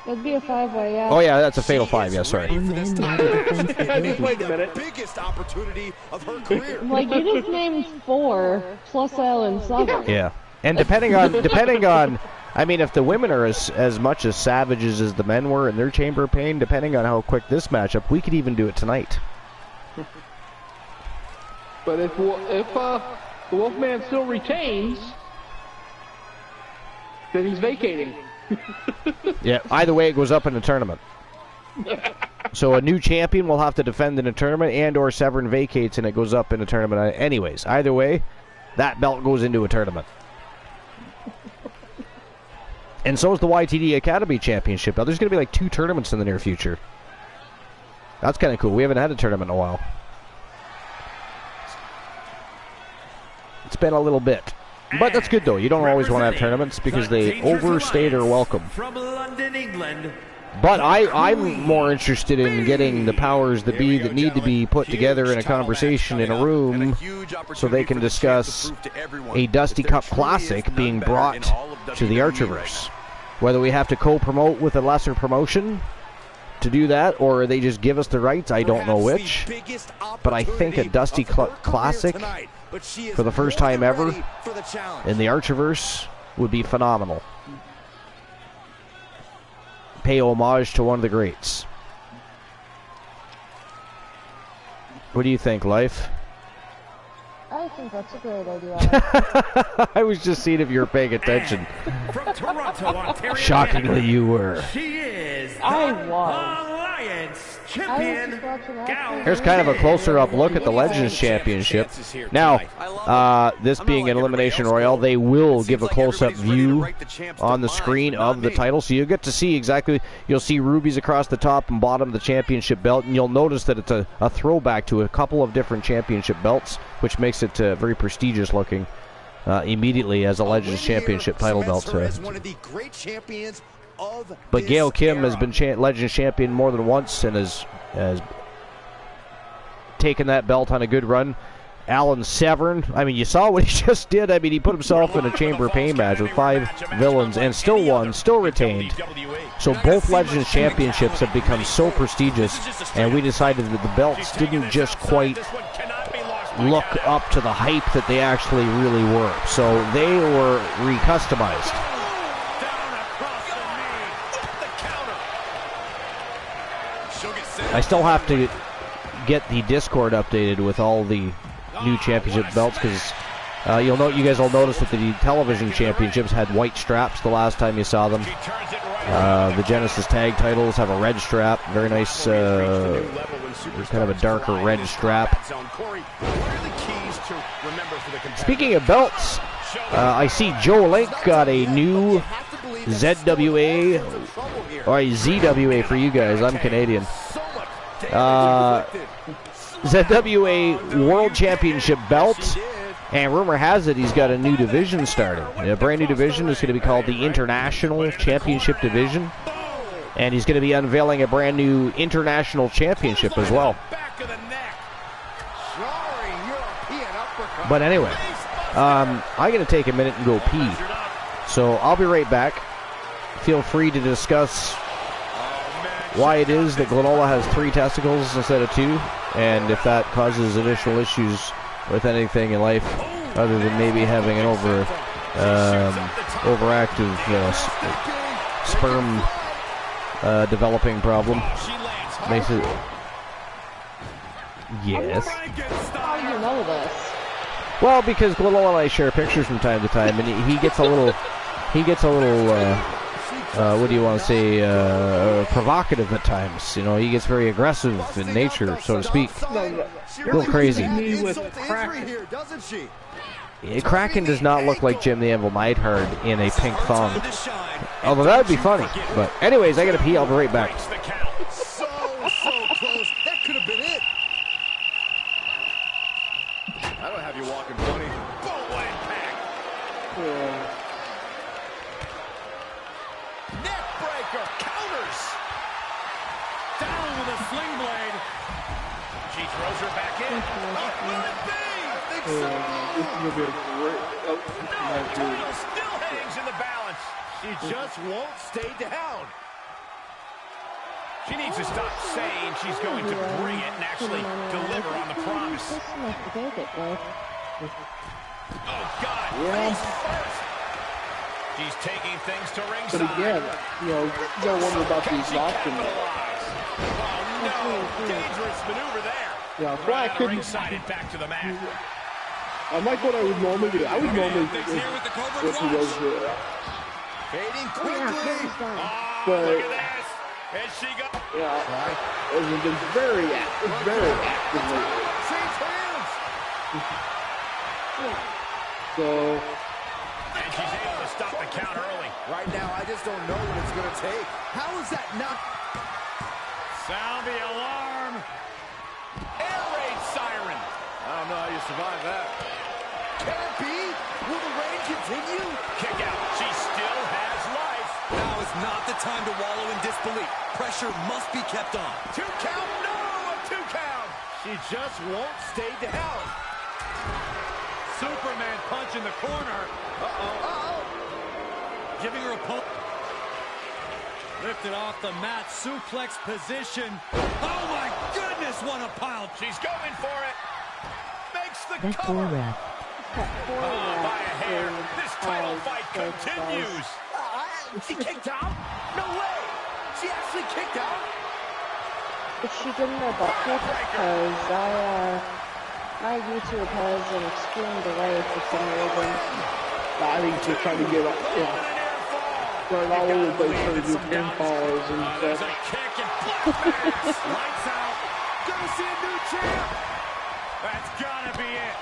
That'd be a five-way, yeah. Oh yeah, that's a fatal five. Yeah, sorry. One man now defends the building. Wait a minute. Biggest opportunity of her career. Like, you just named 4 plus Alan Severn. Yeah, and depending on, I mean, if the women are as much as savages as the men were in their Chamber of Pain, depending on how quick this matchup, we could even do it tonight. But if the Wolfman still retains, then he's vacating. Yeah, either way, it goes up in the tournament. So a new champion will have to defend in a tournament, and/or Severn vacates and it goes up in a tournament. Anyways, either way, that belt goes into a tournament. And so is the YTD Academy Championship. Now, there's going to be like 2 tournaments in the near future. That's kind of cool. We haven't had a tournament in a while. It's been a little bit. But that's good, though. You don't always want to have tournaments because they overstay their welcome. From London, England. But I'm more interested in getting the powers that be that need to be put together in a conversation in a room so they can discuss a Dusty Cup Classic being brought to the Archerverse. Whether we have to co-promote with a lesser promotion to do that, or they just give us the rights, I don't know which. But I think a Dusty Cup Classic for the first time ever in the Archerverse would be phenomenal. Pay homage to one of the greats. What do you think, Life? I think that's a great idea. I was just seeing if you were paying attention. From Toronto, Ontario. Shockingly, you were. She is I the was. Alliance champion. Here's kind of a closer-up look at the Legends Championship. Now, this being an Elimination Royale, they will give a close-up view on the screen of the title, so you'll get to see exactly, you'll see rubies across the top and bottom of the championship belt, and you'll notice that it's a throwback to a couple of different championship belts, which makes it very prestigious looking immediately as a Legends Championship title belt. But Gail Kim has been Legends Champion more than once and has taken that belt on a good run. Alan Severn, I mean, you saw what he just did. I mean, he put himself in a Chamber of Pain match with 5 villains and still won, still retained. So both Legends Championships have become so prestigious, and we decided that the belts didn't just quite look up to the hype that they actually really were. So they were recustomized. I still have to get the Discord updated with all the new championship belts, because you guys will notice that the television championships had white straps the last time you saw them. The Genesis tag titles have a red strap, very nice, kind of a darker red strap. Speaking of belts, I see Joe Link got a new ZWA, or a ZWA for you guys, I'm Canadian. ZWA World Championship belt, and rumor has it he's got a new division starting. A brand new division is going to be called the International Championship Division, and he's going to be unveiling a brand new International Championship as well. But anyway, I'm going to take a minute and go pee, so I'll be right back. Feel free to discuss why it is that Glenola has 3 testicles instead of 2, and if that causes additional issues with anything in life other than maybe having an overactive sperm developing problem. Makes it... Yes. How do you know this? Well, because Glittle and I share pictures from time to time, and he gets a little, what do you want to say, provocative at times. You know, he gets very aggressive in nature, so to speak. A little crazy. Kraken does not look like Jim the Anvil Neidhart in a pink thong. Although that would be funny. But anyways, I gotta pee. I'll be right back. So close. That could have been it. I don't have you walking funny. Boom, what impact. Neck breaker. Counters. Down with a sling blade. She throws her back in. Will it be? I think so. This is going to be a great... No, title still hangs in the balance. She just won't stay down. She needs to stop saying she's going to bring it and actually deliver on the promise. Oh, God. Face first. She's taking things to ringside. But again, you know, you gotta wonder about the exhaustion. Oh, no. Dangerous maneuver there. Yeah, that's why I couldn't... Back to the mat. Unlike what I would normally do, I would normally... What he does Fading quickly. but... Look at this. And she got... Yeah, it's been very active lately. Change hands. So... And she's able to stop the count early. Right now, I just don't know what it's going to take. How is that not... Sound the alarm. Air raid siren. I don't know how you survive that. Can it be? Will the reign continue? Kick out. She still has life. Now is not the time to wallow in disbelief. Pressure must be kept on. 2 count. No, a 2 count. She just won't stay down. Superman punch in the corner. Giving her opponent. Lifted off the mat, suplex position. Oh my goodness, what a pile. She's going for it. Makes the That cover. ref. By a hair. This title fight continues. She kicked out? No way. She actually kicked out? Is she getting her butt kicked? Because my YouTube has an extreme delay for some reason. I think she's trying to get up, right all over the place, trying to do pinfalls and There's stuff. a kick and black lights out. Gonna see a new champ. That's gotta be it.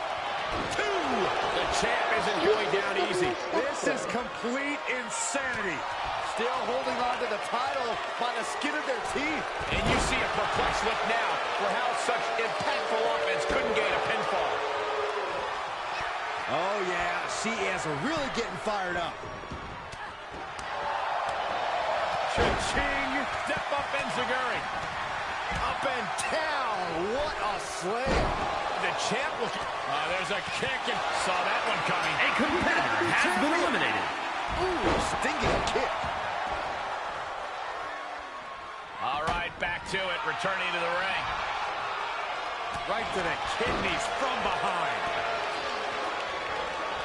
2. The champ isn't going down easy. This is complete insanity. Still holding on to the title by the skin of their teeth. And you see a perplexed look now for how such impactful offense couldn't gain a pinfall. Oh yeah, she is really getting fired up. Cha-ching! Step up Enziguri. Up and down. What a slam. The champ will... there's a kick and saw that one coming. A competitor has been eliminated. Ooh, stinging kick. All right, back to it. Returning to the ring. Right to the kidneys from behind.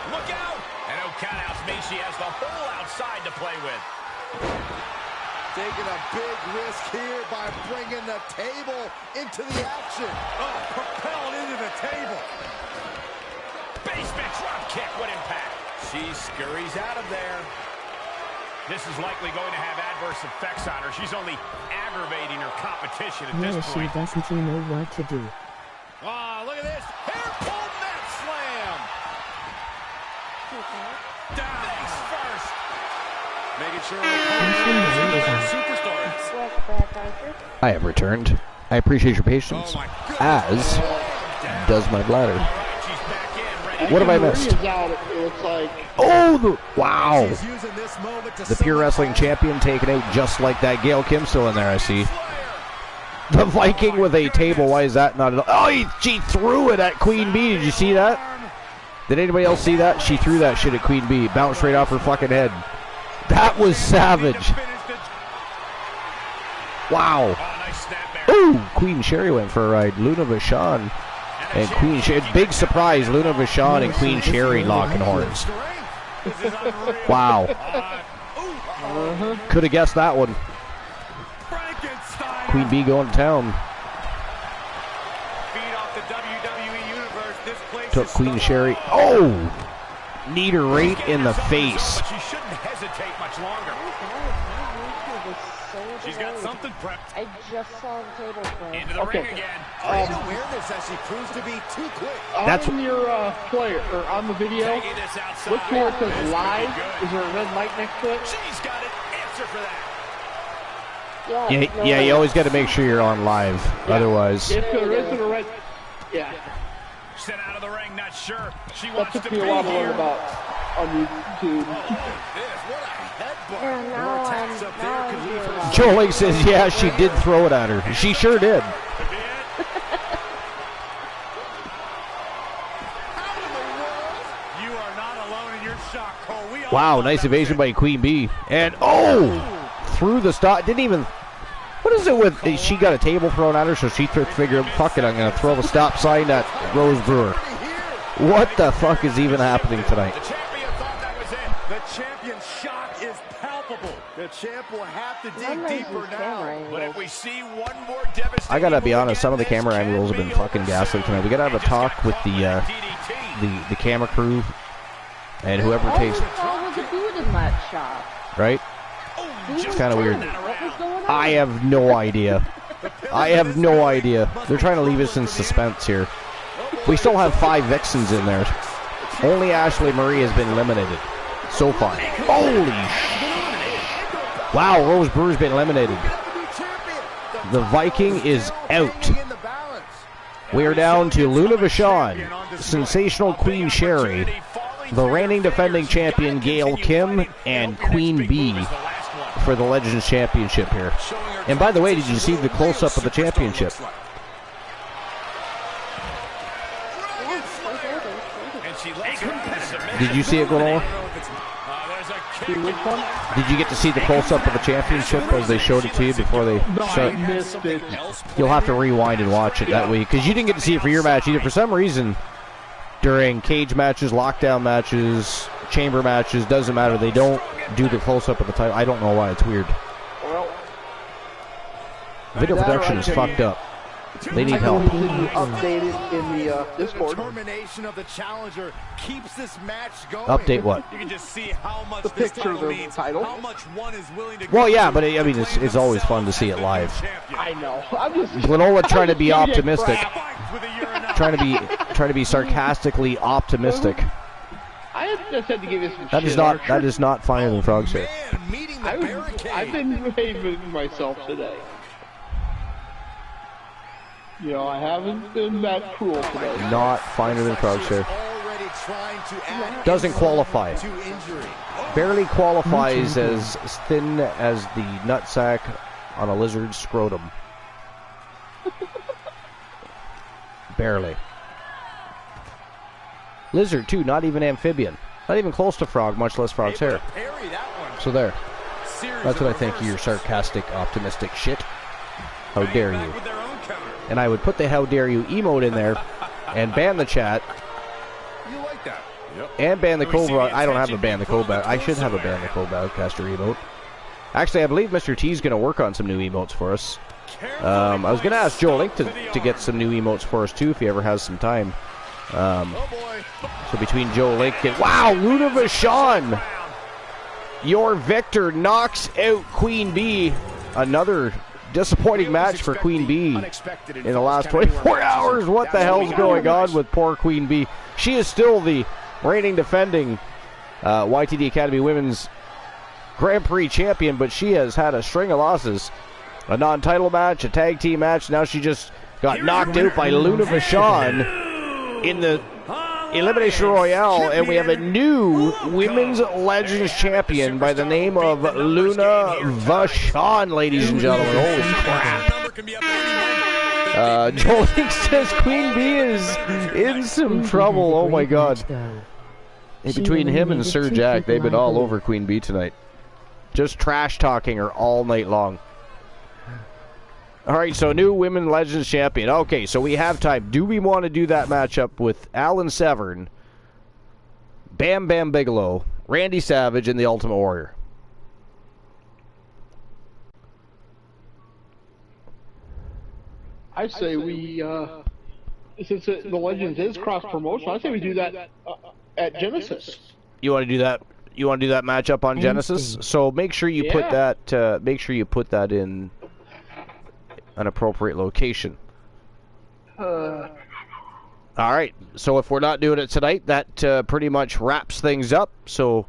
Look out! And no countouts means she has the whole outside to play with. Taking a big risk here by bringing the table into the action. Oh, propelled into the table. Basement drop kick. What impact? She scurries out of there. This is likely going to have adverse effects on her. She's only aggravating her competition at this point. She doesn't know what to do. Oh, look at this. Hair pull mat slam. Down. Face first. Making sure I have returned. I appreciate your patience, as does my bladder. What have I missed? Oh, wow. The Pure Wrestling Champion taken out just like that. Gail Kim still in there, I see. The Viking with a table. Why is that not at all? Oh, she threw it at Queen Bee. Did you see that? Did anybody else see that? She threw that shit at Queen Bee. Bounced right off her fucking head. That was savage. Wow. Ooh, Queen Sherry went for a ride. Luna Vachon and Queen Sherry. Big surprise, Luna Vachon and Queen Sherry locking horns. Wow. Could have guessed that one. Queen Bee going to town. Feed off the WWE Universe. This place took Queen Sherry. Oh! Kneed her right in the face. She shouldn't hesitate much longer. She's got something prepped. I just saw the table flip. Into the ring again. Great awareness as she proves to be too quick. That's on your player, or on the video, look to where it says live. Is there a red light next to it? She's got an answer for that. Yeah, you always got to make sure you're on live. Yeah. Otherwise. If there isn't a red, yeah. Sent out of the ring, not sure she wants to be here. About on YouTube. Joe Lake says, yeah, she did throw it at her. She sure did. You are not alone in your shock, Cole. Wow, nice evasion by Queen Bee. And, oh! Through the stop. Didn't even... What is it with... She got a table thrown at her, so she figured, fuck it, I'm going to throw the stop sign at Rose Brewer. What the fuck is even happening tonight? The champion thought that was it. The champion's shock is palpable. The champ will have to dig deeper now. But if we see one more devastating... I gotta be honest, some of the camera angles have been fucking ghastly tonight. We gotta have a talk with the camera crew and whoever takes... Right? It's kind of weird. I have no idea. I have no idea. They're trying to leave us in suspense here. We still have 5 Vixens in there. Only Ashley Marie has been eliminated so far. Holy shit. Wow, Rose Brewer's been eliminated. The Viking is out. We are down to Luna Vachon, Sensational Queen Sherry, the reigning defending champion Gail Kim, and Queen Bee for the Legends Championship here. And by the way, did you see the close-up of the championship? Did you see it, Granola? Did you get to see the close-up of the championship as they showed it to you before they started? You'll have to rewind and watch it that way, because you didn't get to see it for your match either. For some reason, during cage matches, lockdown matches, chamber matches, doesn't matter, they don't do the close-up of the title. I don't know why, it's weird. Video production is fucked up. They need help. Updated in the Discord. Determination of the challenger keeps this match going. Update what? You can just see how much the this picture of the means, title. how much one is willing to... Well, yeah, but I mean, it's always fun to see it live. I know. I'm just... Glenola trying to be optimistic. trying to be sarcastically optimistic. I just had to give you some that is not finer than Frog's here. I've been behaving myself today. You know, I haven't been that cruel today. Not finer than Frog's here. Doesn't qualify. Barely qualifies as thin as the nutsack on a lizard's scrotum. Barely. Lizard, too, not even amphibian. Not even close to Frog, much less Frog's hair. So there. That's what I think of your sarcastic, optimistic shit. How dare you. And I would put the how dare you emote in there and ban the chat. You like that? Yep. And ban the Cobra. I don't have a ban the Cobra. I should have a ban the Cobra caster emote. Actually, I believe Mr. T is going to work on some new emotes for us. I was going to ask Joe Link to get some new emotes for us too if he ever has some time. So between Joe Link and... Wow, Luna Vachon! Your victor knocks out Queen Bee. Another disappointing match for Queen Bee in the last 24 hours. What the hell's going on with poor Queen Bee? She is still the reigning defending YTD Academy Women's Grand Prix champion, but she has had a string of losses. A non-title match, a tag team match. Now she just got knocked out by Luna Vachon in the Elimination Royale, and we have a new Women's Legends champion by the name of Luna Vachon, ladies and gentlemen. Holy crap. Joel says Queen Bee is in some trouble. Oh my god. In between him and Sir Jack, they've been all over Queen Bee tonight. Just trash talking her all night long. Alright, so new Women Legends champion. Okay, so we have time. Do we want to do that matchup with Alan Severn, Bam Bam Bigelow, Randy Savage, and the Ultimate Warrior? I say we since the Legends is cross promotion, I say we do that at Genesis. You want to do that? You want to do that matchup on Genesis? So make sure you put that. Make sure you put that in an appropriate location. All right. So if we're not doing it tonight, that pretty much wraps things up. So,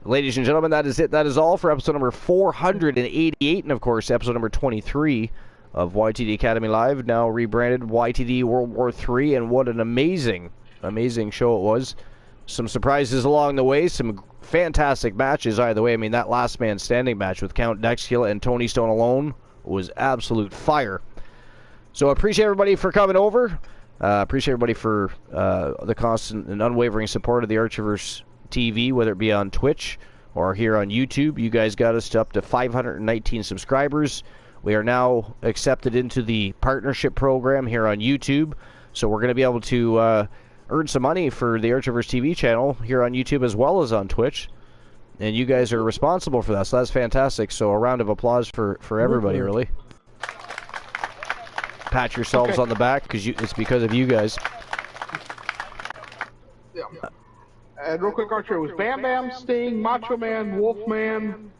ladies and gentlemen, that is it. That is all for episode number 488, and of course, episode number 23 of YTD Academy Live, now rebranded YTD World War III, and what an amazing, amazing show it was. Some surprises along the way, some fantastic matches either way. I mean, that last man standing match with Count Dexcula and Tony Stone alone was absolute fire. So I appreciate everybody for coming over. Appreciate everybody for the constant and unwavering support of the Archiverse TV, whether it be on Twitch or here on YouTube. You guys got us up to 519 subscribers. We are now accepted into the partnership program here on YouTube. So we're going to be able to earn some money for the Archiverse TV channel here on YouTube as well as on Twitch. And you guys are responsible for that, so that's fantastic. So a round of applause for everybody, really. Pat yourselves on the back, because it's because of you guys. Yeah. And real quick, Archer, it was Bam Bam, Sting, Macho Man, Wolfman.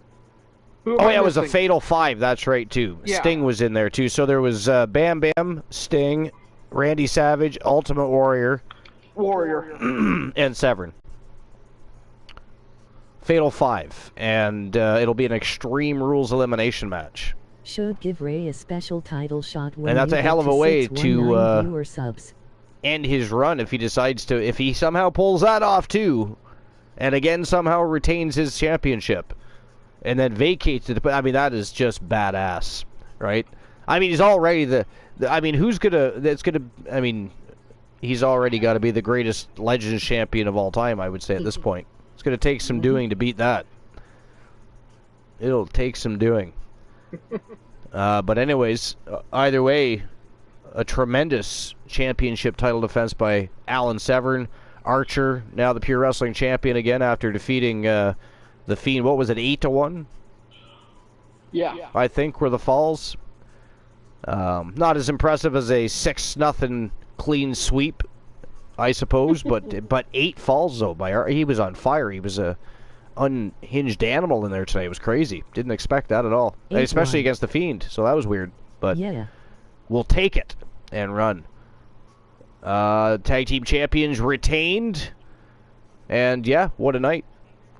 Oh, yeah, it was a Fatal 5, that's right, too. Yeah. Sting was in there, too. So there was Bam Bam, Sting, Randy Savage, Ultimate Warrior, and Severn. Fatal 5, and it'll be an Extreme Rules elimination match. Should give Ray a special title shot when and that's a hell of a way to viewer subs. End his run if he decides to, if he somehow pulls that off too, and again somehow retains his championship, and then vacates it. I mean, that is just badass, right? I mean, he's already I mean, I mean, he's already got to be the greatest Legends champion of all time, I would say, at this point. It's going to take some doing to beat that. It'll take some doing. But anyways, either way, a tremendous championship title defense by Alan Severn. Archer, now the Pure Wrestling champion again after defeating the Fiend. What was it, 8-1? Yeah. I think were the falls. Not as impressive as a 6-0 clean sweep, I suppose, but 8 falls though by he was on fire. He was a unhinged animal in there today. It was crazy. Didn't expect that at all, especially against the Fiend. So that was weird. But yeah, we'll take it and run. Tag team champions retained, and yeah, what a night!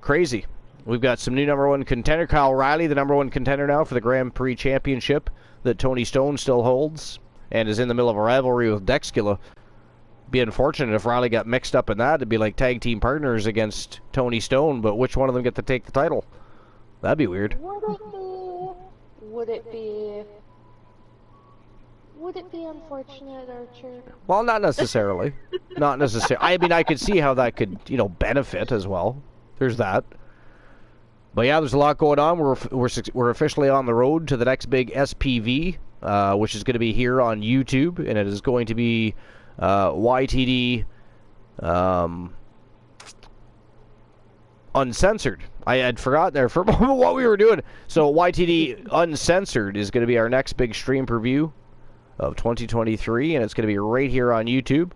Crazy. We've got some new #1 contender, Kyle Riley, the #1 contender now for the Grand Prix Championship that Tony Stone still holds, and is in the middle of a rivalry with Dexcula. Be unfortunate if Riley got mixed up in that. It'd be like tag team partners against Tony Stone, but which one of them get to take the title? That'd be weird. Would it be unfortunate, Archer? Well, not necessarily. Not necessarily. I mean, I could see how that could, benefit as well. There's that. But yeah, there's a lot going on. We're officially on the road to the next big SPV, which is going to be here on YouTube, and it is going to be YTD Uncensored. I had forgotten there for a moment what we were doing. So YTD Uncensored is going to be our next big stream preview of 2023, and it's going to be right here on YouTube,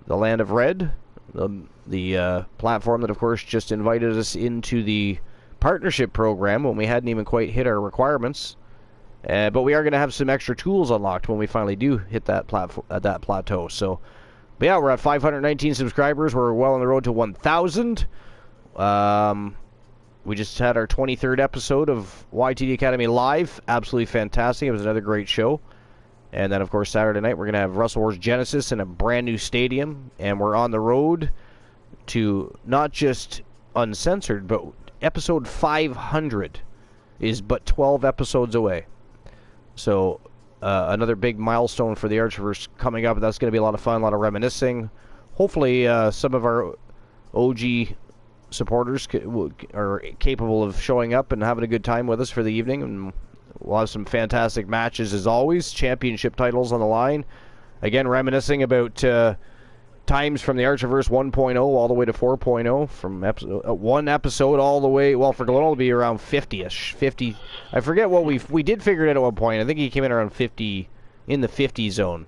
the Land of Red, the platform that, of course, just invited us into the partnership program when we hadn't even quite hit our requirements. But we are going to have some extra tools unlocked when we finally do hit that plateau. So, but yeah, we're at 519 subscribers. We're well on the road to 1,000. We just had our 23rd episode of YTD Academy Live. Absolutely fantastic. It was another great show. And then, of course, Saturday night, we're going to have Wrestle Wars Genesis in a brand new stadium. And we're on the road to not just Uncensored, but episode 500 is but 12 episodes away. So, another big milestone for the Archiverse coming up. That's going to be a lot of fun, a lot of reminiscing. Hopefully, some of our OG supporters are capable of showing up and having a good time with us for the evening. And we'll have some fantastic matches as always. Championship titles on the line. Again, reminiscing about times from the Archiverse 1.0 all the way to 4.0, from one episode all the way, well, for Galone to be around 50-ish. 50, I forget what we did figure it out at one point. I think he came in around 50, in the 50 zone.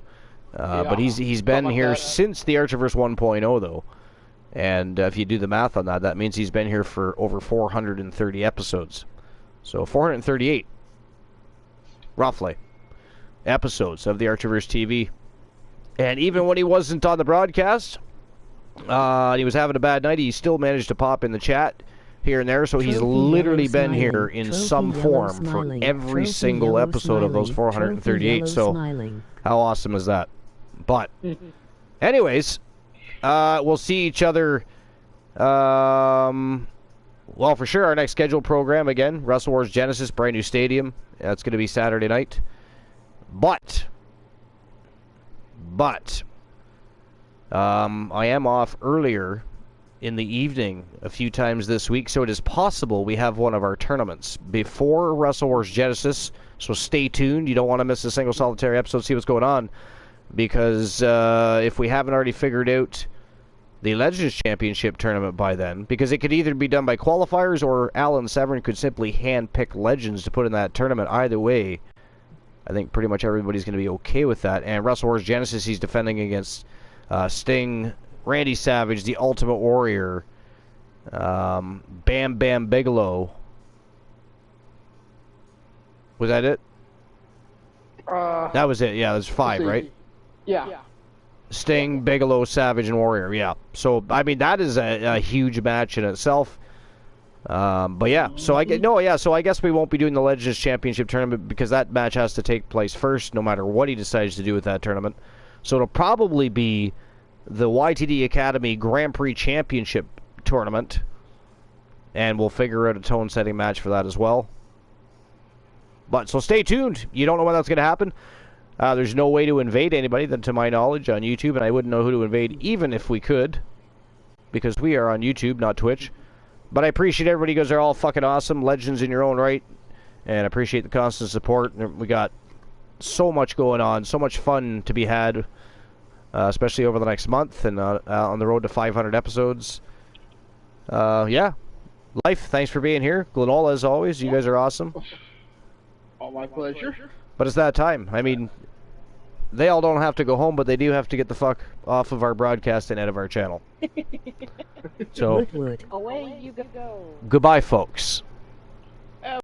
But he's been here since the Archiverse 1.0, though. And if you do the math on that, that means he's been here for over 430 episodes. So 438, roughly, episodes of the Archiverse TV. And even when he wasn't on the broadcast, and he was having a bad night, he still managed to pop in the chat here and there. So he's literally been here in some form for every single episode of those 438. So how awesome is that? But anyways, we'll see each other, well, for sure, our next scheduled program again, Wrestle Wars Genesis, brand new stadium. That's going to be Saturday night. But I am off earlier in the evening a few times this week, so it is possible we have one of our tournaments before Wrestle Wars Genesis, so stay tuned. You don't want to miss a single solitary episode, see what's going on, because if we haven't already figured out the Legends Championship tournament by then, because it could either be done by qualifiers or Alan Severn could simply hand-pick Legends to put in that tournament. Either way, I think pretty much everybody's going to be okay with that. And Wrestle Wars Genesis, he's defending against Sting, Randy Savage, The Ultimate Warrior, Bam Bam Bigelow. Was that it? That was it. Yeah, there's 5, right? Yeah. Sting, Bigelow, Savage, and Warrior. Yeah. So I mean that is a huge match in itself. But yeah. So I guess we won't be doing the Legends Championship tournament because that match has to take place first, no matter what he decides to do with that tournament. So it'll probably be the YTD Academy Grand Prix Championship tournament, and we'll figure out a tone-setting match for that as well. But so stay tuned. You don't know when that's going to happen. There's no way to invade anybody, to my knowledge, on YouTube, and I wouldn't know who to invade even if we could, because we are on YouTube, not Twitch. But I appreciate everybody. You guys are all fucking awesome, legends in your own right, and I appreciate the constant support. We got so much going on, so much fun to be had, especially over the next month and on the road to 500 episodes. Yeah, Life, thanks for being here. Glenola, as always, you guys are awesome. All my pleasure. But it's that time. I mean, they all don't have to go home, but they do have to get the fuck off of our broadcast and out of our channel. So, away you go. Goodbye, folks.